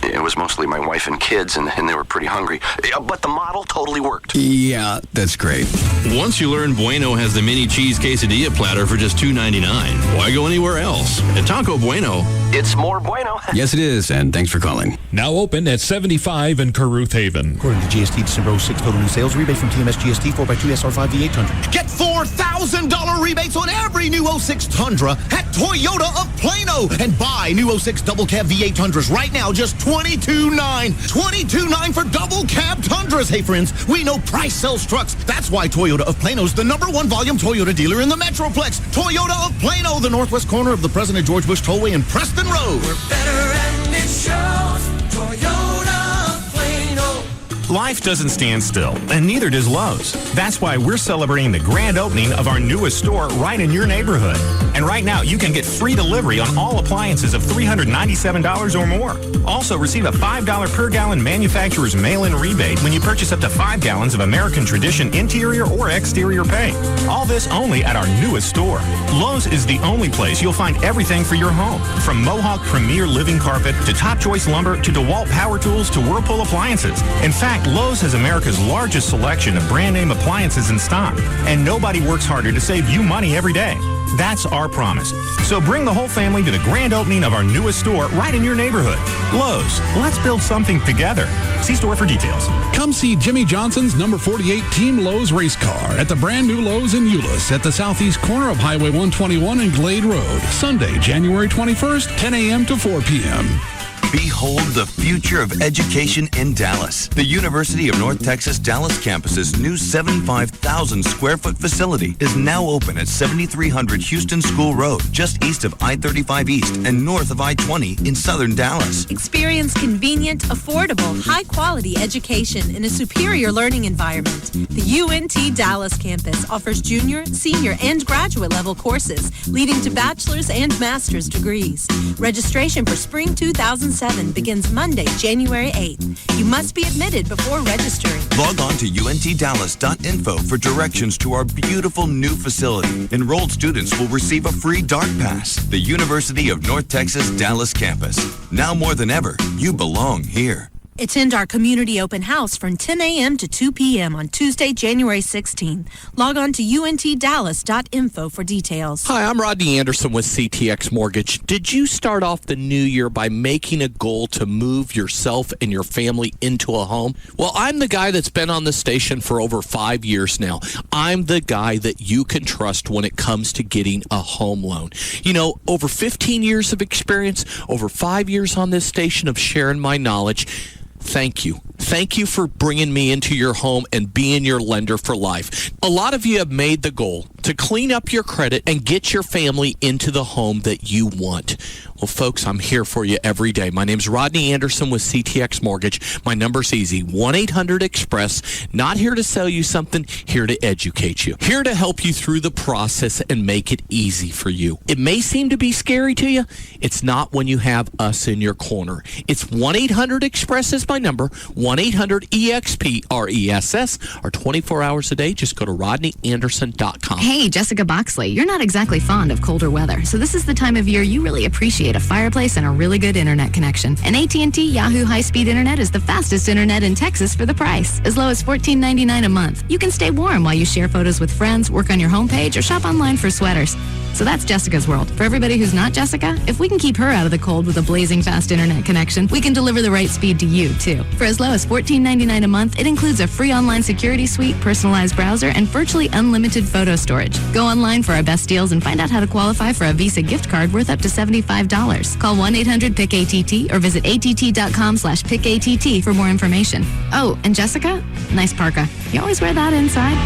It was mostly my wife and kids, and they were pretty hungry. But the model totally worked. Yeah, that's great. Once you learn Bueno has the mini cheese quesadilla platter for just $2.99, why go anywhere else? At Taco Bueno, it's more bueno. Yes, it is, and thanks for calling. Now open at 75 in Caruth Haven. According to GST, December 06 total new sales rebate from TMS GST 4x2 SR5 V800. Get $4,000 rebates on every new 06 Tundra at Toyota of Plano. And buy new 06 double cab V800s right now, just $22.9. $22.9 for double cab Tundras. Hey, friends, we know price sells trucks. That's why Toyota of Plano's the #1 volume Toyota dealer in the Metroplex. Toyota of Plano, the northwest corner of the President George Bush Tollway in Preston Road. We're better and it shows. Toyota of Plano. Life doesn't stand still, and neither does Lowe's. That's why we're celebrating the grand opening of our newest store right in your neighborhood. And right now, you can get free delivery on all appliances of $397 or more. Also, receive a $5 per gallon manufacturer's mail-in rebate when you purchase up to 5 gallons of American Tradition interior or exterior paint. All this only at our newest store. Lowe's is the only place you'll find everything for your home, from Mohawk Premier Living Carpet to Top Choice Lumber to DeWalt Power Tools to Whirlpool Appliances. In fact, Lowe's has America's largest selection of brand name appliances in stock, and nobody works harder to save you money every day. That's our promise. So bring the whole family to the grand opening of our newest store right in your neighborhood. Lowe's, let's build something together. See store for details. Come see Jimmy Johnson's number 48 Team Lowe's race car at the brand new Lowe's in Euless at the southeast corner of Highway 121 and Glade Road. Sunday, January 21st, 10 a.m. to 4 p.m. Behold the future of education in Dallas. The University of North Texas Dallas campus's new 75,000 square foot facility is now open at 7300 Houston School Road, just east of I-35 East and north of I-20 in southern Dallas. Experience convenient, affordable, high-quality education in a superior learning environment. The UNT Dallas campus offers junior, senior, and graduate level courses leading to bachelor's and master's degrees. Registration for spring 2007 begins Monday, January 8th. You must be admitted before registering. Log on to untdallas.info for directions to our beautiful new facility. Enrolled students will receive a free DART pass. The University of North Texas Dallas campus. Now more than ever, you belong here. Attend our community open house from 10 a.m. to 2 p.m. on Tuesday, January 16th. Log on to untdallas.info for details. Hi, I'm Rodney Anderson with CTX Mortgage. Did you start off the new year by making a goal to move yourself and your family into a home? Well, I'm the guy that's been on the station for over 5 years now. I'm the guy that you can trust when it comes to getting a home loan. You know, over 15 years of experience, over 5 years on this station of sharing my knowledge. Thank you. Thank you for bringing me into your home and being your lender for life. A lot of you have made the goal to clean up your credit and get your family into the home that you want. Well, folks, I'm here for you every day. My name's Rodney Anderson with CTX Mortgage. My number's easy, 1-800-EXPRESS. Not here to sell you something, here to educate you. Here to help you through the process and make it easy for you. It may seem to be scary to you. It's not when you have us in your corner. It's 1-800-EXPRESS is my number, 1-800-EXPRESS, or 24 hours a day. Just go to rodneyanderson.com. Hey, Jessica Boxley, you're not exactly fond of colder weather, so this is the time of year you really appreciate a fireplace and a really good internet connection. And AT&T Yahoo high-speed internet is the fastest internet in Texas for the price, as low as $14.99 a month. You can stay warm while you share photos with friends, work on your homepage, or shop online for sweaters. So that's Jessica's world. For everybody who's not Jessica, if we can keep her out of the cold with a blazing fast internet connection, we can deliver the right speed to you, too. For as low as $14.99 a month, it includes a free online security suite, personalized browser, and virtually unlimited photo storage. Go online for our best deals and find out how to qualify for a Visa gift card worth up to $75. Call 1-800-PICK-ATT or visit att.com/PICKATT for more information. Oh, and Jessica, nice parka. You always wear that inside?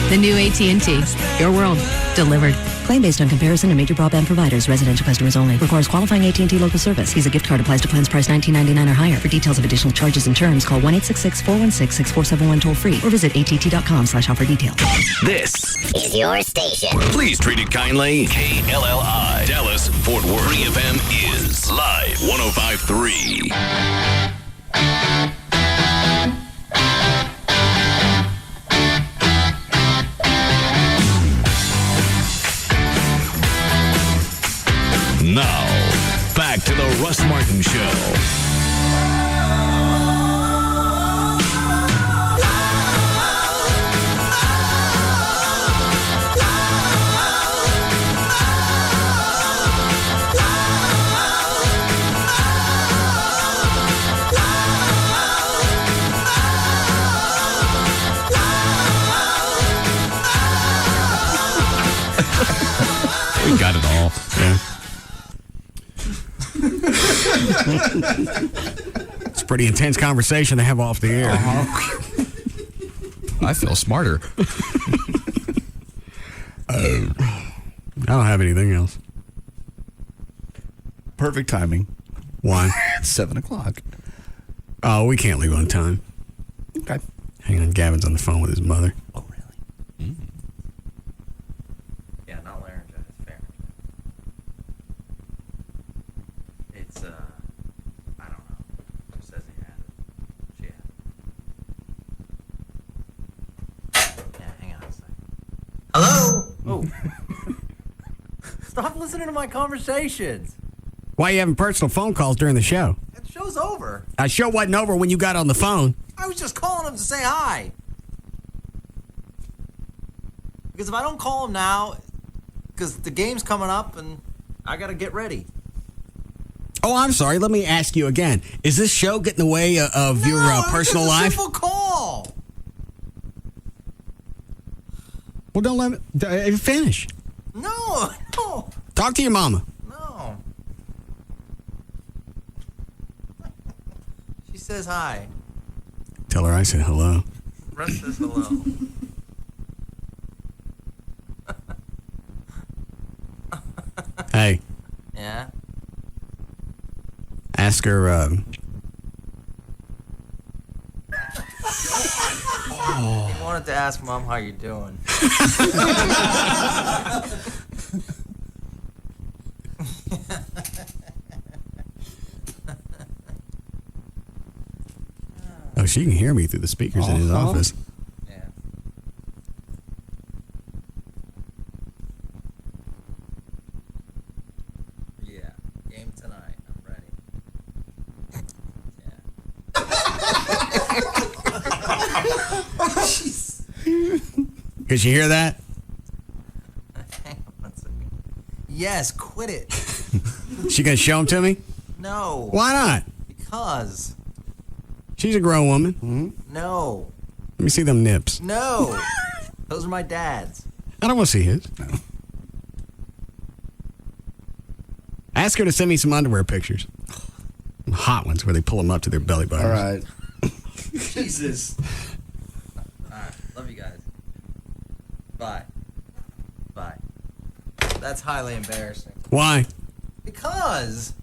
The new AT&T. Your world. Delivered. Claim based on comparison and major broadband providers. Residential customers only. Requires qualifying AT&T local service. Visa gift card applies to plans priced $19.99 or higher. For details of additional charges and terms, call 1-866-416-6471 toll free or visit att.com/offer details. This is your station. Please treat it kindly. KLLI, Dallas, Fort Worth. Free FM is live 105.3. The Russ Martin Show. We got it all. Yeah. It's a pretty intense conversation to have off the air. I feel smarter. I don't have anything else. Perfect timing. Why? It's 7 o'clock. Oh, we can't leave on time. Okay. Hang on, Gavin's on the phone with his mother. Yeah, not laryngitis, pharyngitis. It's, I don't know. Who says he had it? She had it. Yeah, hang on a second. Hello? Oh. Stop listening to my conversations. Why are you having personal phone calls during the show? The show's over. Our show wasn't over when you got on the phone. I was just calling him to say hi. Because if I don't call him now, because the game's coming up and I got to get ready. Oh, I'm sorry. Let me ask you again. Is this show getting in the way of your personal life? Simple call. Well, don't let me finish. No. Talk to your mama. No. She says hi. Tell her I said hello. Russ says hello. Hey. Yeah? Ask her, You wanted to ask Mom how you're doing. Oh, she can hear me through the speakers in his office. Yeah. Yeah. Game tonight. I'm ready. Could you hear that? Hang on one second. Yes, quit it. She gonna show them to me? No. Why not? Because. She's a grown woman. No. Let me see them nips. No. Those are my dad's. I don't want to see his. No. Ask her to send me some underwear pictures. Hot ones where they pull them up to their belly buttons. All right. Jesus. All right. Love you guys. Bye. Bye. That's highly embarrassing. Why? Because.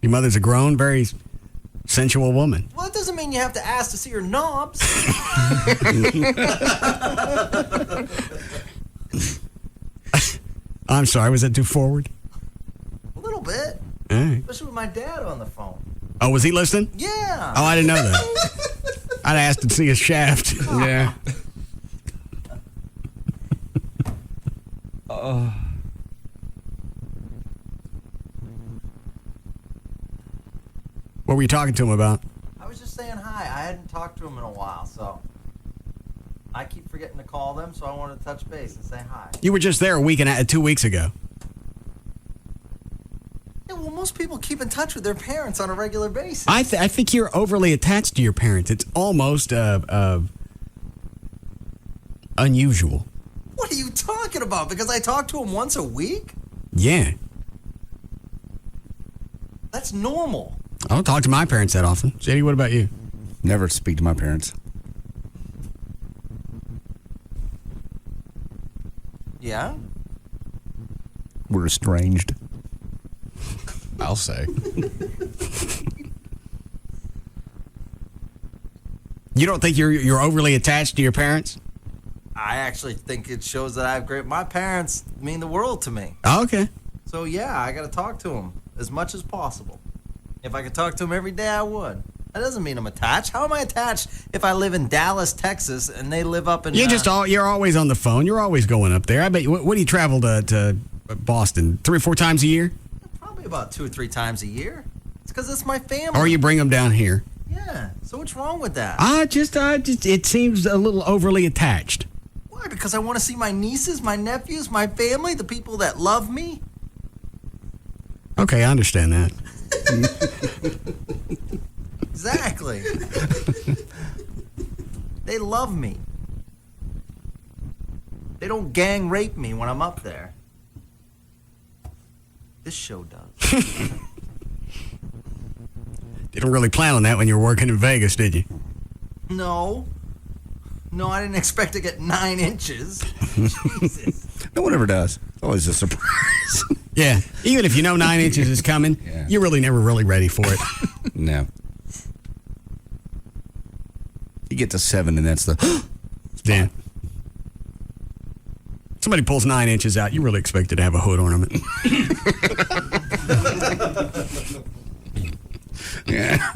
Your mother's a grown, very sensual woman. Well, it doesn't mean you have to ask to see her knobs. I'm sorry, was that too forward? A little bit. All right. Especially with my dad on the phone. Oh, was he listening? Yeah. Oh, I didn't know that. I'd asked to see his shaft. Yeah. What were you talking to him about? I was just saying hi. I hadn't talked to him in a while, so I keep forgetting to call them, so I wanted to touch base and say hi. You were just there 2 weeks ago. Yeah, well, most people keep in touch with their parents on a regular basis. I think you're overly attached to your parents. It's almost unusual. What are you talking about? Because I talk to them once a week? Yeah. That's normal. I don't talk to my parents that often. JD, what about you? Never speak to my parents. Yeah? We're estranged. I'll say. You don't think you're overly attached to your parents? I actually think it shows that I have great... My parents mean the world to me. Oh, okay. So, yeah, I got to talk to them as much as possible. If I could talk to them every day, I would. That doesn't mean I'm attached. How am I attached if I live in Dallas, Texas, and they live up in... You're always on the phone. You're always going up there. I bet you... What do you travel to Boston? 3 or 4 times a year? Probably about 2 or 3 times a year. It's because it's my family. Or you bring them down here? Yeah. So what's wrong with that? I just, it seems a little overly attached. Why? Because I want to see my nieces, my nephews, my family, the people that love me. Okay, I understand that. Exactly. They love me. They don't gang rape me when I'm up there. This show does. Didn't really plan on that when you were working in Vegas, did you? No, I didn't expect to get 9 inches. Jesus. No one ever does. It's always a surprise. Yeah, even if you know 9 inches is coming, you're really never really ready for it. No. You get to 7 and that's the... Yeah. Somebody pulls 9 inches out, you really expect it to have a hood ornament. Yeah.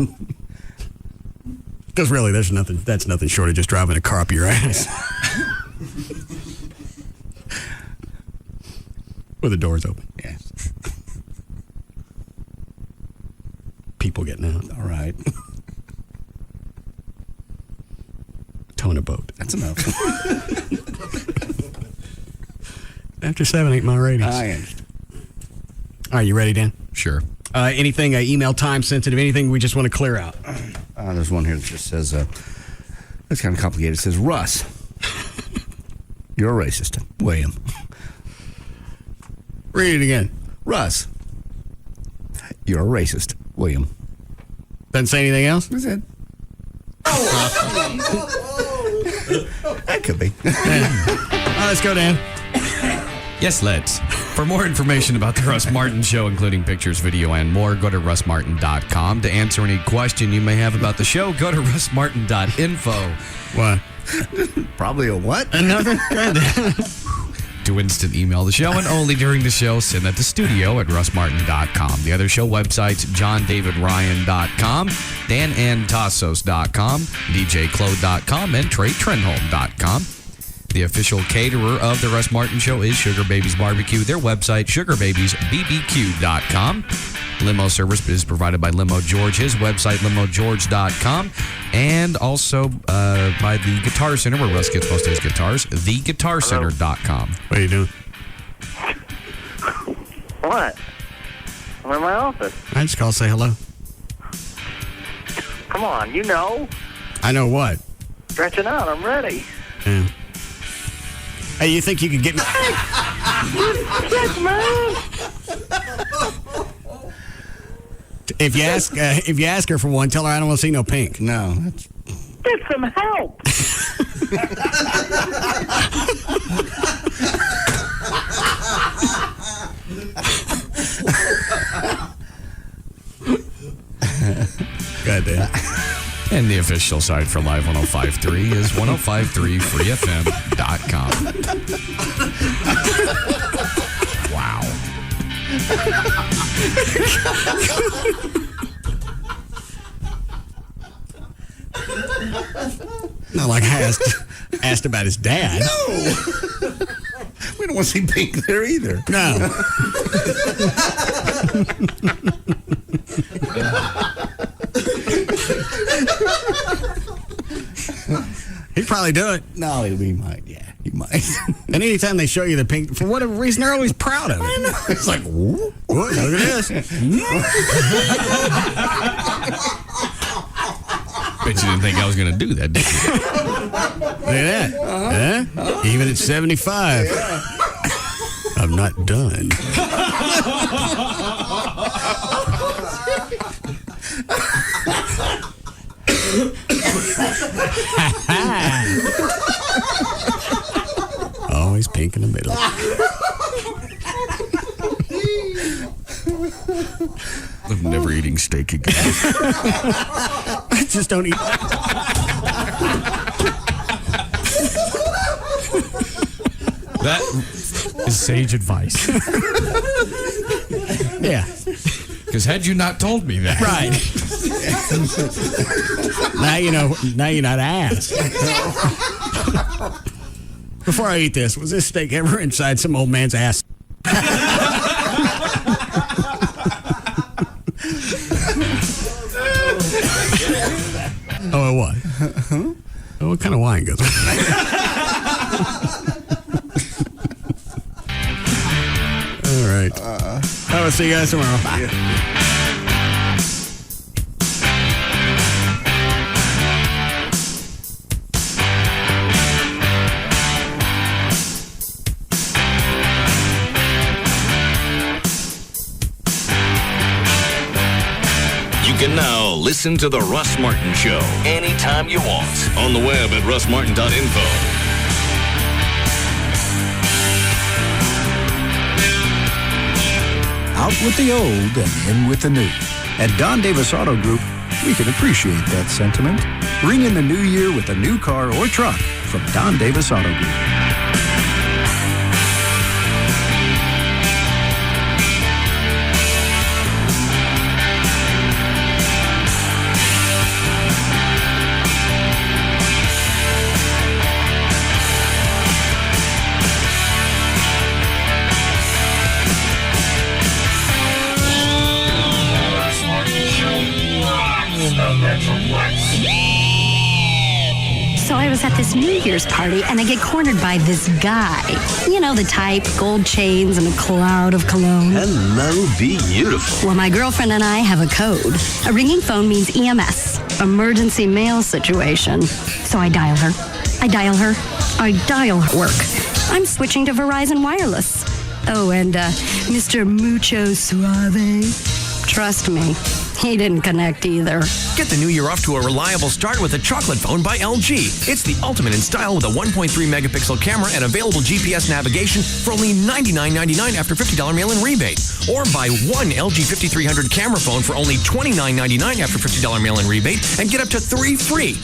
Because really, that's nothing short of just driving a car up your ass. With the doors open. Yeah. People getting out. All right. Towing a boat. That's enough. After 7, 8 mile radius. I understand. All right, you ready, Dan? Sure. Anything email time sensitive? Anything we just want to clear out? There's one here that just says, it's kind of complicated. It says, Russ, you're a racist. William. Read it again. Russ, you're a racist. William. Doesn't say anything else? That's it. That could be. Let's go, Dan. Yes, let's. For more information about the Russ Martin Show, including pictures, video, and more, go to russmartin.com. To answer any question you may have about the show, go to russmartin.info. What? Probably a what? Another? To instant email the show, and only during the show, send that to studio at russmartin.com. The other show websites, johndavidryan.com, danantassos.com, djclode.com, and treytrenholm.com. The official caterer of the Russ Martin Show is Sugar Babies Barbecue. Their website, sugarbabiesbbq.com. Limo service is provided by Limo George. His website, limogeorge.com. And also by the Guitar Center, where Russ gets most of his guitars, theguitarcenter.com. What are you doing? What? I'm in my office. I just called to say hello. Come on, you know. I know what? Stretching out, I'm ready. Yeah. Hey, you think you could get me? Yes, man. If you ask her for one, tell her I don't want to see no pink. No. Get some help. Goddamn. And the official site for Live 105.3 is 1053freefm.com. Wow. Not like I asked about his dad. No. We don't want to see pink there either. No. He'd probably do it. No, he might. Yeah, he might. And anytime they show you the pink, for whatever reason, they're always proud of it. I know. It's like, whoa, look at this. Bet you didn't think I was going to do that, did you? Look at that. Even at 75. I'm not done. Always pink in the middle. I'm never eating steak again. I just don't eat. That is sage advice. Yeah. Because had you not told me that. Right. Now you know. Now you're not asked. Before I eat this, was this steak ever inside some old man's ass? So what kind of wine goes with that? All right. I'll see you guys tomorrow. Bye. You can now listen to The Russ Martin Show anytime you want on the web at russmartin.info. Out with the old and in with the new. At Don Davis Auto Group, we can appreciate that sentiment. Ring in the new year with a new car or truck from Don Davis Auto Group. So I was at this New Year's party, and I get cornered by this guy. You know, the type, gold chains and a cloud of cologne. Hello, beautiful. Well, my girlfriend and I have a code. A ringing phone means EMS, emergency mail situation. So I dial her. I dial her work. I'm switching to Verizon Wireless. Oh, and Mr. Mucho Suave. Trust me, he didn't connect either. Get the new year off to a reliable start with a chocolate phone by LG. It's the ultimate in style with a 1.3 megapixel camera and available GPS navigation for only $99.99 after $50 mail-in rebate. Or buy one LG 5300 camera phone for only $29.99 after $50 mail-in rebate and get up to 3 free.